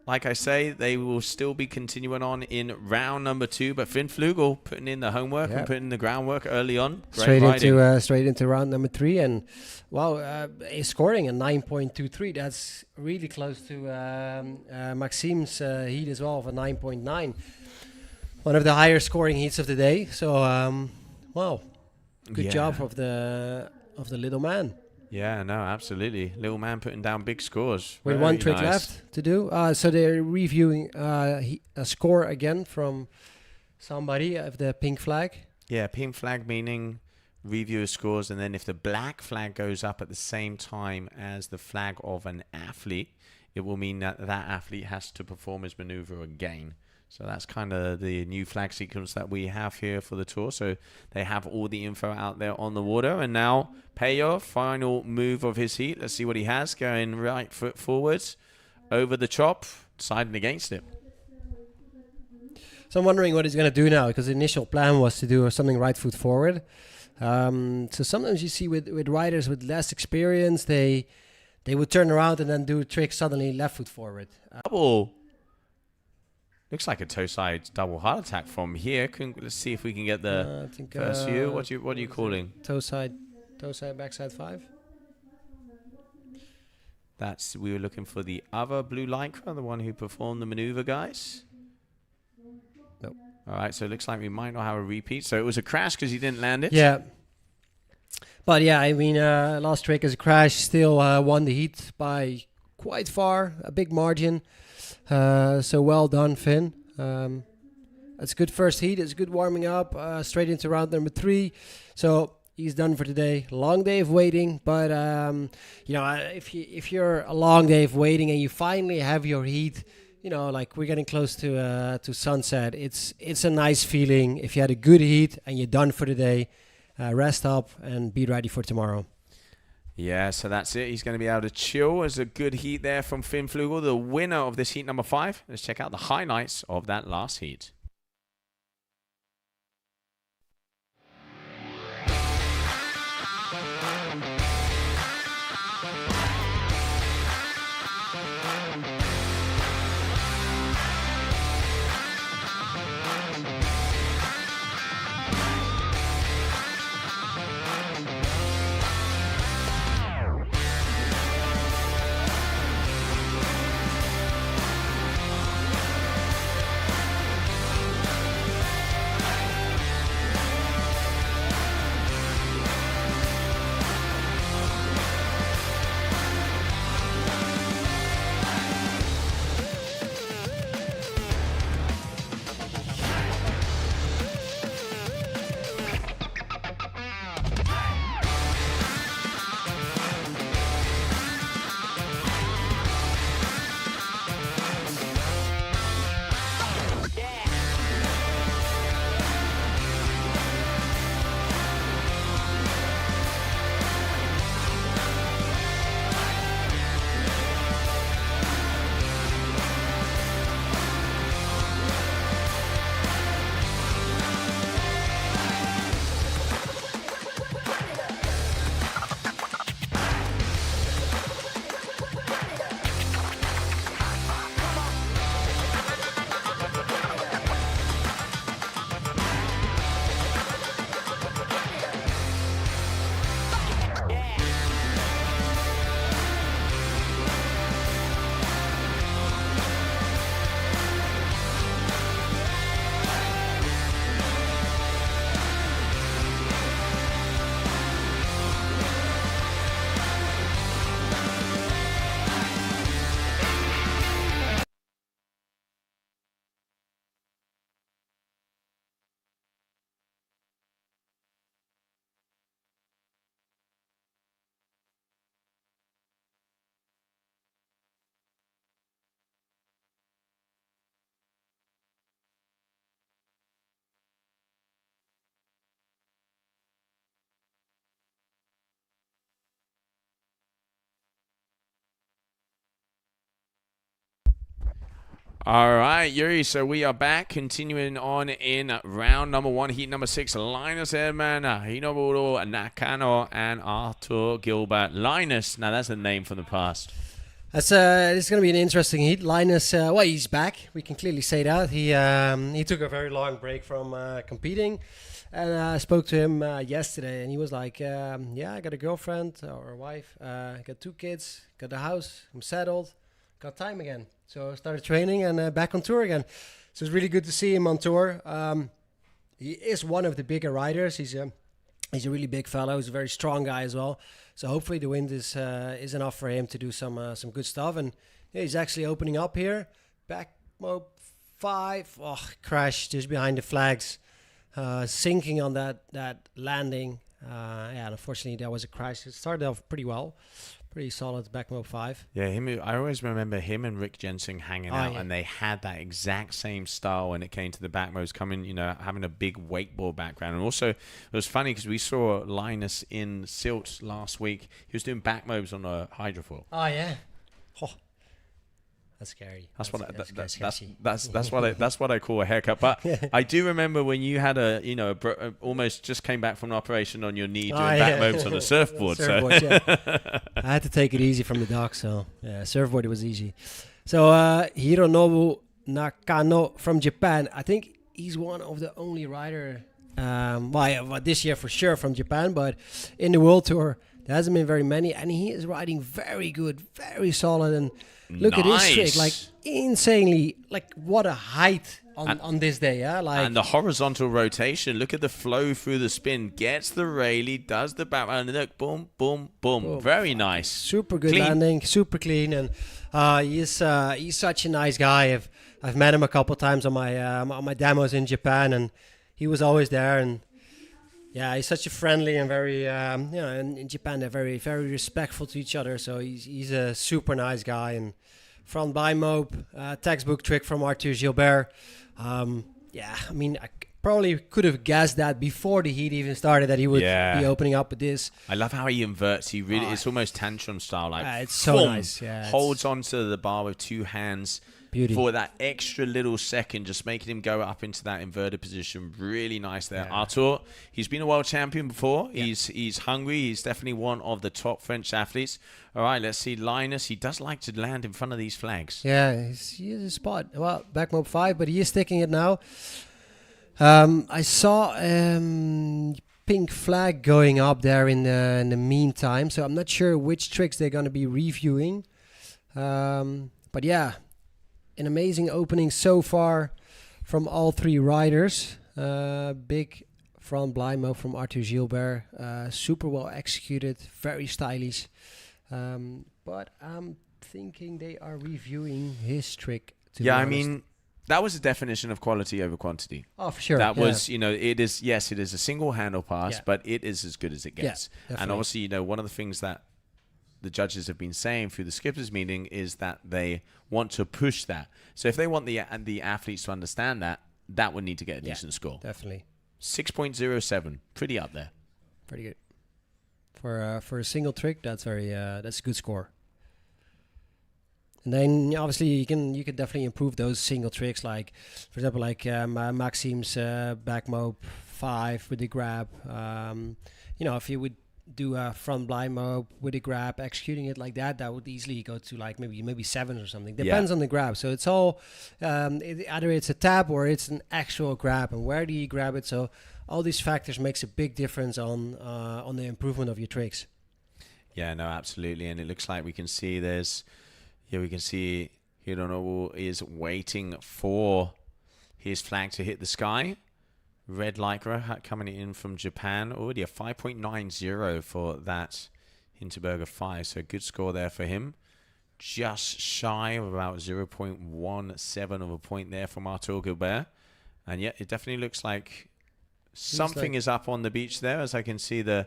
like I say, they will still be continuing on in round number 2. But Finn Flugel putting in the homework and putting in the groundwork early on. Straight into round number 3. And, well, he's scoring a 9.23. That's really close to Maxime's heat as well of a 9.9. One of the higher scoring heats of the day. So, wow, good job of the little man. Yeah, no, absolutely. Little man putting down big scores. With one trick left to do. So they're reviewing a score again from somebody of the pink flag. Yeah, pink flag meaning review scores, and then if the black flag goes up at the same time as the flag of an athlete, it will mean that that athlete has to perform his maneuver again. So that's kind of the new flag sequence that we have here for the tour. So they have all the info out there on the water. And now Peyo, final move of his heat. Let's see what he has. Going right foot forwards, over the chop, deciding against it. So I'm wondering what he's going to do now, because the initial plan was to do something right foot forward. So sometimes you see with riders with less experience, they would turn around and then do a trick suddenly left foot forward. Double. Looks like a toe side double heart attack from here. Let's see if we can get the first view. What are you calling? Toe side, backside 5. We were looking for the other blue lycra, the one who performed the maneuver, guys. Nope. All right, so it looks like we might not have a repeat. So it was a crash because he didn't land it. Yeah. But yeah, I mean, last trick is a crash. Still won the heat by quite far, a big margin. So well done, Finn. It's a good first heat. It's good warming up. Straight into round number 3. So he's done for today. Long day of waiting, but if you're a long day of waiting and you finally have your heat, like we're getting close to sunset. It's a nice feeling. If you had a good heat and you're done for the day, rest up and be ready for tomorrow. Yeah, so that's it. He's going to be able to chill. As a good heat there from Finn Flugel, the winner of this heat number 5. Let's check out the highlights of that last heat. All right, Yuri, so we are back, continuing on in round number 1, heat number 6. Linus Edman, Hinoburo Nakano, and Arthur Gilbert. Linus, now that's a name from the past. It's going to be an interesting heat. Linus, well, he's back. We can clearly say that. He took a very long break from competing. And I spoke to him yesterday, and he was like, yeah, I got a girlfriend or a wife. I got 2 kids, got a house, I'm settled, got time again. So I started training and back on tour again. So it's really good to see him on tour. He is one of the bigger riders. He's a really big fellow. He's a very strong guy as well. So hopefully the wind is enough for him to do some good stuff. And yeah, he's actually opening up here. Back mode 5. Oh, crashed just behind the flags. Sinking on that landing. Yeah, unfortunately that was a crash. It started off pretty well. Pretty solid back mode 5. Yeah, I always remember him and Rick Jensen hanging out, yeah. and they had that exact same style when it came to the back modes, coming, having a big wakeboard background. And also, it was funny because we saw Linus in Silt last week. He was doing back modes on a hydrofoil. Oh, yeah. Oh. That's scary. That's sketchy. what I call a haircut. But I do remember when you had almost just came back from an operation on your knee doing back modes on a surfboard. Yeah. I had to take it easy from the dock, so yeah, surfboard it was easy. So Hironobu Nakano from Japan. I think he's one of the only rider, this year for sure from Japan, but in the World Tour there hasn't been very many, and he is riding very good, very solid, and. Look at this trick, like insanely, like what a height on this day, yeah. Like and the horizontal rotation. Look at the flow through the spin. Gets the railie, does the back, and look, boom, boom, boom. Very nice. Super good Clean. landing, super clean, and he's such a nice guy. I've met him a couple times on my demos in Japan, and he was always there. And yeah, he's such a friendly and very and in Japan they're very, very respectful to each other. So he's a super nice guy. And front bi-mope, textbook trick from Arthur Gilbert. Yeah, I mean, I probably could have guessed that before the heat even started that he would be opening up with this. I love how he inverts. He really, it's almost tantrum style. Like it's so nice. Yeah, holds onto the bar with 2 hands. Beauty. For that extra little second, just making him go up into that inverted position. Really nice there. Yeah. Arthur, he's been a world champion before. Yeah. He's hungry. He's definitely one of the top French athletes. All right, let's see Linus. He does like to land in front of these flags. Yeah, he is a spot. Well, back mode 5, but he is taking it now. I saw pink flag going up there in the meantime, so I'm not sure which tricks they're going to be reviewing. But yeah. An amazing opening so far from all 3 riders. Big front blind mode from Arthur Gilbert. Super well executed, very stylish. But I'm thinking they are reviewing his trick. I mean, that was a definition of quality over quantity. Oh, for sure. That was, it is a single handle pass, but it is as good as it gets. Yeah, and obviously, one of the things that the judges have been saying through the skippers meeting is that they want to push that. So if they want the athletes to understand that would need to get a decent score. Definitely. 6.07, pretty up there. Pretty good. For a single trick, that's a good score. And then obviously you can definitely improve those single tricks, like for example Maxim's back mope 5 with the grab. If you would do a front blind mope with a grab, executing it like that would easily go to like maybe 7 or something. Depends on the grab. So it's all either it's a tap or it's an actual grab, and where do you grab it? So all these factors makes a big difference on the improvement of your tricks. Yeah, no, absolutely. And it looks like we can see Hironobu is waiting for his flag to hit the sky. Red Lycra coming in from Japan. Already a 5.90 for that Hinterberger 5. So good score there for him. Just shy of about 0.17 of a point there from Arthur Gilbert. And yet it definitely looks like something is up on the beach there, as I can see he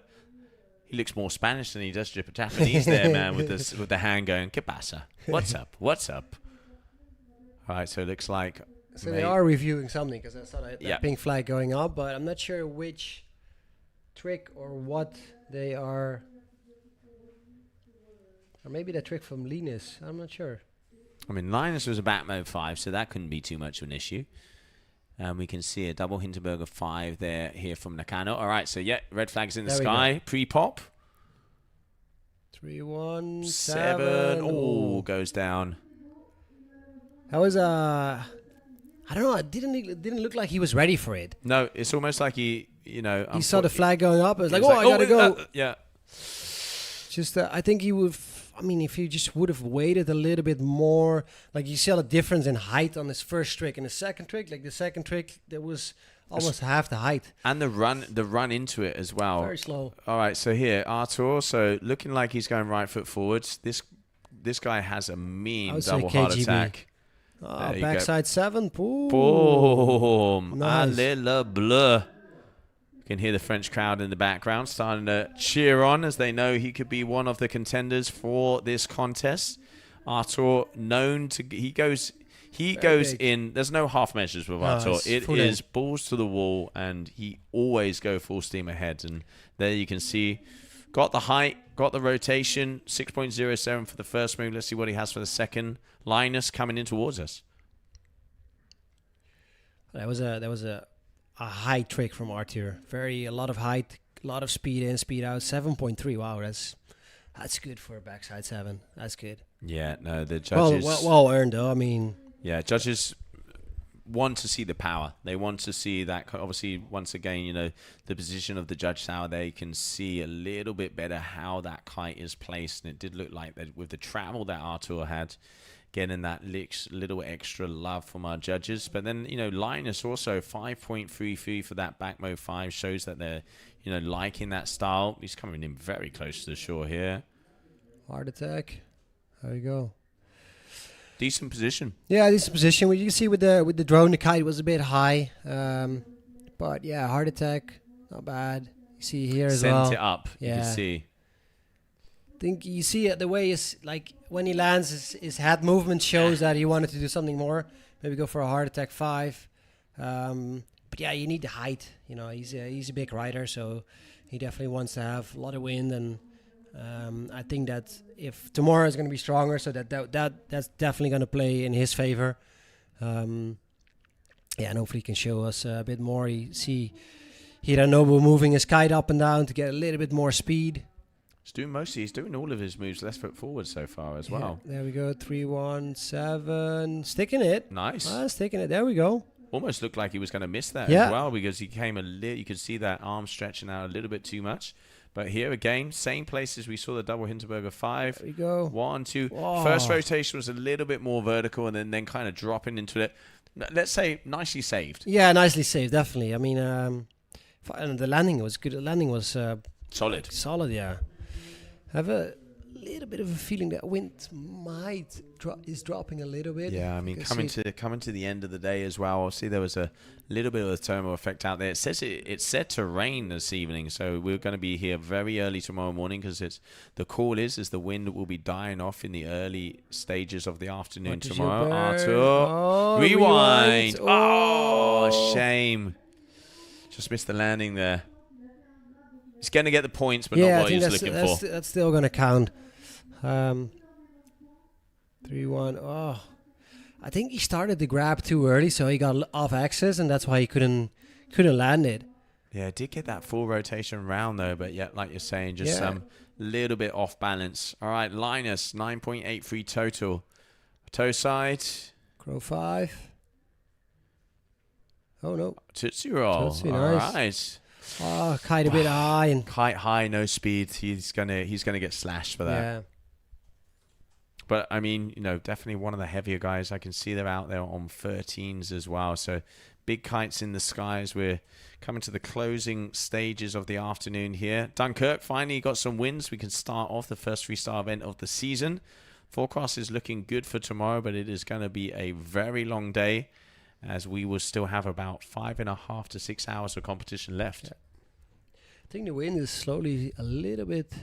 looks more Spanish than he does Japanese there, man, with the hand going, ¿Qué pasa? What's up? What's up? All right, so it looks like... So they are reviewing something, because I saw that pink flag going up, but I'm not sure which trick or what they are. Or maybe the trick from Linus. I'm not sure. I mean, Linus was a back mode 5, so that couldn't be too much of an issue. We can see a double Hindenburger 5 there here from Nakano. All right, so yeah, red flags in the sky. Pre-pop. 3-1-7. Oh, goes down. That was I don't know. It didn't look like he was ready for it. No, it's almost like he saw the flag going up. It was like, I gotta go. Yeah. Just, I think he would. I mean, if he just would have waited a little bit more, like you saw the difference in height on his first trick and the second trick. Like the second trick, there was almost half the height. And the run into it as well. Very slow. All right, so here Artur, so looking like he's going right foot forwards. This guy has a mean double heart attack. Backside 7. Boom. Boom. Nice. Allez bleu. You can hear the French crowd in the background starting to cheer on as they know he could be one of the contenders for this contest. Artur, known to he goes in. There's no half measures with Artur. It is balls to the wall, and he always go full steam ahead. And there you can see, got the height, got the rotation. 6.07 for the first move. Let's see what he has for the second. Linus coming in towards us. That was a high trick from Artur. A lot of height, a lot of speed in, speed out. 7.3. Wow, that's good for a backside 7. That's good. Yeah, no, the judges well earned though. I mean, yeah, judges want to see the power. They want to see that. Obviously, once again, the position of the judge tower, they can see a little bit better how that kite is placed, and it did look like that with the travel that Artur had, getting that little extra love from our judges. But then, Linus also 5.33 for that back mode 5 shows that they're, liking that style. He's coming in very close to the shore here. Heart attack. There you go. Decent position. Yeah, decent position. You can see with the drone, the kite was a bit high. But yeah, heart attack, not bad. You see here as well. Sent it up. Yeah. You can see. Think you see it the way is like when he lands, his head movement shows that he wanted to do something more. Maybe go for a heart attack 5. But yeah, you need the height. He's a big rider, so he definitely wants to have a lot of wind. And I think that if tomorrow is going to be stronger, so that's definitely going to play in his favor. And hopefully he can show us a bit more. You see Hiranobu moving his kite up and down to get a little bit more speed. He's doing all of his moves left foot forward so far as well. There we go. 3-1-7. Sticking it. Nice. Sticking it. There we go. Almost looked like he was going to miss that as well, because he came you could see that arm stretching out a little bit too much. But here again, same places we saw the double Hindenburger 5. There we go. 1, 2. Whoa. First rotation was a little bit more vertical, and then kind of dropping into it. Let's say nicely saved. Yeah, nicely saved, definitely. I mean, and the landing was good. The landing was solid. Solid, yeah. I have a little bit of a feeling that wind is dropping a little bit. Yeah, I mean, coming to the end of the day as well. Obviously, there was a little bit of a thermal effect out there. It says it's set to rain this evening, so we're going to be here very early tomorrow morning, because the call is the wind will be dying off in the early stages of the afternoon tomorrow. Artur, rewind. Oh, shame. Just missed the landing there. He's going to get the points, but not what he's looking for. That's still going to count. 3-1. Oh, I think he started the grab too early, so he got off axis, and that's why he couldn't land it. Yeah, did get that full rotation round though, but yeah, like you're saying, just some little bit off balance. All right, Linus 9.83 total. Toe side. Crow 5. Oh no. Tootsie roll. Tootsie, all nice. Right. Oh, kite a bit high and kite high, no speed. He's gonna get slashed for that. Yeah. But I mean, definitely one of the heavier guys. I can see they're out there on 13s as well. So big kites in the skies. We're coming to the closing stages of the afternoon here. Dunkirk finally got some wins. We can start off the first freestyle event of the season. Forecast is looking good for tomorrow, but it is going to be a very long day, as we will still have about 5.5 to 6 hours of competition left. Yeah. I think the wind is slowly a little bit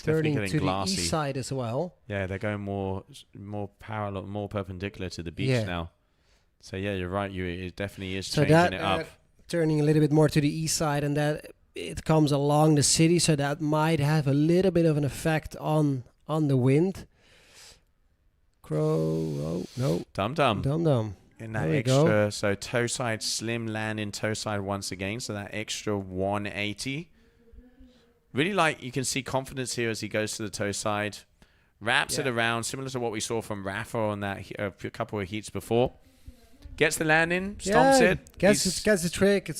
turning to glassy. The east side as well. Yeah, they're going more parallel, more perpendicular to the beach now. So yeah, you're right. It definitely is changing it up. Turning a little bit more to the east side, and that it comes along the city, so that might have a little bit of an effect on the wind. Oh, no. Dum Dum. Dum Dum. In that There we go. extra, so toe side slim landing, toe side once again. So that extra 180. Really you can see confidence here as he goes to the toe side. Wraps it around, similar to what we saw from Rafa on that a couple of heats before. Gets the landing, stomps it. Gets the trick.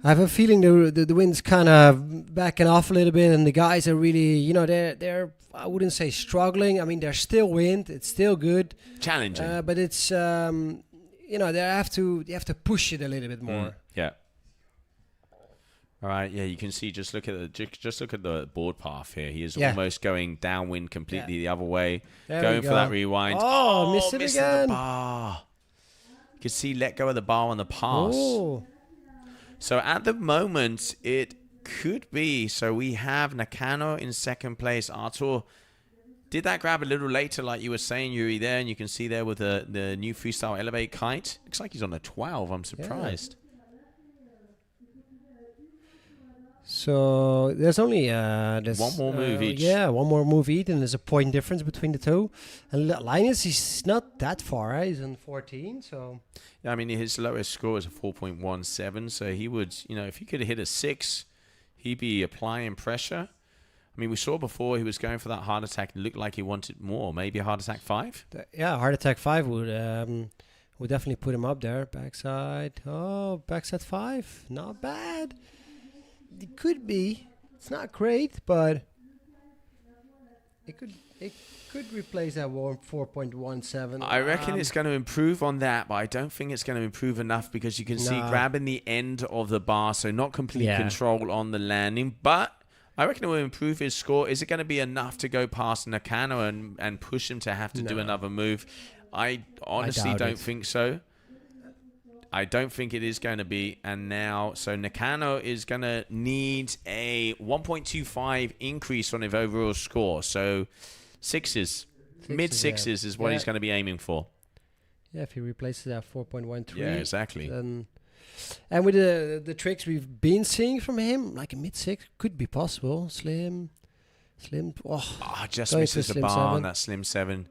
I have a feeling the wind's kind of backing off a little bit, and the guys are really, they're I wouldn't say struggling. I mean, there's still wind. It's still good. Challenging. But it's, they have to push it a little bit more. Yeah. All right. Yeah, you can see. Just look at the board path here. He is almost going downwind completely the other way, going for that rewind. Oh, missed it again. The bar. You can see let go of the bar on the pass. Oh. So at the moment, it could be. So we have Nakano in second place. Artur did that grab a little later, like you were saying, Yuri, there. And you can see there with the new Freestyle Elevate kite. Looks like he's on a 12. I'm surprised. So there's only one more move each. Yeah, one more move each, and there's a point difference between the two. And Linus, he's not that far. Right? He's on 14, so... Yeah, I mean, his lowest score is a 4.17, so he would, if he could hit a 6, he'd be applying pressure. I mean, we saw before he was going for that heart attack. It looked like he wanted more, maybe a heart attack 5? Yeah, heart attack 5 would definitely put him up there. Backside, backside 5, not bad. It could be. It's not great, but it could replace that 4.17. I reckon it's going to improve on that, but I don't think it's going to improve enough because you can see grabbing the end of the bar, so not complete control on the landing. But I reckon it will improve his score. Is it going to be enough to go past Nakano and push him to have to do another move? I honestly don't think so. I don't think it is going to be. And now, so Nakano is going to need a 1.25 increase on his overall score. So mid sixes is what he's going to be aiming for. Yeah, if he replaces that 4.13. Yeah, exactly. And with the tricks we've been seeing from him, like a mid 6 could be possible. Slim. Just misses the bar 7. on that slim 7.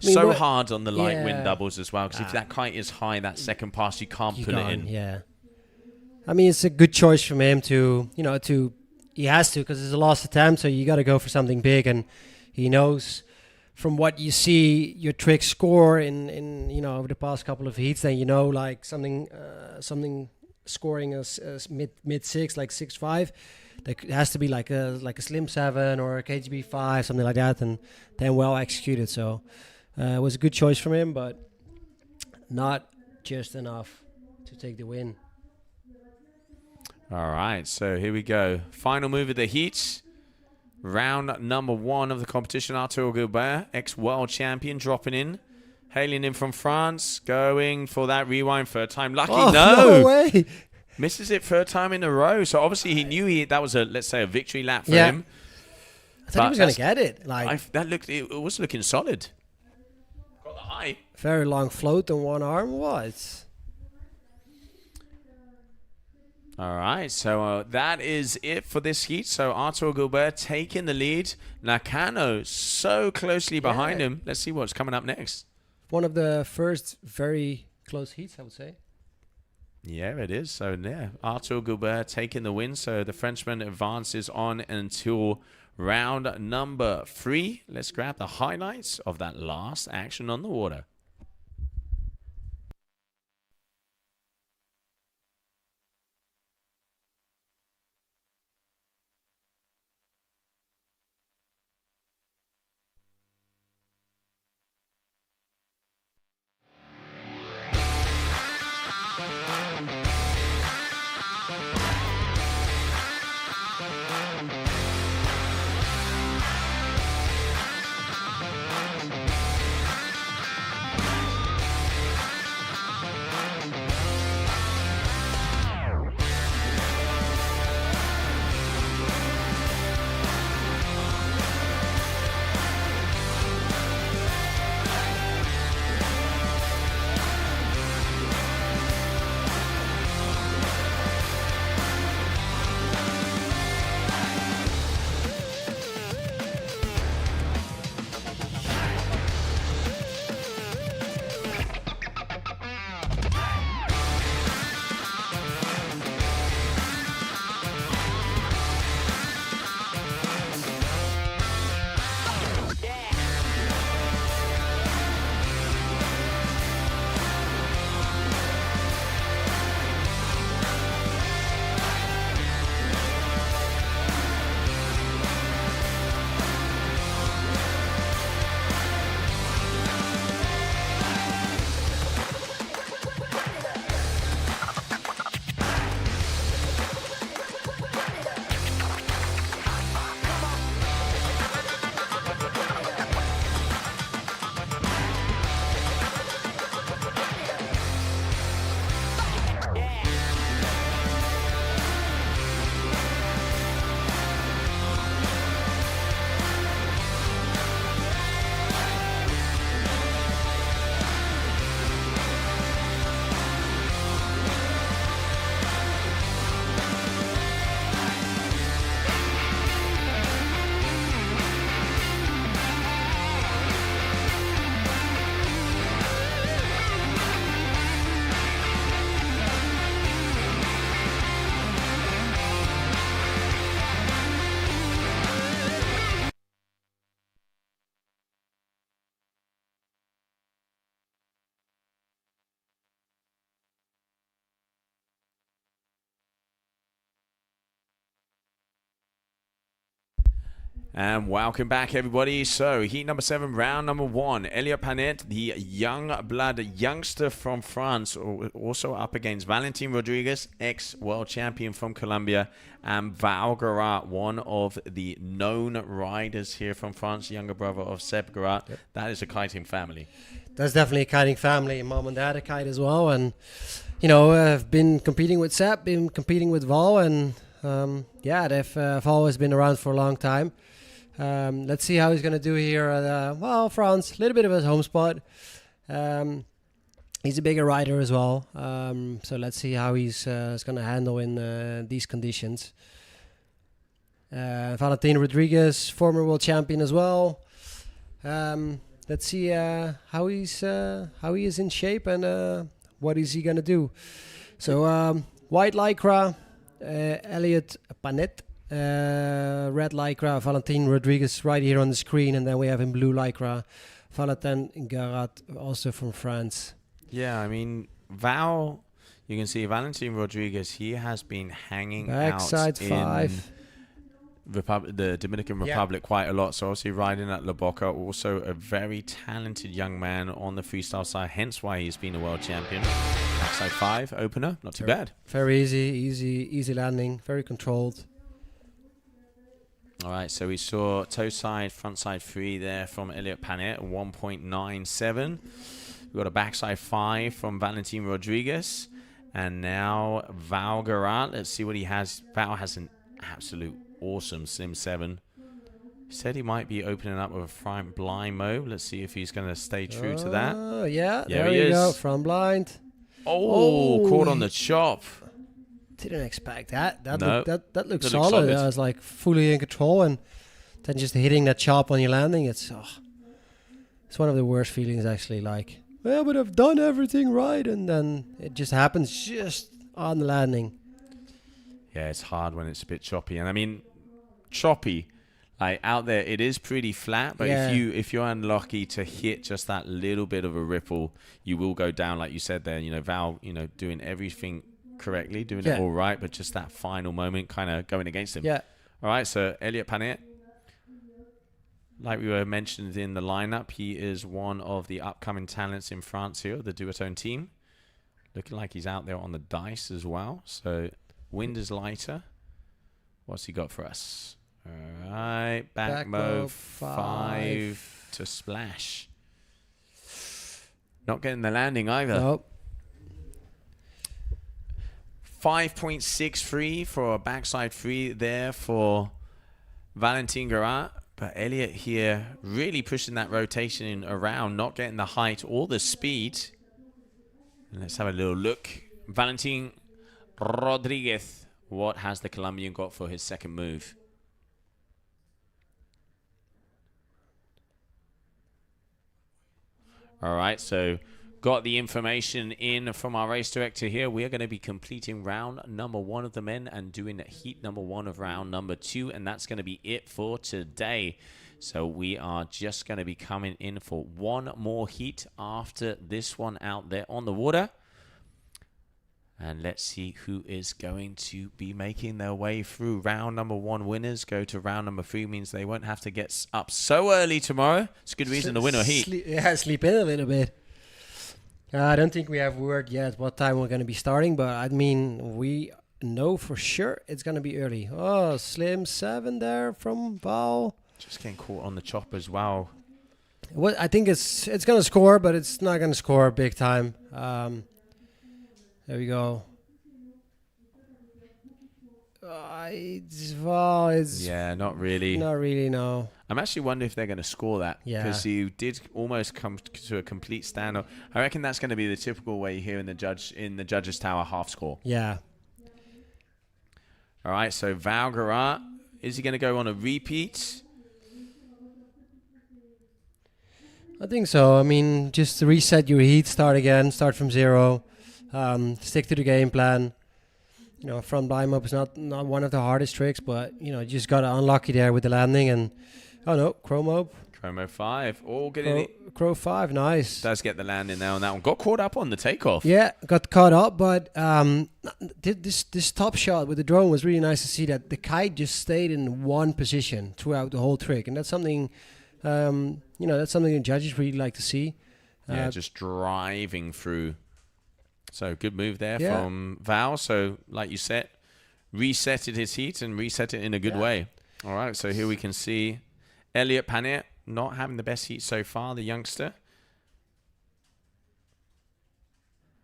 I mean, so hard on the light wind doubles as well, because if that kite is high, that second pass, you can't put it in. Yeah. I mean, it's a good choice from him to, he has to, because it's a last attempt, so you got to go for something big, and he knows from what you see your trick score in over the past couple of heats, then like something scoring as mid 6, like 6.5. It has to be like a slim 7 or a KGB 5, something like that, and then well executed. So it was a good choice from him, but not just enough to take the win. All right, so here we go. Final move of the heat. Round number 1 of the competition. Artur Gilbert, ex-world champion, dropping in. Hailing in from France, going for that rewind third time. Lucky, no way. Misses it third time in a row. So obviously he knew that was let's say a victory lap for him. I thought he was going to get it. It was looking solid. Got the high. Very long float on one arm. What? All right, so that is it for this heat. So Artur Gilbert taking the lead. Nakano so closely behind him. Let's see what's coming up next. One of the first very close heats, I would say. Yeah, it is. So, yeah, Artur Gilbert taking the win. So the Frenchman advances on until round number 3. Let's grab the highlights of that last action on the water. And welcome back, everybody. So, heat number 7, round number 1. Elliot Panet, the young blood youngster from France, also up against Valentin Rodriguez, ex-world champion from Colombia, and Val Garat, one of the known riders here from France, younger brother of Seb Garat. Yep. That is a kiting family. That's definitely a kiting family. Mom and dad are kite as well. And, you know, I've been competing with Seb, been competing with Val, and, they've always been around for a long time. Let's see how he's going to do here at, France. A little bit of his home spot. He's a bigger rider as well. So let's see how he's going to handle in these conditions. Valentin Rodriguez, former world champion as well. Let's see how he is in shape and what is he going to do. So white lycra, Elliot Panet. Red lycra, Valentin Rodriguez right here on the screen, and then we have in blue lycra, Valentin Garat, also from France. Yeah, I mean, Val, you can see Valentin Rodriguez, he has been hanging Backside out 5. in the Dominican Republic quite a lot. So obviously riding at La Boca, also a very talented young man on the freestyle side, hence why he's been a world champion. Backside 5, opener, not too bad. Very easy landing, very controlled. All right, so we saw toe side, front side 3 there from Elliot Panet, 1.97. We've got a backside 5 from Valentin Rodriguez. And now Val Garat, let's see what he has. Val has an absolute awesome Sim 7. He said he might be opening up with a front blind mode. Let's see if he's going to stay true to that. Oh, yeah, there you go, front blind. Oh, caught on the chop. Didn't expect that. That looks That solid. looks I was like fully in control, and then just hitting that chop on your landing. It's one of the worst feelings, actually. Like, well, but I've done everything right, and then it just happens just on the landing. Yeah, it's hard when it's a bit choppy, and I mean, choppy. Like out there, it is pretty flat, but if you're unlucky to hit just that little bit of a ripple, you will go down, like you said there. You know, Val, doing everything correctly, doing it all right, but just that final moment kind of going against him. Yeah. All right, so Elliot Panet, like we were mentioned in the lineup, he is one of the upcoming talents in France here, the duotone team. Looking like he's out there on the dice as well. So wind is lighter. What's he got for us? All right, back move 5 to splash. Not getting the landing either. Nope. 5.63 for a backside 3 there for Valentin Garat. But Elliot here really pushing that rotation around, not getting the height or the speed. And let's have a little look. Valentin Rodriguez, what has the Colombian got for his second move? All right, so got the information in from our race director here. We are going to be completing round number 1 of the men and doing heat number 1 of round number 2, and that's going to be it for today. So we are just going to be coming in for one more heat after this one out there on the water. And let's see who is going to be making their way through. Round number 1 winners go to round number 3, means they won't have to get up so early tomorrow. It's a good reason to win a heat. Sleep in a little bit. I don't think we have word yet what time we're going to be starting, but I mean, we know for sure it's going to be early. Oh, Slim 7 there from Val. Just getting caught on the chop as well. Well, I think it's going to score, but it's not going to score big time. There we go. Yeah, not really. Not really, no. I'm actually wondering if they're going to score that. Yeah. Because you did almost come to a complete stand. I reckon that's going to be the typical way here in the judges' tower, half score. Yeah. All right, so Val Garat, is he going to go on a repeat? I think so. I mean, just reset your heat, start again, start from 0. Stick to the game plan. Front blind up is not one of the hardest tricks, but you just got unlucky there with the landing, and oh no, chrome up. Chromo 5. All getting it. Crow 5, nice. Does get the land in there on that one. Got caught up on the takeoff. Yeah, got caught up, but this top shot with the drone was really nice to see that the kite just stayed in one position throughout the whole trick, and that's something, that's something the judges really like to see. Yeah, just driving through. So good move there Yeah. from Val. So like you said, resetted his heat and reset it in a good way. All right, so here we can see Elliot Panier not having the best heat so far, the youngster.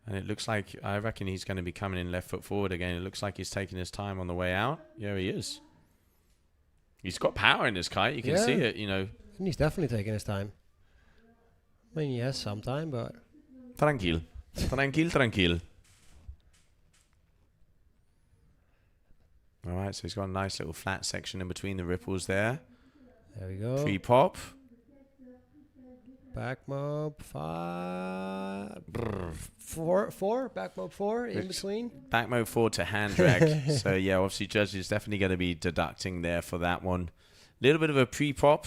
And it looks like, I reckon he's going to be coming in left foot forward again. It looks like he's taking his time on the way out. Yeah, he is. He's got power in his kite. You can see it, you know. And he's definitely taking his time. I mean, he has some time, but... Tranquil. Tranquil. All right, so he's got a nice little flat section in between the ripples there. There we go. Pre-pop. Back mob 5. 4. Back mob 4 in between. Back mode 4 to hand drag. So, yeah, obviously judges definitely going to be deducting there for that one. Little bit of a pre-pop.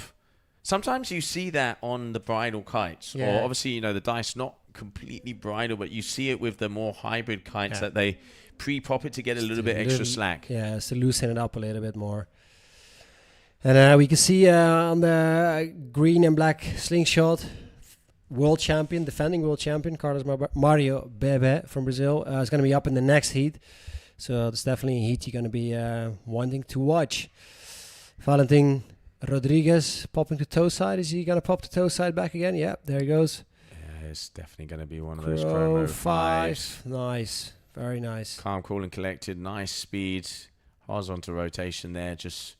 Sometimes you see that on the bridle kites. Yeah. Or obviously, you know, the dice not completely bridle, but you see it with the more hybrid kites that they pre-pop it to get a little bit extra slack. Yeah, it's to loosen it up a little bit more. And we can see on the green and black slingshot, world champion, defending world champion, Carlos Mario Bebe from Brazil, is going to be up in the next heat. So it's definitely a heat you're going to be wanting to watch. Valentin Rodriguez popping to toe side. Is he going to pop to toe side back again? Yeah, there he goes. Yeah, it's definitely going to be one of those Crow Chromo 5s. Nice. Very nice. Calm, cool, and collected. Nice speed. Horizontal rotation there. Just...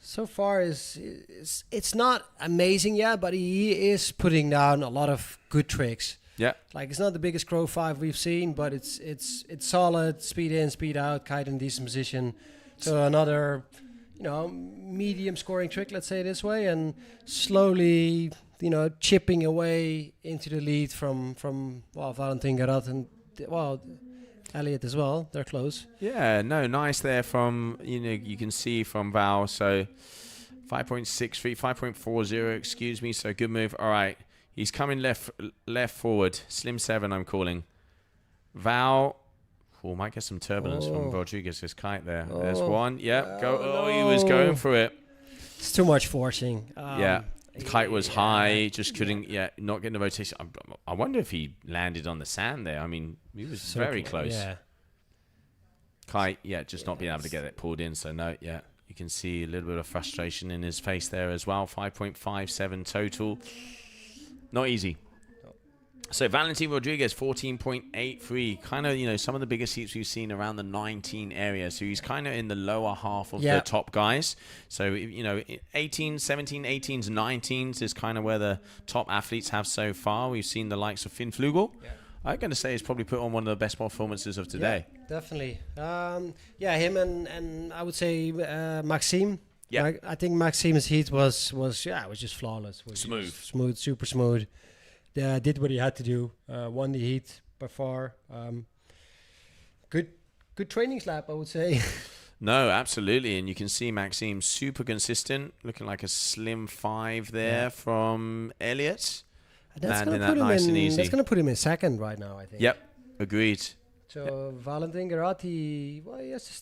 So far, it's not amazing yet, but he is putting down a lot of good tricks. Yeah. Like, it's not the biggest Crow 5 we've seen, but it's solid. Speed in, speed out, kite in decent position. So another, medium scoring trick, let's say it this way, and slowly, chipping away into the lead from Valentin Garat and, Elliot as well. They're close. Yeah, no, nice there from, you can see from Val. So 5.63, 5.40, excuse me. So good move. All right. He's coming left forward. Slim 7, I'm calling. Val. Oh, might get some turbulence from Rodriguez's kite there. There's one. Yep. Go. Oh, he was going for it. It's too much forcing. The kite was high, just couldn't, not getting the rotation. I wonder if he landed on the sand there. I mean, he was very close. Yeah. Kite, just not being able to get it pulled in. So, no, you can see a little bit of frustration in his face there as well. 5.57 total. Not easy. So, Valentin Rodriguez, 14.83. Kind of, some of the biggest heats we've seen around the 19 area. So, he's kind of in the lower half of the top guys. So, 18, 17, 18s, 19s is kind of where the top athletes have so far. We've seen the likes of Finn Flugel. Yeah. I'm going to say he's probably put on one of the best performances of today. Yeah, definitely. Him and I would say Maxime. Yeah. I think Maxime's heat was just flawless. Smooth, super smooth. Did what he had to do. Won the heat by far. Good training slap, I would say. No, absolutely. And you can see Maxime super consistent, looking like a slim 5 there from Elliot. Landing that nice and easy. That's going to put him in second right now, I think. Yep, agreed. So Valentin Garat, he has to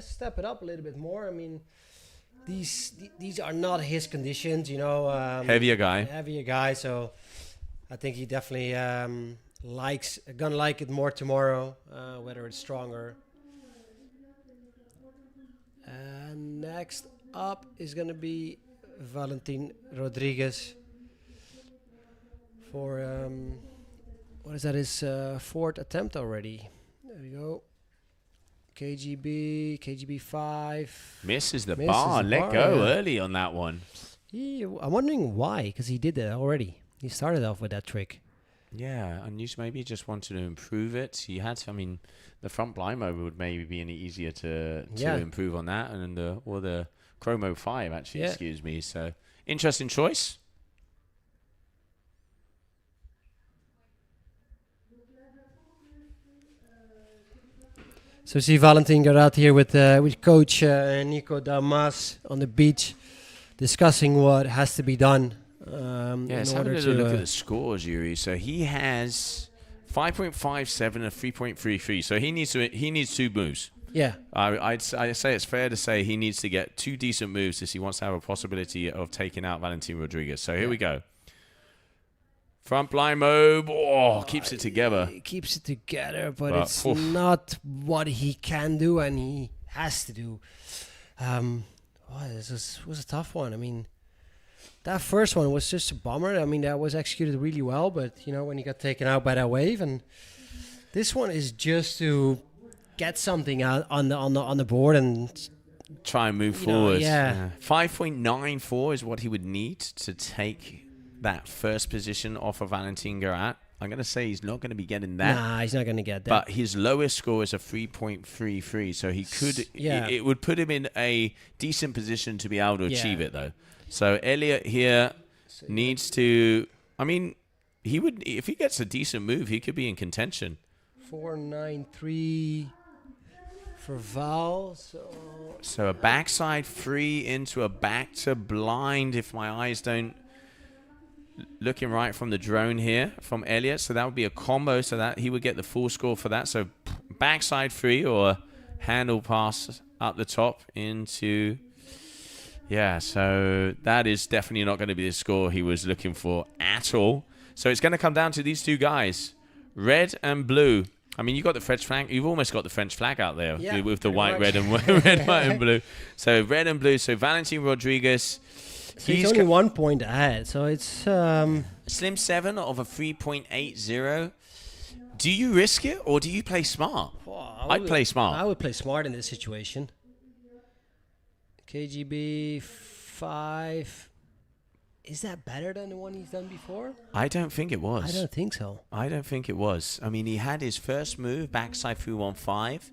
step it up a little bit more. I mean, these are not his conditions, Heavier guy. So I think he definitely gonna like it more tomorrow, whether it's stronger. And next up is gonna be Valentin Rodriguez for what is that? His fourth attempt already. There we go. KGB 5. Misses the bar. Let go early on that one. I'm wondering why, because he did that already. He started off with that trick. Yeah, and you maybe just wanted to improve it. He had to, the front blind mode would maybe be any easier to improve on that, and the Chromo 5 actually, excuse me. So interesting choice. So see Valentin Garat here with coach Nico Damas on the beach, discussing what has to be done Let's have a little look at the scores, Yuri. So he has 5.57 and 3.33. So he needs 2 moves. Yeah. I'd say it's fair to say he needs to get 2 decent moves if he wants to have a possibility of taking out Valentin Rodriguez. So here we go. Front blind mob. Oh, keeps it together. He keeps it together, but it's not what he can do and he has to do. This was a tough one. I mean, that first one was just a bummer. I mean, that was executed really well, but, when he got taken out by that wave. And this one is just to get something out on the board and try and move forward. 5.94 is what he would need to take that first position off of Valentin Garat. I'm going to say he's not going to be getting that. Nah, he's not going to get that. But his lowest score is a 3.33, so he could. It would put him in a decent position to be able to achieve it, though. So Elliot here needs to. I mean, he would, if he gets a decent move, he could be in contention. 4.93 for Val. So a backside 3 into a back to blind. If my eyes don't. Looking right from the drone here from Elliot, so that would be a combo, so that he would get the full score for that. So backside 3 or handle pass up the top into, so that is definitely not going to be the score he was looking for at all. So it's going to come down to these 2 guys, red and blue. I mean, you got the French flag. You've almost got the French flag out there with the white, red, and red, white, and blue. So red and blue. So Valentin Rodriguez. So he's only 1 point ahead, so it's Slim 7 of a 3.80. Do you risk it or do you play smart? I'd play smart. I would play smart in this situation. KGB 5. Is that better than the one he's done before? I don't think it was. I don't think so. I don't think it was. I mean, he had his first move, backside 315.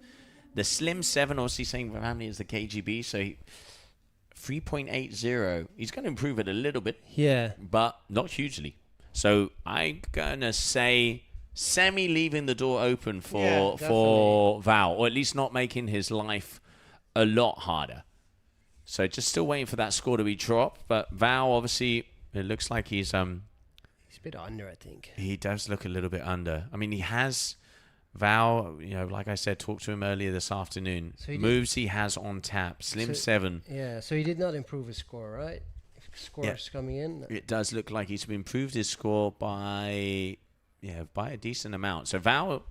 The Slim 7, obviously saying for family is the KGB, so 3.80. He's going to improve it a little bit. Yeah. But not hugely. So I'm going to say semi leaving the door open for Val, or at least not making his life a lot harder. So just still waiting for that score to be dropped. But Val, obviously, it looks like he's a bit under, I think. He does look a little bit under. I mean, he has Val, like I said, talked to him earlier this afternoon. So moves he has on tap. Slim 7. Yeah, so he did not improve his score, right? If score's coming in. It does look like he's improved his score by a decent amount. So Val,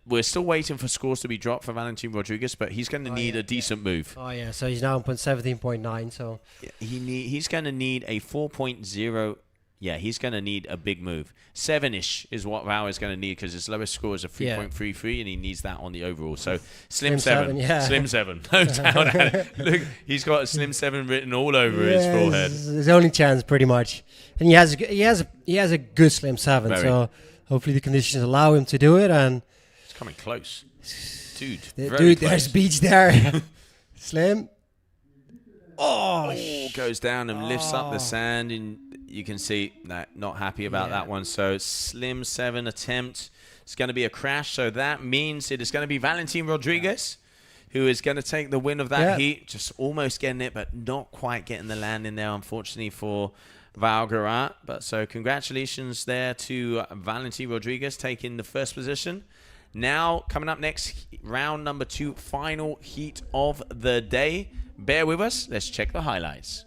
we're still waiting for scores to be dropped for Valentin Rodriguez, but he's going to need a decent move. Oh, yeah, so he's now on 17.9, so. He's going to need a 4.0. Yeah, he's going to need a big move. 7-ish is what Val is going to need because his lowest score is a 3.33, and he needs that on the overall. So Slim 7. Slim 7. No doubt at it. Look, he's got a Slim 7 written all over his forehead. His only chance, pretty much. And he has a good Slim 7, so hopefully the conditions allow him to do it. And it's coming close. Dude, there's beach there. Slim. Oh, goes down and lifts up the sand, and you can see that not happy about that one. So Slim 7 attempt. It's going to be a crash. So that means it is going to be Valentin Rodriguez who is going to take the win of that heat. Just almost getting it, but not quite getting the land in there, unfortunately, for Val Garat. But so congratulations there to Valentin Rodriguez taking the first position. Now, coming up next, round number 2, final heat of the day. Bear with us. Let's check the highlights.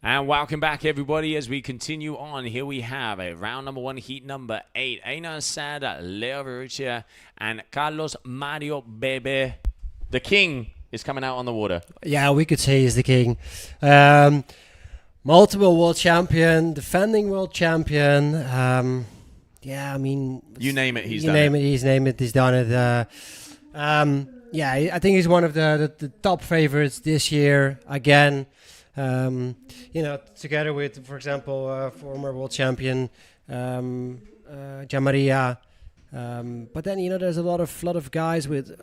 And welcome back, everybody, as we continue on. Here we have a round number 1, heat number 8. Einar Sada, Leo Verruccia, and Carlos Mario Bebe. The king is coming out on the water. Yeah, we could say he's the king. Multiple world champion, defending world champion. Yeah, I mean... You name it, he's done it. He's done it. Yeah, I think he's one of the top favorites this year, again. Together with, for example, former world champion Jamaria. But then, there's a lot of guys with,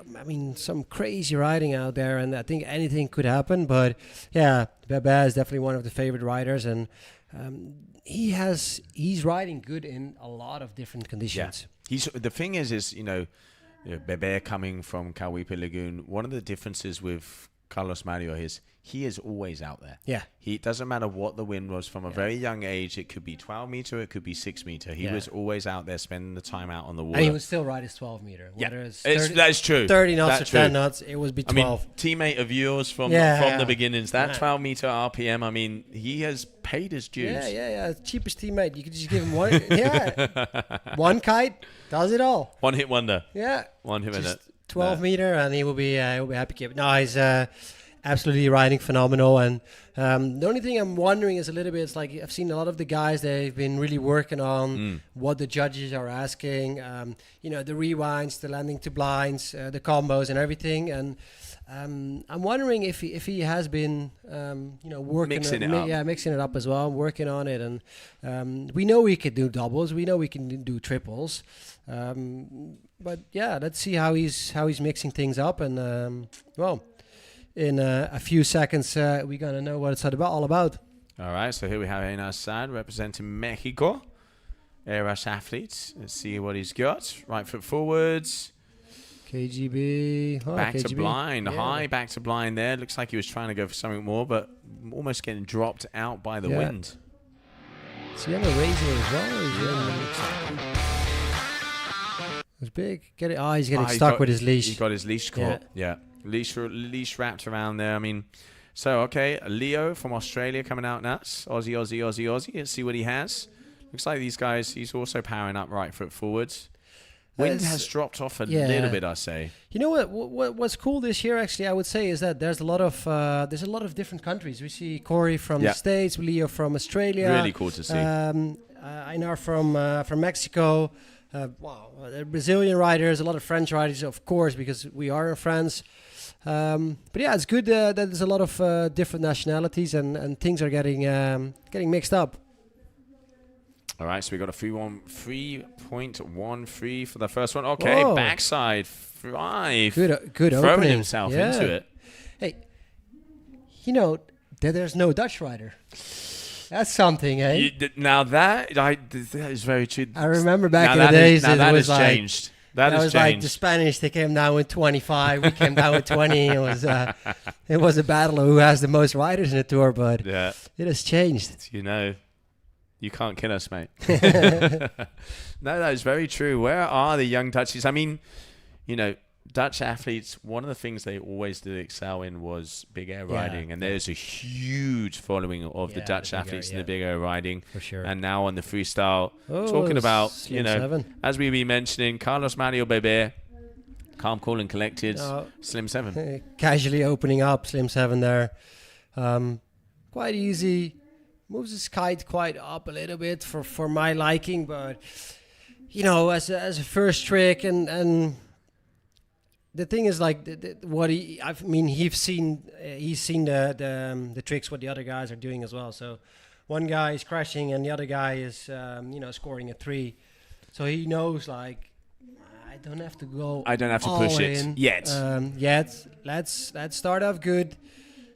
some crazy riding out there, and I think anything could happen. But yeah, Bebe is definitely one of the favorite riders, and he's riding good in a lot of different conditions. Yeah. The thing is Bebe coming from Kauipe Lagoon. One of the differences with Carlos Mario is he is always out there. Yeah. He doesn't matter what the wind was from a very young age. It could be 12 meter, it could be 6 meter. He was always out there spending the time out on the water. And he would still ride his 12 meter. That's true. 30 knots or 10 knots, it would be 12. Teammate of yours from the beginnings, that 12 meter RPM, he has paid his dues. Yeah. Cheapest teammate. You could just give him one. One kite does it all. One hit wonder. Yeah. One hit wonder. 12 meter, and he will be happy kid. No, he's absolutely riding phenomenal. And the only thing I'm wondering is a little bit, it's like I've seen a lot of the guys, they've been really working on what the judges are asking. The rewinds, the landing to blinds, the combos and everything. And I'm wondering if he has been working mixing it up. Yeah, mixing it up as well, working on it. And we know we can do doubles, we know we can do triples. But yeah, let's see how he's mixing things up. And in a few seconds, we're gonna know what it's all about. All right, so here we have Einar Sad representing Mexico. Airbrush athletes. Let's see what he's got. Right foot forwards. KGB. Back KGB. to blind. Yeah. High back to blind there. Looks like he was trying to go for something more, but almost getting dropped out by the wind. Is he on a razor as well? It's big. He's getting stuck with his leash. He's got his leash caught. Yeah. Leash wrapped around there. Leo from Australia coming out nuts. Aussie. Let's see what he has. Looks like these guys, he's also powering up right foot forwards. Wind has dropped off a little bit, I say. You know what's cool this year, actually, I would say, is that there's a lot of different countries. We see Corey from the States, Leo from Australia. Really cool to see. Einar from Mexico. Brazilian riders, a lot of French riders, of course, because we are in France. But yeah, it's good that there's a lot of different nationalities and things are getting mixed up. All right, so we got a 3.13 for the first one. Okay, whoa. Backside 5. Good throwing opening. Himself into it. Hey, there's no Dutch rider. That's something, eh? Now that is very true. I remember back in the days that was has like changed. That has was changed. like the Spanish. They came down with 25. We came down with 20. It was a battle of who has the most riders in the tour, but it has changed. You can't kill us, mate. No, that is very true. Where are the young Dutchies? Dutch athletes, one of the things they always did excel in was big air riding. And there's a huge following of the Dutch athletes in the big air riding. For sure. And now on the freestyle, talking about, as we be mentioning, Carlos Mario Bebe, calm, cool and collected, Slim 7. Casually opening up, Slim 7 there. Quite easy. Moves his kite quite up a little bit for my liking, but as a first trick and the thing is he's seen the tricks what the other guys are doing as well. So one guy is crashing and the other guy is scoring a 3. So he knows I don't have to go. I don't have to all push in, it yet. Let's start off good.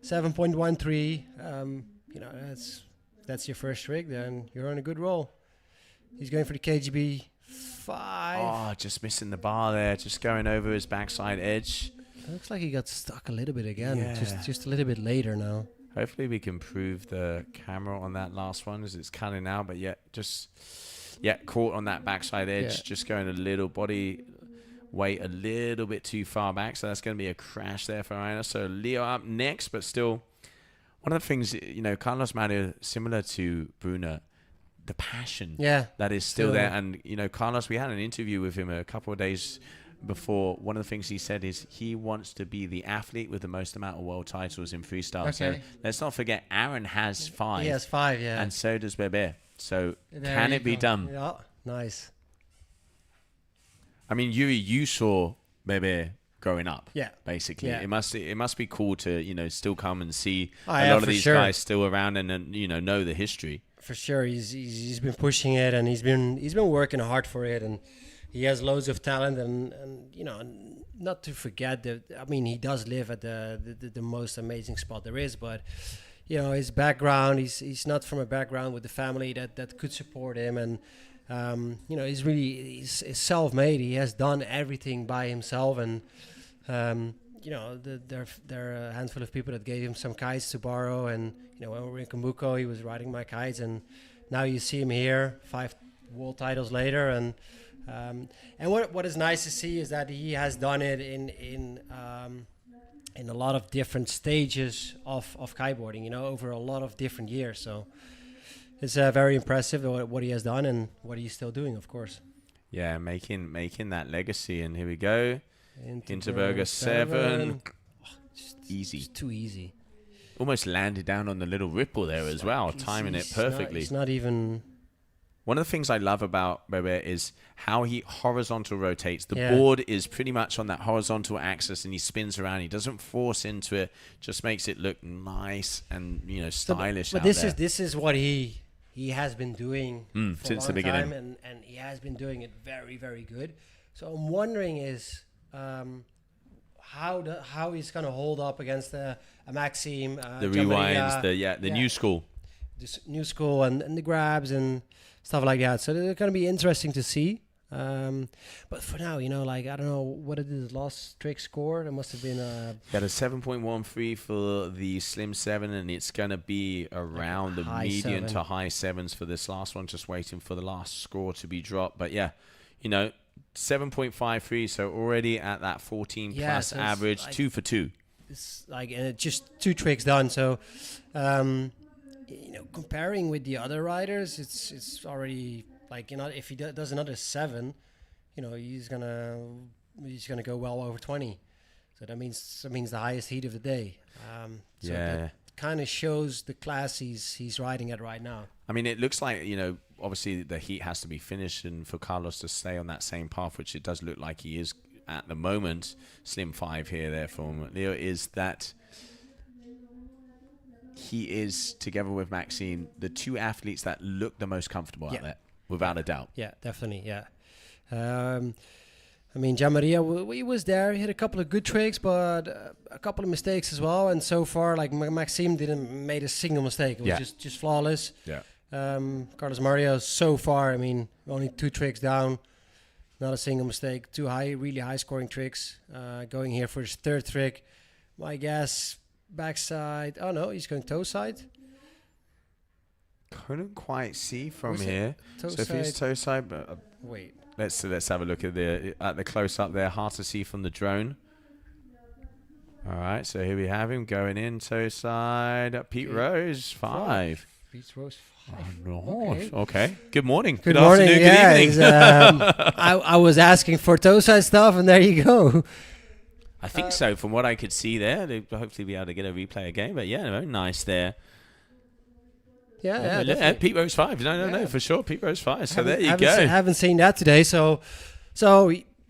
7.13. That's your first trick, then you're on a good roll. He's going for the KGB 5. Oh, just missing the bar there. Just going over his backside edge. It looks like he got stuck a little bit again. Just a little bit later now. Hopefully we can improve the camera on that last one as it's cutting out, but caught on that backside edge. Just going a little body weight a little bit too far back. So that's going to be a crash there for Einar. So Leo up next, but still One of the things, Carlos Mario, similar to Bruno, the passion that is still there. And, Carlos, we had an interview with him a couple of days before. One of the things he said is he wants to be the athlete with the most amount of world titles in freestyle. Okay. So let's not forget, Aaron has 5. He has 5, yeah. And so does Bebe. So There can you it be go. done? Yeah, nice. I mean, Yuri, you saw Bebe growing up. Yeah. Basically. Yeah. It must be cool to, still come and see Oh, a yeah, lot of for these sure. guys still around and then, know the history. For sure, he's been pushing it, and he's been working hard for it, and he has loads of talent, and not to forget that, I mean, he does live at the most amazing spot there is, but his background, he's not from a background with the family that could support him, and he's self-made. He has done everything by himself, and there are a handful of people that gave him some kites to borrow, and when we were in Kumbuko, he was riding my kites, and now you see him here 5 world titles later, and what is nice to see is that he has done it in a lot of different stages of kiteboarding, over a lot of different years. So it's very impressive what he has done and what he's still doing, of course. Yeah, making that legacy, and here we go. Hinterberger 7. Easy. It's too easy. Almost landed down on the little ripple there as well, timing it perfectly. It's not even... One of the things I love about Bebe is how he horizontal rotates. The board is pretty much on that horizontal axis, and he spins around. He doesn't force into it, just makes it look nice and stylish. But this is what he has been doing for since a the long beginning, time, and he has been doing it very, very good. So I'm wondering is how he's going to hold up against a Maxime, the rewinds, the new school, this new school, and the grabs and stuff like that. So they're going to be interesting to see. But for now, I don't know what it is. Last trick score, it must have been got a 7.13 for the Slim 7, and it's going to be around the medium to high 7s for this last one. Just waiting for the last score to be dropped. But 7.53, so already at that 14 plus so average, 2 for 2. It's just 2 tricks done. So, comparing with the other riders, it's already if he does another 7, he's gonna go well over 20. So that means the highest heat of the day. So that kind of shows the class he's riding at right now. I mean, it looks like obviously the heat has to be finished, and for Carlos to stay on that same path, which it does look like he is at the moment. Slim 5 here, there from Leo, is that he is, together with Maxime, the 2 athletes that look the most comfortable out there, without a doubt. Yeah, definitely, yeah. I mean, Gianmaria, he was there. He had a couple of good tricks, but a couple of mistakes as well. And so far, Maxime didn't made a single mistake. It was just flawless. Yeah. Carlos Mario, so far, I mean, only 2 tricks down. Not a single mistake. 2 really high scoring tricks. Going here for his 3rd trick. My guess, backside. Oh, no, he's going toe side. Couldn't quite see from Was it here. toe So if he's side? toe side, but Wait. let's have a look at the close up there. Hard to see from the drone. All right, so here we have him going in toe side. Pete Rose 5. Pete Rose 5. Oh, okay. Good morning. Good morning. Afternoon. Yeah, Good evening. I was asking for toe side stuff, and there you go. I think so. From what I could see there, they'll hopefully be able to get a replay again. But yeah, very nice there. Yeah, Pete Rose 5. No, for sure. Pete Rose 5. So there you I go. haven't seen that today. So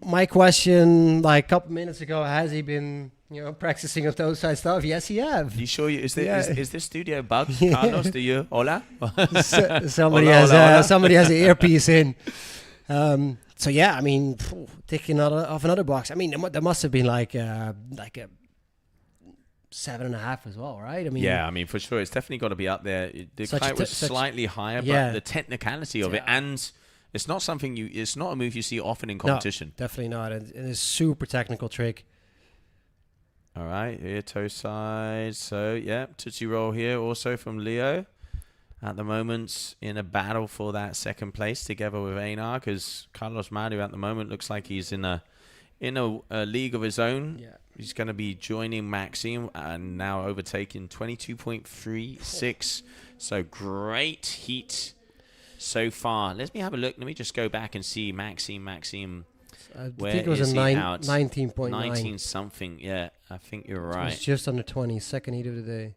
my question, a couple minutes ago, has he been, practicing on toe side stuff? Yes, he have. You sure? Is this studio bugged, Carlos? Do you? Hola. Somebody hola. somebody has an earpiece in. So yeah, I mean, ticking off another box. I mean, there must have been like a 7.5 as well, right? I mean, yeah, I mean, for sure, it's definitely got to be up there. The kite was slightly higher, but the technicality of it, and it's not something it's not a move you see often in competition. No, definitely not. It is a super technical trick. All right, here toe side. So yeah, Tootsie Roll here also from Leo. At the moment, in a battle for that 2nd place together with Einar, because Carlos Mario at the moment looks like he's in a league of his own. Yeah. He's going to be joining Maxime and now overtaking 22.36. So great heat so far. Let me have a look. Let me just go back and see Maxime. I Where think it was is a he out? 19.9. 19 something. Yeah, I think you're right. It's just under 20, second heat of the day.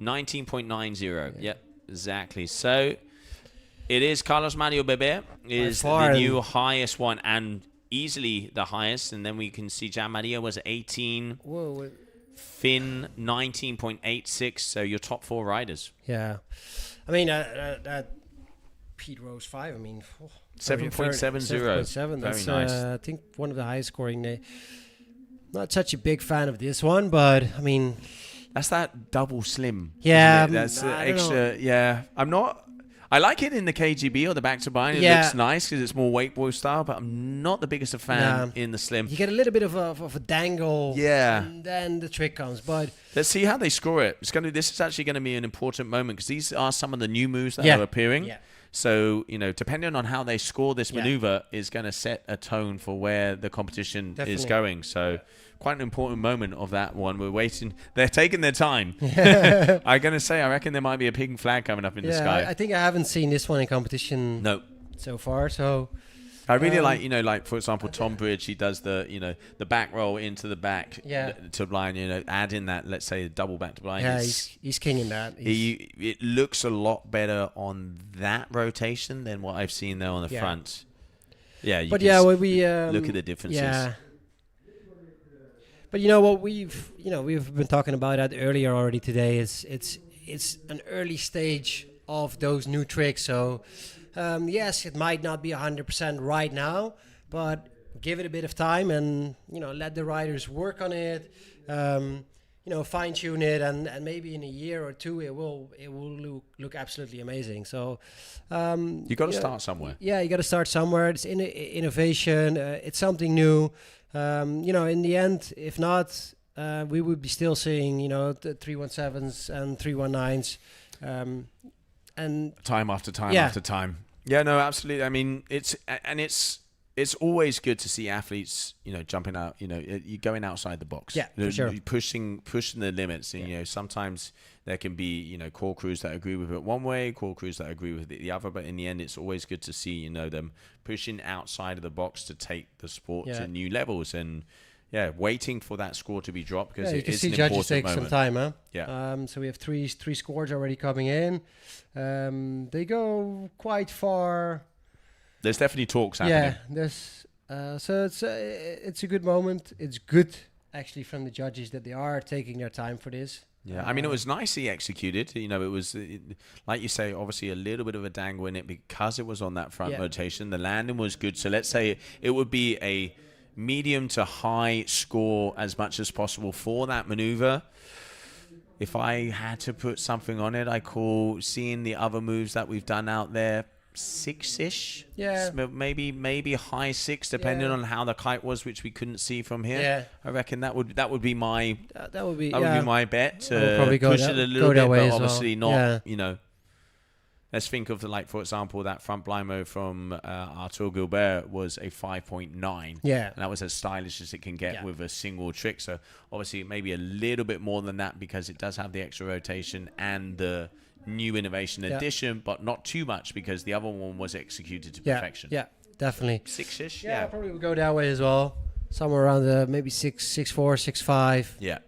19.90. Yep, exactly. So it is Carlos Mario Bebe is far, the new highest one and easily the highest. And then we can see Jan Maria was 18. Whoa. Finn 19.86. So your top 4 riders. Yeah. I mean, Pete Rose 5, I mean... 7.70. 7.7. Very That's, nice. I think one of the highest scoring. Not such a big fan of this one, but I mean... That's that double slim. Yeah. Isn't it? That's I don't extra. know. Yeah. I'm not... I like it in the KGB or the back to bind. It looks nice because it's more wakeboard style, but I'm not the biggest of fan in the slim. You get a little bit of a dangle. Yeah. And then the trick comes. But let's see how they score it. This is actually going to be an important moment because these are some of the new moves that are appearing. Yeah. So, depending on how they score this maneuver is going to set a tone for where the competition is going. So, quite an important moment of that one. We're waiting. They're taking their time. I'm going to say, I reckon there might be a pink flag coming up in the sky. I think I haven't seen this one in competition so far. So I really like, for example, Tom Bridge, he does the back roll into the back to blind, add in that, let's say, double back to blind. Yeah, he's king in that. It looks a lot better on that rotation than what I've seen there on the front. Yeah, we look at the differences. Yeah. But what we've been talking about that earlier already today is it's an early stage of those new tricks. So yes, it might not be 100% right now, but give it a bit of time and let the riders work on it. Fine tune it, and maybe in a year or two it will look absolutely amazing. So you got to start somewhere. Yeah, you got to start somewhere. It's innovation. It's something new. In the end, if not, we would be still seeing, the 317s and 319s, and time after time after time. Yeah, no, absolutely. I mean, it's always good to see athletes, jumping out, you're going outside the box. Yeah, for sure. Pushing the limits. And, sometimes there can be, core crews that agree with it one way, core crews that agree with it the other. But in the end, it's always good to see, them pushing outside of the box to take the sport to new levels. And, waiting for that score to be dropped because it is an important moment. You can see judges take some time, huh? Yeah. So we have three scores already coming in. They go quite far. There's definitely talks happening. Yeah, so it's a good moment. It's good actually from the judges that they are taking their time for this. Yeah, I mean, it was nicely executed. It was, like you say, obviously a little bit of a dangle in it because it was on that front rotation. The landing was good. So let's say it would be a medium to high score as much as possible for that maneuver. If I had to put something on it, I call seeing the other moves that we've done out there 6-ish. Yeah. Maybe high 6, depending on how the kite was, which we couldn't see from here. Yeah. I reckon that would be my that would be my bet to push it a little bit, but obviously not. Let's think of for example, that front blind mode from Arthur Gilbert was a 5.9. Yeah. And that was as stylish as it can get with a single trick. So obviously maybe a little bit more than that because it does have the extra rotation and the new innovation addition, but not too much because the other one was executed to perfection. Yeah, definitely. 6-ish. Yeah, probably would go that way as well. Somewhere around maybe 6.4, 6.5. Yeah.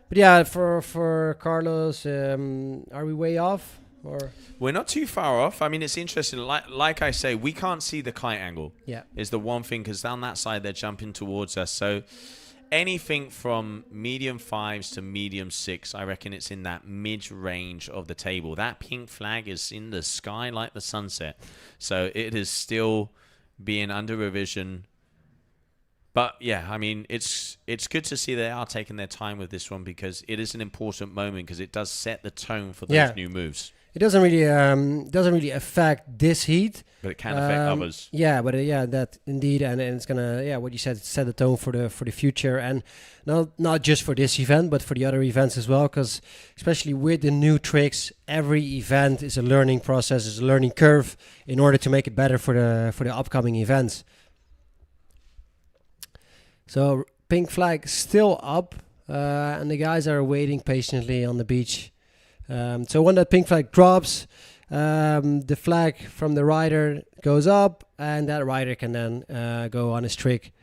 But yeah, for Carlos, are we way off? Or we're not too far off. I mean, it's interesting. Like I say, we can't see the kite angle. Yeah. Is the one thing because down that side they're jumping towards us. So anything from medium 5s to medium 6, I reckon it's in that mid-range of the table. That pink flag is in the sky like the sunset. So it is still being under revision. But yeah, I mean, it's good to see they are taking their time with this one because it is an important moment because it does set the tone for those new moves. It doesn't really affect this heat, but it can affect others. Yeah, but that indeed, and it's gonna what you said, set the tone for the future, and not just for this event, but for the other events as well. Because especially with the new tricks, every event is a learning process, is a learning curve in order to make it better for the upcoming events. So pink flag still up, and the guys are waiting patiently on the beach. So when that pink flag drops, the flag from the rider goes up, and that rider can then go on his trick.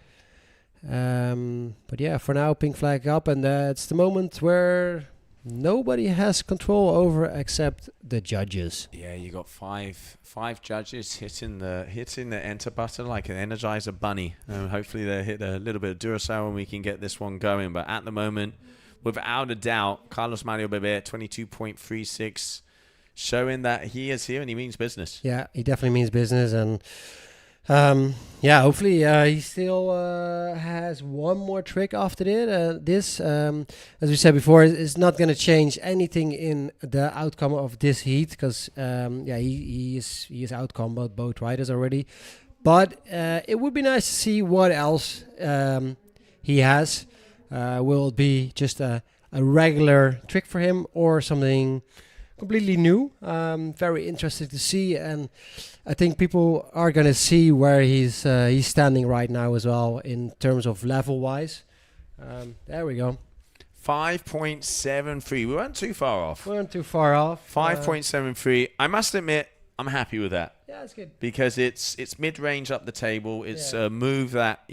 But yeah, for now, pink flag up, and it's the moment where nobody has control over except the judges. Yeah, you got five judges hitting the enter button like an Energizer bunny. Hopefully they hit a little bit of Duracell and we can get this one going. But at the moment, without a doubt, Carlos Mario Bebe 22.36, showing that he is here and he means business. Yeah, he definitely means business, and yeah, hopefully he still has one more trick after this. As we said before, it's not going to change anything in the outcome of this heat because yeah, he is outcomboed both riders already. But it would be nice to see what else he has. Will it be just a regular trick for him or something completely new? Very interested to see, and I think people are going to see where he's standing right now as well in terms of level wise. There we go. 5.73. We weren't too far off. 5.73. I must admit, I'm happy with that. Yeah, it's good. Because it's mid-range up the table. It's a move that,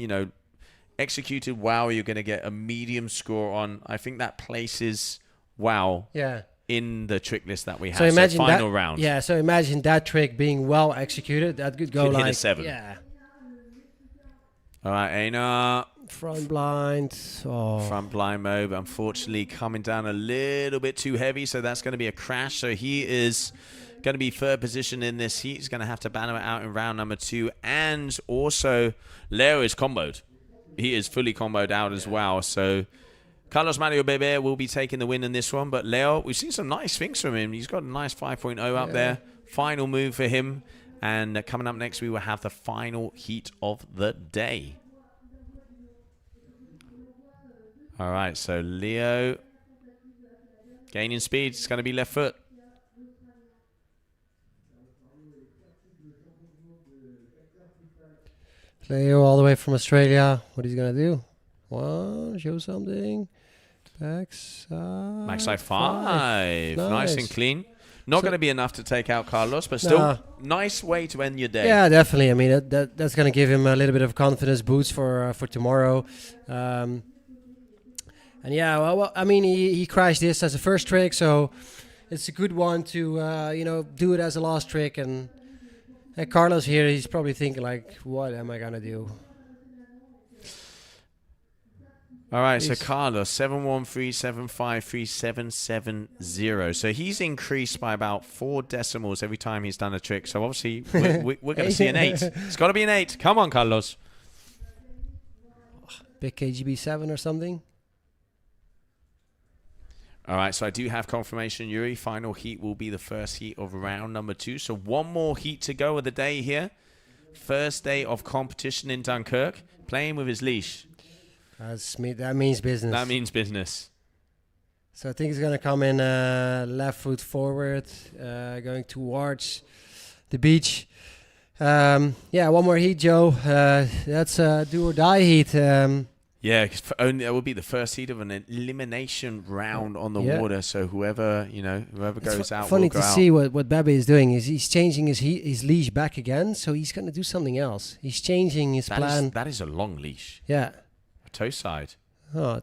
executed well, you're going to get a medium score on. I think that places well. Yeah. In the trick list that we have. So imagine final that, round. Yeah, so imagine that trick being well executed. That could go hit like a 7. Yeah. All right, Einar. Front blind. Oh. Front blind mode, unfortunately, coming down a little bit too heavy, so that's going to be a crash. So he is going to be third position in this heat. He's going to have to banner it out in round number 2. And also, Leo is comboed. He is fully comboed out as well. So Carlos Mario Bebe will be taking the win in this one. But Leo, we've seen some nice things from him. He's got a nice 5.0 up there. Final move for him. And coming up next, we will have the final heat of the day. All right, so Leo gaining speed. It's going to be left foot. Leo all the way from Australia. What is he going to do? One, show something. Backside. Backside 5. Nice and clean. Not going to be enough to take out Carlos, but still nice way to end your day. Yeah, definitely. I mean, that's going to give him a little bit of confidence boost for tomorrow. And yeah, well, I mean, he crashed this as a first trick, so it's a good one to do it as a last trick. And Carlos here, he's probably thinking like, what am I going to do? All right, so Carlos, 713753770. So he's increased by about 4 decimals every time he's done a trick. So obviously, we're going to see an 8. It's got to be an 8. Come on, Carlos. Big KGB 7 or something. All right, so I do have confirmation, Yuri. Final heat will be the first heat of round number 2. So one more heat to go of the day here. First day of competition in Dunkirk. Playing with his leash. That means business. That means business. So I think he's going to come in left foot forward, going towards the beach. Yeah, one more heat, Joe. That's a do or die heat. Yeah, because it will be the first heat of an elimination round on the water. So whoever goes out. Funny will go to out. see what Bebe is doing is he's changing his leash back again. So he's going to do something else. He's changing his plan. That is a long leash. Yeah. Toe side. Oh.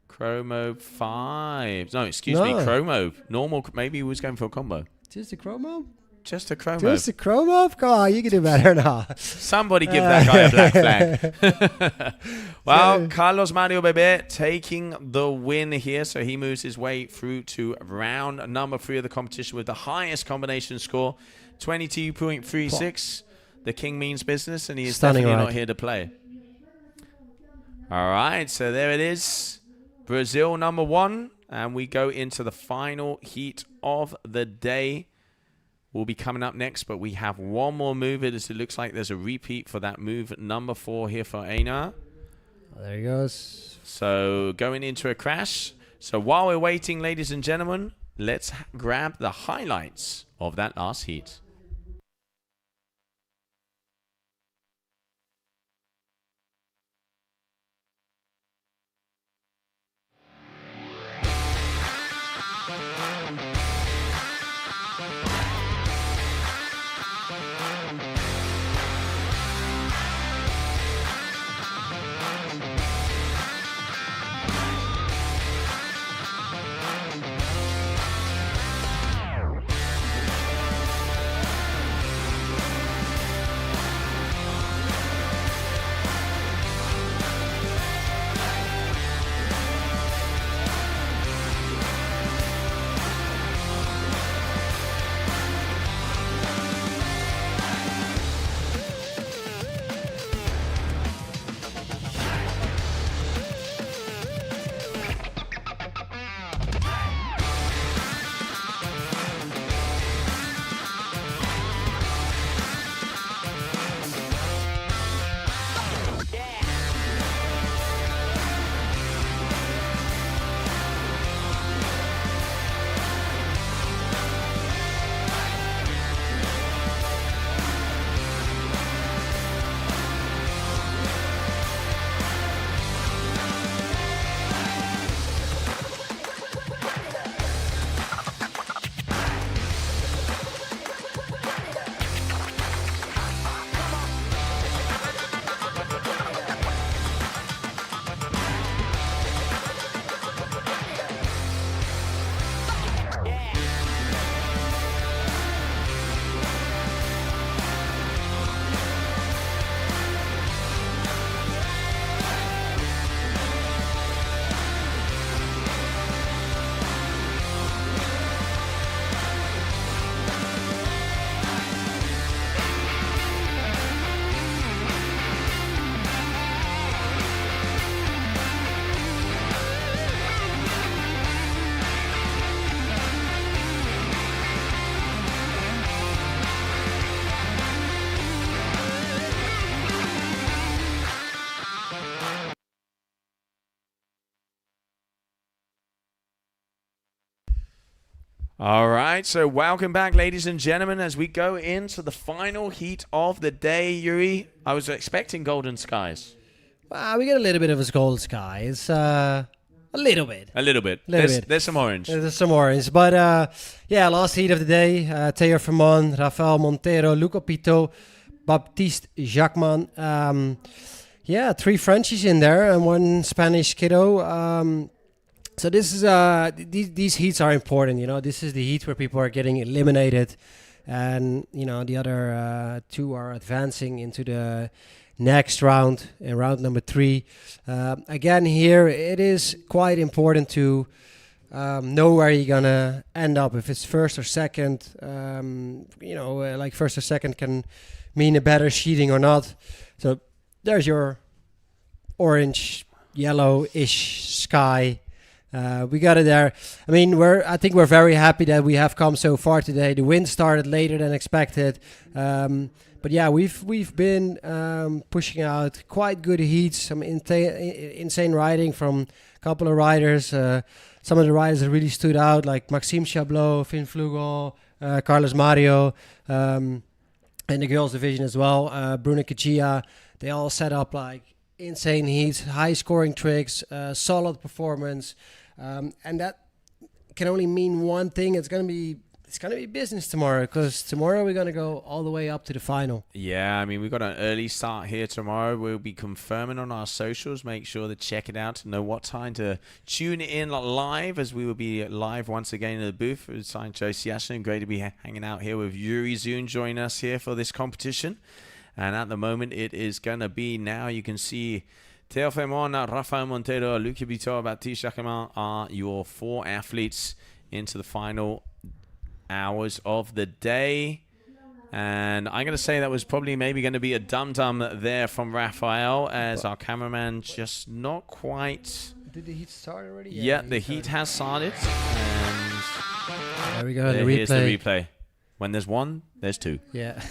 Chromo 5. No, excuse me. Chromo. Normal. Maybe he was going for a combo. Just a chromo? Just a chromo. Just a chromo? Come on, you can do better now. Somebody give that guy a black flag. Well, Carlos Mario Bebe taking the win here. So he moves his way through to round number 3 of the competition with the highest combination score, 22.36. The king means business, and he is definitely not here to play. All right, so there it is. Brazil number 1. And we go into the final heat of the day. Will be coming up next, but we have one more move. It looks like there's a repeat for that move number 4 here for Einar. Oh, there he goes. So going into a crash. So while we're waiting, ladies and gentlemen, let's grab the highlights of that last heat. All right, so welcome back, ladies and gentlemen, as we go into the final heat of the day. Yuri, I was expecting golden skies. We get a little bit of a gold sky. It's a little bit. A little bit. There's some orange. There's some orange. But yeah, last heat of the day. Theo Vermon, Rafael Montero, Luca Pito, Baptiste Jacquemin. Yeah, 3 Frenchies in there and 1 Spanish kiddo. So this is these heats are important. You know, this is the heat where people are getting eliminated, and you know the other 2 are advancing into the next round, in round number 3. Again, here it is quite important to know where you're gonna end up. If it's first or second, you know, like first or second can mean a better sheeting or not. So there's your orange, yellow-ish sky. We got it there. I mean, I think we're very happy that we have come so far today. The wind started later than expected, but yeah, we've been pushing out quite good heats. Some insane riding from a couple of riders. Some of the riders that really stood out, like Maxime Chablot, Finn Flugel, Carlos Mario, and the girls division as well. Bruno Kachia. They all set up like insane heats, high scoring tricks, solid performance, and that can only mean one thing. It's gonna be business tomorrow, because tomorrow we're gonna go all the way up to the final. Yeah, I mean, we've got an early start here tomorrow. We'll be confirming on our socials. Make sure to check it out to know what time to tune in live, as we will be live once again in the booth with Sancho Siasen. Great to be hanging out here with Yuri Zun joining us here for this competition. And at the moment, it is going to be now. You can see Theo Vermon, Rafael Montero, Luca Bito, Baptiste Jacquemin are your 4 athletes into the final hours of the day. And I'm going to say that was probably maybe going to be a dum-dum there from Rafael, as our cameraman just not quite... Did the heat start already? Yeah, the heat has started. And there we go, here's the replay. When there's 1, there's 2. Yeah.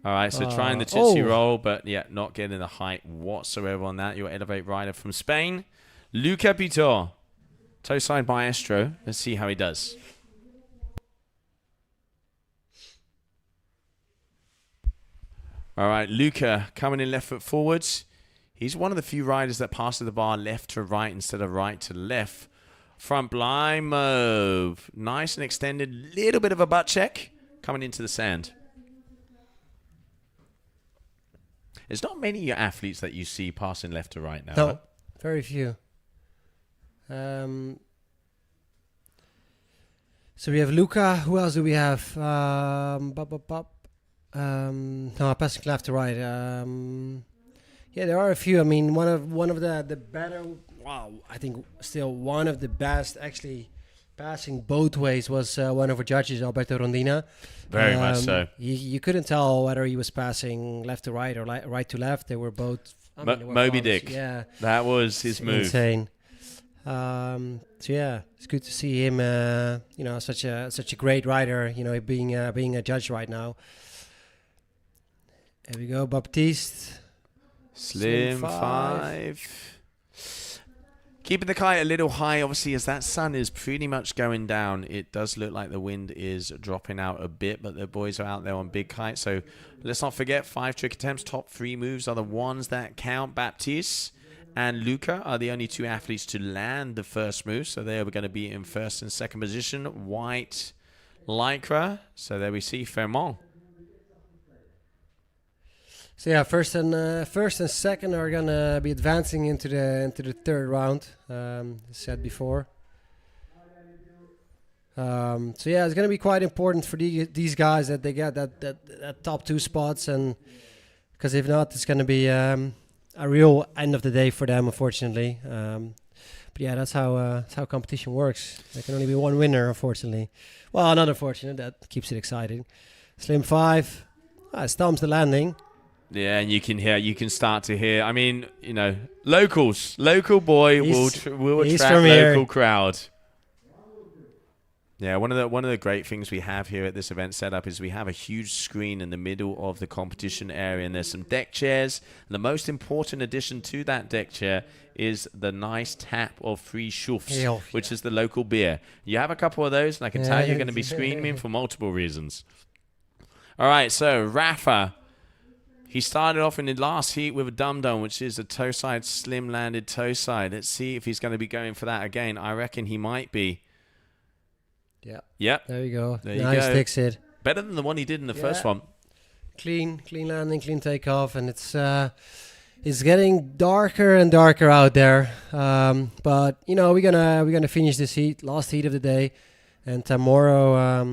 All right, so trying the Tootsie Roll, but yeah, not getting the height whatsoever on that. Your Elevate rider from Spain, Luca Pito. Toe side maestro. Let's see how he does. All right, Luca coming in left foot forwards. He's one of the few riders that passes the bar left to right instead of right to left. Front blind move. Nice and extended. Little bit of a butt check coming into the sand. There's not many athletes that you see passing left to right now. No, huh? very few. So we have Luca. Who else do we have? No, passing left to right. Yeah, there are a few. I mean, one of the better. Wow, I think still one of the best actually. Passing both ways was one of our judges, Alberto Rondina. Very much so. You couldn't tell whether he was passing left to right or right to left. They were both. Moby Dick. Yeah, that was his move. Insane. So yeah, it's good to see him. You know, such a great rider. You know, being a judge right now. There we go, Baptiste. Slim 5. Keeping the kite a little high, obviously, as that sun is pretty much going down. It does look like the wind is dropping out a bit, but the boys are out there on big kite. So let's not forget, 5 trick attempts. Top 3 moves are the ones that count. Baptiste and Luca are the only 2 athletes to land the first move. So they are going to be in first and second position. White Lycra. So there we see Vermont. So yeah, first and second are gonna be advancing into the third round. Said before. So yeah, it's gonna be quite important for these guys that they get that top 2 spots, and because if not, it's gonna be a real end of the day for them, unfortunately. But yeah, that's how competition works. There can only be one winner, unfortunately. Well, not unfortunate. That keeps it exciting. Slim 5 stomps the landing. Yeah, and you can start to hear. I mean, you know, local boy will attract local crowd. Yeah, one of the great things we have here at this event setup is we have a huge screen in the middle of the competition area, and there's some deck chairs. And the most important addition to that deck chair is the nice tap of free Schufs, which is the local beer. You have a couple of those, and I can tell you're going to be screaming for multiple reasons. All right, so Rafa, he started off in the last heat with a dum-dum, which is a toe side, slim landed toe side. Let's see if he's going to be going for that again. I reckon he might be. Yeah. Yep. There you go. There you nice go. fix it. Better than the one he did in the first one. Clean landing, clean takeoff, and it's getting darker and darker out there. But you know, we're gonna finish this heat, last heat of the day, and tomorrow,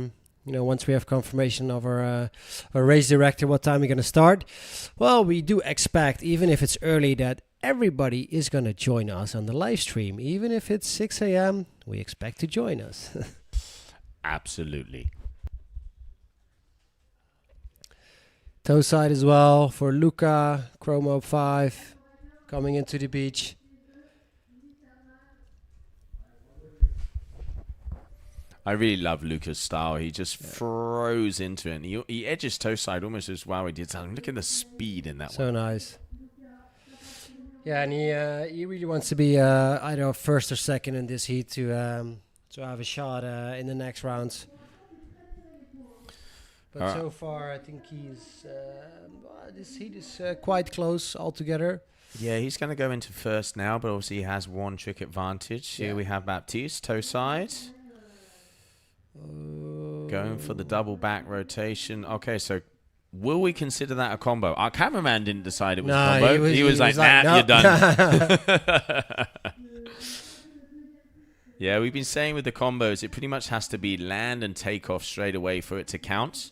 you know, once we have confirmation of our race director, what time we're gonna start. Well, we do expect, even if it's early, that everybody is gonna join us on the live stream, even if it's 6 a.m. We expect to join us. Absolutely. Toe side as well for Luca, Chromo 5, coming into the beach. I really love Luca's style. He just throws into it. And he edges toe side almost as well. He did something. Look at the speed in that one. So nice. Yeah, and he really wants to be either first or second in this heat to have a shot in the next rounds. But so far, I think he's this heat is quite close altogether. Yeah, he's going to go into first now, but obviously he has one trick advantage. Here we have Baptiste, toe side. Going for the double back rotation. Okay, so will we consider that a combo? Our cameraman didn't decide it was a combo. He was like, nah, you're done. Yeah, we've been saying with the combos, it pretty much has to be land and take off straight away for it to count.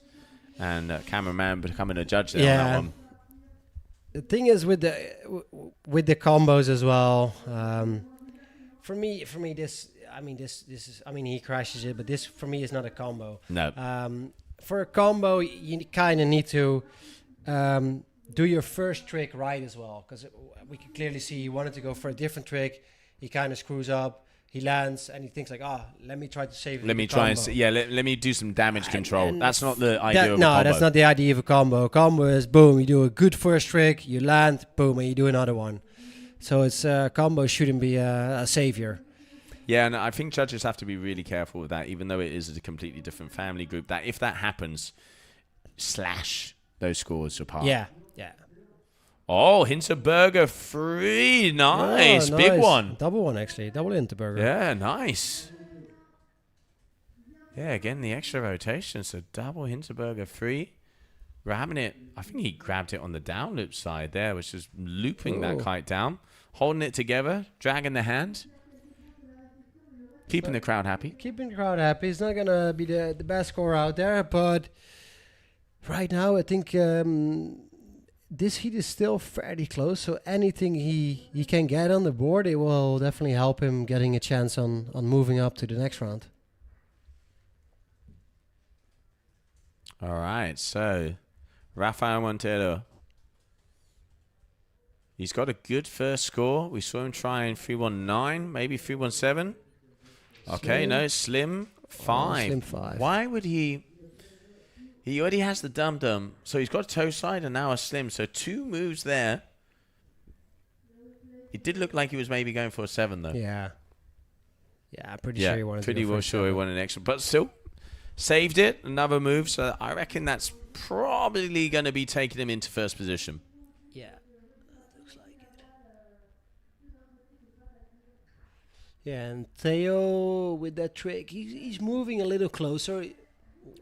And cameraman becoming a judge there on that one. The thing is with the combos as well. For me, this is. I mean, he crashes it, but this for me is not a combo. No. For a combo, you kind of need to do your first trick right as well, because we can clearly see he wanted to go for a different trick. He kind of screws up. He lands and he thinks like, let me try to save it. Let me try and let me do some damage control. That's not the idea of a combo. No, that's not the idea of a combo. A combo is boom, you do a good first trick, you land, boom, and you do another one. So it's combo shouldn't be a savior. Yeah, and I think judges have to be really careful with that, even though it is a completely different family group. That if that happens, slash those scores apart. Yeah. Oh, Hinterberger free. Nice. Oh, Big one. Double one, actually. Double Hinterberger. Yeah, nice. Yeah, again, the extra rotation. So double Hinterberger free. Grabbing it. I think he grabbed it on the down loop side there, which is looping that kite down. Holding it together. Dragging the hand. Keeping the crowd happy. Keeping the crowd happy. It's not going to be the best score out there, but right now I think this heat is still fairly close, so anything he can get on the board, it will definitely help him getting a chance on moving up to the next round. All right, so Rafael Montero. He's got a good first score. We saw him trying 319, maybe 317. Okay, no, slim 5. Slim 5. Why would he... He already has the dum-dum, so he's got a toe side and now a slim. So 2 moves there. It did look like he was maybe going for a 7, though. Yeah, I'm pretty sure he wanted to pretty go for well a sure 7. he wanted an extra. But still, saved it. Another move. So I reckon that's probably going to be taking him into first position. Yeah, looks like it. Yeah, and Theo with that trick, he's moving a little closer.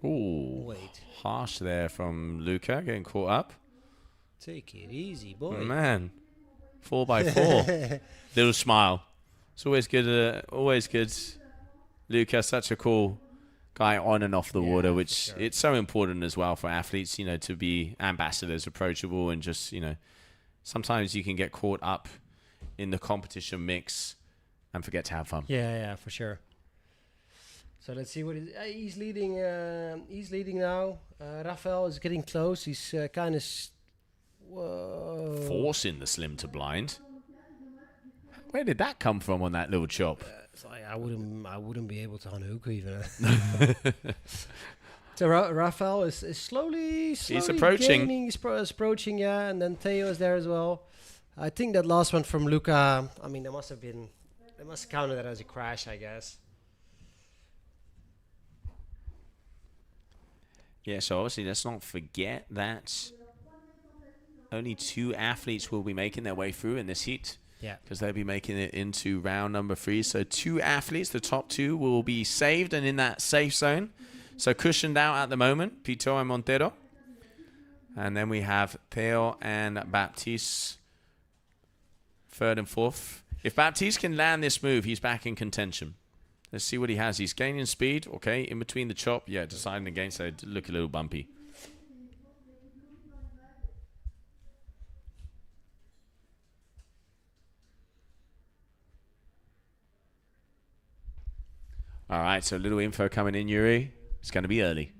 Ooh, wait. Harsh there from Luca, getting caught up. Take it easy, boy. Oh, man, 4x4. Little smile. It's always good. Always good. Luca, such a cool guy on and off the water, which it's so important as well for athletes, you know, to be ambassadors, approachable, and just, you know, sometimes you can get caught up in the competition mix and forget to have fun. Yeah, for sure. So let's see what he's leading. He's leading now. Rafael is getting close. He's kind of forcing the slim to blind. Where did that come from on that little chop? It's like I wouldn't be able to unhook even. So Rafael is slowly approaching. gaining, he's approaching, yeah, and then Theo is there as well. I think that last one from Luca, I mean, they must have counted that as a crash, I guess. Yeah, so obviously let's not forget that only 2 athletes will be making their way through in this heat. Yeah. Because they'll be making it into round number 3. So 2 athletes, the top 2, will be saved and in that safe zone. So cushioned out at the moment, Pito and Montero. And then we have Theo and Baptiste, 3rd and 4th. If Baptiste can land this move, he's back in contention. Let's see what he has. He's gaining speed, okay, in between the chop. Yeah, deciding against it, look a little bumpy. All right, so a little info coming in, Yuri. It's going to be early.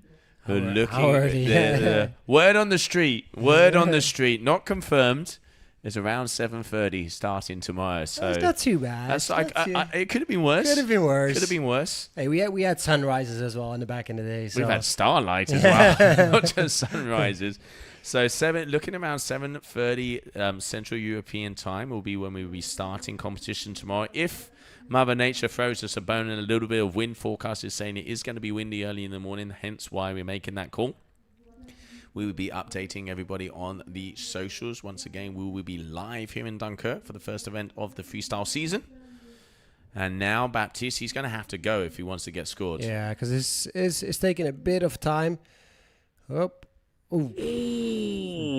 How early? Word on the street. Word on the street. Not confirmed. It's around 7:30 starting tomorrow. So it's not too bad. That's like it could have been worse. Could have been worse. Could have been worse. Hey, we had sunrises as well in the back in the day. So. We've had starlight as well, not just sunrises. So looking around 7:30 Central European time will be when we will be starting competition tomorrow. If Mother Nature throws us a bone and a little bit of wind, forecast is saying it is going to be windy early in the morning, hence why we're making that call. We will be updating everybody on the socials. Once again, we will be live here in Dunkirk for the first event of the freestyle season. And now Baptiste, he's going to have to go if he wants to get scored. Yeah, because it's taking a bit of time. Oh.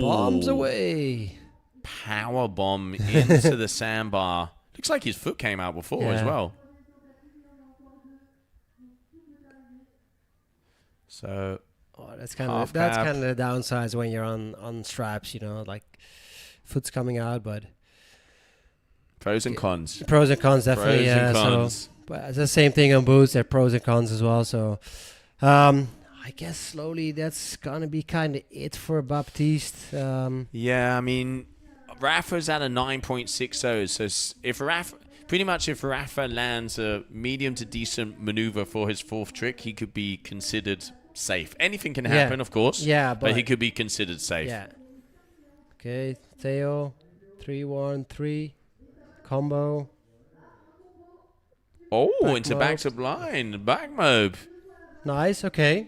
Bombs away. Power bomb into the sandbar. Looks like his foot came out before as well. So that's kind of the downsides when you're on straps, you know, like foot's coming out, but pros and cons. Pros and cons, definitely. Pros and cons. So, but it's the same thing on boots. There are pros and cons as well. So, I guess slowly that's gonna be kind of it for Baptiste. Yeah, I mean, Rafa's at a 9.60. So if Rafa lands a medium to decent maneuver for his 4th trick, he could be considered safe. Anything can happen, of course. Yeah, but he could be considered safe. Yeah. Okay, Theo, 3-1-3 combo. Oh, back into mob. back to blind, back mob. Nice. Okay.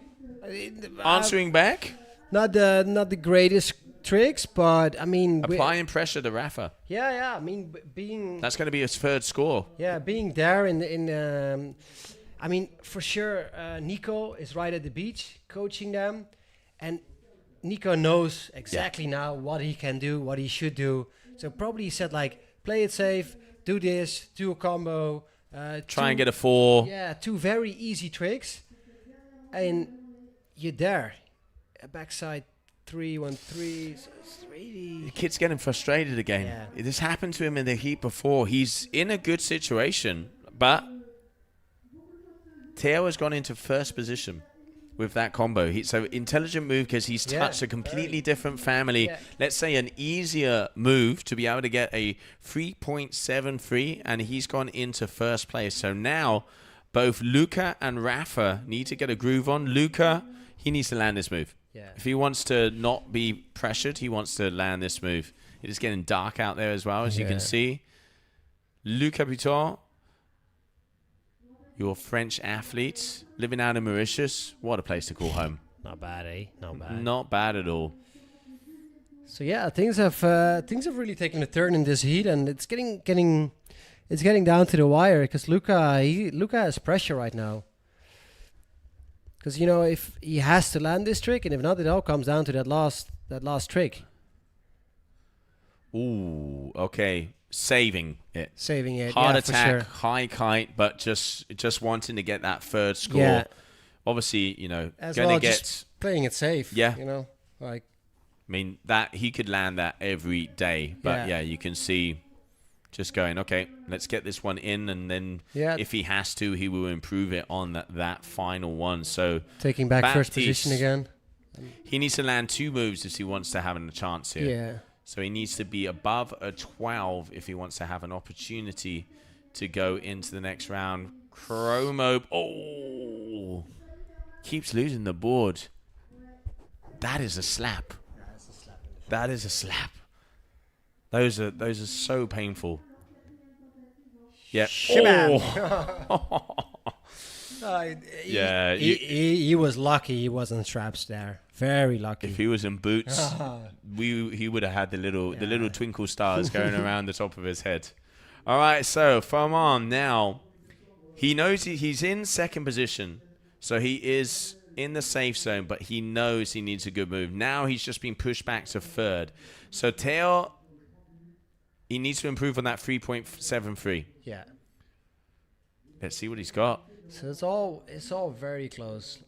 Answering back. Not the greatest tricks, but I mean applying pressure to Rafa. Yeah. I mean being. That's going to be his 3rd score. Yeah, being there I mean, for sure, Nico is right at the beach coaching them, and Nico knows exactly now what he can do, what he should do. So probably he said like, play it safe, do this, do a combo. Try and get a 4. Yeah, 2 very easy tricks, and you're there. A backside 3-1-3. So it's really. The kid's getting frustrated again. Yeah. This happened to him in the heat before. He's in a good situation, but Theo has gone into 1st position with that combo. So intelligent move because he's touched a completely different family. Yeah. Let's say an easier move to be able to get a 3.73, and he's gone into 1st place. So now both Luca and Rafa need to get a groove on. Luca, he needs to land this move. Yeah. If he wants to not be pressured, he wants to land this move. It is getting dark out there as well, as you can see. Luca Piton, your French athlete, living out in Mauritius. What a place to call home. Not bad, eh? Not bad. Not bad at all. So yeah, things have really taken a turn in this heat, and it's getting down to the wire because Luca has pressure right now. Because you know, if he has to land this trick, and if not, it all comes down to that last trick. Ooh, okay. Saving it. Hard attack, for sure. high kite, but just wanting to get that 3rd score. Yeah. Obviously, you know, As going well, to get just playing it safe. Yeah. You know, like. I mean, that he could land that every day, but yeah, you can see just going, okay, let's get this one in, and then if he has to, he will improve it on that final one. So taking back Baptiste, 1st position again. He needs to land 2 moves if he wants to have a chance here. Yeah. So he needs to be above a 12 if he wants to have an opportunity to go into the next round. Chromo. Oh! Keeps losing the board. That is a slap. That is a slap. Those are so painful. Yeah. Oh. Yeah. He was lucky he wasn't straps there. Very lucky. If he was in boots, he would have had the little twinkle stars going around the top of his head. All right, so from on now, he knows he's in second position, so he is in the safe zone, but he knows he needs a good move. Now he's just been pushed back to third. So Teo, he needs to improve on that 3.73. Yeah. Let's see what he's got. So it's all very close.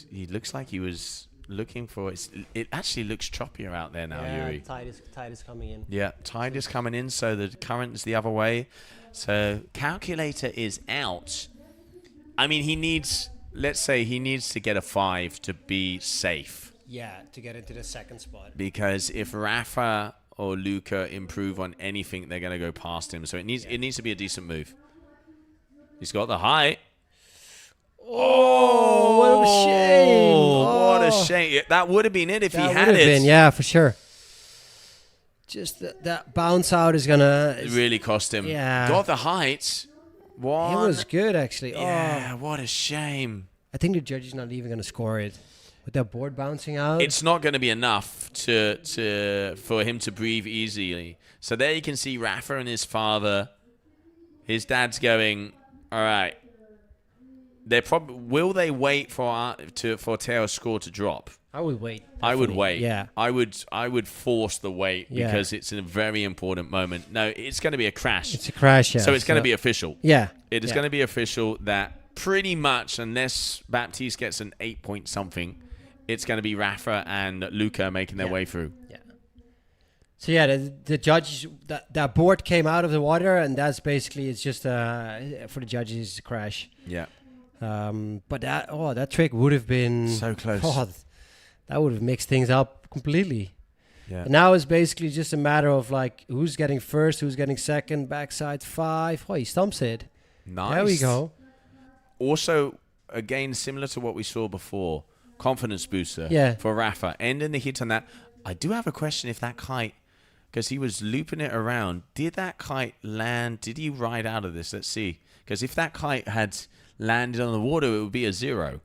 He looks like he was looking for it. It actually looks choppier out there now, Yuri. Tide is coming in. Yeah, tide is coming in, so the current is the other way. So calculator is out. I mean, he needs, let's say he needs to get a 5 to be safe. Yeah, to get into the second spot. Because if Rafa or Luca improve on anything, they're going to go past him. So it needs to be a decent move. He's got the height. Oh, what a shame. What a shame. That would have been it if he had it. it. Yeah, for sure. Just that bounce out is going to... It really cost him. Yeah. Got the height. It was good, actually. Yeah, what a shame. I think the judge is not even going to score it. With that board bouncing out. It's not going to be enough for him to breathe easily. So there you can see Rafa and his father. His dad's going, all right. Will they wait for Teo's score to drop? I would wait. Definitely. I would wait. Yeah. I would force the wait because it's a very important moment. No, it's going to be a crash. It's a crash, yeah. So it's going to be official. Yeah. It is going to be official that pretty much, unless Baptiste gets an 8 point something, it's going to be Rafa and Luca making their way through. Yeah. So yeah, the judge, that board came out of the water, and that's basically, it's just for the judges, it's a crash. Yeah. But that trick would have been so close. Oh, that would have mixed things up completely. Yeah. And now it's basically just a matter of like who's getting first, who's getting second, backside 5. Oh, he stumps it. Nice. There we go. Also, again, similar to what we saw before, confidence booster for Rafa. Ending the hit on that. I do have a question if that kite, because he was looping it around, did that kite land? Did he ride out of this? Let's see. Because if that kite had landed on the water, it would be a 0.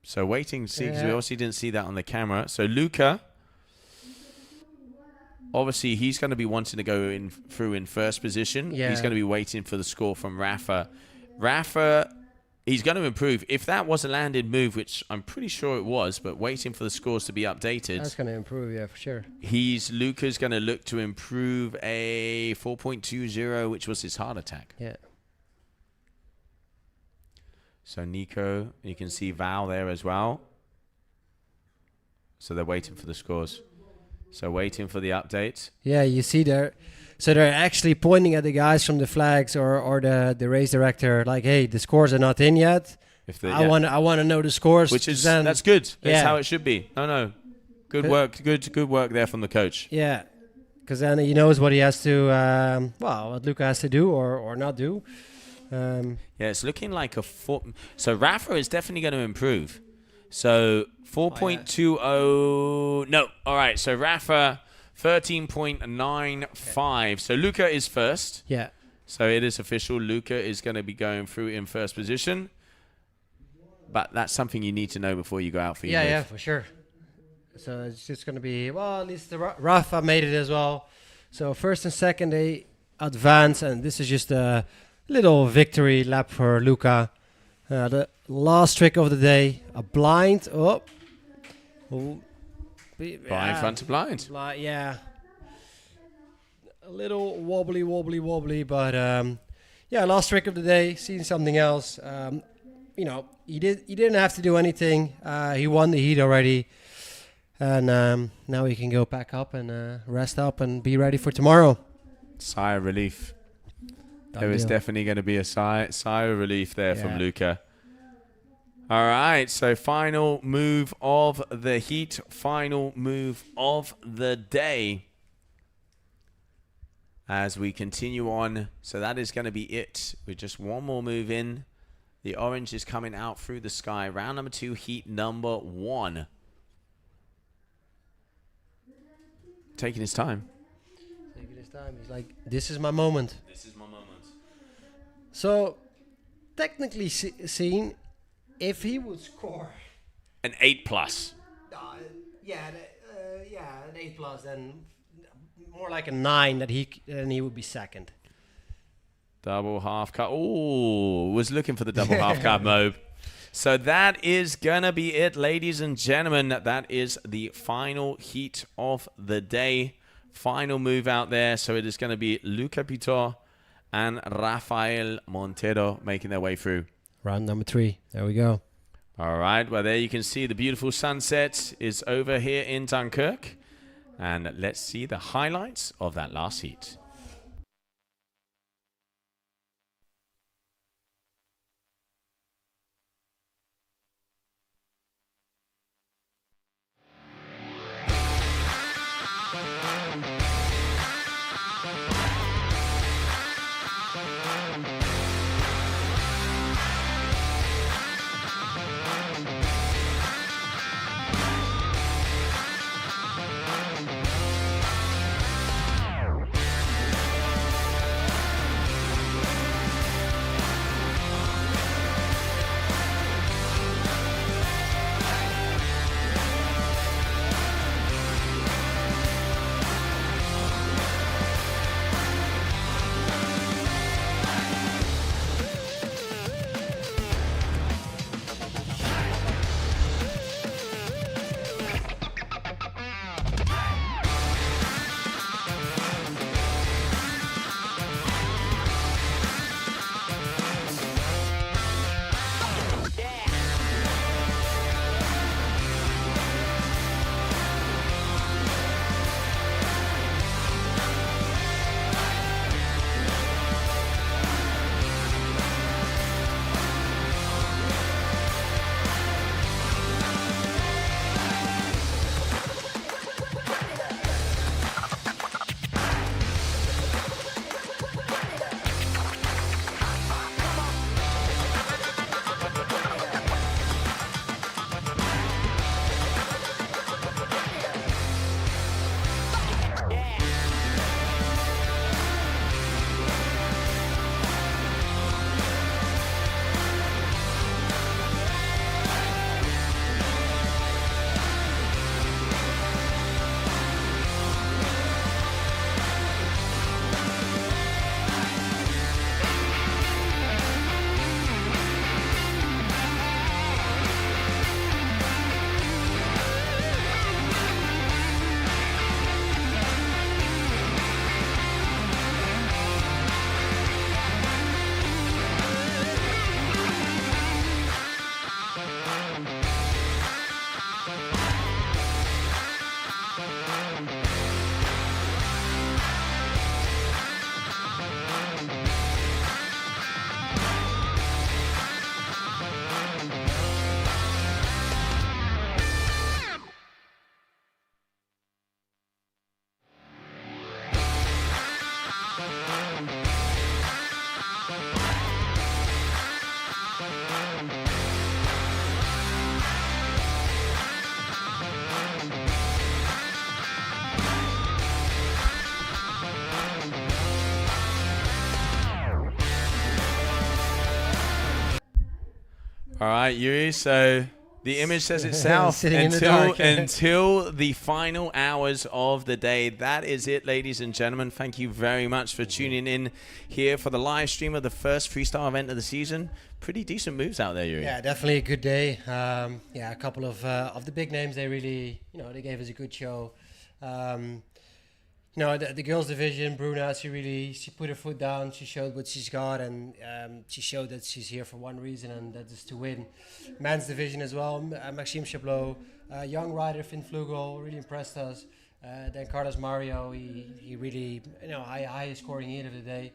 So waiting to see, because we obviously didn't see that on the camera. So Luca, obviously he's going to be wanting to go through in first position. Yeah. He's going to be waiting for the score from Rafa. Rafa, he's going to improve. If that was a landed move, which I'm pretty sure it was, but waiting for the scores to be updated. That's going to improve, yeah, for sure. Luca's going to look to improve a 4.20, which was his heart attack. Yeah. So Nico, you can see Val there as well. So they're waiting for the scores. So waiting for the updates. Yeah, you see there. So they're actually pointing at the guys from the flags or the race director, like, hey, the scores are not in yet. I want to know the scores. Which is then, that's good. That's how it should be. No. Good work. Good work there from the coach. Yeah. Because then he knows what he has to what Luca has to do or not do. Yeah, it's looking like a 4. So Rafa is definitely going to improve. So 4.20. No. All right. So Rafa 13.95. So Luca is first. Yeah. So it is official. Luca is going to be going through in first position. But that's something you need to know before you go out for your move. Yeah, for sure. So it's just going to be, at least the Rafa made it as well. So first and second, they advance. And this is just a little victory lap for Luca. The last trick of the day, a blind. Blind front to blind. Yeah. A little wobbly, but last trick of the day, seeing something else. He didn't have to do anything. He won the heat already. And now he can go back up and rest up and be ready for tomorrow. Sigh of relief. There is definitely going to be a sigh of relief there from Luca. All right, so final move of the heat, final move of the day. As we continue on, so that is going to be it. With just one more move in. The orange is coming out through the sky. Round number 2, heat number 1. Taking his time. Taking his time. He's like, this is my moment. This is my moment. So, technically seen, if he would score An 8+. an 8+, then more like a 9 that he would be second. Double half cut. Oh, was looking for the double half cut mode. So that is going to be it, ladies and gentlemen. That is the final heat of the day. Final move out there. So it is going to be Luca Pitor and Rafael Montero making their way through. Round number 3. There we go. All right. Well, there you can see the beautiful sunset is over here in Dunkirk. And let's see the highlights of that last heat. All right, Yuri. So the image says itself. Sitting in the dark. Until the final hours of the day. That is it, ladies and gentlemen. Thank you very much for tuning in here for the live stream of the first freestyle event of the season. Pretty decent moves out there, Yuri. Yeah, definitely a good day. A couple of the big names, they really, they gave us a good show. The girls division, Bruna, she put her foot down. She showed what she's got, and she showed that she's here for one reason, and that is to win. Men's division as well, Maxime Chaplot, young rider Finn Flugel, really impressed us. Then Carlos Mario, he really, highest scoring heat of the day,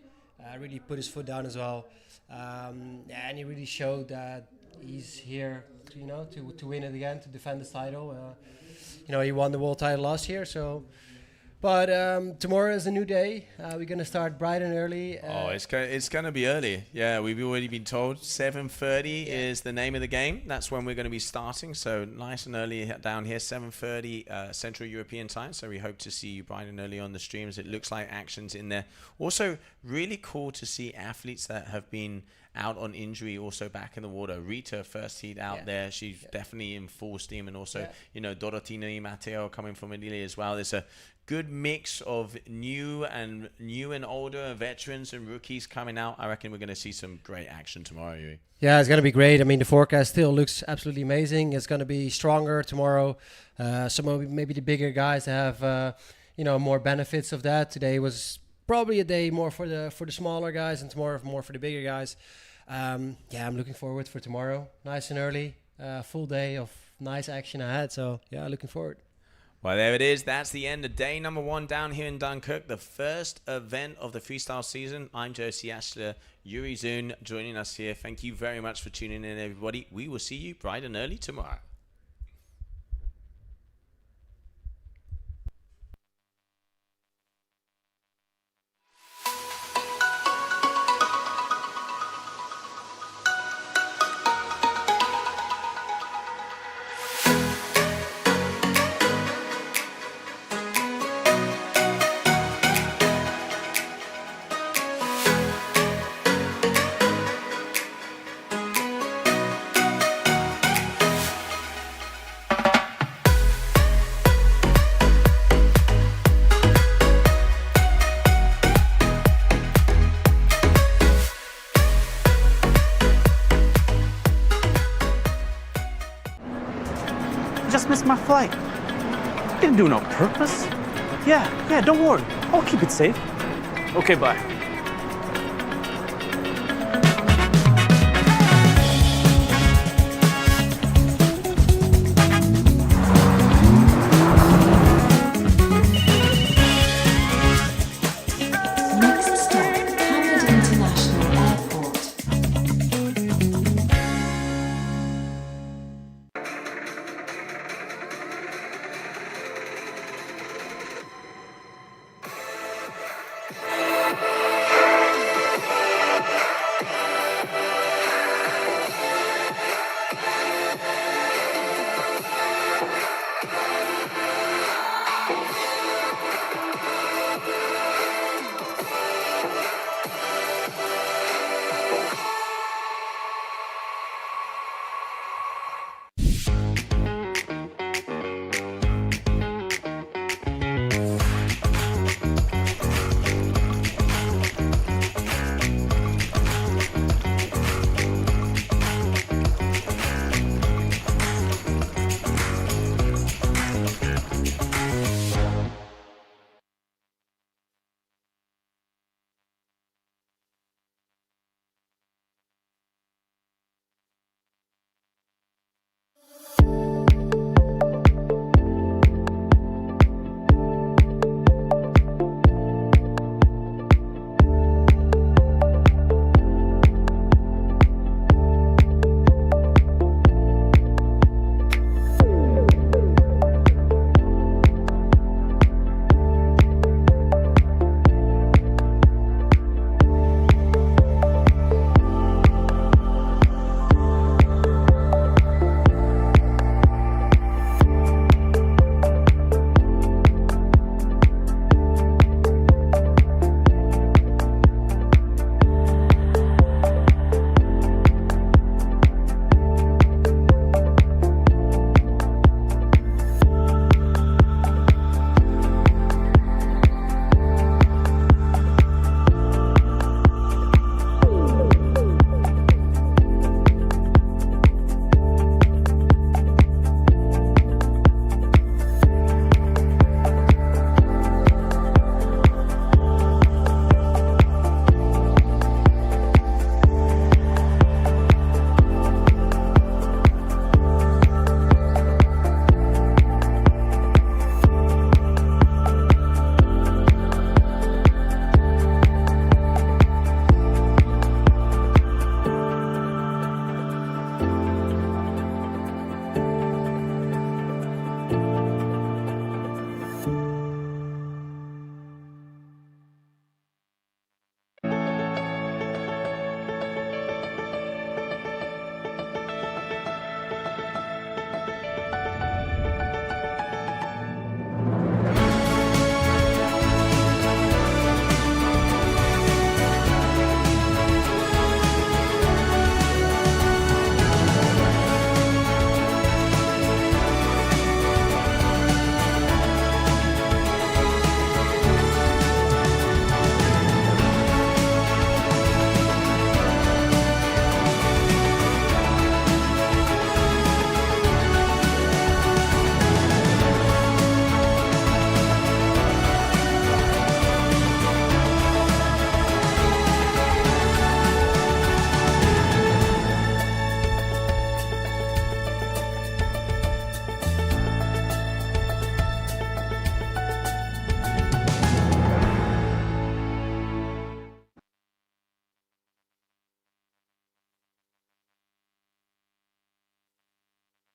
really put his foot down as well. And he really showed that, he's here to win it again, to defend his title. He won the world title last year, so. But tomorrow is a new day. We're gonna start bright and early. It's gonna be early. Yeah, we've already been told 7:30 is the name of the game. That's when we're gonna be starting. So nice and early down here, 7:30 Central European time. So we hope to see you bright and early on the streams. It looks like action's in there. Also, really cool to see athletes that have been out on injury also back in the water. Rita first heat out there. She's definitely in full steam, and also Dorotina and Matteo coming from Italy as well. There's a good mix of new and older veterans and rookies coming out. I reckon we're going to see some great action tomorrow, Yuri. Yeah, it's going to be great. I mean, the forecast still looks absolutely amazing. It's going to be stronger tomorrow. Some of maybe the bigger guys have more benefits of that. Today was probably a day more for the smaller guys, and tomorrow more for the bigger guys. I'm looking forward for tomorrow. Nice and early, full day of nice action ahead. So looking forward. Well, there it is. That's the end of day number 1 down here in Dunkirk, the first event of the freestyle season. I'm Josie Ashler, Yuri Zun joining us here. Thank you very much for tuning in, everybody. We will see you bright and early tomorrow. Just missed my flight. Didn't do it on purpose. Yeah, don't worry. I'll keep it safe. Okay, bye.